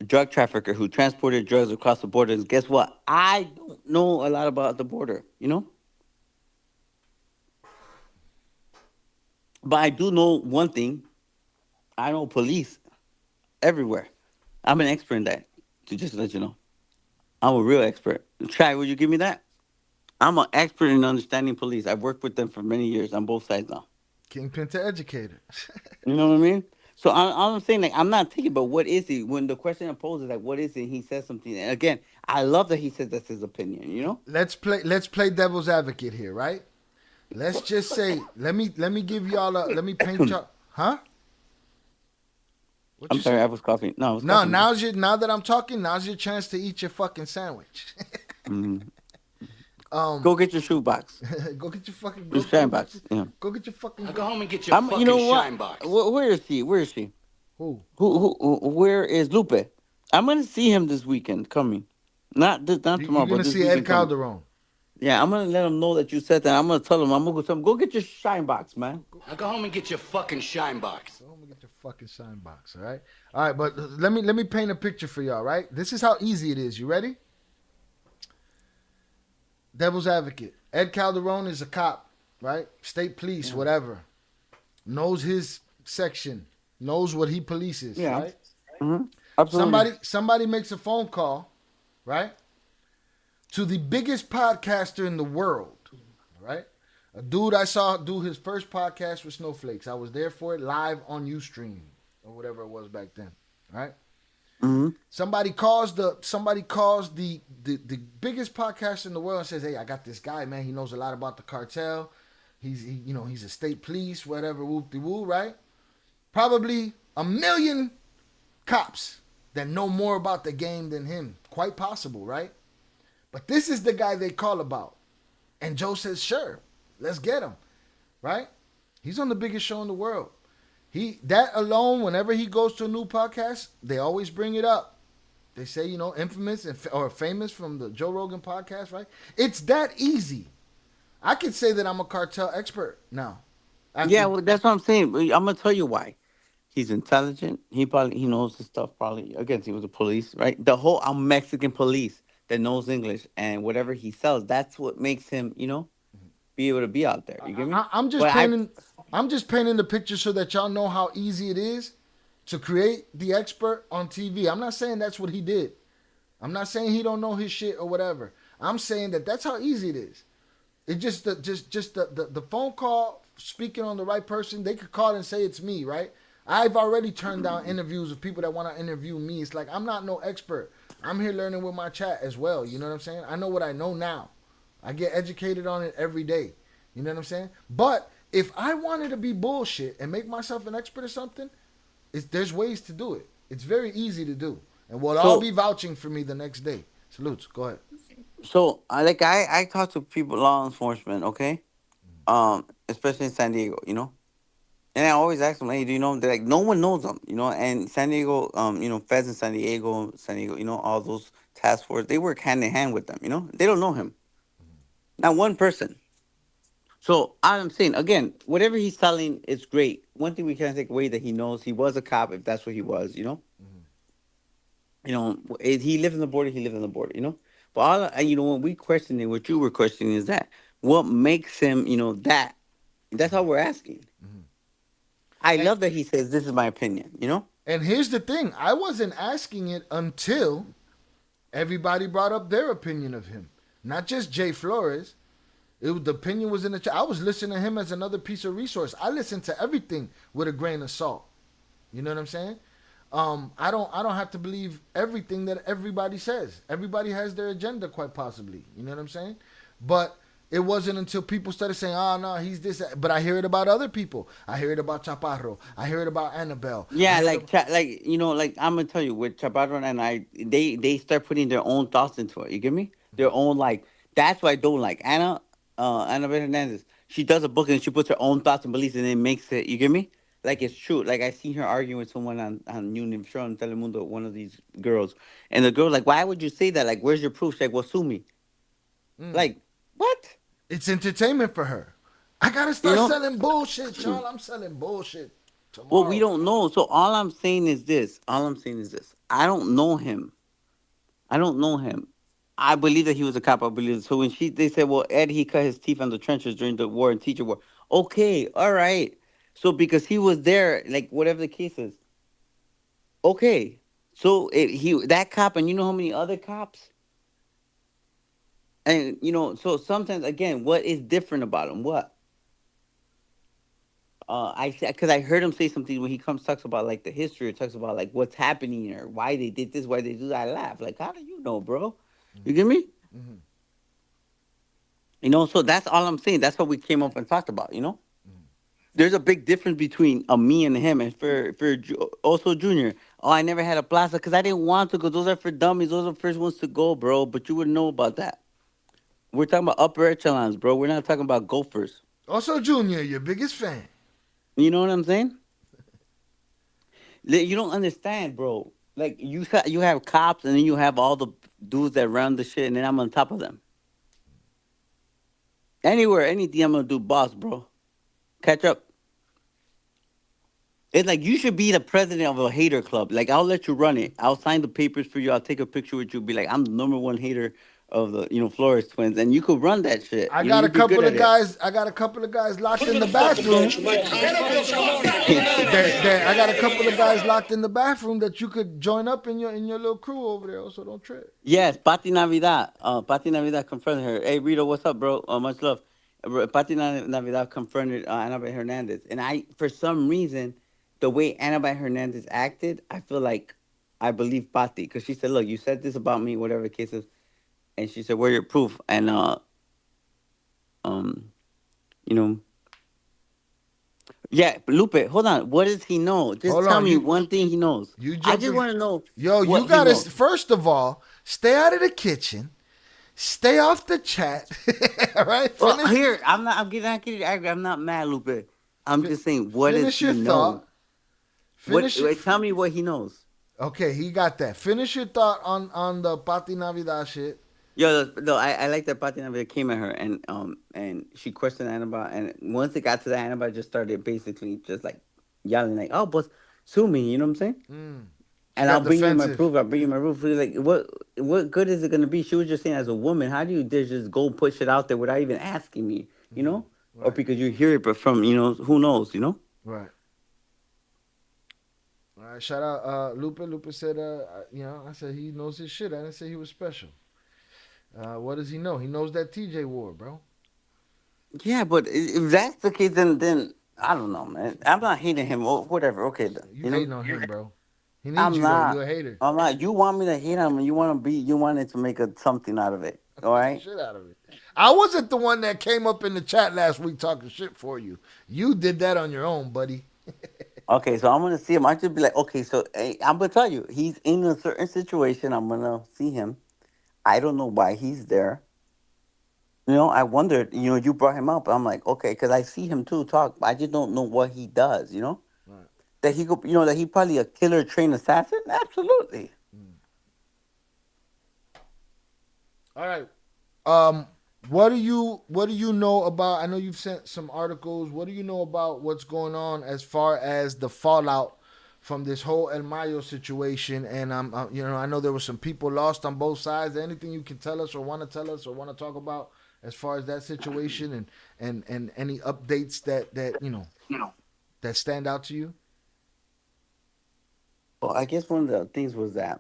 drug trafficker who transported drugs across the border. And guess what? I don't know a lot about the border. But I do know one thing. I know police everywhere. I'm an expert in that, to just let you know. I'm a real expert. Try, would you give me that? I'm an expert in understanding police. I've worked with them for many years on both sides now. Kingpin to educator. You know what I mean? So I'm saying, like, I'm not thinking, but what is he? When the question poses, like, what is it? He says something. And again, I love that he says that's his opinion. Let's play devil's advocate here, right? Let's just say, let me give y'all let me paint y'all, huh? I'm sorry, I was coughing. No, now that I'm talking, now's your chance to eat your fucking sandwich. Go get your shoebox. Go get your fucking shine box. Yeah. Go get your fucking. Go home and get your fucking shine box. Where is he? Where is she? Who? Where is Lupe? I'm gonna see him this weekend coming. Not tomorrow. You're gonna see Ed Calderon. Yeah, I'm gonna let him know that you said that. I'm gonna tell him. I'm gonna tell him, go get your shine box, man. Go home and get your fucking shine box. Go home and get your fucking shine box. All right. But let me paint a picture for y'all. Right. This is how easy it is. You ready? Devil's advocate. Ed Calderon is a cop, right? State police, whatever. Knows his section. Knows what he polices. Yeah. Right. Mm-hmm. Absolutely. Somebody makes a phone call, right? To the biggest podcaster in the world, right? A dude I saw do his first podcast with Snowflakes. I was there for it live on Ustream or whatever it was back then, right? Mm-hmm. Somebody calls the biggest podcaster in the world and says, "Hey, I got this guy, man. He knows a lot about the cartel. He's a state police, whatever, whoop-de-woo, right? Probably 1 million cops that know more about the game than him. Quite possible, right? But this is the guy they call about. And Joe says, sure, let's get him. Right? He's on the biggest show in the world. That alone, whenever he goes to a new podcast, they always bring it up. They say, infamous or famous from the Joe Rogan podcast, right? It's that easy. I could say that I'm a cartel expert now. Well, that's what I'm saying. I'm gonna tell you why. He's intelligent. He knows his stuff. Probably again, he was a police, right? I'm Mexican police that knows English, and whatever he sells, that's what makes him, be able to be out there. You get me? I'm just painting the picture so that y'all know how easy it is to create the expert on TV. I'm not saying that's what he did. I'm not saying he don't know his shit or whatever. I'm saying that's how easy it is. It just the phone call, speaking on the right person. They could call and say it's me, right? I've already turned down interviews of people that want to interview me. It's like I'm not no expert. I'm here learning with my chat as well. You know what I'm saying? I know what I know now. I get educated on it every day. You know what I'm saying? But if I wanted to be bullshit and make myself an expert or something, there's ways to do it. It's very easy to do. And we'll all be vouching for me the next day. Salutes. Go ahead. So, I talk to people, law enforcement, okay? Especially in San Diego, And I always ask them, hey, do you know them? They're like, no one knows them, And San Diego, feds in San Diego, all those task force, they work hand in hand with them, They don't know him. Not one person. So I'm saying, again, whatever he's telling, it's great. One thing we can't take away that he knows he was a cop, if that's what he was, He lived in the border, But But when we questioned it, what you were questioning is that what makes him, that. That's all we're asking. I love that he says, this is my opinion, And here's the thing. I wasn't asking it until everybody brought up their opinion of him. Not just Jay Flores. The opinion was in the chat. I was listening to him as another piece of resource. I listen to everything with a grain of salt. You know what I'm saying? I don't have to believe everything that everybody says. Everybody has their agenda, quite possibly. You know what I'm saying? But it wasn't until people started saying, "Oh no, he's this." But I hear it about other people. I hear it about Chaparro. I hear it about Annabelle. Yeah, like I'm gonna tell you with Chaparro and they start putting their own thoughts into it. You get me? Their own That's what I don't like. Annabelle Hernandez. She does a book and she puts her own thoughts and beliefs and it makes it. You get me? Like it's true. Like I seen her arguing with someone on Union Show on Telemundo, one of these girls, and the girl's like, "Why would you say that? Like, where's your proof?" She's like, "Well, sue me." Like, what? It's entertainment for her. I gotta start selling bullshit, y'all. I'm selling bullshit tomorrow. Well, we don't know. So all I'm saying is this. I don't know him. I believe that he was a cop. I believe. So when they said, "Well, Ed, he cut his teeth on the trenches during the war and teacher war." Okay, all right. So because he was there, like whatever the case is. Okay, so that cop, and you know how many other cops. And so sometimes again, what is different about him? What? Because I heard him say something when he talks about like the history, or talks about like what's happening or why they did this, why they do that. I laugh. Like, how do you know, bro? You get me? So that's all I'm saying. That's what we came up and talked about. There's a big difference between me and him. And for also Junior, I never had a plaza because I didn't want to go. Those are for dummies. Those are the first ones to go, bro. But you wouldn't know about that. We're talking about upper echelons, bro. We're not talking about gophers. Also, Junior, your biggest fan. You know what I'm saying? You don't understand, bro. Like, you have cops, and then you have all the dudes that run the shit, and then I'm on top of them. Anywhere, anything I'm going to do, boss, bro. Catch up. It's like you should be the president of a hater club. Like, I'll let you run it. I'll sign the papers for you. I'll take a picture with you. Be like, I'm the #1 hater of the Flores twins, and you could run that shit. I got a couple of guys locked in the bathroom. I got a couple of guys locked in the bathroom that you could join up in your little crew over there. Also, don't trip. Yes, Pati Navidad. Pati Navidad confronted her. Hey, Rito, what's up, bro? Much love. Pati Navidad confronted Annabelle Hernandez, and for some reason, the way Annabelle Hernandez acted, I feel like I believe Pati, because she said, "Look, you said this about me, whatever the case is." And she said, "Where's your proof?" And yeah, Lupe, hold on. What does he know? Just tell me one thing he knows. I just want to know. Yo, you gotta first of all stay out of the kitchen, stay off the chat. All right. Well, here, I'm not getting angry. I'm not mad, Lupe. I'm just saying, what does he know? Tell me what he knows. Okay, he got that. Finish your thought on the Pati Navidad shit. Yo, no, I like that Pati Navidad came at her and she questioned Annabelle, and once it got to that, Annabelle just started basically just like yelling like, "Oh, boss, sue me," you know what I'm saying? And I'll bring you my proof. Like, what good is it gonna be? She was just saying, as a woman, how do you just go push it out there without even asking me, Right. Or because you hear it, but from who knows, Right. All right, shout out Lupe. Lupe said, I said he knows his shit. I didn't say he was special. What does he know? He knows that TJ war, bro. Yeah, but if that's the case, then I don't know, man. I'm not hating him or whatever. Okay, then. You hating on him, bro. He needs you, though. You're a hater. I'm not. You want me to hate him, and you wanted to make something out of it. All right? Shit out of it. I wasn't the one that came up in the chat last week talking shit for you. You did that on your own, buddy. Okay, so I'm gonna see him. I should be like, okay, so hey, I'm gonna tell you, he's in a certain situation. I'm gonna see him. I don't know why he's there. I wondered, you brought him up. I'm like, okay, because I see him too talk. I just don't know what he does, Right. That he could, that he probably a killer trained assassin? Absolutely. All right. What do you know about, I know you've sent some articles. What do you know about what's going on as far as the fallout from this whole El Mayo situation, and I know there were some people lost on both sides. Anything you can tell us or want to tell us or want to talk about as far as that situation and any updates that that stand out to you? Well, I guess one of the things was that,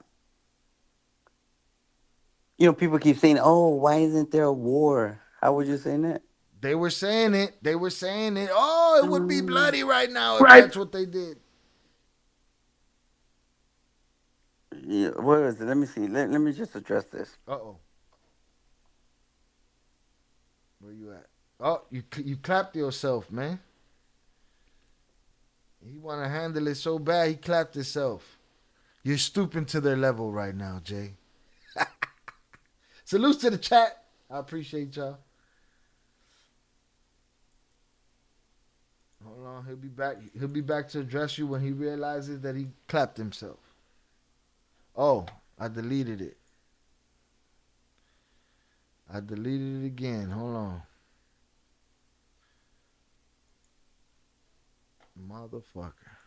people keep saying, "Oh, why isn't there a war?" How were you saying that? They were saying it. Oh, it would be bloody right now if that's what they did. Yeah, what is it? Let me see. Let me just address this. Uh-oh. Where you at? Oh, you clapped yourself, man. He want to handle it so bad, he clapped himself. You're stooping to their level right now, Jay. Salutes to the chat. I appreciate y'all. Hold on, he'll be back. He'll be back to address you when he realizes that he clapped himself. Oh, I deleted it. I deleted it again. Hold on. Motherfucker.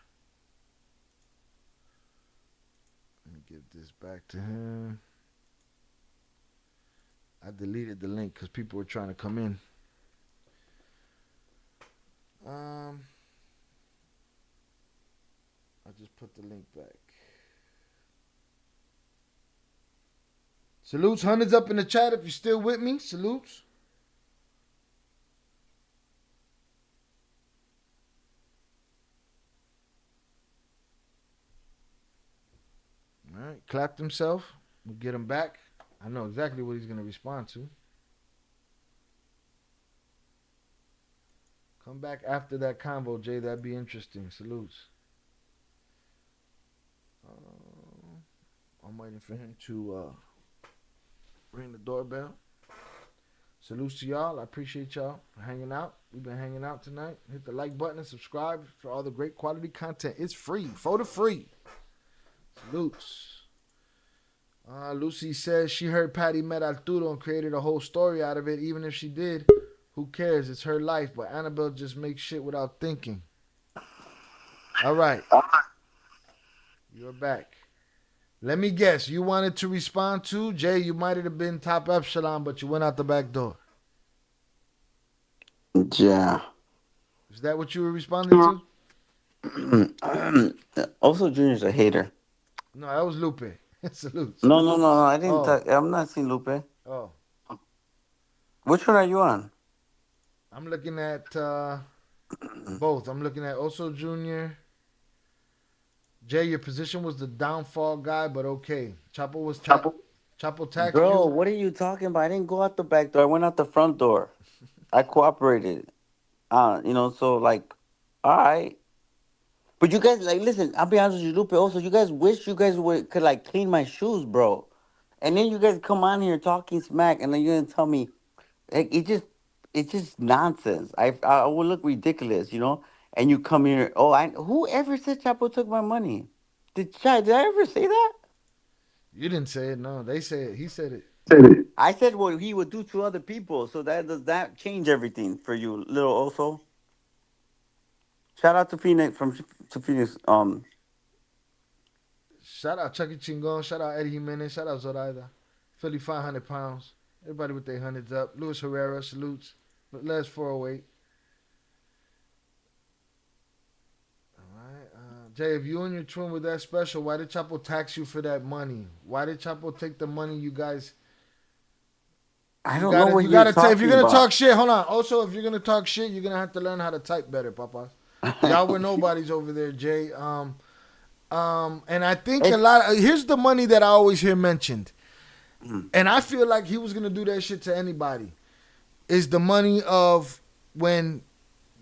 Let me give this back to him. I deleted the link because people were trying to come in. I just put the link back. Salutes, hundreds up in the chat if you're still with me. Salutes. All right, clapped himself. We'll get him back. I know exactly what he's going to respond to. Come back after that convo, Jay. That'd be interesting. Salutes. I'm waiting for him to ring the doorbell. Salutes to y'all. I appreciate y'all for hanging out. We've been hanging out tonight. Hit the like button and subscribe for all the great quality content. It's free. For free. Salutes. Lucy says she heard Patty met Arturo and created a whole story out of it. Even if she did, who cares? It's her life. But Annabelle just makes shit without thinking. All right. You're back. Let me guess. You wanted to respond to Jay. You might have been top epsilon, but you went out the back door. Yeah. Is that what you were responding to? Also, Junior's a hater. No, that was Lupe. Salutes. No. I didn't. I'm not seeing Lupe. Oh. Which one are you on? I'm looking at both. I'm looking at Oso Jr. Jay, your position was the downfall guy, but okay. Chapo was Chapo taxed you. Bro, what are you talking about? I didn't go out the back door. I went out the front door. I cooperated. So like, all right. But you guys, like, listen, I'll be honest with you, Lupe. Also, you guys wish you guys could, like, clean my shoes, bro. And then you guys come on here talking smack, and then you're going to tell me, like, it's just nonsense. I will look ridiculous, And you come here, whoever said Chapo took my money? Did I ever say that? You didn't say it, no. They said it. He said it. I said what he would do to other people. So does that change everything for you, little Oso? Shout out to Phoenix to Phoenix. Shout out Chucky Chingon. Shout out Eddie Jimenez. Shout out Zoraida. Philly 500 pounds. Everybody with their hundreds up. Luis Herrera salutes. Les 408. All right. Jay, if you and your twin were that special, why did Chapo tax you for that money? Why did Chapo take the money you guys? I don't know what you're talking about. If you're gonna talk shit, hold on. Also, if you're gonna talk shit, you're gonna have to learn how to type better, Papa. Y'all were nobodies over there, Jay. And I think here's the money that I always hear mentioned. And I feel like he was going to do that shit to anybody. Is the money of when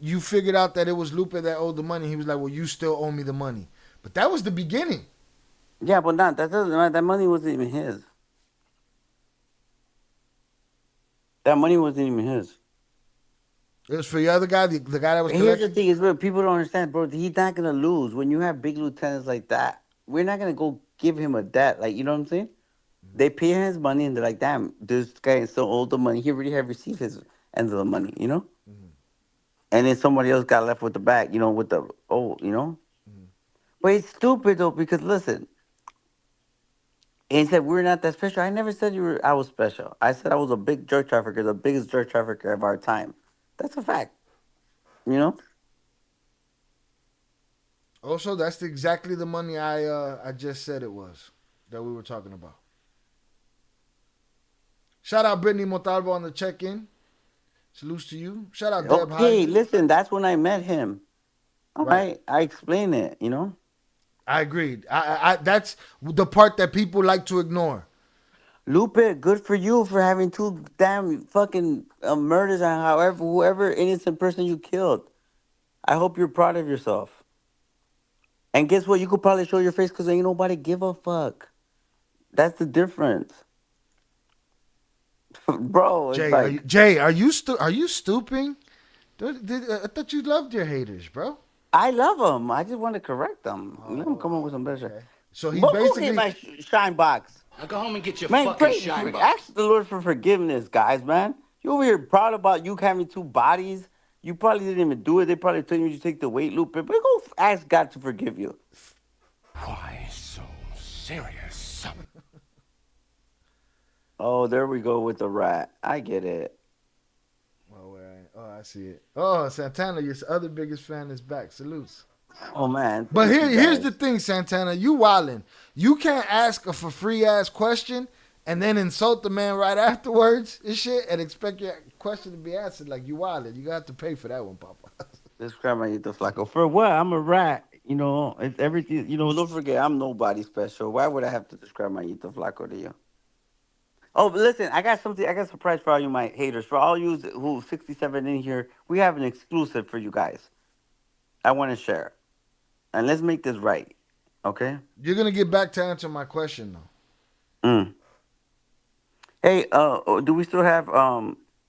you figured out that it was Lupe that owed the money. He was like, well, you still owe me the money. But that was the beginning. Yeah, but that money wasn't even his. That money wasn't even his. It was for the other guy, the guy that was collecting. Here's the thing is, bro, people don't understand, bro. He's not going to lose. When you have big lieutenants like that, we're not going to go give him a debt. Like, you know what I'm saying? Mm-hmm. They pay him his money, and they're like, damn, this guy is so old the money. He already have received his end of the money, Mm-hmm. And then somebody else got left with the back, with the, Mm-hmm. Wait, stupid though, because listen, and he said we're not that special. I never said I was special. I said I was a big drug trafficker, the biggest drug trafficker of our time. That's a fact. You know? Also, that's exactly the money I just said it was that we were talking about. Shout out Brittany Montalvo on the check-in. Salutes to you. Shout out Deb Okay, Hodges. listen, that's when I met him. All Right. I explain it, you know? I agreed. I that's the part that people like to ignore. Lupe, good for you for having 2 damn fucking murders and whoever innocent person you killed. I hope you're proud of yourself. And guess what? You could probably show your face because ain't nobody give a fuck. That's the difference. Bro, it's like... Jay, are you stooping? I thought you loved your haters, bro. I love them. I just want to correct them. Let them come up with some better shit. So he Go get my shine box. Now go home and get your Man, fucking shine box. ask the Lord for forgiveness, guys, man. You over here proud about you having 2 bodies. You probably didn't even do it. They probably told you to take the weight, Lupe. But go ask God to forgive you. Why so serious? Oh, there we go with the rat. I get it. Oh, I see it. Oh, Santana, your other biggest fan is back. Salutes. Oh, man. But here's the thing, Santana. You wildin'. You can't ask a for free ass question and then insult the man right afterwards and shit and expect your question to be answered like you wildin'. You got to pay for that one, Papa. Describe my Yito Flaco. For what? I'm a rat. You know, it's everything. You know, don't forget, I'm nobody special. Why would I have to describe my Yito Flaco to you? Oh, but listen, I got something. I got a surprise for all you, my haters. For all you who 67 in here, we have an exclusive for you guys. I want to share. And let's make this right. Okay? You're going to get back to answer my question, though. Hey, do we still have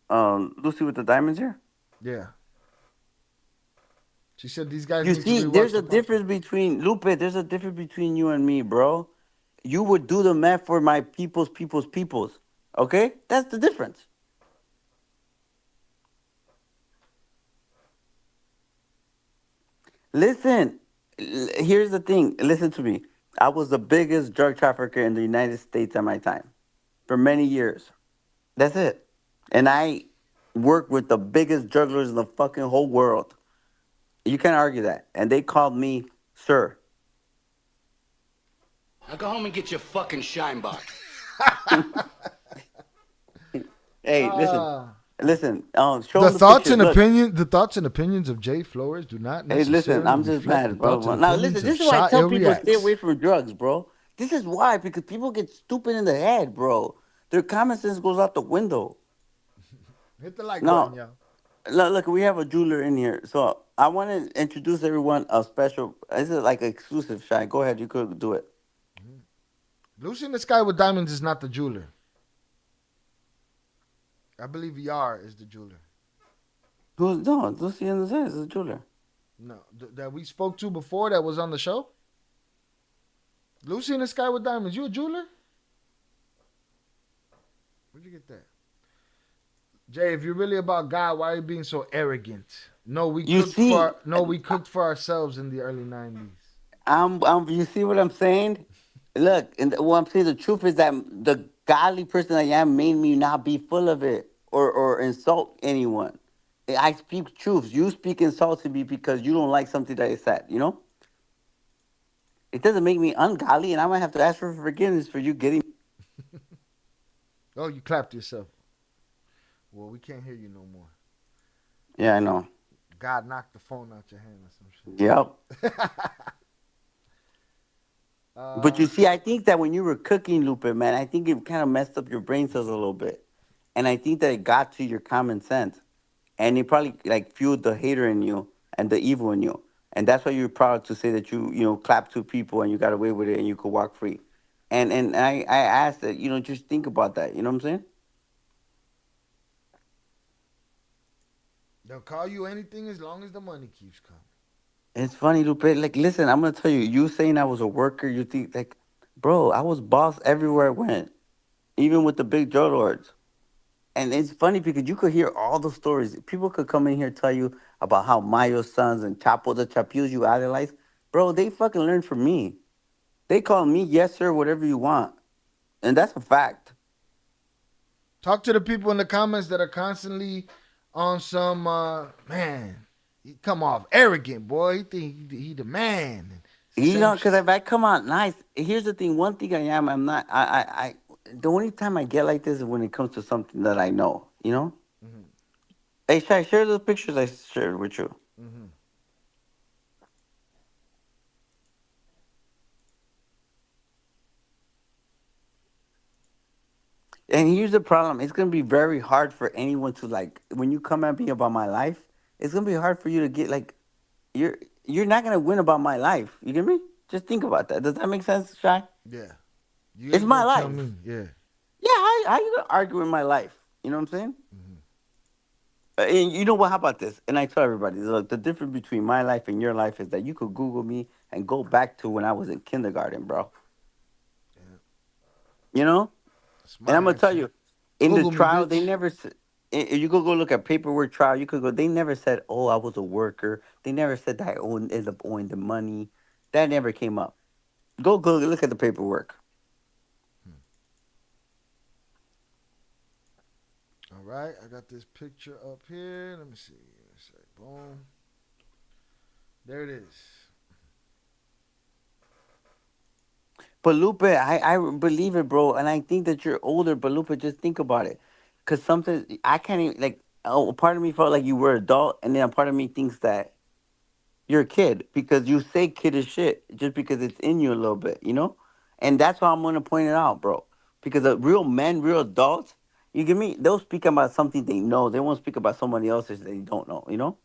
Lucy with the diamonds here? Yeah. She said these guys You need see, to there's a difference between, Lupe, there's a difference between you and me, bro. You would do the math for my peoples. Okay? That's the difference. Listen, here's the thing. Listen to me. I was the biggest drug trafficker in the United States at my time for many years. That's it. And I worked with the biggest jugglers in the fucking whole world. You can't argue that. And they called me sir. Now go home and get your fucking shine box. Hey, listen. Show the them thoughts and pictures. the thoughts and opinions of Jay Flores do not necessarily. Hey, listen. I'm just mad, bro. Now, listen. This is why I tell people stay away from drugs, bro. This is why, because people get stupid in the head, bro. Their common sense goes out the window. Hit the like button, y'all. Look, we have a jeweler in here, so I want to introduce everyone a special. This is like an exclusive shine. Go ahead, you could do it. Lucy in the Sky with Diamonds is not the jeweler. I believe Yar is the jeweler. No, Lucy in the Sky is the jeweler. No, that we spoke to before that was on the show. Lucy in the Sky with Diamonds. You a jeweler? Where'd you get that? Jay, if you're really about God, why are you being so arrogant? No, we cooked for ourselves in the early 90s. You see what I'm saying? Look, and what I'm saying, the truth is that the godly person I am made me not be full of it or insult anyone. I speak truth. You speak insult to me because you don't like something that I said, you know? It doesn't make me ungodly, and I might have to ask for forgiveness for you getting... Oh, you clapped yourself. Well, we can't hear you no more. Yeah, I know. God knocked the phone out your hand or some shit. Yep. But you see, I think that when you were cooking, Lupe, man, I think it kind of messed up your brain cells a little bit. And I think that it got to your common sense. And it probably like fueled the hater in you and the evil in you. And that's why you're proud to say that you clapped 2 people and you got away with it and you could walk free. And I asked that, just think about that. You know what I'm saying? They'll call you anything as long as the money keeps coming. It's funny, Lupe. Like, listen, I'm going to tell you, you saying I was a worker, you think, like, bro, I was boss everywhere I went, even with the big drug lords. And it's funny because you could hear all the stories. People could come in here and tell you about how Mayo's sons and Chapo, the Chapul's you idolize, Bro, they fucking learn from me. They call me yes sir, whatever you want, and that's a fact. Talk to the people in the comments that are constantly on some man. He come off arrogant, boy. He think he the man. Because if I come out nice, here's the thing. One thing I am, I'm not. The only time I get like this is when it comes to something that I know. Mm-hmm. Hey, Shai, share those pictures I shared with you. Mm-hmm. And here's the problem. It's gonna be very hard for anyone to like when you come at me about my life. It's gonna be hard for you to get like you're not gonna win about my life. You get me? Just think about that. Does that make sense, Shai? Yeah. It's my life. Yeah. Yeah. How you gonna argue in my life? You know what I'm saying? Mm-hmm. And you know what? How about this? And I tell everybody, look, the difference between my life and your life is that you could Google me and go back to when I was in kindergarten, bro. Yeah. You know? And I'm gonna tell you, in Google the trial, me, they never said. You could go look at paperwork trial. You could go. They never said, "Oh, I was a worker." They never said that I ended up owing the money. That never came up. Go look at the paperwork. All right, I got this picture up here. Let me see. Boom. There it is. But Lupe, I believe it, bro, and I think that you're older. But Lupe, just think about it, because sometimes I can't even like. Oh, part of me felt like you were adult, and then a part of me thinks that you're a kid because you say kiddish shit just because it's in you a little bit, and that's why I'm gonna point it out, bro. Because real men, real adults, you get me? They'll speak about something they know. They won't speak about somebody else's they don't know.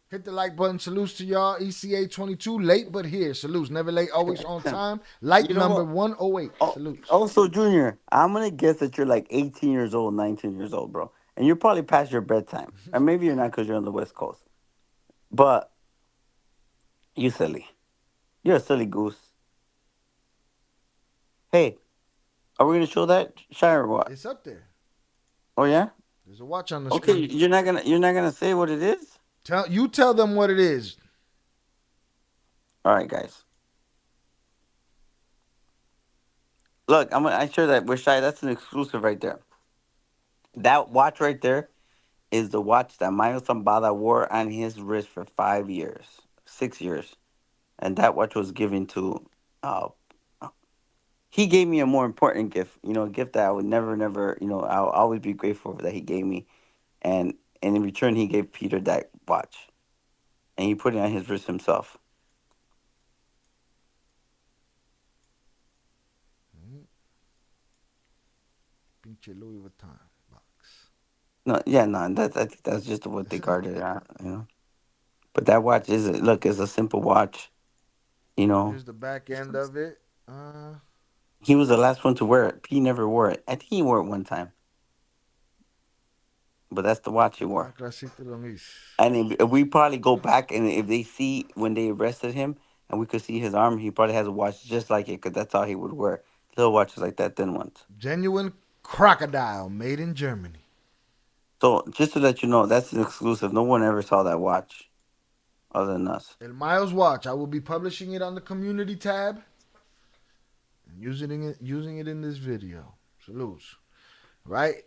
Hit the like button. Salutes to y'all. ECA 22, late but here. Salutes. Never late, always on time. Like number 108. Salutes. Also, Junior, I'm going to guess that you're like 18 years old, 19 years old, bro. And you're probably past your bedtime. And maybe you're not because you're on the West Coast. But you silly. You're a silly goose. Hey, are we going to show that, Shai, or what? It's up there. Oh, yeah? There's a watch on the screen. Okay, you're not gonna say what it is? Tell them what it is. All right, guys. Look, I share that with Shai. That's an exclusive right there. That watch right there is the watch that Mayo Zambada wore on his wrist for 5 years, 6 years, and that watch was given to. He gave me a more important gift. A gift that I would never. I'll always be grateful that he gave me, and in return, he gave Peter that watch. And he put it on his wrist himself. Pinche Louis Vuitton box. No, I think that's just what they guarded it. But that watch is a simple watch. Here's the back end of it. He was the last one to wear it. He never wore it. I think he wore it one time. But that's the watch he wore. And if we probably go back, and if they see when they arrested him, and we could see his arm, he probably has a watch just like it, because that's how he would wear little watches like that, thin ones. Genuine crocodile, made in Germany. So just to let you know, that's an exclusive. No one ever saw that watch, other than us. El Miles watch. I will be publishing it on the community tab and using it in this video. Salutes. Right?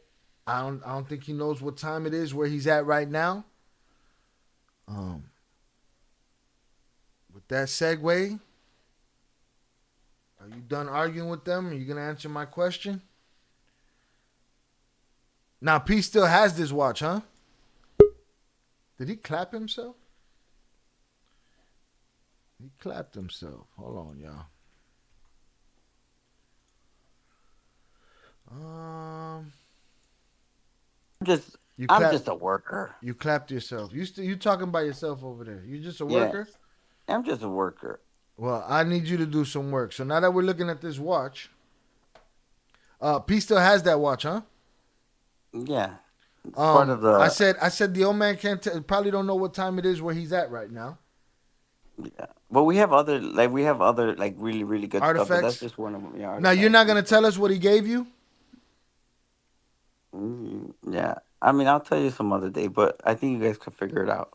I don't think he knows what time it is, where he's at right now. With that segue, are you done arguing with them? Are you gonna answer my question? Now, P still has this watch, huh? Did he clap himself? He clapped himself. Hold on, y'all. I'm just a worker. You clapped yourself. You talking by yourself over there. You just a worker? Yeah, I'm just a worker. Well, I need you to do some work. So now that we're looking at this watch, P still has that watch, huh? Yeah. It's part of the. I said the old man probably don't know what time it is where he's at right now. Yeah. But we have other really, really good artifacts. Stuff, but that's just one of them. Yeah, now you're not gonna tell us what he gave you? Yeah. I mean, I'll tell you some other day, but I think you guys could figure it out.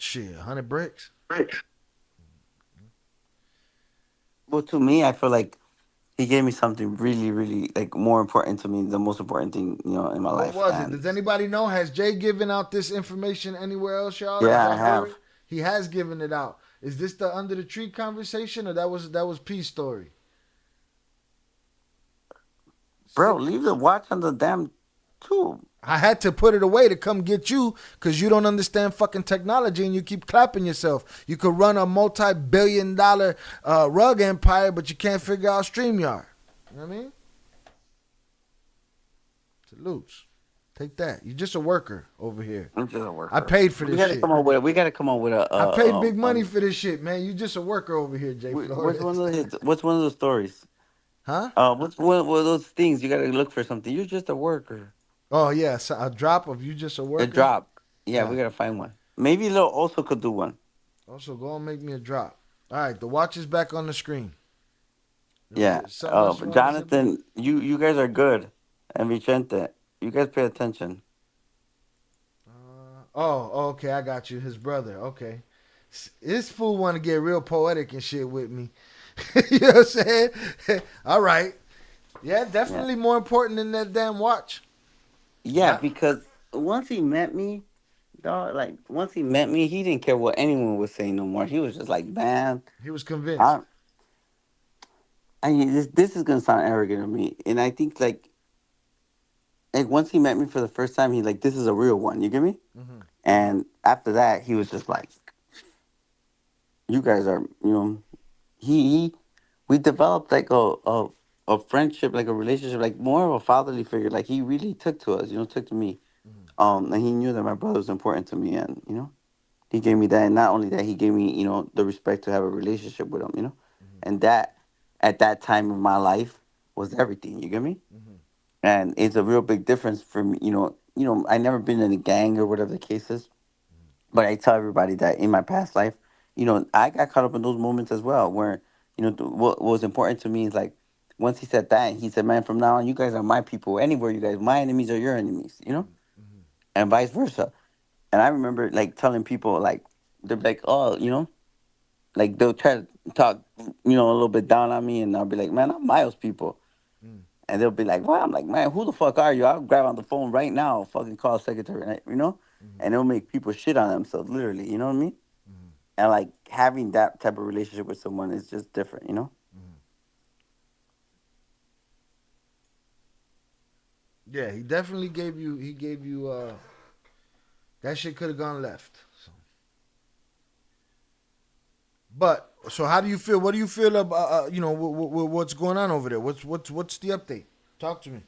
Shit, 100 bricks. Well, to me, I feel like he gave me something really, really like more important to me, the most important thing, in my What life. was it? And Does anybody know? Has Jay given out this information anywhere else, y'all? Did yeah, I y'all hear have. it? He has given it out. Is this the under the tree conversation, or that was P's story? Bro, leave the watch on the damn tube. I had to put it away to come get you because you don't understand fucking technology and you keep clapping yourself. You could run a multi-billion-dollar rug empire, but you can't figure out StreamYard. You know what I mean? Salutes. Take that. You're just a worker over here. I'm just a worker. I paid for this shit. We gotta come up with a. I paid big money for this shit, man. You just a worker over here, Jay Flores. What's one of those stories? Huh? What's one of those things you gotta look for something? You're just a worker. Oh yeah, so a drop of you just a worker. A drop. Yeah, we gotta find one. Maybe Lil also could do one. Also, go and make me a drop. All right, the watch is back on the screen. Yeah. Jonathan, you guys are good, and Vicente, you guys pay attention. Oh, okay, I got you. His brother. Okay, this fool want to get real poetic and shit with me. You know what I'm saying? All right. Yeah, definitely more important than that damn watch. Yeah, because once he met me, dog, he didn't care what anyone was saying no more. He was just like, man. He was convinced. This is gonna sound arrogant of me, and I think like once he met me for the first time, he like, this is a real one. You get me? Mm-hmm. And after that, he was just like, you guys are, we developed like a friendship, like a relationship, like more of a fatherly figure. Like he really took to us, took to me. And he knew that my brother was important to me, and he gave me that. And not only that, he gave me the respect to have a relationship with him, and that at that time of my life was everything. You get me? And it's a real big difference for me. I never been in a gang or whatever the case is, but I tell everybody that in my past life, I got caught up in those moments as well, where what was important to me is like, once he said that, he said, man, from now on, you guys are my people. Anywhere you guys, my enemies are your enemies, and vice versa. And I remember like telling people, like, they're like, oh, like they'll try to talk, a little bit down on me, and I'll be like, man, I'm Miles' people. And they'll be like, well, I'm like, man, who the fuck are you? I'll grab on the phone right now, fucking call secretary, and it'll make people shit on themselves, literally, you know what I mean? And like having that type of relationship with someone is just different, Yeah, he definitely gave you. He gave you. That shit could have gone left. So. But so, how do you feel? What do you feel about what's going on over there? What's the update? Talk to me.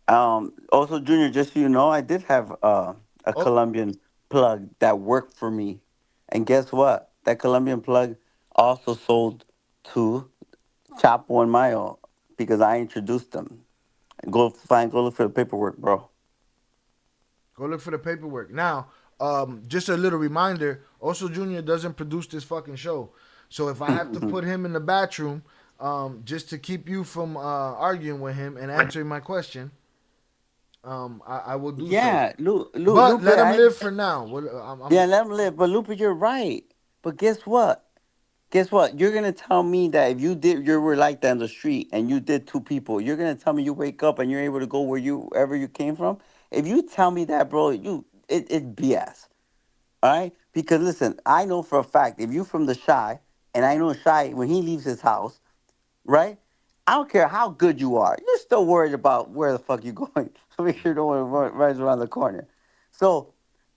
Also, Junior, just so you know, I did have a Colombian plug that worked for me, and guess what? That Colombian plug also sold to Chapo and Mayo because I introduced them. Go look for the paperwork, bro. Go look for the paperwork. Now, just a little reminder, also Junior doesn't produce this fucking show. So if I have to put him in the bathroom, just to keep you from arguing with him and answering my question, I will do so. Yeah, But Lupe, let him live for now. Let him live. But Lupe, you're right. But guess what? You're gonna tell me that if you were like that in the street and you did two people, you're gonna tell me you wake up and you're able to go wherever you came from. If you tell me that, bro, it's BS. All right? Because listen, I know for a fact if you from the Shy, and I know Shy when he leaves his house, right? I don't care how good you are, you're still worried about where the fuck you going. Make sure no one runs around the corner. So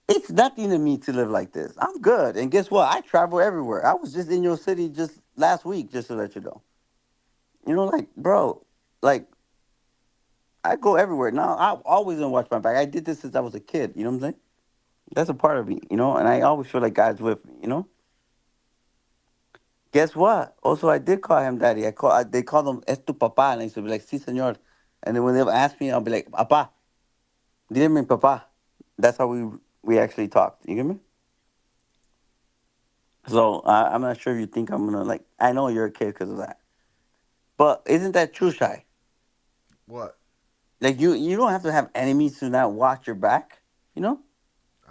it's nothing to me to live like this. I'm good. And guess what? I travel everywhere. I was just in your city just last week, just to let you know. Like, bro, like, I go everywhere. Now, I always gonna watch my back. I did this since I was a kid. You know what I'm saying? That's a part of me, and I always feel like God's with me, Guess what? Also, I did call him daddy. They call him, es tu papá, and I used to be like, sí, señor. And then when they ask me, I'll be like, papá. Dile mi papá. That's how we actually talked. You get me? So I'm not sure if you think I'm gonna like. I know you're a kid because of that, but isn't that true, Shy? What? Like you don't have to have enemies to not watch your back.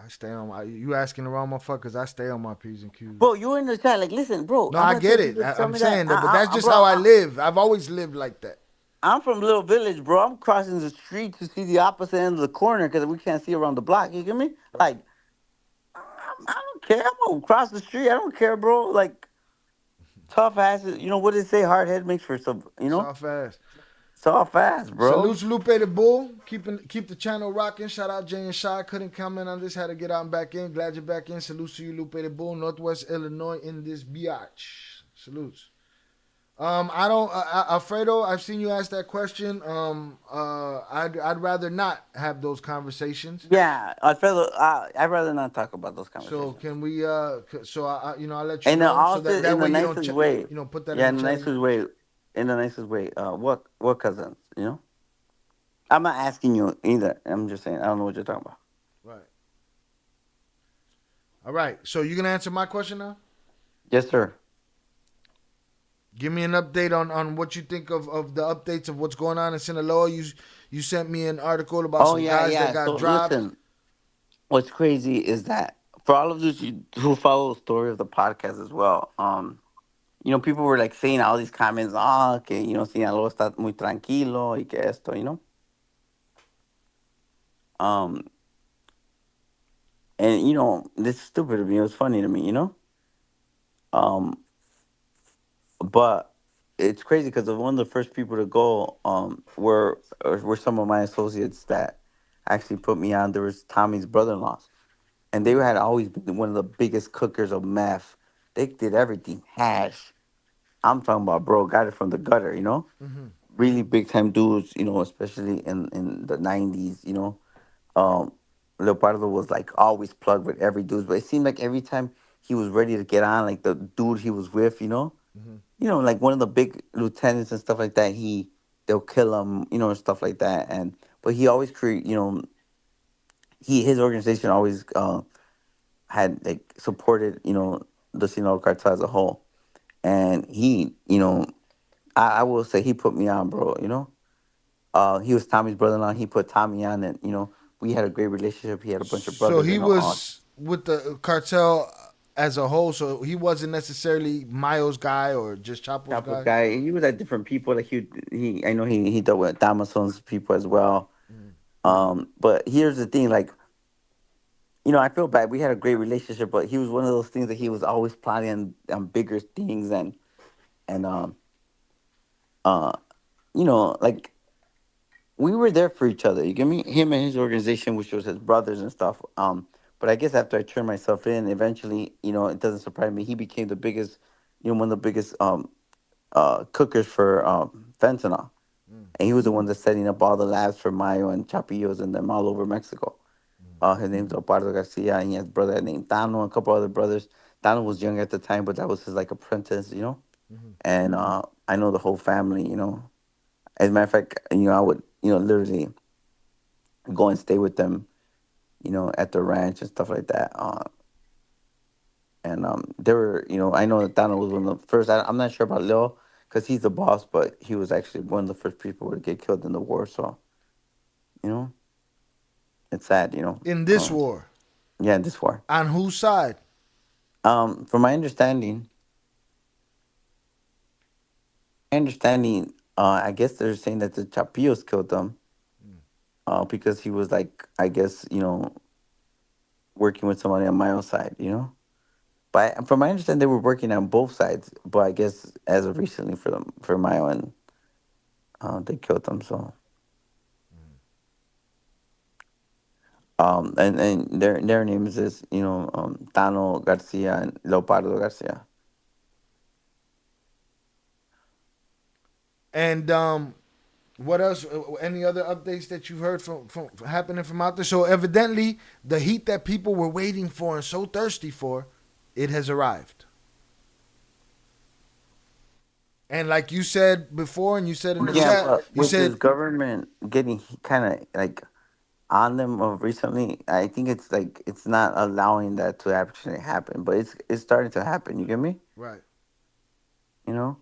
I stay on my. You asking the wrong motherfuckers. I stay on my P's and Q's. Bro, you in the chat. Like, listen, bro. No, I get it. I'm saying though, but that's just how I live. I've always lived like that. I'm from Little Village, bro. I'm crossing the street to see the opposite end of the corner because we can't see around the block. You get me? Like, I don't care. I'm gonna cross the street. I don't care, bro. Like, tough asses. You know what they say? Hard head makes for some. You know, Soft ass. Soft ass, bro. Salute Lupe the Bull. Keep the channel rocking. Shout out Jay and Shy. Couldn't comment on this. Had to get out and back in. Glad you're back in. Salute to you, Lupe the Bull. Northwest Illinois in this biatch. Salutes. I don't, Alfredo. I've seen you ask that question. I'd rather not have those conversations. Yeah, Alfredo. I'd rather not talk about those conversations. So can we? I'll let you and know. Also, so that in way the you nicest don't way. Put that. Yeah, in the nicest way. In the nicest way. What cousins? You know. I'm not asking you either. I'm just saying I don't know what you're talking about. Right. All right. So you gonna answer my question now? Yes, sir. Give me an update on what you think of the updates of what's going on in Sinaloa. You sent me an article about some guys that got dropped. Listen, what's crazy is that for all of those who follow the story of the podcast as well, you know, people were like saying all these comments, que, you know, Sinaloa está muy tranquilo y que esto, you know. And you know, this is stupid to me. It was funny to me, you know. But it's crazy because one of the first people to go were some of my associates that actually put me on. There was Tommy's brother-in-laws, and they had always been one of the biggest cookers of meth. They did everything, hash. I'm talking about, bro, got it from the gutter, you know. Mm-hmm. Really big time dudes, you know, especially in the 90s, you know. Leopardo was like always plugged with every dude, but it seemed like every time he was ready to get on, like the dude he was with, you know. Mm-hmm. You know, like one of the big lieutenants and stuff like that, they'll kill him, you know, and stuff like that. But he always you know, his organization always had like supported, you know, the Sinaloa cartel as a whole. And he, you know, I will say he put me on, bro, you know. He was Tommy's brother-in-law. He put Tommy on, and you know, we had a great relationship. He had a bunch of brothers. So he was with the cartel as a whole. So he wasn't necessarily Mayo's guy or just Chapo's guy. He was at different people. Like I know he dealt with Damason's people as well. Mm. But here's the thing, like, you know, I feel bad. We had a great relationship, but he was one of those things that he was always plotting on bigger things and you know, like, we were there for each other. You get me? Him and his organization, which was his brothers and stuff. But I guess after I turned myself in, eventually, you know, it doesn't surprise me. He became the biggest, you know, one of the biggest cookers for fentanyl. Mm. And he was the one that's setting up all the labs for Mayo and Chapillos and them all over Mexico. His name's Leopardo Garcia, and he has a brother named Tano and a couple other brothers. Tano was young at the time, but that was his, like, apprentice, you know? Mm-hmm. And I know the whole family, you know? As a matter of fact, you know, I would, you know, literally go and stay with them, you know, at the ranch and stuff like that. And they were, you know, I know that Tano was one of the first. I'm not sure about Leo because he's the boss, but he was actually one of the first people to get killed in the war. So, you know, it's sad, you know. In this war? Yeah, in this war. On whose side? From my understanding, I guess they're saying that the Chapillos killed them because he was, like, I guess, you know, working with somebody on my own side, you know. But from my understanding, they were working on both sides. But I guess as of recently for Mayo, and they killed them. So, and their names is, you know, Tano Garcia and Leopardo Garcia. And what else? Any other updates that you've heard from happening from out there? So evidently, the heat that people were waiting for and so thirsty for, it has arrived. And like you said before, and you said in the chat, you said this government getting kind of like on them of recently. I think it's like it's not allowing that to actually happen, but it's starting to happen. You get me? Right. You know.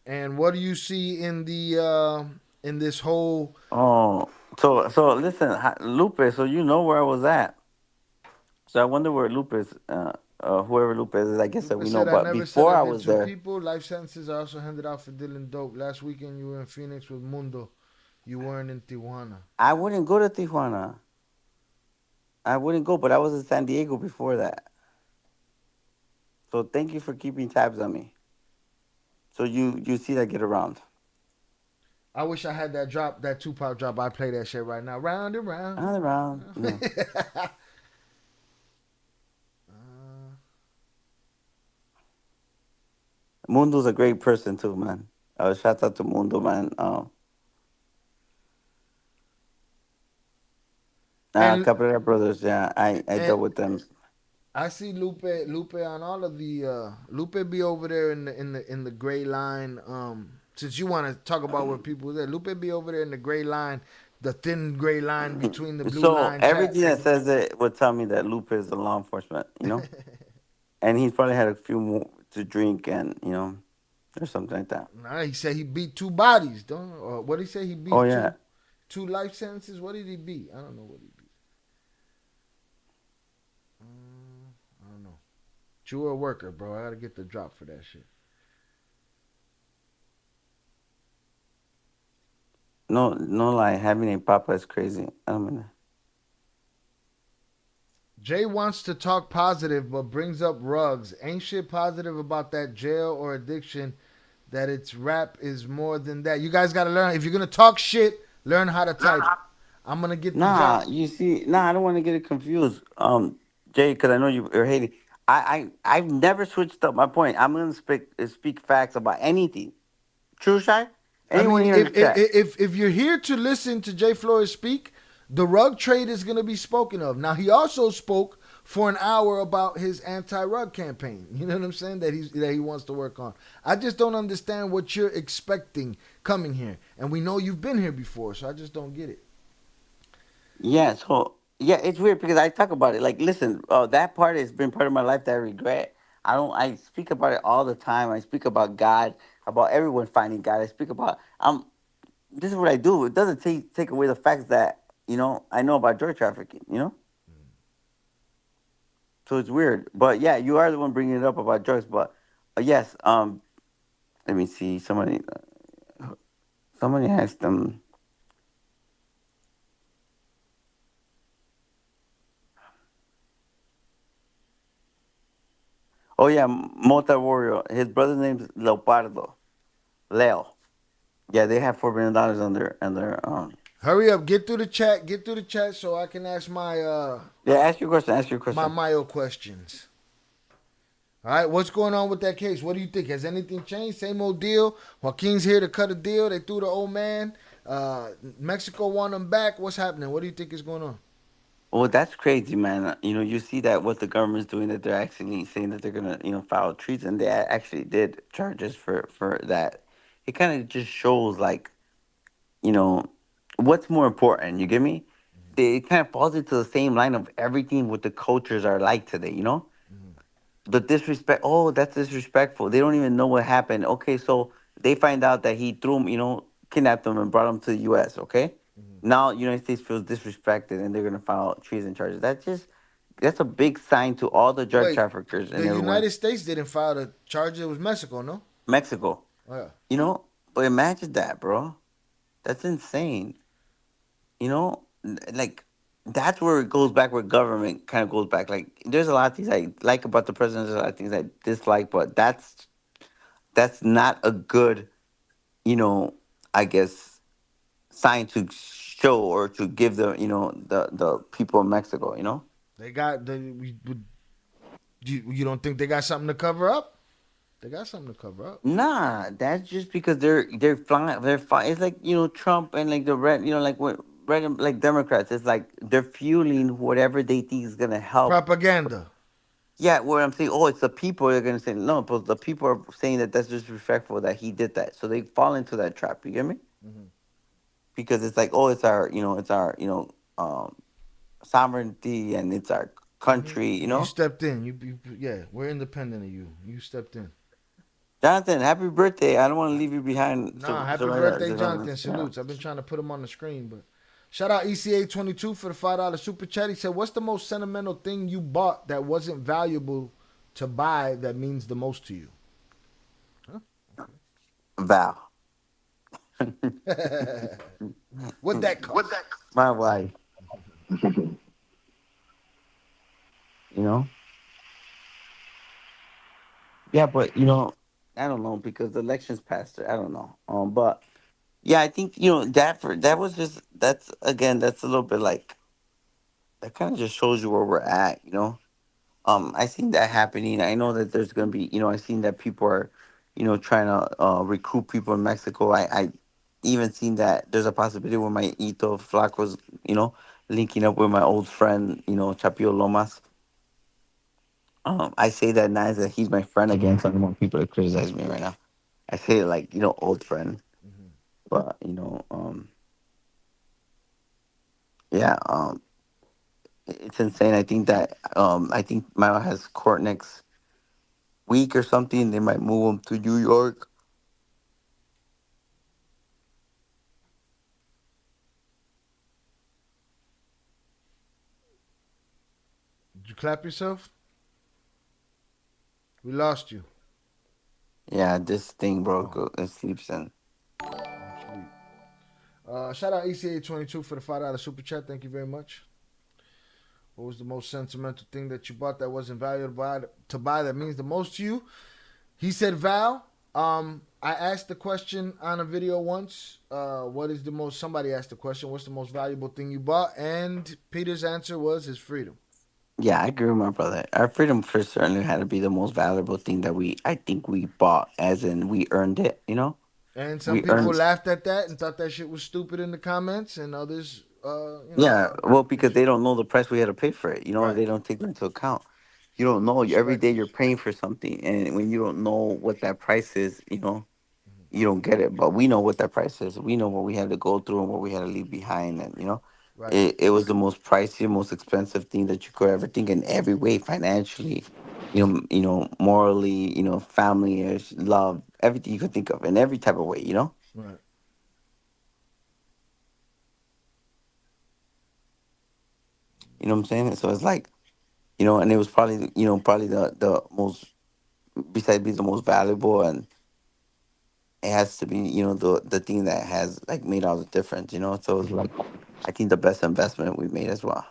And what do you see in the in this whole So listen, Lupe. So you know where I was at. So I wonder where Lupe is. Whoever Lupe is, I guess that Lupe we know. said, I But never said before I I did was two there, people. Life sentences are also handed out for dealing dope. Last weekend you were in Phoenix with Mundo. You weren't in Tijuana. I wouldn't go to Tijuana. I wouldn't go, but I was in San Diego before that. So thank you for keeping tabs on me. So you see that get around. I wish I had that drop, that Tupac drop. I play that shit right now. Round and round. Round and round. Yeah. Mundo's a great person too, man. Shout out to Mundo, man. Cabrera Brothers, yeah, I dealt with them. I see Lupe on all of the Lupe be over there in the gray line. Since you want to talk about where people there, Lupe be over there in the gray line, the thin gray line between the blue line. So everything that says it would tell me that Lupe is the law enforcement, you know, and he's probably had a few more to drink and or something like that. Nah, he said he beat 2 bodies, don't? Or what did he say? He beat two life sentences. What did he beat? I don't know what he beat. I don't know. You a worker, bro. I gotta get the drop for that shit. No lie. Having a papa is crazy. I don't mean. Jay wants to talk positive, but brings up rugs. Ain't shit positive about that jail or addiction. That it's rap is more than that. You guys gotta learn. If you're gonna talk shit, learn how to type. I'm gonna get the drop. You see, I don't want to get it confused, Jay, because I know you're hating. I've never switched up my point. I'm gonna speak facts about anything. True, Shy? Anyone here in the chat? If you're here to listen to Jay Flores speak, the rug trade is going to be spoken of. Now, he also spoke for an hour about his anti-rug campaign. You know what I'm saying? That he wants to work on. I just don't understand what you're expecting coming here. And we know you've been here before, so I just don't get it. Yeah, it's weird because I talk about it. Like, listen, that part has been part of my life that I regret. I speak about it all the time. I speak about God, about everyone finding God. I speak about this is what I do. It doesn't take away the facts that I know about drug trafficking. So it's weird. But yeah, you are the one bringing it up about drugs. But yes, let me see. Somebody asked them. Oh yeah, Mota Warrior. His brother's name's Leopardo. Leo. Yeah, they have $4 million on their Hurry up, get through the chat so I can ask my ask your question. My Mayo questions. All right, what's going on with that case? What do you think? Has anything changed? Same old deal? Joaquin's here to cut a deal. They threw the old man. Mexico want him back. What's happening? What do you think is going on? Well, that's crazy, man. You see that what the government's doing, that they're actually saying that they're gonna, file treason. They actually did charges for that. It kind of just shows, like, what's more important. You get me? It kind of falls into the same line of everything what the cultures are like today. The disrespect. Oh, that's disrespectful. They don't even know what happened. Okay, so they find out that he threw him, kidnapped him and brought him to the U.S. Okay. Now, United States feels disrespected, and they're gonna file treason charges. That's a big sign to all the drug traffickers. The United States didn't file the charge. It was Mexico, no? Mexico. Oh, yeah. But imagine that, bro. That's insane. Like that's where it goes back. Where government kind of goes back. Like there's a lot of things I like about the president. There's a lot of things I dislike, but that's not a good, I guess, sign to show or to give the people of Mexico, They got you don't think they got something to cover up? They got something to cover up. Nah, that's just because they're flying. It's like Trump and like the red, like what red like Democrats. It's like they're fueling whatever they think is gonna help. Propaganda. Yeah, where I'm saying, it's the people are gonna say no, but the people are saying that that's disrespectful that he did that, so they fall into that trap. You get me? Mm-hmm. Because it's like, it's our, sovereignty and it's our country. You stepped in. Yeah, we're independent of you. You stepped in. Jonathan, happy birthday. I don't want to leave you behind. Happy birthday, Jonathan. Salutes. I've been trying to put him on the screen, but Shout out ECA22 for the $5 super chat. He said, what's the most sentimental thing you bought that wasn't valuable to buy that means the most to you? Val. What that cost? My wife. You know? Yeah, but I don't know because the elections passed her. I don't know. But yeah, I think that was just that's a little bit like that kind of just shows you where we're at. I seen that happening. I know that there's gonna be I seen that people are trying to recruit people in Mexico. I even seen that there's a possibility where my Ito Flac was linking up with my old friend Chapio Lomas. I say that now that he's my friend again, so I don't want people to criticize me right now. I say it like, old friend. But, yeah, it's insane. I think that, Milo has court next week or something. They might move him to New York. Did you clap yourself? We lost you. Yeah, this thing, bro, it sleeps in. Shout out ECA22 for the $5 super chat. Thank you very much. What was the most sentimental thing that you bought that wasn't valuable to buy that means the most to you? He said, Val, I asked the question on a video once. Somebody asked the question, what's the most valuable thing you bought? And Peter's answer was his freedom. Yeah, I agree with my brother. Our freedom for certainly had to be the most valuable thing that I think we bought, as in we earned it, And some people laughed at that and thought that shit was stupid in the comments, and others, yeah, well, because they don't know the price we had to pay for it. Right. They don't take that into account. You don't know. Every day you're paying for something, and when you don't know what that price is, you don't get it. But we know what that price is. We know what we had to go through and what we had to leave behind, and right. It was the most pricey, most expensive thing that you could ever think in every way, financially, morally, family, love, everything you could think of in every type of way, Right. You know what I'm saying? So it's like, and it was probably the most, besides being the most valuable, and it has to be, the thing that has like made all the difference, So it's like, I think the best investment we made as well.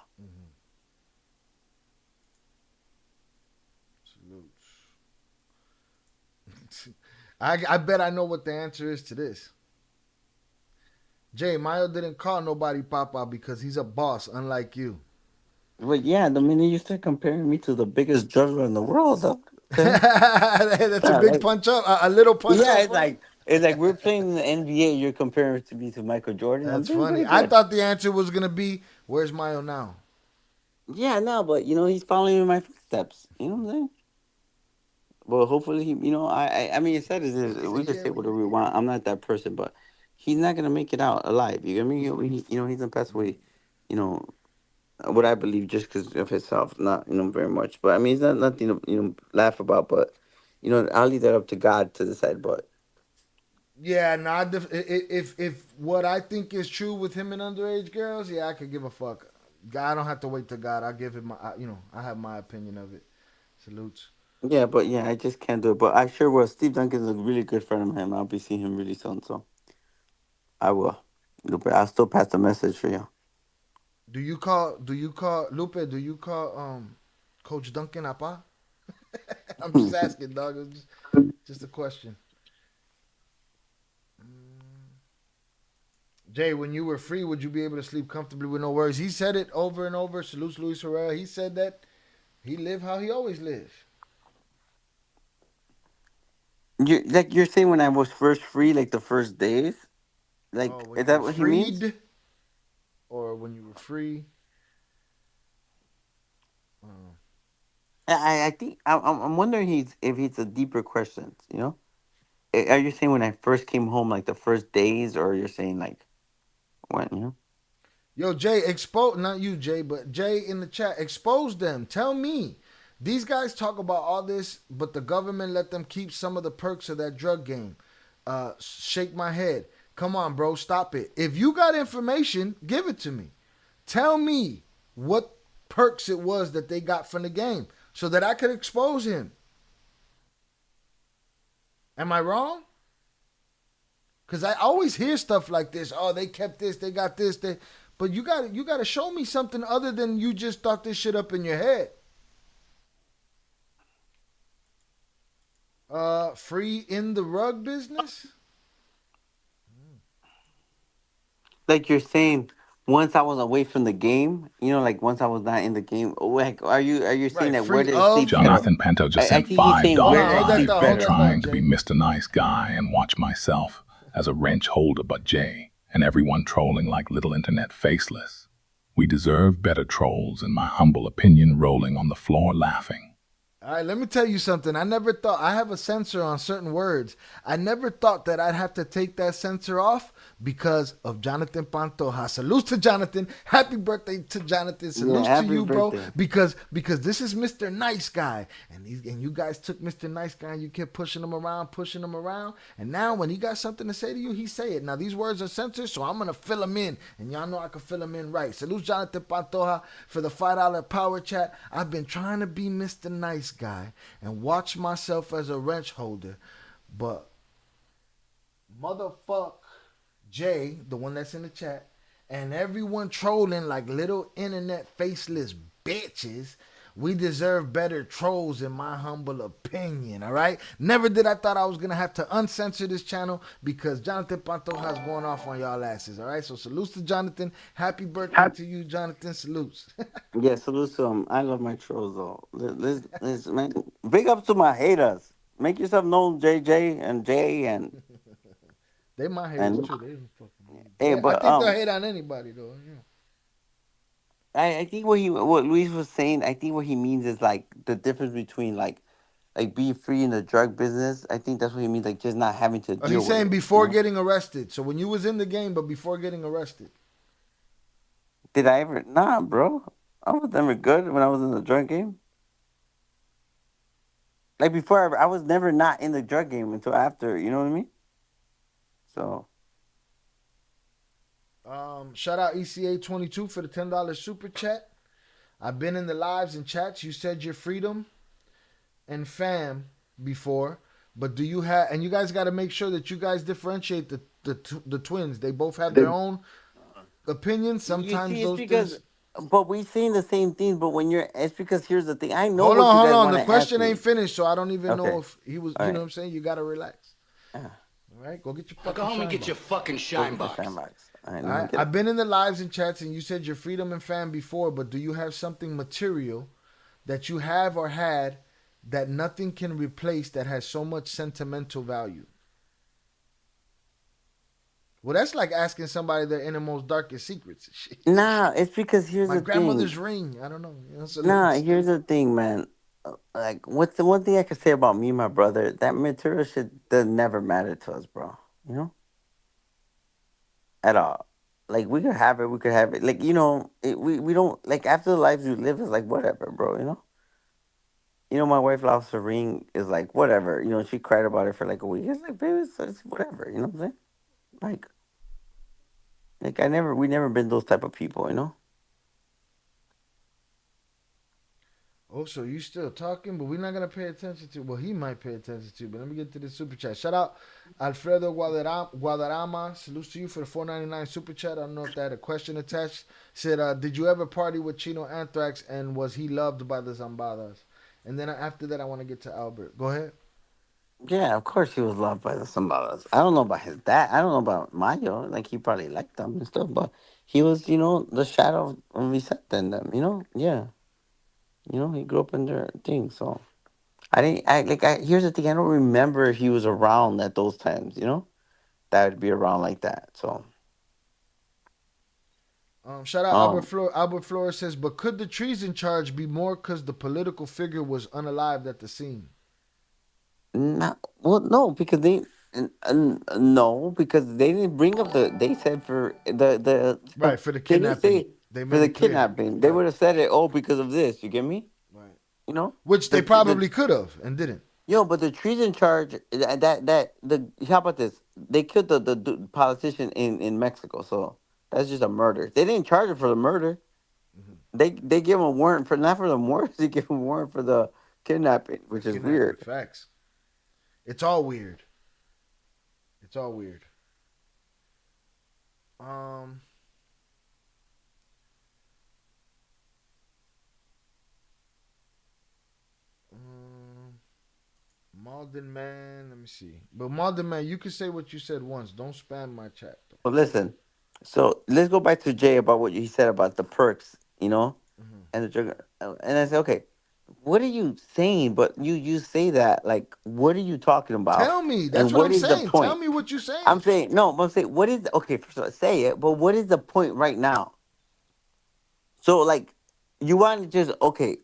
I bet I know what the answer is to this. Jay, Mayo didn't call nobody Papa because he's a boss, unlike you. But yeah, the minute you start comparing me to the biggest juggler in the world, though, that's a big punch up, a little punch up. Yeah, it's like we're playing in the NBA. You're comparing me to Michael Jordan. That's funny. I thought the answer was gonna be, "Where's Mayo now?" Yeah, no, but he's following in my footsteps. You know what I'm saying? Well, hopefully, he, I mean, it said we can say whatever we want. I'm not that person, but he's not gonna make it out alive. You get me? He's gonna pass away. What I believe, just because of himself, not very much. But I mean, it's not nothing to laugh about. But I'll leave that up to God to decide. But yeah, if what I think is true with him and underage girls, yeah, I could give a fuck. I don't have to wait to God. I'll give him my, I have my opinion of it. Salutes. Yeah, but yeah, I just can't do it. But I sure will. Steve Duncan's a really good friend of mine. I'll be seeing him really soon, so I will. Lupe, I'll still pass the message for you. Do you call Lupe? Do you call Coach Duncan Apa? I'm just asking, dog. It's just a question. Jay, when you were free, would you be able to sleep comfortably with no worries? He said it over and over. Salutes Luis Herrera. He said that he lived how he always lived. You're saying when I was first free, like the first days, like is that what he means? Or when you were free? I think I'm wondering if he's a deeper question. Are you saying when I first came home, like the first days, or you're saying like when? Yo, Jay, not you, Jay, but Jay in the chat, expose them. Tell me. These guys talk about all this, but the government let them keep some of the perks of that drug game. Shake my head. Come on, bro, stop it. If you got information, give it to me. Tell me what perks it was that they got from the game so that I could expose him. Am I wrong? Because I always hear stuff like this. Oh, they kept this, they got this, but you got to show me something other than you just thought this shit up in your head. Free in the rug business? Like you're saying, once I was away from the game, like once I was not in the game, like, are you saying that where did it sleep Jonathan Pinto just sent think he's saying where did it $5. sleep better? Trying to be Mr. Nice Guy and watch myself as a wrench holder but Jay and everyone trolling like little internet faceless. We deserve better trolls, in my humble opinion, rolling on the floor laughing. All right, let me tell you something. I never thought, I have a censor on certain words. I never thought that I'd have to take that censor off because of Jonathan Pantoja. Salutes to Jonathan. Happy birthday to Jonathan. Salutes to you, bro. Because this is Mr. Nice Guy. And you guys took Mr. Nice Guy and you kept pushing him around. And now when he got something to say to you, he say it. Now these words are censored, so I'm going to fill them in. And y'all know I can fill them in right. Salutes Jonathan Pantoja for the $5 power chat. I've been trying to be Mr. Nice Guy and watch myself as a wrench holder, but motherfuck Jay, the one that's in the chat, and everyone trolling like little internet faceless bitches, we deserve better trolls in my humble opinion, all right? Never did I thought I was going to have to uncensor this channel because Jonathan Pantoja is going off on y'all asses, all right? So salutes to Jonathan. Happy birthday to you, Jonathan. Salutes. Yeah, salute to him. I love my trolls, though. Let's man, big up to my haters. Make yourself known, JJ and Jay, and they my haters, too. They don't fucking hey, yeah, but, I think they'll hate on anybody, though. Yeah. I think what Luis was saying, I think what he means is like the difference between like being free in the drug business. I think that's what he means, like just not having to deal with it. He's saying before getting arrested. So when you was in the game, but before getting arrested. Did I ever? Nah, bro. I was never good when I was in the drug game. Like before, I was never not in the drug game until after. You know what I mean? So. Shout out ECA22 for the $10 super chat. I've been in the lives and chats. You said your freedom and fam before, but do you have? And you guys got to make sure that you guys differentiate the twins. They both have their own opinions. Sometimes those things. But we saying the same thing. But when it's because here's the thing. I know. Hold on. The question ain't finished, so I don't even know if he was. You know what I'm saying? You got to relax. Yeah. All right, go get your fucking Go home and get your fucking shine box. All right. I've been in the lives and chats, and you said your freedom and fam before, but do you have something material that you have or had that nothing can replace that has so much sentimental value? Well, that's like asking somebody their innermost, darkest secrets. Nah, it's because here's the thing. My grandmother's ring. I don't know. Here's the thing, man. Like, what's the one thing I could say about me and my brother? That material shit does never matter to us, bro. You know? At all. Like, we could have it. Like, we don't, like, after the lives we live, it's like, whatever, bro, you know? My wife lost her ring, is like, whatever. She cried about it for like a week. It's like, baby, it's whatever, you know what I'm saying? Like, we never been those type of people, you know? Oh, so you still talking, but we're not going to pay attention to. Well, he might pay attention to, but let me get to the super chat. Shout out Alfredo Guadarrama. Salutes to you for the $4.99 super chat. I don't know if that had a question attached. Said, did you ever party with Chino Anthrax, and was he loved by the Zambadas? And then after that, I want to get to Albert. Go ahead. Yeah, of course he was loved by the Zambadas. I don't know about his dad. I don't know about Mayo. Like, he probably liked them and stuff, but he was, the shadow of Vicente and them, Yeah. He grew up in their thing, so here's the thing, I don't remember if he was around at those times, that would be around like that, so. Shout out Albert Flores says, but could the treason charge be more because the political figure was unalived at the scene? No, because they didn't bring up they said for the right, for the kidnapping. For the kidnapping. They would have said it, because of this. You get me? Right. Which they probably could have and didn't. But the treason charge, how about this? they killed the politician in Mexico. So that's just a murder. They didn't charge him for the murder. They give him a warrant for not for the murder. They give him a warrant for the kidnapping, which is weird. Facts. It's all weird. It's all weird. Malden Man, let me see. But Malden Man, you can say what you said once. Don't spam my chat. But listen, so let's go back to Jay about what he said about the perks, you know, and the drug. And I said, okay, what are you saying? But you say that like, what are you talking about? Tell me. That's and what I'm is the saying. point? Tell me what you're saying. I'm saying no. I'm saying what is okay? First of all, say it. But what is the point right now? So like, you want to just okay?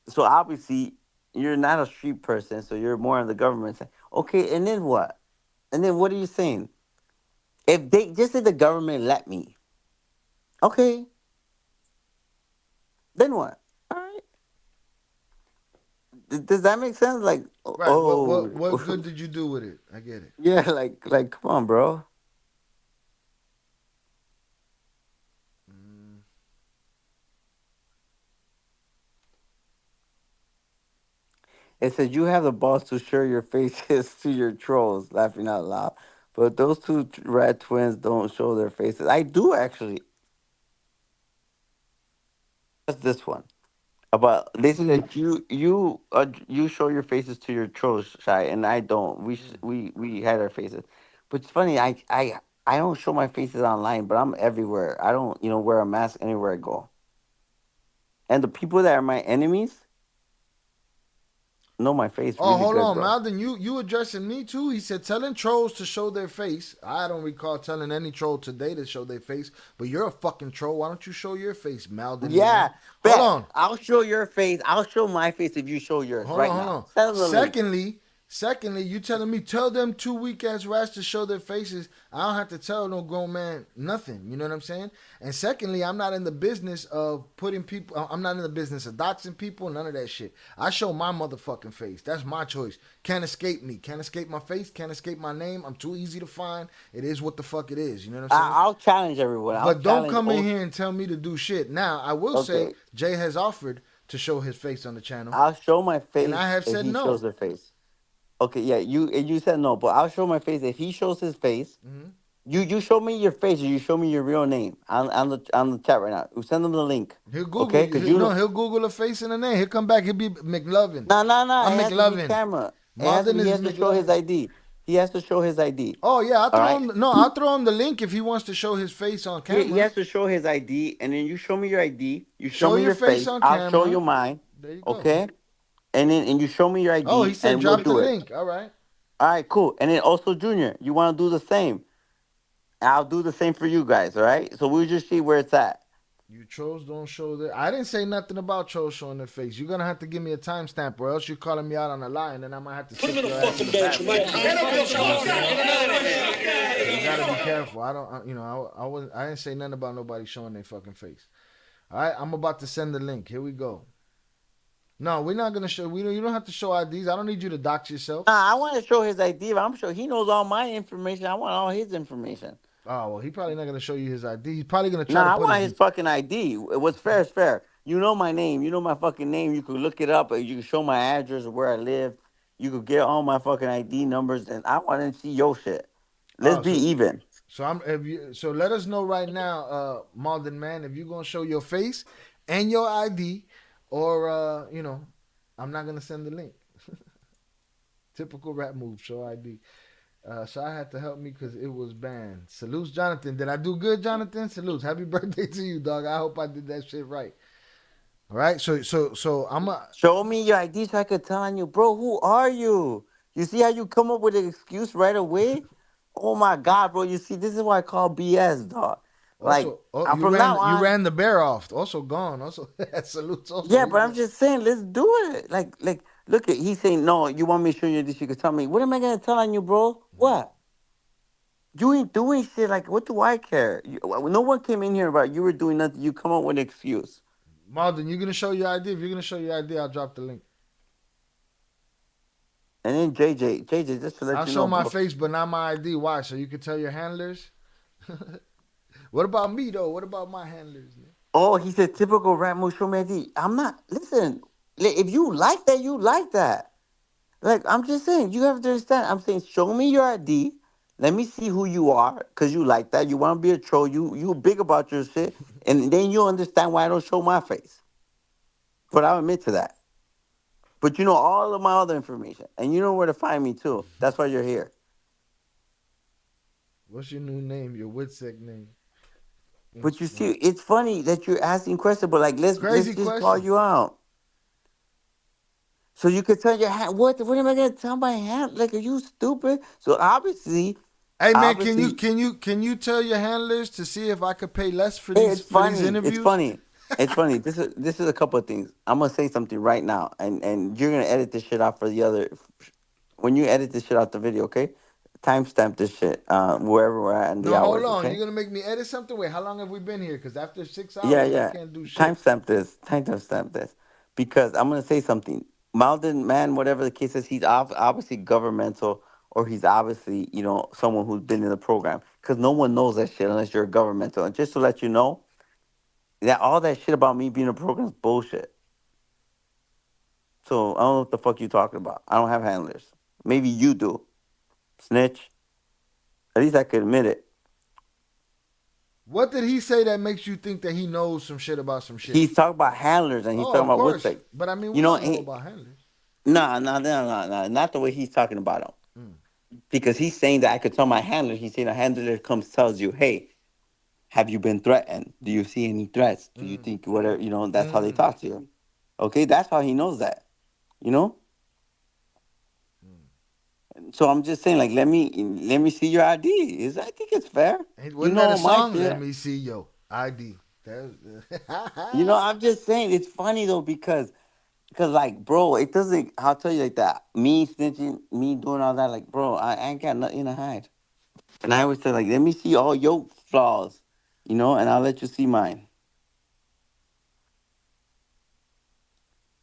So obviously you're not a street person, so you're more on the government side. Okay, and then what? And then what are you saying? If they just say the government let me, okay, then what? All right. Does that make sense? Like, Right. oh, What good did you do with it? I get it. yeah, like, come on, bro. It says you have the balls to show your faces to your trolls, laughing out loud. But those two rat twins don't show their faces. I do actually. That's this one. About they say that you show your faces to your trolls, Shy, and I don't. We had our faces, but it's funny. I don't show my faces online, but I'm everywhere. I don't wear a mask anywhere I go. And the people that are my enemies know my face. Oh, really hold good, on, bro. Malden. You addressing me too? He said telling trolls to show their face. I don't recall telling any troll today to show their face. But you're a fucking troll. Why don't you show your face, Malden? Yeah, man? Hold on. I'll show your face. I'll show my face if you show yours. Hold on. Secondly, you telling me tell them two weak ass rats to show their faces. I don't have to tell no grown man nothing. You know what I'm saying? And secondly, I'm not in the business of putting people. I'm not in the business of doxing people. None of that shit. I show my motherfucking face. That's my choice. Can't escape me. Can't escape my face. Can't escape my name. I'm too easy to find. It is what the fuck it is. You know what I'm saying? I'll challenge everyone. But don't come in here and tell me to do shit. Now I will say Jay has offered to show his face on the channel. I'll show my face, and I have said he no. shows their face. Okay, yeah, you said no, but I'll show my face if he shows his face. You show me your face, or you show me your real name on the chat right now. You send them the link. He'll Google. Okay, he'll Google a face and a name. He'll come back. He'll be McLovin. No. I'm it has McLovin. to be camera. He Malden has to show his ID. He has to show his ID. Oh yeah, I'll throw him the link if he wants to show his face on camera. He has to show his ID, and then you show me your ID. You show me your face on I'll camera. show you mine. There you go. Okay, and you show me your ID. Oh, he said and drop we'll the do link. All right. All right, cool. And then also, Junior, you want to do the same? I'll do the same for you guys. All right. So we'll just see where it's at. You trolls don't show their. I didn't say nothing about trolls showing their face. You're gonna have to give me a timestamp, or else you're calling me out on a lie, and then I might have to put him in a fucking bench. You gotta be careful. I don't. I didn't say nothing about nobody showing their fucking face. All right. I'm about to send the link. Here we go. No, we're not gonna show. You don't have to show IDs. I don't need you to dox yourself. Nah, I want to show his ID, but I'm sure he knows all my information. I want all his information. Oh well, he probably not gonna show you his ID. He's probably gonna try. Nah, to I want his fucking ID. What's fair is fair. You know my name. You know my fucking name. You could look it up. Or you can show my address or where I live. You could get all my fucking ID numbers, and I want to see your shit. Let's be even. So let us know right now, Malden man, if you're gonna show your face and your ID. Or, I'm not going to send the link. Typical rap move, show ID. So I had to help me because it was banned. Salutes, Jonathan. Did I do good, Jonathan? Salutes. Happy birthday to you, dog. I hope I did that shit right. All right? So I'm a... Show me your ID so I could tell on you. Bro, who are you? You see how you come up with an excuse right away? Oh, my God, bro. You see, this is why I call BS, dog. Like, you ran the bear off. Also gone. Also, salutes. Also, yeah, but I'm just saying, let's do it. Like, look at he's saying, no, you want me to show you this? You can tell me. What am I gonna tell on you, bro? What? You ain't doing shit. Like, what do I care? No one came in here about you were doing nothing. You come up with an excuse. Malden, you're gonna show your ID. If you're gonna show your ID, I'll drop the link. And then JJ, just to let I'll you show know, my bro. face, but not my ID. Why? So you can tell your handlers. What about me though? What about my handlers? Oh, he said typical rap move. Show me ID. I'm not. Listen, if you like that, you like that. Like I'm just saying, you have to understand. I'm saying, show me your ID. Let me see who you are, cause you like that. You want to be a troll. You big about your shit, and then you'll understand why I don't show my face. But I'll admit to that. But you know all of my other information, and you know where to find me too. That's why you're here. What's your new name? Your Witsec name? But you see, it's funny that you're asking questions, but like let's Crazy just call question. you out. So you could tell your hand. What am I gonna tell my hand? Like, are you stupid? So obviously, Hey man, can you tell your handlers to see if I could pay less for these it's funny. interviews? It's funny. It's funny. This is a couple of things. I'm gonna say something right now, and you're gonna edit this shit out for the other. When you edit this shit out the video, okay? Timestamp this shit wherever we're at in the No, hold hours. on. Okay? You're gonna make me edit something? Wait, how long have we been here? Because after 6 hours, I Yeah. can't do shit. Timestamp this. Timestamp this. Because I'm gonna say something. Malden man, whatever the case is, he's obviously governmental, or he's obviously someone who's been in the program. Because no one knows that shit unless you're governmental. And just to let you know, that all that shit about me being in a program is bullshit. So I don't know what the fuck you talking about. I don't have handlers. Maybe you do, snitch. At least I could admit it. What did he say that makes you think that he knows some shit about some shit? He's talking about handlers, and he's talking about what's like. But I mean, we all know about handlers. No, not the way he's talking about them. Because he's saying that I could tell my handler. He's saying a handler comes tells you, hey, have you been threatened? Do you see any threats? Do you think whatever, that's how they talk to you. Okay, that's how he knows that, So I'm just saying, like, let me see your ID. I think it's fair. Wasn't that a song? Let me see your ID. I'm just saying, it's funny though, because like, bro, it doesn't, I'll tell you like that. Me snitching, me doing all that, like, bro, I ain't got nothing to hide. And I always say, like, let me see all your flaws, and I'll let you see mine.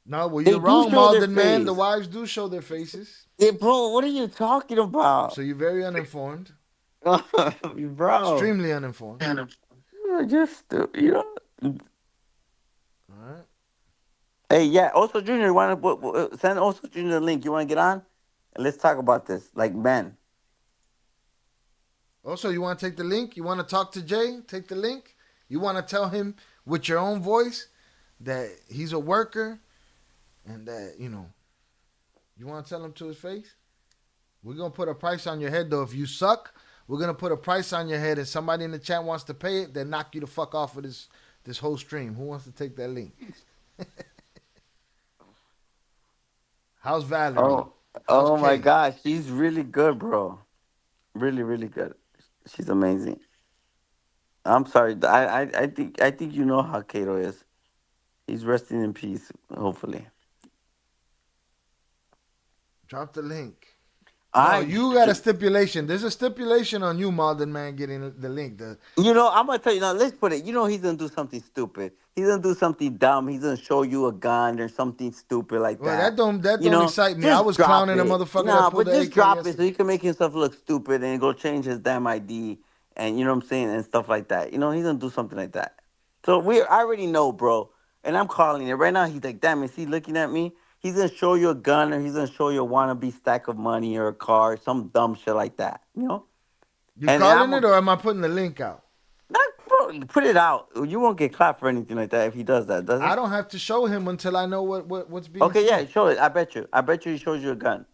No, well, you're wrong, Malden, man. The wives do show their faces. Yeah, bro, what are you talking about? So you're very uninformed. Bro. Extremely uninformed. You're just, All right. Hey, yeah, also Junior, you want to send also Junior the link. You want to get on? And let's talk about this, like, men. Also, you want to take the link? You want to talk to Jay? Take the link. You want to tell him with your own voice that he's a worker and that, you want to tell him to his face? We're going to put a price on your head, though. If you suck, we're going to put a price on your head, and somebody in the chat wants to pay it, then knock you the fuck off of this whole stream. Who wants to take that link? How's Valerie? Oh my gosh, she's really good, bro. Really, really good. She's amazing. I'm sorry. I think you know how Kato is. He's resting in peace, hopefully. Drop the link. No, you got a stipulation. There's a stipulation on you, Malden, man, getting the link. I'm going to tell you, now, let's put it. He's going to do something stupid. He's going to do something dumb. He's going to show you a gun or something stupid like that. Well, that don't excite me. I was clowning a motherfucker that pulled but just drop it so he can make himself look stupid and go change his damn ID and, you know what I'm saying, and stuff like that. He's going to do something like that. So I already know, bro. And I'm calling it. Right now, he's like, damn, is he looking at me? He's going to show you a gun, or he's going to show you a wannabe stack of money or a car, some dumb shit like that, You calling it, or am I putting the link out? Bro, put it out. You won't get clapped for anything like that if he does that, does he? I don't have to show him until I know what's being Okay, said. yeah, show it. I bet you he shows you a gun.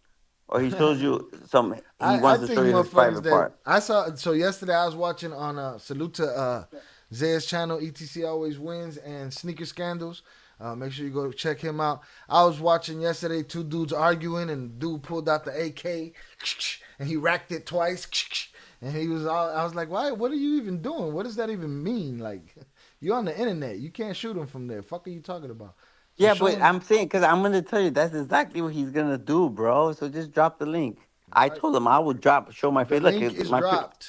Or he shows you some, he wants to show you his private part. I saw, so yesterday I was watching on, salute to Zay's channel, ETC Always Wins, and Sneaker Scandals. Make sure you go check him out. I was watching yesterday, two dudes arguing, and dude pulled out the AK, and he racked it twice, and I was like, why? What are you even doing? What does that even mean? Like, you're on the internet. You can't shoot him from there. Fuck are you talking about? So yeah, but I'm saying, because I'm going to tell you, that's exactly what he's going to do, bro. So just drop the link. I told him I would show my face. The link is dropped.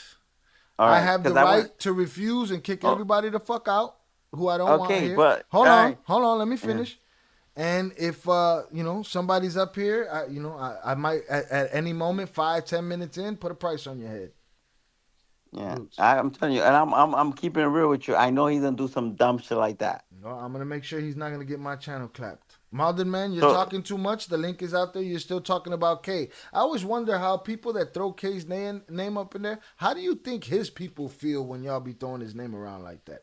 I have the right to refuse and kick everybody the fuck out who I don't want here. But hold on, let me finish. And if somebody's up here, I might at any moment, 5-10 minutes in, put a price on your head. Yeah, I'm telling you, and I'm keeping it real with you. I know he's gonna do some dumb shit like that. No, I'm gonna make sure he's not gonna get my channel clapped. Malden man, you're talking too much. The link is out there. You're still talking about K. I always wonder how people that throw K's name up in there, how do you think his people feel when y'all be throwing his name around like that?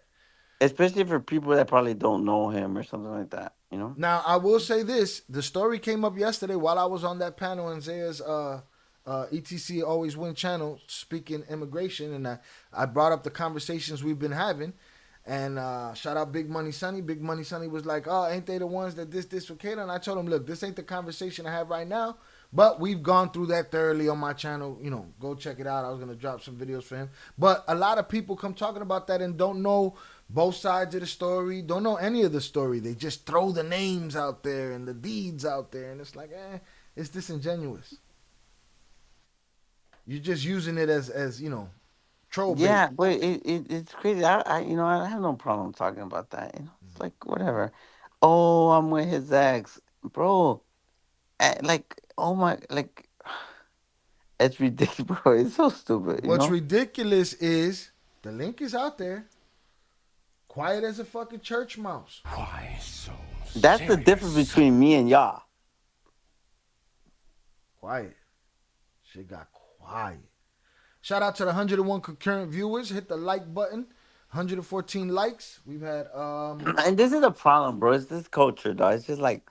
Especially for people that probably don't know him or something like that, Now, I will say this. The story came up yesterday while I was on that panel in Zaya's ETC Always Win channel speaking immigration, and I brought up the conversations we've been having. And shout out Big Money Sonny. Big Money Sonny was like, oh, ain't they the ones that this for Kata? And I told him, look, this ain't the conversation I have right now, but we've gone through that thoroughly on my channel. Go check it out. I was going to drop some videos for him. But a lot of people come talking about that and don't know both sides of the story, don't know any of the story. They just throw the names out there and the deeds out there. And it's like, it's disingenuous. You're just using it as troll bait. Yeah, but it's crazy. I have no problem talking about that. It's like whatever. Oh, I'm with his ex, bro. It's ridiculous, bro. It's so stupid. What's ridiculous is the link is out there. Quiet as a fucking church mouse. Why so That's serious? the difference between me and y'all. Quiet. Shit got quiet. Shout out to the 101 concurrent viewers. Hit the like button. 114 likes. We've had And this is a problem, bro. It's this culture, though. It's just like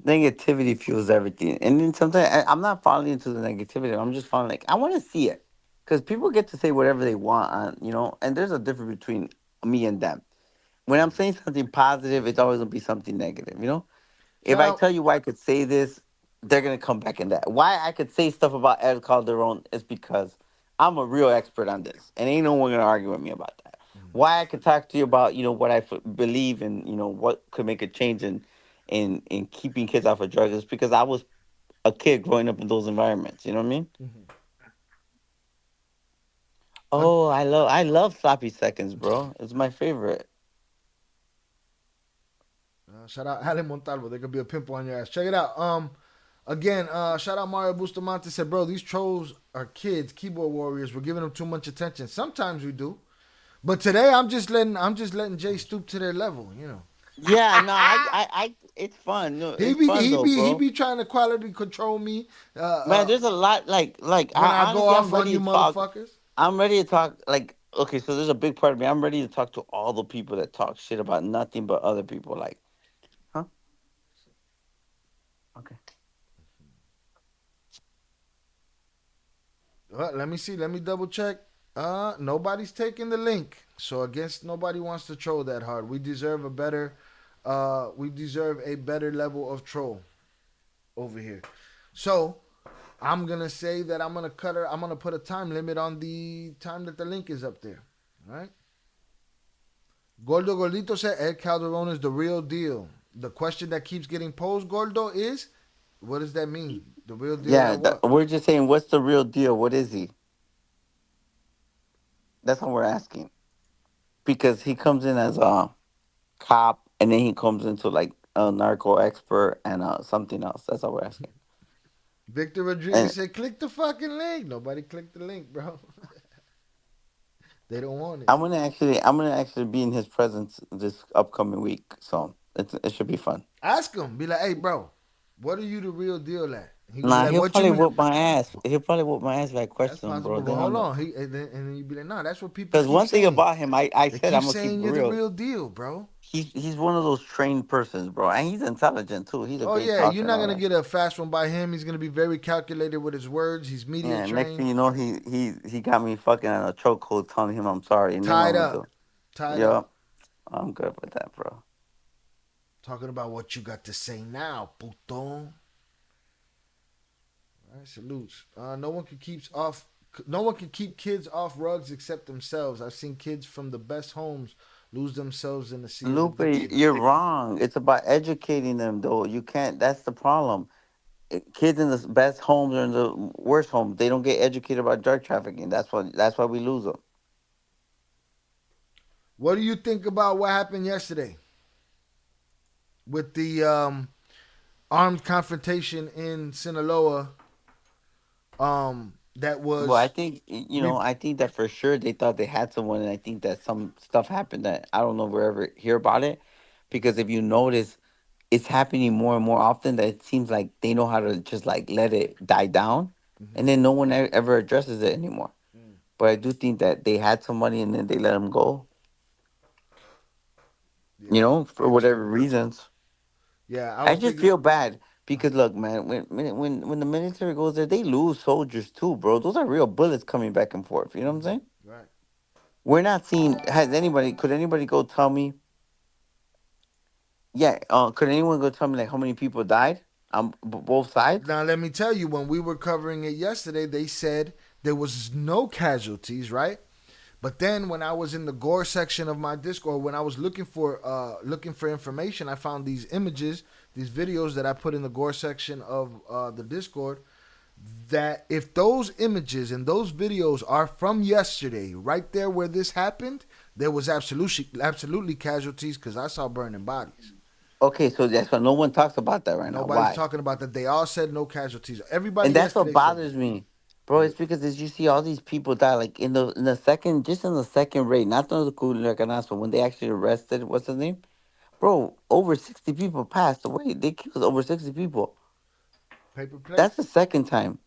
negativity fuels everything. And then sometimes I'm not falling into the negativity. I'm just falling I want to see it. Because people get to say whatever they want, and there's a difference between me and them. When I'm saying something positive, it's always going to be something negative, If I tell you why I could say this, they're going to come back in that. Why I could say stuff about El Calderon is because I'm a real expert on this. And ain't no one going to argue with me about that. Why I could talk to you about, what I believe in, what could make a change in keeping kids off of drugs is because I was a kid growing up in those environments. You know what I mean? Mm-hmm. Oh, I love sloppy seconds, bro. It's my favorite. Shout out Ale Montalvo. There could be a pimple on your ass. Check it out. Again, shout out Mario Bustamante. Said, bro, these trolls are kids, keyboard warriors. We're giving them too much attention. Sometimes we do, but today I'm just letting Jay stoop to their level. Yeah, no, I it's fun. No, he be trying to quality control me. Man, there's a lot like when I go off on you motherfuckers. I'm ready to talk okay, so there's a big part of me. I'm ready to talk to all the people that talk shit about nothing but other people. Huh? Okay. Let me see. Let me double check. Nobody's taking the link, so I guess nobody wants to troll that hard. We deserve a better level of troll over here. So I'm gonna say that I'm gonna put a time limit on the time that the link is up there. All right. Gordo Gordito said El Calderon is the real deal. The question that keeps getting posed, Gordo, is what does that mean? The real deal? Yeah, we're just saying, what's the real deal? What is he? That's what we're asking. Because he comes in as a cop, and then he comes into a narco expert and something else. That's all we're asking. Victor Rodriguez said, click the fucking link. Nobody clicked the link, bro. They don't want it. I'm gonna actually be in his presence this upcoming week, so it should be fun. Ask him. Be like, hey, bro, what are you the real deal at? He'll probably whoop my ass. He'll probably whoop my ass if I question him, bro. But hold on. And then you be like, nah, that's what people. Because one thing about him, I said I'm gonna keep you're real. The real deal, bro. He's one of those trained persons, bro, and he's intelligent too. He's a great talker. You're not gonna get a fast one by him. He's gonna be very calculated with his words. He's media trained. Next thing you know, he got me fucking on a chokehold, telling him I'm sorry. Tied up. I'm good with that, bro. Talking about what you got to say now, puto. All right, salutes. No one can keep kids off rugs except themselves. I've seen kids from the best homes lose themselves in the sea. Lupe, you're wrong. It's about educating them, though. You can't. That's the problem. Kids in the best homes or in the worst homes, they don't get educated about drug trafficking. That's why we lose them. What do you think about what happened yesterday with the armed confrontation in Sinaloa. That was. Well, I think I think that for sure they thought they had someone, and I think that some stuff happened that I don't know if we'll ever hear about it, because if you notice, it's happening more and more often that it seems like they know how to just like let it die down, and then no one ever addresses it anymore. But I do think that they had somebody and then they let them go. For whatever reasons. Yeah, I just feel bad because look, man, when the military goes there, they lose soldiers too, bro. Those are real bullets coming back and forth. You know what I'm saying? Right. We're not seeing. Could anybody go tell me? Yeah. Could anyone go tell me like how many people died on both sides? Now let me tell you, when we were covering it yesterday, they said there was no casualties, right? But then when I was in the gore section of my Discord, when I was looking for information, I found these images, these videos that I put in the gore section of the Discord. That if those images and those videos are from yesterday, right there where this happened, there was absolutely casualties because I saw burning bodies. Okay, so that's why no one talks about that right now. Nobody's Why? talking about that. They all said no casualties. Everybody, And that's what yesterday bothers me, bro. It's because as you see all these people die, like in the second, just in the second raid, not the Cardenas, but when they actually arrested, what's his name, bro? Over 60 people passed away. They killed over 60 people. Paper plate. That's the second time.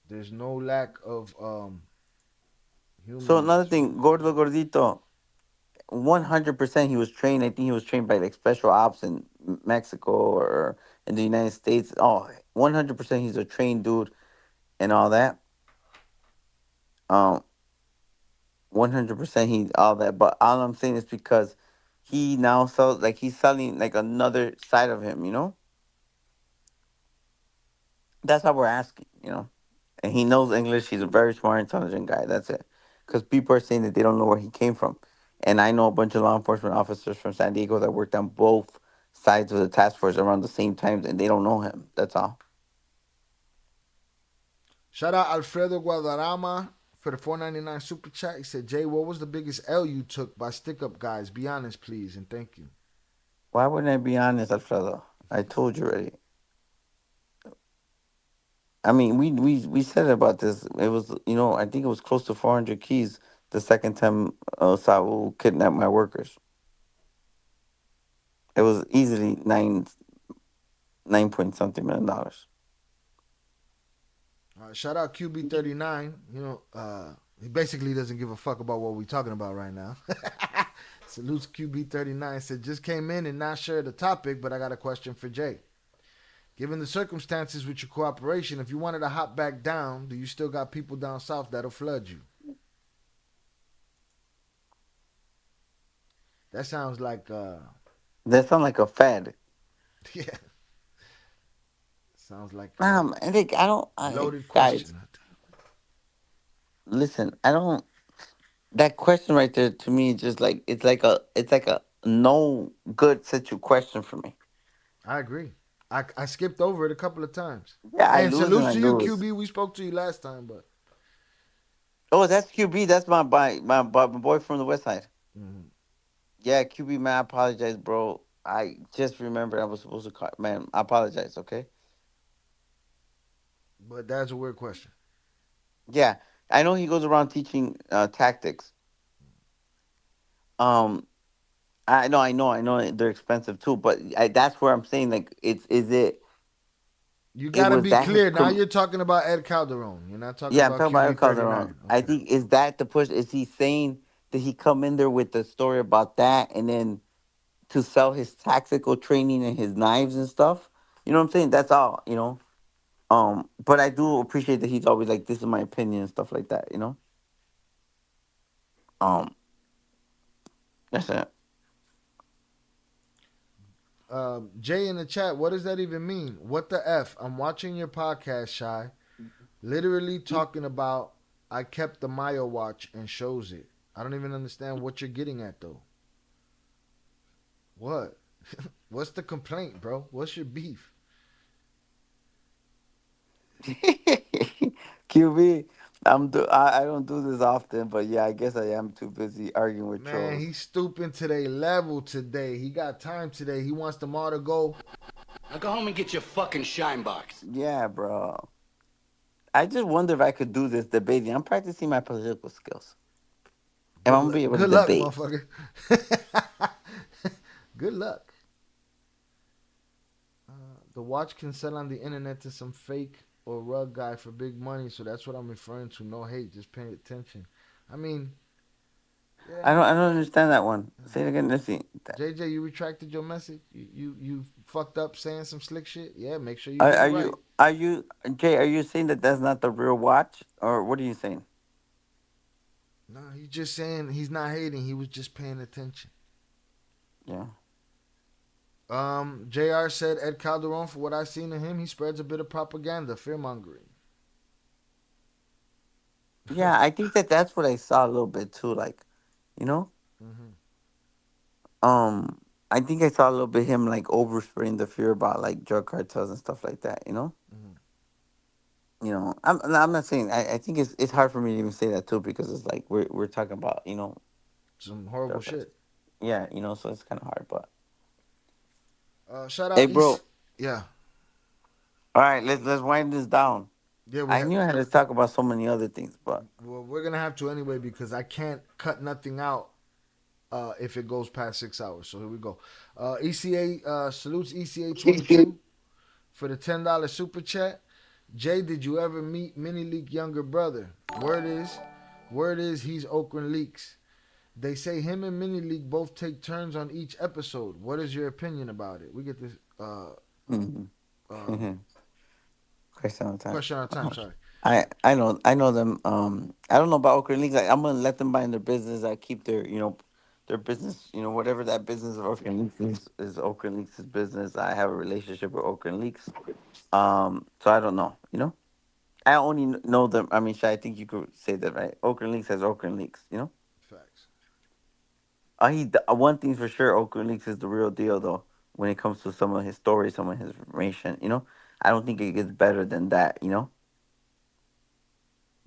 There's no lack of So another thing, Gordo Gordito, 100% he was trained. I think he was trained by like special ops in Mexico or in the United States. Oh, 100% he's a trained dude and all that. 100% he all that. But all I'm saying is because he now sells, like he's selling like another side of him, That's how we're asking. And he knows English. He's a very smart, intelligent guy. That's it. Because people are saying that they don't know where he came from. And I know a bunch of law enforcement officers from San Diego that worked on both sides of the task force around the same time, and they don't know him. That's all. Shout out Alfredo Guadarrama for the $4.99 super chat. He said, Jay, what was the biggest L you took by stick up guys? Be honest, please, and thank you. Why wouldn't I be honest, Alfredo? I told you already. I mean, we said about this. It was, I think it was close to 400 keys the second time Saul kidnapped my workers. It was easily $9 point something million. Shout out QB39. He basically doesn't give a fuck about what we're talking about right now. Salutes QB39. Said, just came in and not sure of the topic, but I got a question for Jay. Given the circumstances with your cooperation, if you wanted to hop back down, do you still got people down south that'll flood you? That sounds like That sounds like a fad. Yeah. Sounds like I think I don't loaded guys, question. listen, I don't that question right there to me is just like it's like a no good question for me. I agree. I skipped over it a couple of times. Yeah, I and lose salutes and to I you, lose. QB. We spoke to you last time, but Oh, that's QB. That's my boy from the West Side. Yeah, QB, man, I apologize, bro. I just remembered I was supposed to call. Man, I apologize, okay? But that's a weird question. Yeah, I know he goes around teaching tactics. I know they're expensive too, but that's where I'm saying like is it? You It got to was be that his clear. Now you're talking about Ed Calderon. You're not talking Yeah, I'm about talking about El QB39. Calderon. I think is that the push? Is he saying that he come in there with the story about that and then to sell his tactical training and his knives and stuff? You know what I'm saying? That's all. But I do appreciate that he's always like, this is my opinion and stuff like that. That's it. Jay in the chat, what does that even mean? What the F? I'm watching your podcast, Shy. Literally talking about I kept the Maya watch and shows it. I don't even understand what you're getting at though. What? What's the complaint, bro? What's your beef? QB, I don't do this often, but yeah, I guess I am too busy arguing with Man, trolls. he's stooping to their level today. He got time today. He wants them all to go. Now go home and get your fucking shine box. Yeah, bro. I just wonder if I could do this debating. I'm practicing my political skills. And I'm gonna be able to Good luck, debate. motherfucker. Good luck. The watch can sell on the internet to some fake or rug guy for big money, so that's what I'm referring to. No hate, just pay attention. I mean, I don't understand that one. Say it again. Let's see. JJ, you retracted your message. You fucked up saying some slick shit. Yeah, make sure you Are, get it are right. you are you Jay? Are you saying that that's not the real watch, or what are you saying? No, he's just saying he's not hating. He was just paying attention. Yeah. JR said Ed Calderon, for what I've seen of him, he spreads a bit of propaganda, fear mongering. Yeah, I think that's what I saw a little bit too. Like, you know, I think I saw a little bit him like overspreading the fear about like drug cartels and stuff like that. You know, I'm not saying I think it's hard for me to even say that too because it's like we're talking about some horrible shit. Yeah, so it's kind of hard, but. Shout out, Hey, bro. Yeah. All right, let's wind this down. Yeah, I knew I had to talk about so many other things, but well, we're gonna have to anyway because I can't cut nothing out if it goes past 6 hours. So here we go. ECA salutes ECA 22 for the $10 super chat. Jay, did you ever meet Mini Leak younger brother? Word is he's Oakland Leaks. They say him and Mini Leak both take turns on each episode. What is your opinion about it? We get this question on time. Sorry. I know them. I don't know about Oakland Leagues. I'm gonna let them mind their business. I keep their their business. Whatever that business of Oakland Leagues is Oakland Leagues' business. I have a relationship with Oakland Leagues. So I don't know. I only know them. I mean, I think you could say that, right? Oakland Leagues has Oakland Leagues. Facts. One thing's for sure. Oakland Leagues is the real deal, though. When it comes to some of his stories, some of his information, I don't think it gets better than that.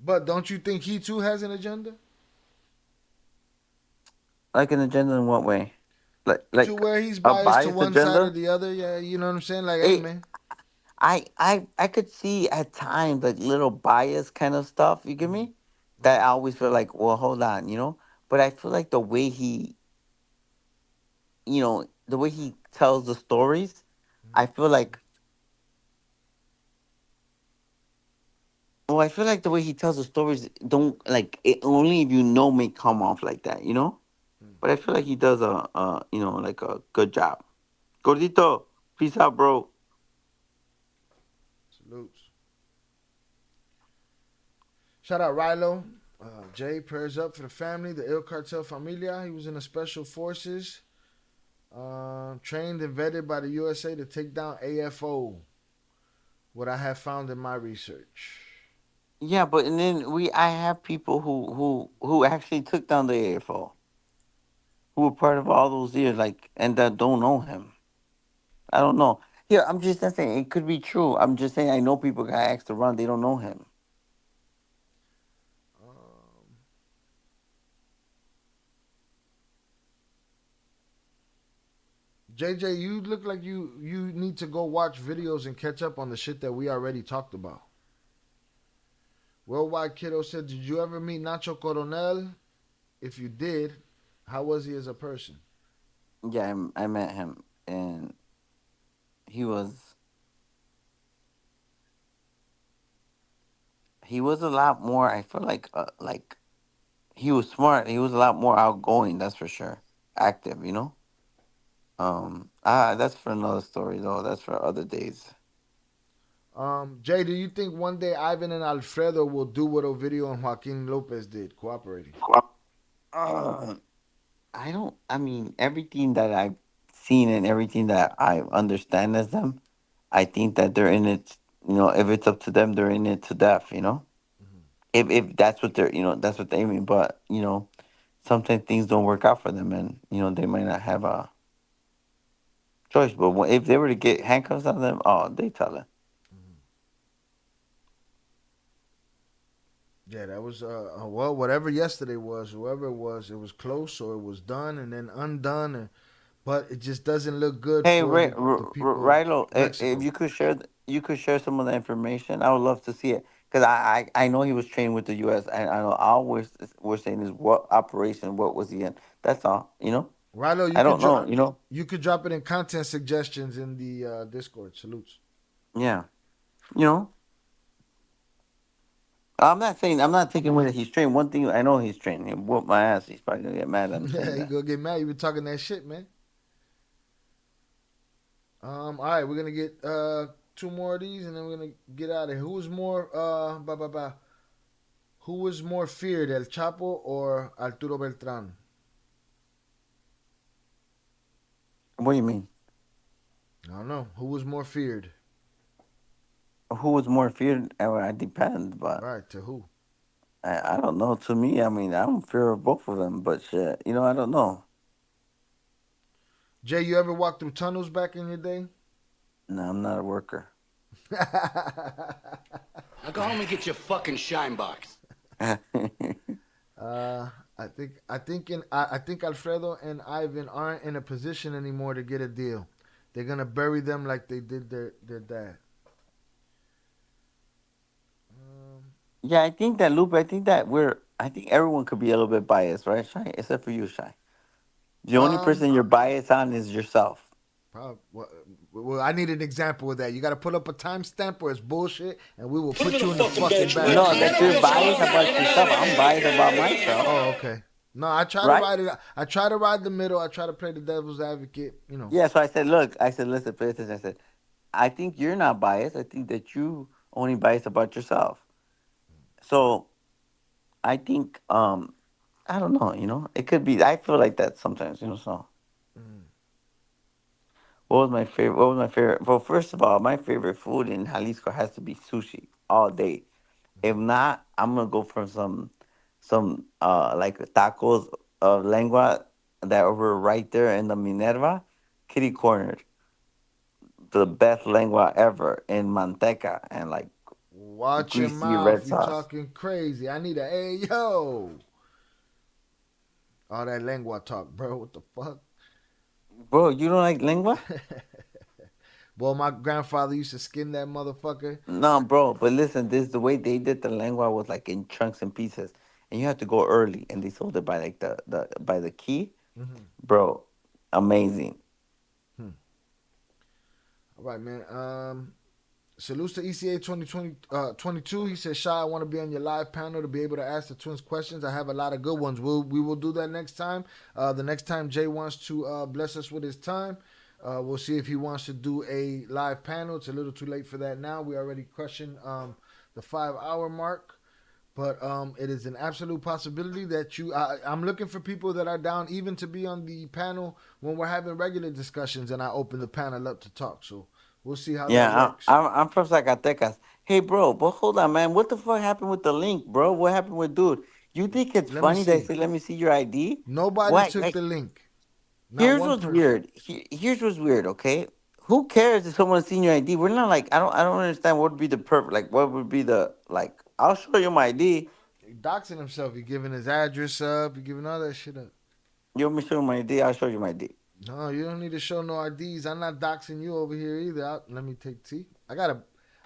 But don't you think he too has an agenda? Like an agenda in what way? Like to where he's a biased to one agenda? side or the other. Yeah, you know what I'm saying? Like, hey man. I could see at times like little bias kind of stuff. You get me? That I always feel like, well, hold on, But I feel like the way he, the way he tells the stories, I feel like. Well, I feel like the way he tells the stories don't like it. Only if may come off like that, But I feel like he does like a good job. Gordito, peace out, bro. Salutes. Shout out Rilo. Jay, prayers up for the family, the Il Cartel Familia. He was in the Special Forces, trained and vetted by the USA to take down AFO. What I have found in my research. Yeah, but and then I have people who actually took down the AFO, who were part of all those years, and that don't know him. I don't know. Yeah, I'm just not saying it could be true. I'm just saying I know people got asked to run, they don't know him. JJ, you look like you need to go watch videos and catch up on the shit that we already talked about. Worldwide Kiddo said, did you ever meet Nacho Coronel? If you did, how was he as a person? Yeah, I met him, and he was a lot more. I feel like he was smart. He was a lot more outgoing. That's for sure. Active, That's for another story though. That's for other days. Jay, do you think one day Ivan and Alfredo will do what Ovidio and Joaquin Lopez did, cooperating? I mean, everything that I've seen and everything that I understand as them, I think that they're in it. If it's up to them, they're in it to death. If that's what that's what they mean. But sometimes things don't work out for them, and they might not have a choice. But if they were to get handcuffs on them, oh, they tell it. Yeah, that was well, whatever yesterday was, whoever it was close or it was done and then undone, but it just doesn't look good Hey, for the people Rilo, of if Mexico. you could share some of the information, I would love to see it because I know he was trained with the U.S. I know all we're saying is what operation, what was he in? That's all. Rilo, I don't know. you could drop it in content suggestions in the Discord. Salutes. Yeah, you know. I'm not taking away that he's trained. One thing I know he's trained. He whoop my ass. He's probably gonna get mad at me Yeah, saying you that. gonna get mad. You been talking that shit, man. All right, we're gonna get two more of these, and then we're gonna get out of here. Who was more Who was more feared, El Chapo or Arturo Beltran? What do you mean? I don't know. Who was more feared? Who was more feared? It depends, but Right, to who? I don't know. To me, I mean, I'm fear of both of them, but shit, I don't know. Jay, you ever walked through tunnels back in your day? No, I'm not a worker. Now go home and get your fucking shine box. I think Alfredo and Ivan aren't in a position anymore to get a deal. They're gonna bury them like they did their dad. Yeah, I think that Lupe. I think everyone could be a little bit biased, right, Shy? Except for you, Shy. The only person you're biased on is yourself. Well, I need an example of that. You got to put up a timestamp where it's bullshit, and we will put you in the fucking bag. No, that you're biased about yourself. I'm biased about myself. Oh, okay. No, I try to ride it. I try to ride the middle. I try to play the devil's advocate. Yeah, so I said, look, listen, pay attention. I said, I think you're not biased. I think that you only biased about yourself. So, I think, I don't know. It could be. I feel like that sometimes. So. What was my favorite? Well, first of all, my favorite food in Jalisco has to be sushi all day. If not, I'm gonna go for some like tacos of lengua that were right there in the Minerva, kitty cornered. The best lengua ever in manteca and like Watch your greasy red mouth. You sauce. talking crazy. I need a hey yo. All that lengua talk, bro. What the fuck? Bro, you don't like lengua? Boy, my grandfather used to skin that motherfucker. No, bro, but listen, the way they did the lengua was like in chunks and pieces, and you had to go early, and they sold it by like the by the key, bro, amazing. All right, man. Salutes to ECA 2022. He said, Shy, I want to be on your live panel to be able to ask the twins questions. I have a lot of good ones. We will do that next time. The next time Jay wants to bless us with his time, we'll see if he wants to do a live panel. It's a little too late for that now. We're already crushing the 5-hour mark. But it is an absolute possibility that I'm looking for people that are down even to be on the panel when we're having regular discussions and I open the panel up to talk. So we'll see how that works. I'm from Zacatecas. Hey, bro, but hold on, man. What the fuck happened with the link, bro? What happened with dude? You think it's funny that I say, let me see your ID? Nobody took the link. Here's what's weird. Here's what's weird, okay? Who cares if someone's seen your ID? We're not like, I don't understand what would be the perfect, like, what would be the, like, I'll show you my ID. He doxing himself. He giving his address up. He giving all that shit up. You want me to show you my ID? I'll show you my ID. No, you don't need to show no IDs. I'm not doxing you over here either. Let me take T. I gotta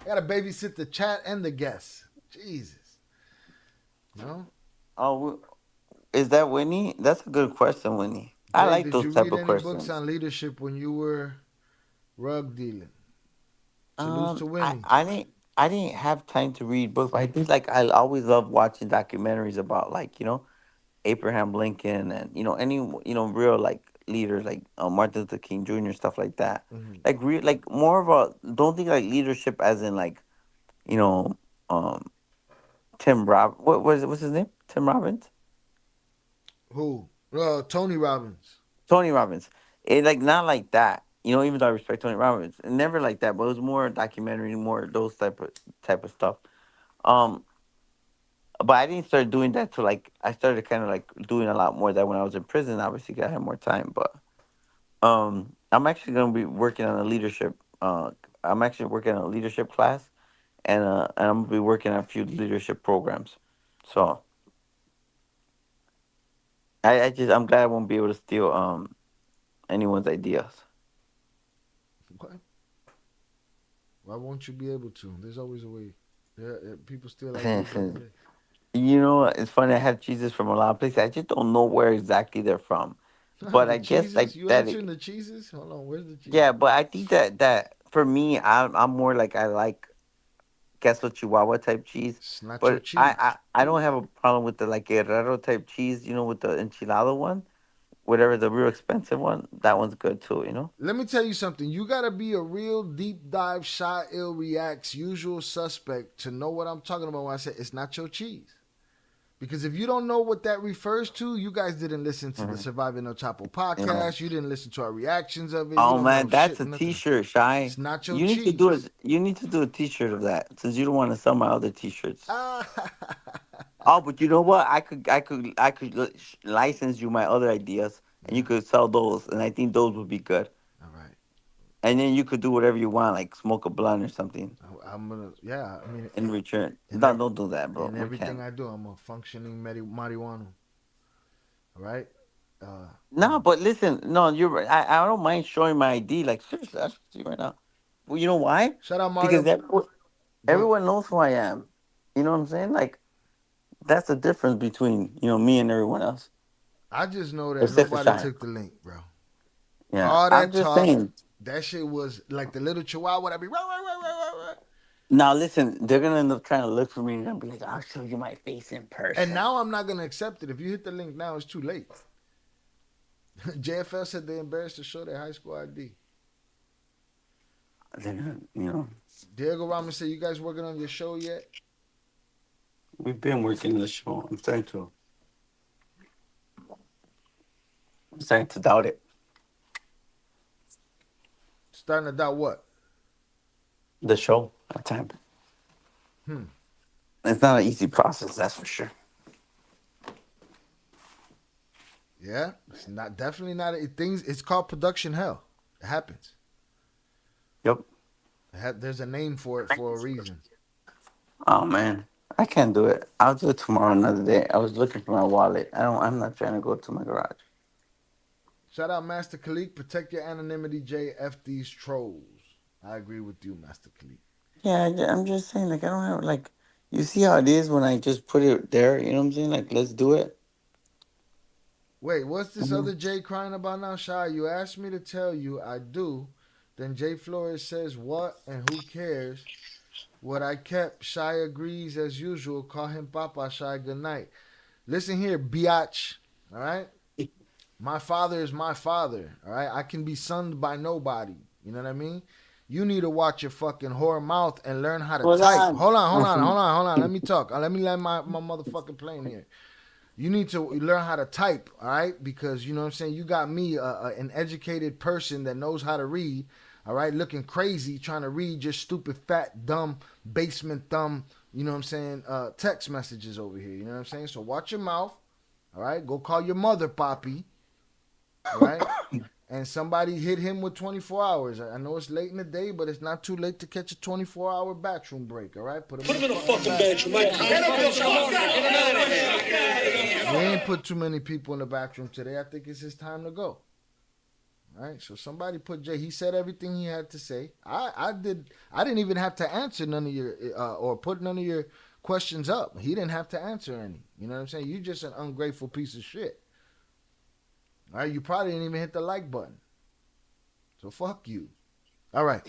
babysit the chat and the guests. Jesus. No? Oh, is that Winnie? That's a good question, Winnie. I like those type of questions. Did you read any books on leadership when you were rug dealing? Salutes to Winnie. I didn't have time to read books. I think like I always love watching documentaries about like Abraham Lincoln and any real like leaders like Martin Luther King Jr. stuff like that. Like more of a don't think like leadership as in like Tim what's his name? Tim Robbins? Who? Tony Robbins. Tony Robbins. It like not like that. Even though I respect Tony Robbins, never like that. But it was more documentary, more those type of stuff. But I didn't start doing that till like I started kind of like doing a lot more of that when I was in prison. Obviously, 'cause I had more time. But I'm actually gonna be working on a leadership. I'm actually working on a leadership class, and I'm gonna be working on a few leadership programs. So I'm glad I won't be able to steal anyone's ideas. What? Why won't you be able to? There's always a way. People still ideas every day. You know, it's funny. I have cheeses from a lot of places. I just don't know where exactly they're from. But The I guess cheeses? like You that. answering the cheeses? Hold on, where's the cheese? Yeah, but I think that for me, I'm more like I like queso Chihuahua type cheese. It's not your But cheese. I don't have a problem with the like Guerrero type cheese. You know, with the enchilada one, whatever the real expensive one. That one's good too. You know. Let me tell you something. You gotta be a real deep dive Shy Ill Reacts usual suspect to know what I'm talking about when I say it's not your cheese. Because if you don't know what that refers to, you guys didn't listen to the Surviving El Chapo podcast. Yeah. You didn't listen to our reactions of it. Oh you don't man, know that's shit, a nothing. T-shirt, Shy. It's not your You cheese. need to do it. You need to do a T-shirt of that since you don't want to sell my other T-shirts. Oh, but you know what? I could license you my other ideas, and you could sell those, and I think those would be good. All right. And then you could do whatever you want, like smoke a blunt or something. I'm gonna, yeah. I mean, in return, no, don't do that, bro. In everything I do, I'm a functioning marijuana. All right. No, but listen, no, you're right. I don't mind showing my ID. Like seriously, I'll show you right now. Well, you know why? Shout out Mario. Because everyone knows who I am. You know what I'm saying? Like that's the difference between me and everyone else. I just know that Except nobody took the link, bro. Yeah, all that I'm just talk, saying. That shit was like the little chihuahua that be right. Now listen, they're gonna end up trying to look for me and I'll be like, I'll show you my face in person. And now I'm not gonna accept it. If you hit the link now, it's too late. JFL said they're embarrassed to show their high school ID. They're gonna, Diego Ramos said, "You guys working on your show yet?" We've been working on the show. I'm starting to doubt it. Starting to doubt what? The show at time. It's not an easy process, that's for sure. Yeah, it's not definitely not. It's called production hell. It happens. Yep. There's a name for it for a reason. Oh man, I can't do it. I'll do it tomorrow, another day. I was looking for my wallet. I'm not trying to go to my garage. Shout out Master Khalik. Protect your anonymity, JF these trolls. I agree with you, Master Khalik. Yeah, I'm just saying, like, I don't have, like, you see how it is when I just put it there, you know what I'm saying? Like, let's do it. Wait, what's this other Jay crying about now, Shy? You asked me to tell you, I do. Then Jay Flores says, what and who cares? What I kept, Shy agrees as usual. Call him Papa, Shy, good night. Listen here, biatch, all right? My father is my father, all right? I can be sunned by nobody, you know what I mean? You need to watch your fucking whore mouth and learn how to type. Hold on. Let me talk. Let me land my motherfucking plane here. You need to learn how to type, all right? Because, you know what I'm saying, you got me, an educated person that knows how to read, all right? Looking crazy trying to read your stupid, fat, dumb, basement thumb, you know what I'm saying, text messages over here, you know what I'm saying? So watch your mouth, all right? Go call your mother, Poppy, all right? And somebody hit him with 24 hours. I know it's late in the day, but it's not too late to catch a 24-hour bathroom break, all right? Put him in a fucking bathroom. We ain't put too many people in the bathroom today. I think it's his time to go. All right, so somebody put Jay. He said everything he had to say. I didn't even have to answer none of your, or put none of your questions up. He didn't have to answer any. You know what I'm saying? You just an ungrateful piece of shit. All right, you probably didn't even hit the like button. So fuck you. All right.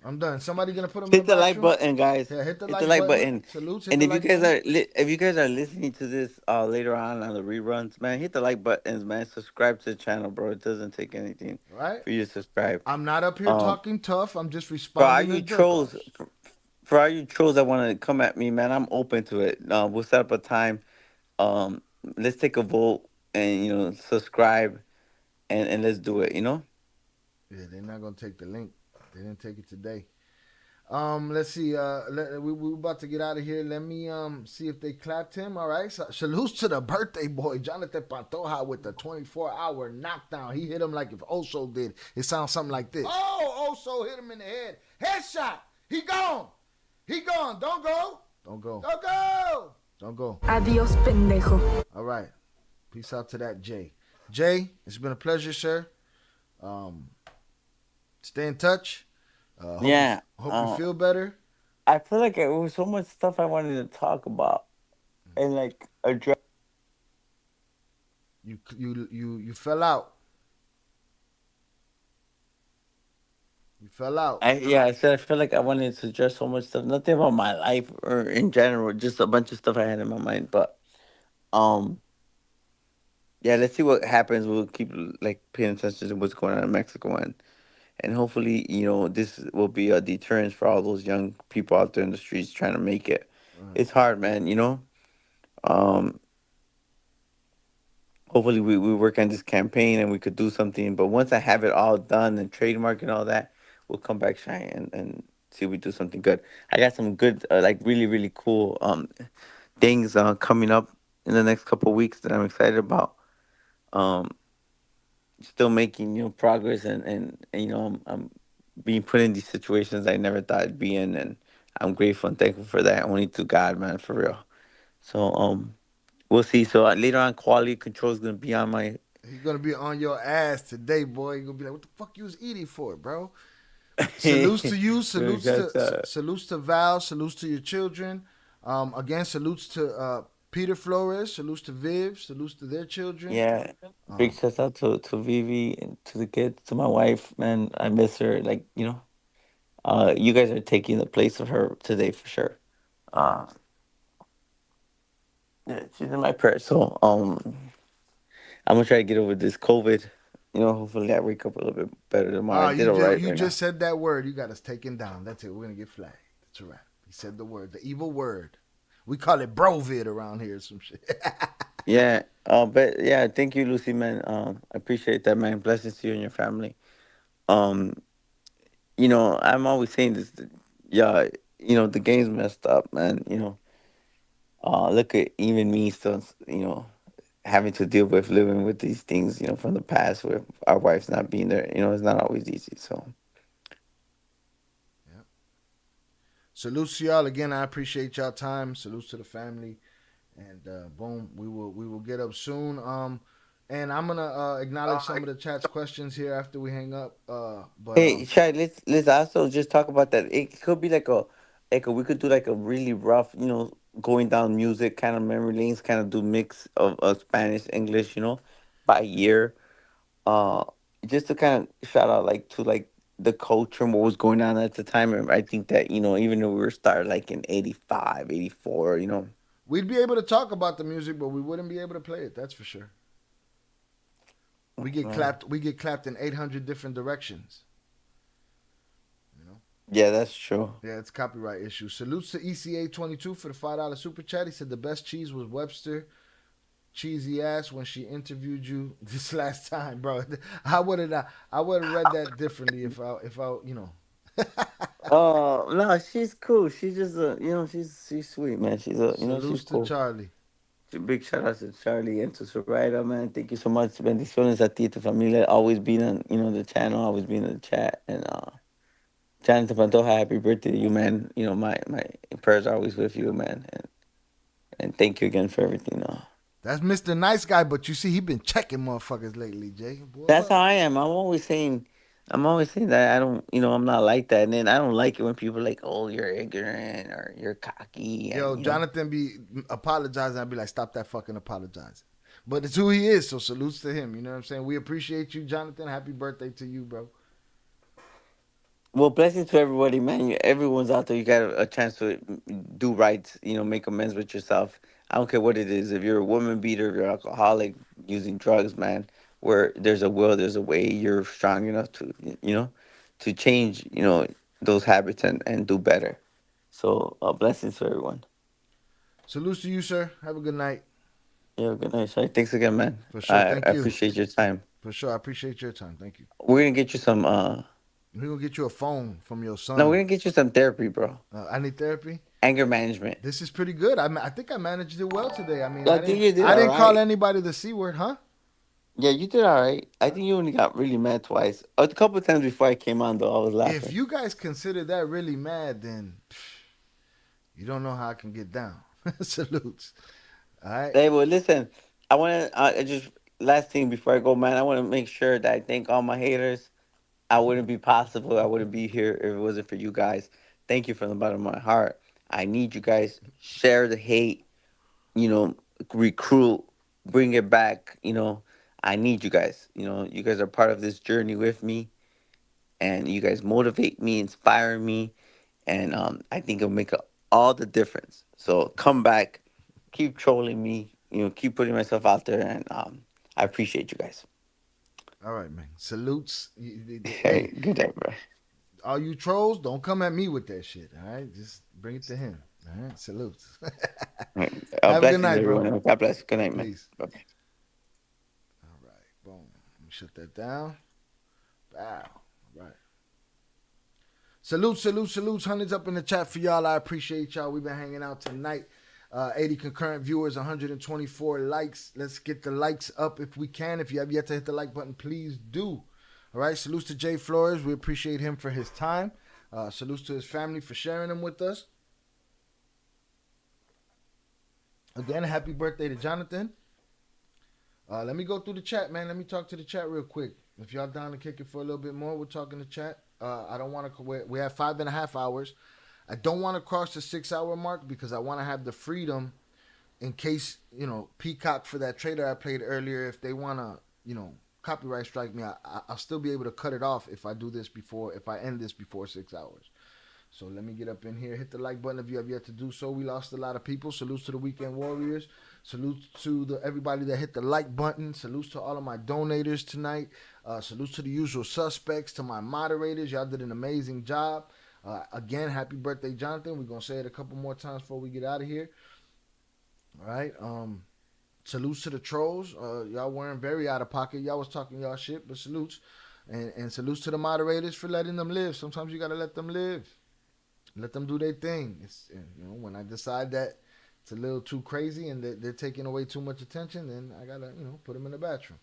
I'm done. Somebody gonna put him hit the like button, guys. Yeah, hit the like button. Salute. And if you guys are listening to this later on the reruns, man, hit the like buttons, man. Subscribe to the channel, bro. It doesn't take anything for you to subscribe. I'm not up here talking tough. I'm just responding. For all you trolls, for all you trolls that want to come at me, man, I'm open to it. We'll set up a time. Let's take a vote and subscribe, and let's do it. Yeah, they're not gonna take the link. They didn't take it today. Let's see. We're about to get out of here. Let me see if they clapped him. All right. So, salutes to the birthday boy, Jonathan Pantoja, with the 24-hour knockdown. He hit him like if Oso did. It sounds something like this. Oh, Oso hit him in the head. Headshot. He gone. Don't go. Don't go. Don't go. Don't go. Adiós, pendejo. All right. Peace out to that Jay. Jay, it's been a pleasure, sir. Stay in touch. Hope you feel better. I feel like there was so much stuff I wanted to talk about and like address. You fell out. You fell out. I said I feel like I wanted to address so much stuff. Nothing about my life or in general, just a bunch of stuff I had in my mind. But yeah, let's see what happens. We'll keep like paying attention to what's going on in Mexico, and hopefully, this will be a deterrence for all those young people out there in the streets trying to make it. It's hard, man. Hopefully we work on this campaign and we could do something. But once I have it all done and trademark and all that, we'll come back shy and see if we do something good. I got some good, like really, really cool things coming up in the next couple of weeks that I'm excited about. Still making progress and I'm being put in these situations I never thought I'd be in, and I'm grateful and thankful for that. Only to God, man, for real. So we'll see. So later on, quality control is gonna be on my. He's gonna be on your ass today, boy. You're gonna be like, "What the fuck you was eating for, bro?" Salutes to you. Salutes to Val. Salutes to your children. Again, salutes to Peter Flores. Salutes to Viv. Salutes to their children. Yeah. Big shout out to Vivi and to the kids, to my wife, man. I miss her. Like, you guys are taking the place of her today for sure. Yeah, she's in my prayer. So I'm gonna try to get over this COVID. Hopefully I wake up a little bit better tomorrow. I did all right. You just said that word. You got us taken down. That's it. We're gonna get flagged. That's a wrap. He said the word, the evil word. We call it brovid around here. Some shit. Yeah. But yeah, thank you, Lucy, man. I appreciate that, man. Blessings to you and your family. I'm always saying this. Yeah, the game's messed up, man. Look at even me still, having to deal with living with these things, from the past with our wives not being there. It's not always easy. So. Yeah. Salutes to y'all again. I appreciate y'all time. Salutes to the family, and boom, we will get up soon. And I'm gonna acknowledge some of the chat's questions here after we hang up. But hey, Shai, let's also just talk about that. It could be like we could do like a really rough, going down music kind of memory lanes, kind of do mix of Spanish, English, by year. Just to kind of shout out to the culture and what was going on at the time. And I think that, even though we were started like in 85, 84, we'd be able to talk about the music, but we wouldn't be able to play it. That's for sure. We get clapped. We get clapped in 800 different directions. Yeah, that's true. Yeah, it's copyright issue. Salutes to ECA22 for the $5 super chat. He said the best cheese was Webster. Cheesy ass when she interviewed you this last time, bro. I would have read that differently if I. Oh no, she's cool. She's just she's sweet, man. She's she's cool. To Charlie. Big shout out to Charlie and to Soraya, man. Thank you so much. Bendiciones a ti, tu familia. Always being on, the channel, always being in the chat. And Jonathan Pantoja, happy birthday to you, man. My prayers are always with you, man. And thank you again for everything. That's Mr. Nice Guy, but you see, he been checking motherfuckers lately, Jay. Boy. That's how I am. I'm always saying that I don't, I'm not like that. And then I don't like it when people are like, oh, you're ignorant or you're cocky. Yo, Jonathan be apologizing. I'd be like, stop that fucking apologizing. But it's who he is, so salutes to him. You know what I'm saying? We appreciate you, Jonathan. Happy birthday to you, bro. Well, blessings to everybody, man. Everyone's out there. You got a chance to do right, make amends with yourself. I don't care what it is. If you're a woman beater, if you're an alcoholic, using drugs, man, where there's a will, there's a way. You're strong enough to, to change, those habits and do better. So, blessings to everyone. Salutes to you, sir. Have a good night. Yeah, good night, Shai. Thanks again, man. For sure. Thank you. I appreciate your time. For sure. I appreciate your time. Thank you. We're going to get you some... We're going to get you a phone from your son. No, we're going to get you some therapy, bro. I need therapy? Anger management. This is pretty good. I think I managed it well today. I mean, I think you did I didn't call anybody the C word, huh? Yeah, you did all right. I think you only got really mad twice. A couple of times before I came on, though, I was laughing. If you guys consider that really mad, then You don't know how I can get down. Salutes. All right. Hey, well, listen, I want to just last thing before I go, man. I want to make sure that I thank all my haters. I wouldn't be possible. I wouldn't be here if it wasn't for you guys. Thank you from the bottom of my heart. I need you guys. Share the hate. Recruit, bring it back. I need you guys. You guys are part of this journey with me, and you guys motivate me, inspire me, and I think it'll make all the difference. So come back, keep trolling me. Keep putting myself out there, and I appreciate you guys. All right, man. Salutes. Hey, good day, bro. All you trolls, don't come at me with that shit. All right, just bring it to him. All right, salutes. Have a good night, bro. God bless. Good night, man. Peace. Bye. All right, boom. Let me shut that down. Wow. All right. Salutes. Hundreds up in the chat for y'all. I appreciate y'all. We've been hanging out tonight. 80 concurrent viewers, 124 likes. Let's get the likes up if we can. If you have yet to hit the like button, please do. All right. Salutes to Jay Flores. We appreciate him for his time. Salutes to his family for sharing him with us. Again, happy birthday to Jonathan. Let me go through the chat, man. Let me talk to the chat real quick. If y'all down to kick it for a little bit more, we're talking to chat. I don't want to. We have 5.5 hours. I don't want to cross the 6-hour mark because I want to have the freedom in case, Peacock for that trailer I played earlier, if they want to, copyright strike me, I'll still be able to cut it off if I end this before 6 hours. So let me get up in here. Hit the like button if you have yet to do so. We lost a lot of people. Salutes to the Weekend Warriors. Salutes to everybody that hit the like button. Salutes to all of my donators tonight. Salutes to the usual suspects, to my moderators. Y'all did an amazing job. Again, happy birthday, Jonathan. We're going to say it a couple more times before we get out of here. All right. Salutes to the trolls. Y'all weren't very out of pocket. Y'all was talking y'all shit, but salutes. And salutes to the moderators for letting them live. Sometimes you got to let them live. Let them do their thing. It's, when I decide that it's a little too crazy and they're taking away too much attention, then I got to, put them in the bathroom.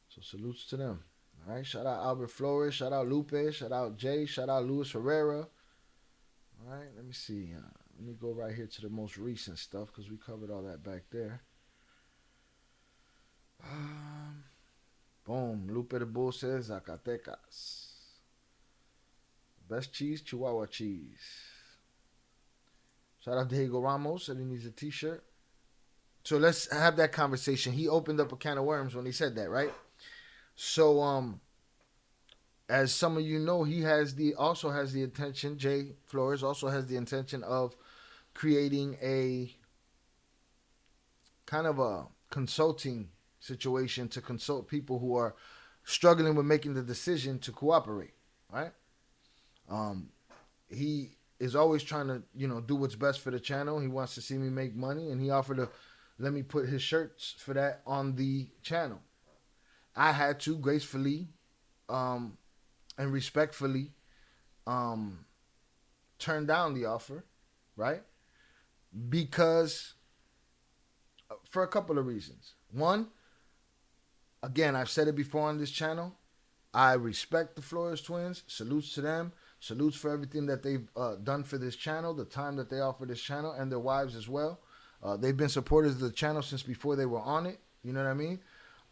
So salutes to them. All right. Shout out Albert Flores. Shout out Lupe. Shout out Jay. Shout out Luis Herrera. All right. Let me see. Let me go right here to the most recent stuff because we covered all that back there. Boom. Lupe the Bull says Zacatecas. Best cheese, Chihuahua cheese. Shout out to Diego Ramos, said he needs a t-shirt. So let's have that conversation. He opened up a can of worms when he said that, right? So, as some of you know, he also has the intention, Jay Flores also has the intention of creating a kind of a consulting situation to consult people who are struggling with making the decision to cooperate, right? He is always trying to, do what's best for the channel. He wants to see me make money, and he offered to let me put his shirts for that on the channel. I had to gracefully and respectfully turn down the offer, right? Because for a couple of reasons. One, again, I've said it before on this channel. I respect the Flores twins. Salutes to them. Salutes for everything that they've done for this channel, the time that they offer this channel, and their wives as well. They've been supporters of the channel since before they were on it. You know what I mean?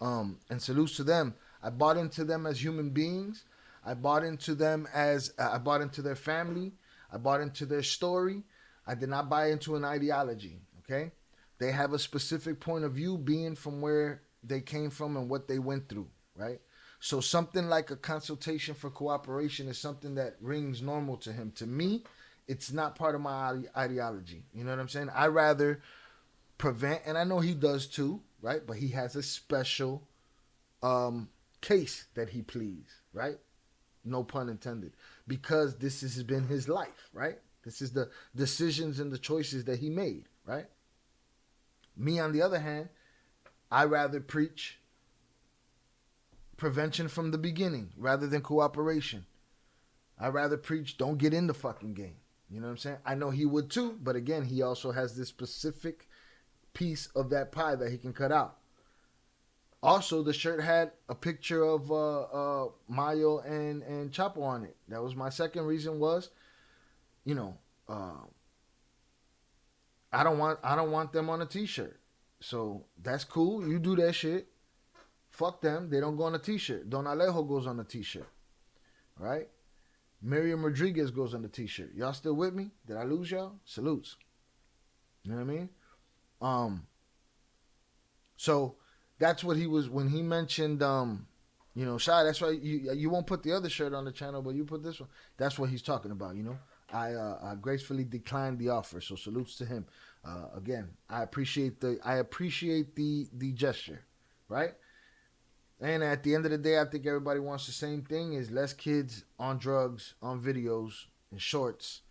And salutes to them. I bought into them as human beings. I bought into them I bought into their family. I bought into their story. I did not buy into an ideology, okay? They have a specific point of view being from where they came from and what they went through, right? So something like a consultation for cooperation is something that rings normal to him. To me, it's not part of my ideology. You know what I'm saying? I rather prevent, and I know he does too, right? But he has a special case that he pleads, right? No pun intended. Because this has been his life, right? This is the decisions and the choices that he made, right? Me, on the other hand, I rather preach prevention from the beginning rather than cooperation. I rather preach don't get in the fucking game. You know what I'm saying? I know he would too, but again, he also has this specific piece of that pie that he can cut out. Also, the shirt had a picture of Mayo and Chapo on it. That was my second reason was, I don't want them on a t-shirt. So that's cool. You do that shit. Fuck them. They don't go on a t-shirt. Don Alejo goes on a t-shirt. Right? Miriam Rodriguez goes on the t-shirt. Y'all still with me? Did I lose y'all? Salutes. You know what I mean? So that's what he was when he mentioned you know, Shy, that's why you won't put the other shirt on the channel, but you put this one. That's what he's talking about, you know. I gracefully declined the offer, so salutes to him. Again, I appreciate the gesture, right? And at the end of the day, I think everybody wants the same thing: is less kids on drugs, on videos, and shorts,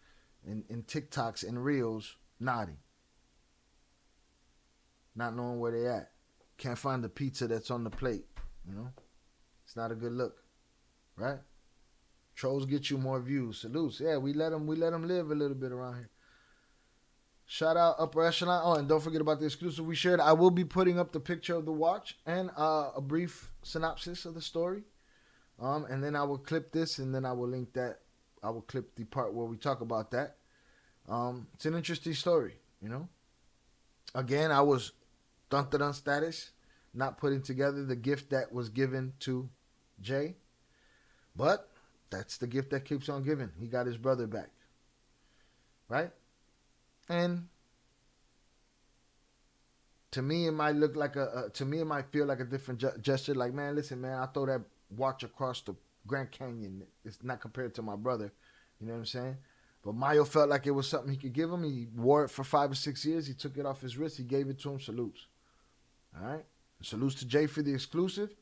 and TikToks and reels, naughty, not knowing where they at. Can't find the pizza that's on the plate, you know. It's not a good look, right? Trolls get you more views. Salutes. Yeah, we let them live a little bit around here. Shout out Upper Echelon. Oh, and don't forget about the exclusive we shared. I will be putting up the picture of the watch and a brief synopsis of the story. And then I will clip this, and then I will link that. I will clip the part where we talk about that. It's an interesting story, you know. Again, I was dun status, not putting together the gift that was given to Jay. But that's the gift that keeps on giving. He got his brother back. Right? And to me, it might look like to me, it might feel like a different gesture. Like, man, listen, man, I throw that watch across the Grand Canyon. It's not compared to my brother. You know what I'm saying? But Mayo felt like it was something he could give him. He wore it for 5 or 6 years. He took it off his wrist. He gave it to him. Salutes. All right? Salutes to Jay for the exclusive.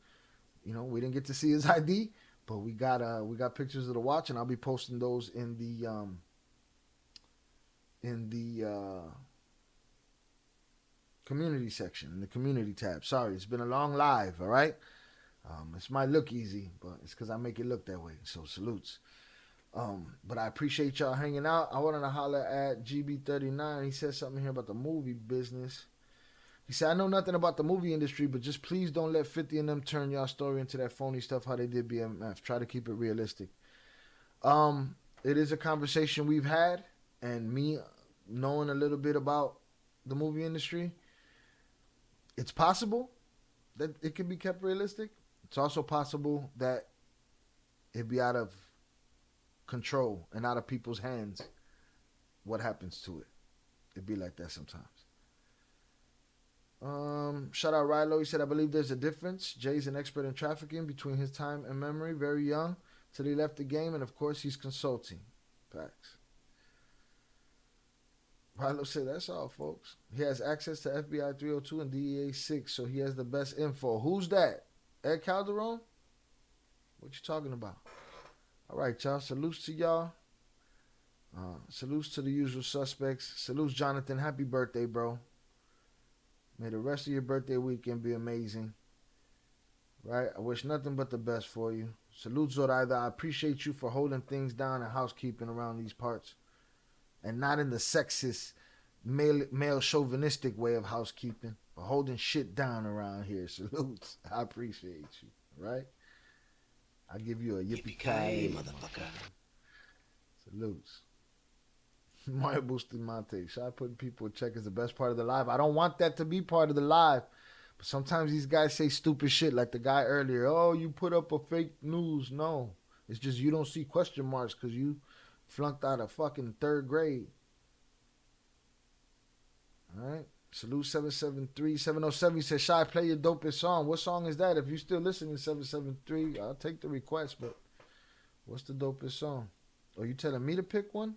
You know, we didn't get to see his ID, but we got pictures of the watch, and I'll be posting those in the community section, in the community tab. Sorry, it's been a long live, all right? This might look easy, but it's because I make it look that way, so salutes. But I appreciate y'all hanging out. I wanted to holler at GB39. He said something here about the movie business. He said, I know nothing about the movie industry, but just please don't let 50 and them turn y'all story into that phony stuff how they did BMF. Try to keep it realistic. It is a conversation we've had, and me knowing a little bit about the movie industry, it's possible that it can be kept realistic. It's also possible that it'd be out of control and out of people's hands what happens to it. It'd be like that sometimes. Shout out Rilo. He said, I believe there's a difference. Jay's an expert in trafficking between his time and memory, very young, till he left the game, and of course he's consulting. Facts. Rilo said, that's all, folks. He has access to FBI 302 and DEA 6, so he has the best info. Who's that? Ed Calderon? What you talking about? All right, y'all. Salutes to y'all. Salutes to the usual suspects. Salutes, Jonathan. Happy birthday, bro. May the rest of your birthday weekend be amazing. Right? I wish nothing but the best for you. Salute, Zoraida. I appreciate you for holding things down and housekeeping around these parts. And not in the sexist, male chauvinistic way of housekeeping, but holding shit down around here. Salutes. I appreciate you. Right? I give you a yippee-ki-yay, motherfucker. Salutes. Mario Bustamante. Shy putting people in check is the best part of the live. I don't want that to be part of the live. But sometimes these guys say stupid shit like the guy earlier. Oh, you put up a fake news. No. It's just you don't see question marks because you flunked out of fucking 3rd grade. All right. Salute 773. 707 says, Shy, play your dopest song. What song is that? If you still listening, 773, I'll take the request, but what's the dopest song? Are you telling me to pick one?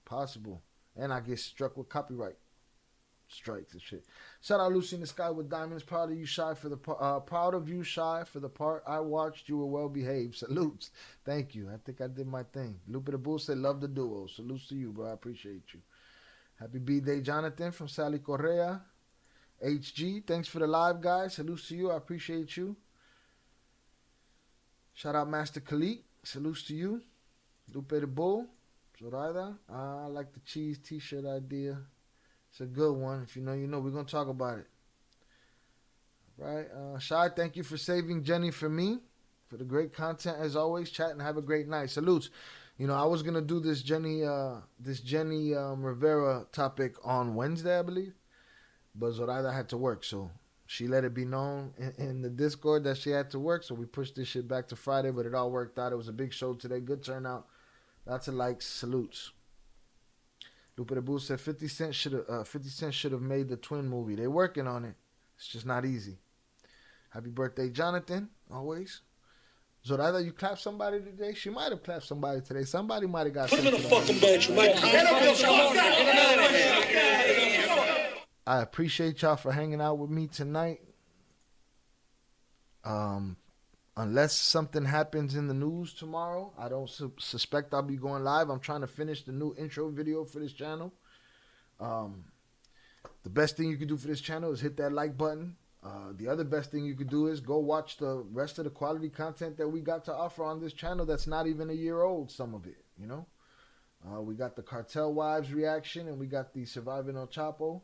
Possible. And I get struck with copyright strikes and shit. Shout out Lucy in the Sky with Diamonds. Proud of you, Shy, for the part I watched. You were well behaved. Salutes. Thank you. I think I did my thing. Lupe the Bull said, love the duo. Salutes to you, bro. I appreciate you. Happy B-Day, Jonathan from Sally Correa. HG, thanks for the live, guys. Salutes to you. I appreciate you. Shout out Master Khalid. Salutes to you. Lupe the Bull. Zoraida. I like the cheese t-shirt idea. It's a good one. If you know, you know. We're going to talk about it. Right. Shy, thank you for saving Jenni for me. For the great content as always. Chat and have a great night. Salutes. You know, I was gonna do this Jenni Rivera topic on Wednesday, I believe, but Zoraida had to work, so she let it be known in the Discord that she had to work, so we pushed this shit back to Friday, but it all worked out. It was a big show today, good turnout, lots of likes, salutes. Lupe de Boo said 50 Cent should have made the Twin movie. They're working on it. It's just not easy. Happy birthday, Jonathan, always. Zoraida, you clapped somebody today? She might have clapped somebody today. Somebody might have got sent to the fucking bench. I appreciate y'all for hanging out with me tonight. Unless something happens in the news tomorrow, I don't suspect I'll be going live. I'm trying to finish the new intro video for this channel. The best thing you can do for this channel is hit that like button. The other best thing you could do is go watch the rest of the quality content that we got to offer on this channel that's not even a year old, some of it, you know. We got the Cartel Wives reaction, and we got the Surviving El Chapo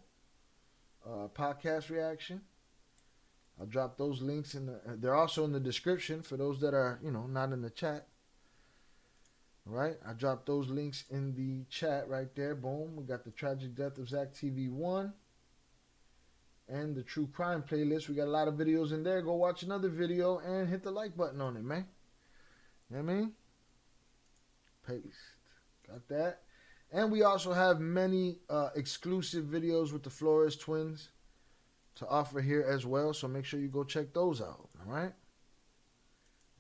podcast reaction. I'll drop those links they're also in the description for those that are, you know, not in the chat. All right, I dropped those links in the chat right there. Boom. We got the Tragic Death of Zach TV 1 and the True Crime playlist. We got a lot of videos in there. Go watch another video and hit the like button on it, man. You know what I mean? Paste. Got that. And we also have many exclusive videos with the Flores twins to offer here as well. So make sure you go check those out. All right.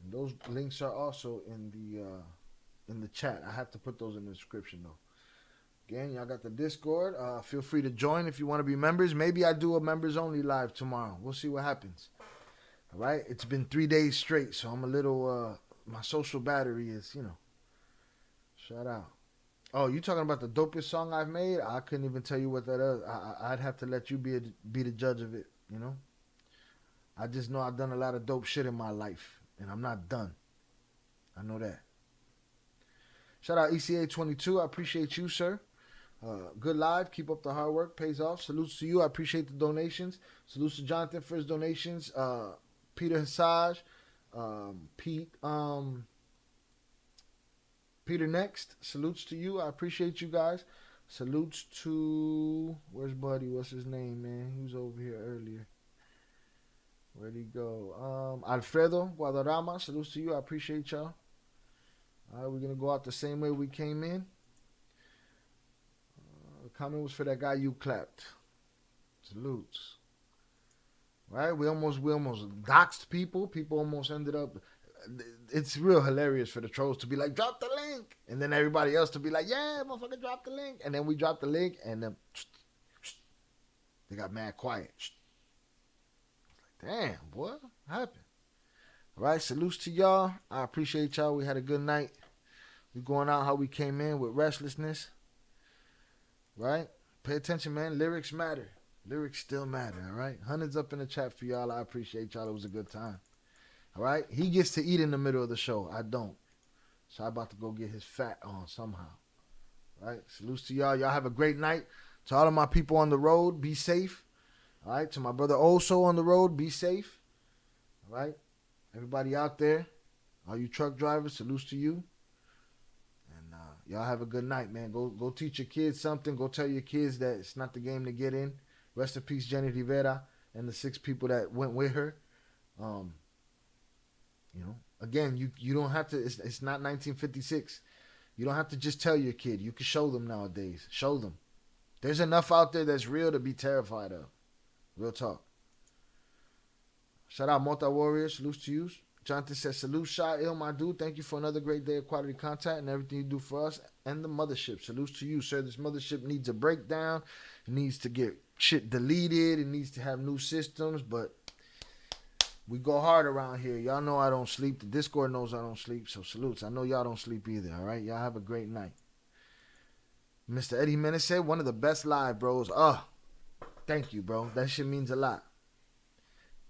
And those links are also in the chat. I have to put those in the description though. Again, y'all got the Discord. Feel free to join if you want to be members. Maybe I do a members only live tomorrow. We'll see what happens. All right. It's been 3 days straight, so I'm a little. My social battery is, you know. Shout out. Oh, you talking about the dopest song I've made? I couldn't even tell you what that is. I'd have to let you be the judge of it, you know? I just know I've done a lot of dope shit in my life, and I'm not done. I know that. Shout out ECA22. I appreciate you, sir. Good live. Keep up the hard work. Pays off. Salutes to you. I appreciate the donations. Salutes to Jonathan for his donations. Peter Hassage. Peter Next, salutes to you. I appreciate you guys. Salutes to, where's Buddy? What's his name, man? He was over here earlier. Where'd he go? Alfredo Guadarrama, salutes to you. I appreciate y'all. All right, we're going to go out the same way we came in. The comment was for that guy you clapped. Salutes. Right? We almost doxed people. People almost ended up. It's real hilarious for the trolls to be like, drop the link. And then everybody else to be like, yeah, motherfucker, drop the link. And then we drop the link, and then they got mad quiet. Like, damn, boy, what happened? All right, salutes to y'all. I appreciate y'all. We had a good night. We going out how we came in with restlessness. Right? Pay attention, man. Lyrics matter. Lyrics still matter, all right? Hundreds up in the chat for y'all. I appreciate y'all. It was a good time. All right? He gets to eat in the middle of the show. I don't. So I'm about to go get his fat on somehow. All right? Salutes to y'all. Y'all have a great night. To all of my people on the road, be safe. All right? To my brother also on the road, be safe. All right? Everybody out there, all you truck drivers, salutes to you. And y'all have a good night, man. Go teach your kids something. Go tell your kids that it's not the game to get in. Rest in peace, Jenni Rivera, and the 6 people that went with her. You know, again, you don't have to. It's not 1956. You don't have to just tell your kid. You can show them nowadays. Show them. There's enough out there that's real to be terrified of. Real talk. Shout out Mota Warriors. Salutes to you. Jonathan says, salute Shy Il, my dude. Thank you for another great day of quality content and everything you do for us and the mothership. Salutes to you, sir. This mothership needs a breakdown. It needs to get shit deleted. It needs to have new systems, but we go hard around here. Y'all know I don't sleep. The Discord knows I don't sleep, so salutes. I know y'all don't sleep either, all right? Y'all have a great night. Mr. Eddie Menace said, one of the best live, bros. Thank you, bro. That shit means a lot.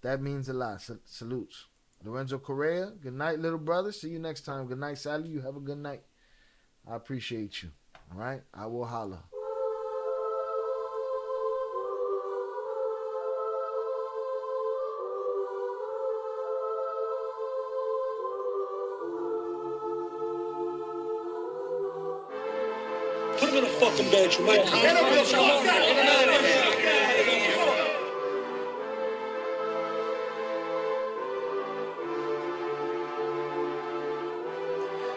That means a lot. Salutes. Lorenzo Correa, good night, little brother. See you next time. Good night, Sally. You have a good night. I appreciate you. All right? I will holla. Put him in a fucking bedroom, right?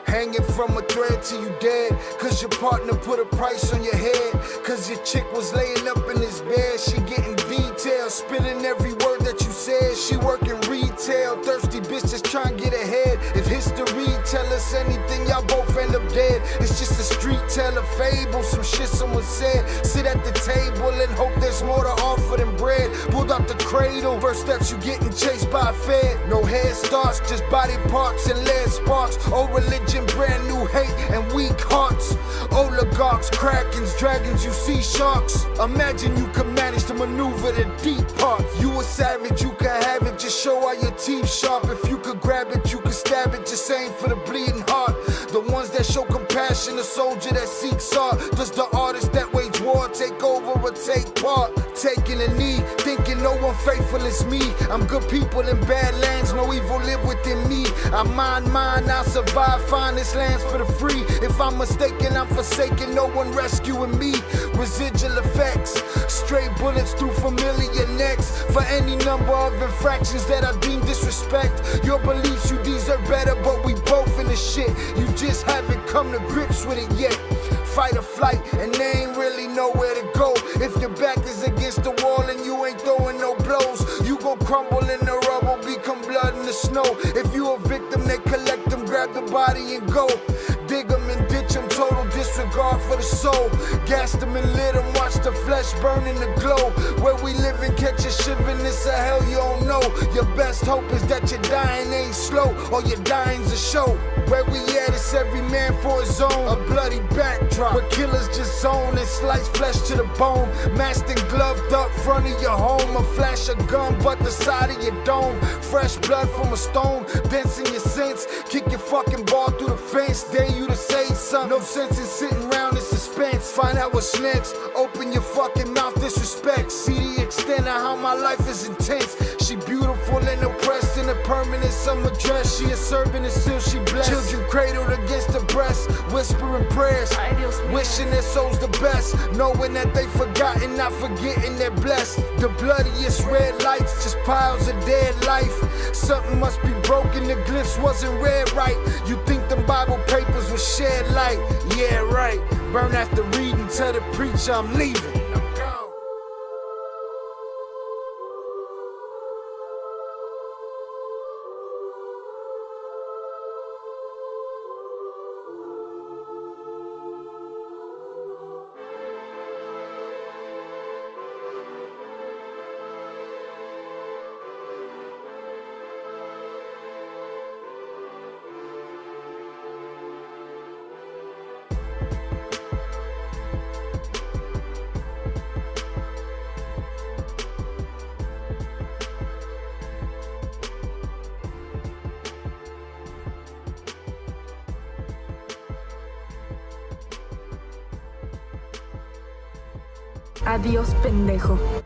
Hanging from a thread till you dead, cause your partner put a price on your head, cause your chick was laying up in his bed. She getting details, spilling every word that you said. She working retail, thirsty bitch just trying to get ahead. If history tell us anything, y'all both end up dead. It's just a street tale of fable, some shit someone said. Sit at the table and hope there's more to offer than bread. Pulled out the cradle, first steps you getting chased by a fed. No head starts, just body parts and lead sparks. Old religion, brand new hate and weak hearts. Oligarchs, krakens, dragons, you see sharks. Imagine you could manage to maneuver the deep part. You a savage, you can have it, just show how your teeth sharp. If you could grab it, you could stab it, just aim for the bleeding heart. The ones that show compassion, a soldier that seeks art. Does the artist that wage war take over or take part? Taking a knee, thinking no one faithful is me. I'm good people in bad lands, no evil live within me. I mind mine, I survive, find this lands for the free. If I'm mistaken, I'm forsaken, no one rescuing me. Residual effects, stray bullets through familiar necks. For any number of infractions that I deem disrespect. Your beliefs, you deserve better, but we both in the shit. You just haven't come to grips with it yet. Fight or flight, and they ain't really nowhere to go. If your back is against the wall and you ain't throwing no blows, you gon' crumble in the rubble, become blood in the snow. If you a victim, they collect them, grab the body and go. Dig them and ditch them, total disregard for the soul. Gas them and lit them, watch the flesh burn in the glow. Where we live and catch a shivering, it's a hell you don't know. Your best hope is that your dying ain't slow, or your dying's a show. Where we at, it's every man for his own. A bloody backdrop, where killers just zone and slice flesh to the bone. Masked and gloved up front of your home. A flash of gun, but the side of your dome. Fresh blood from a stone, dents in your sense. Kick your fucking ball through the fence. Dare you to say something, no sense in sitting around in suspense. Find out what's next, open your fucking mouth, disrespect. See the extent of how my life is intense. She beautiful and oppressed in a permanent summer dress. She a servant and still she blessed. Children cradled against her breast, whispering prayers, wishing their souls the best, knowing that they forgotten, not forgetting they're blessed. The bloodiest red lights, just piles of dead life. Something must be broken, the glyphs wasn't read right. You think them Bible papers will shed light? Yeah, right. Burn after reading, tell the preacher I'm leaving. Adiós, pendejo.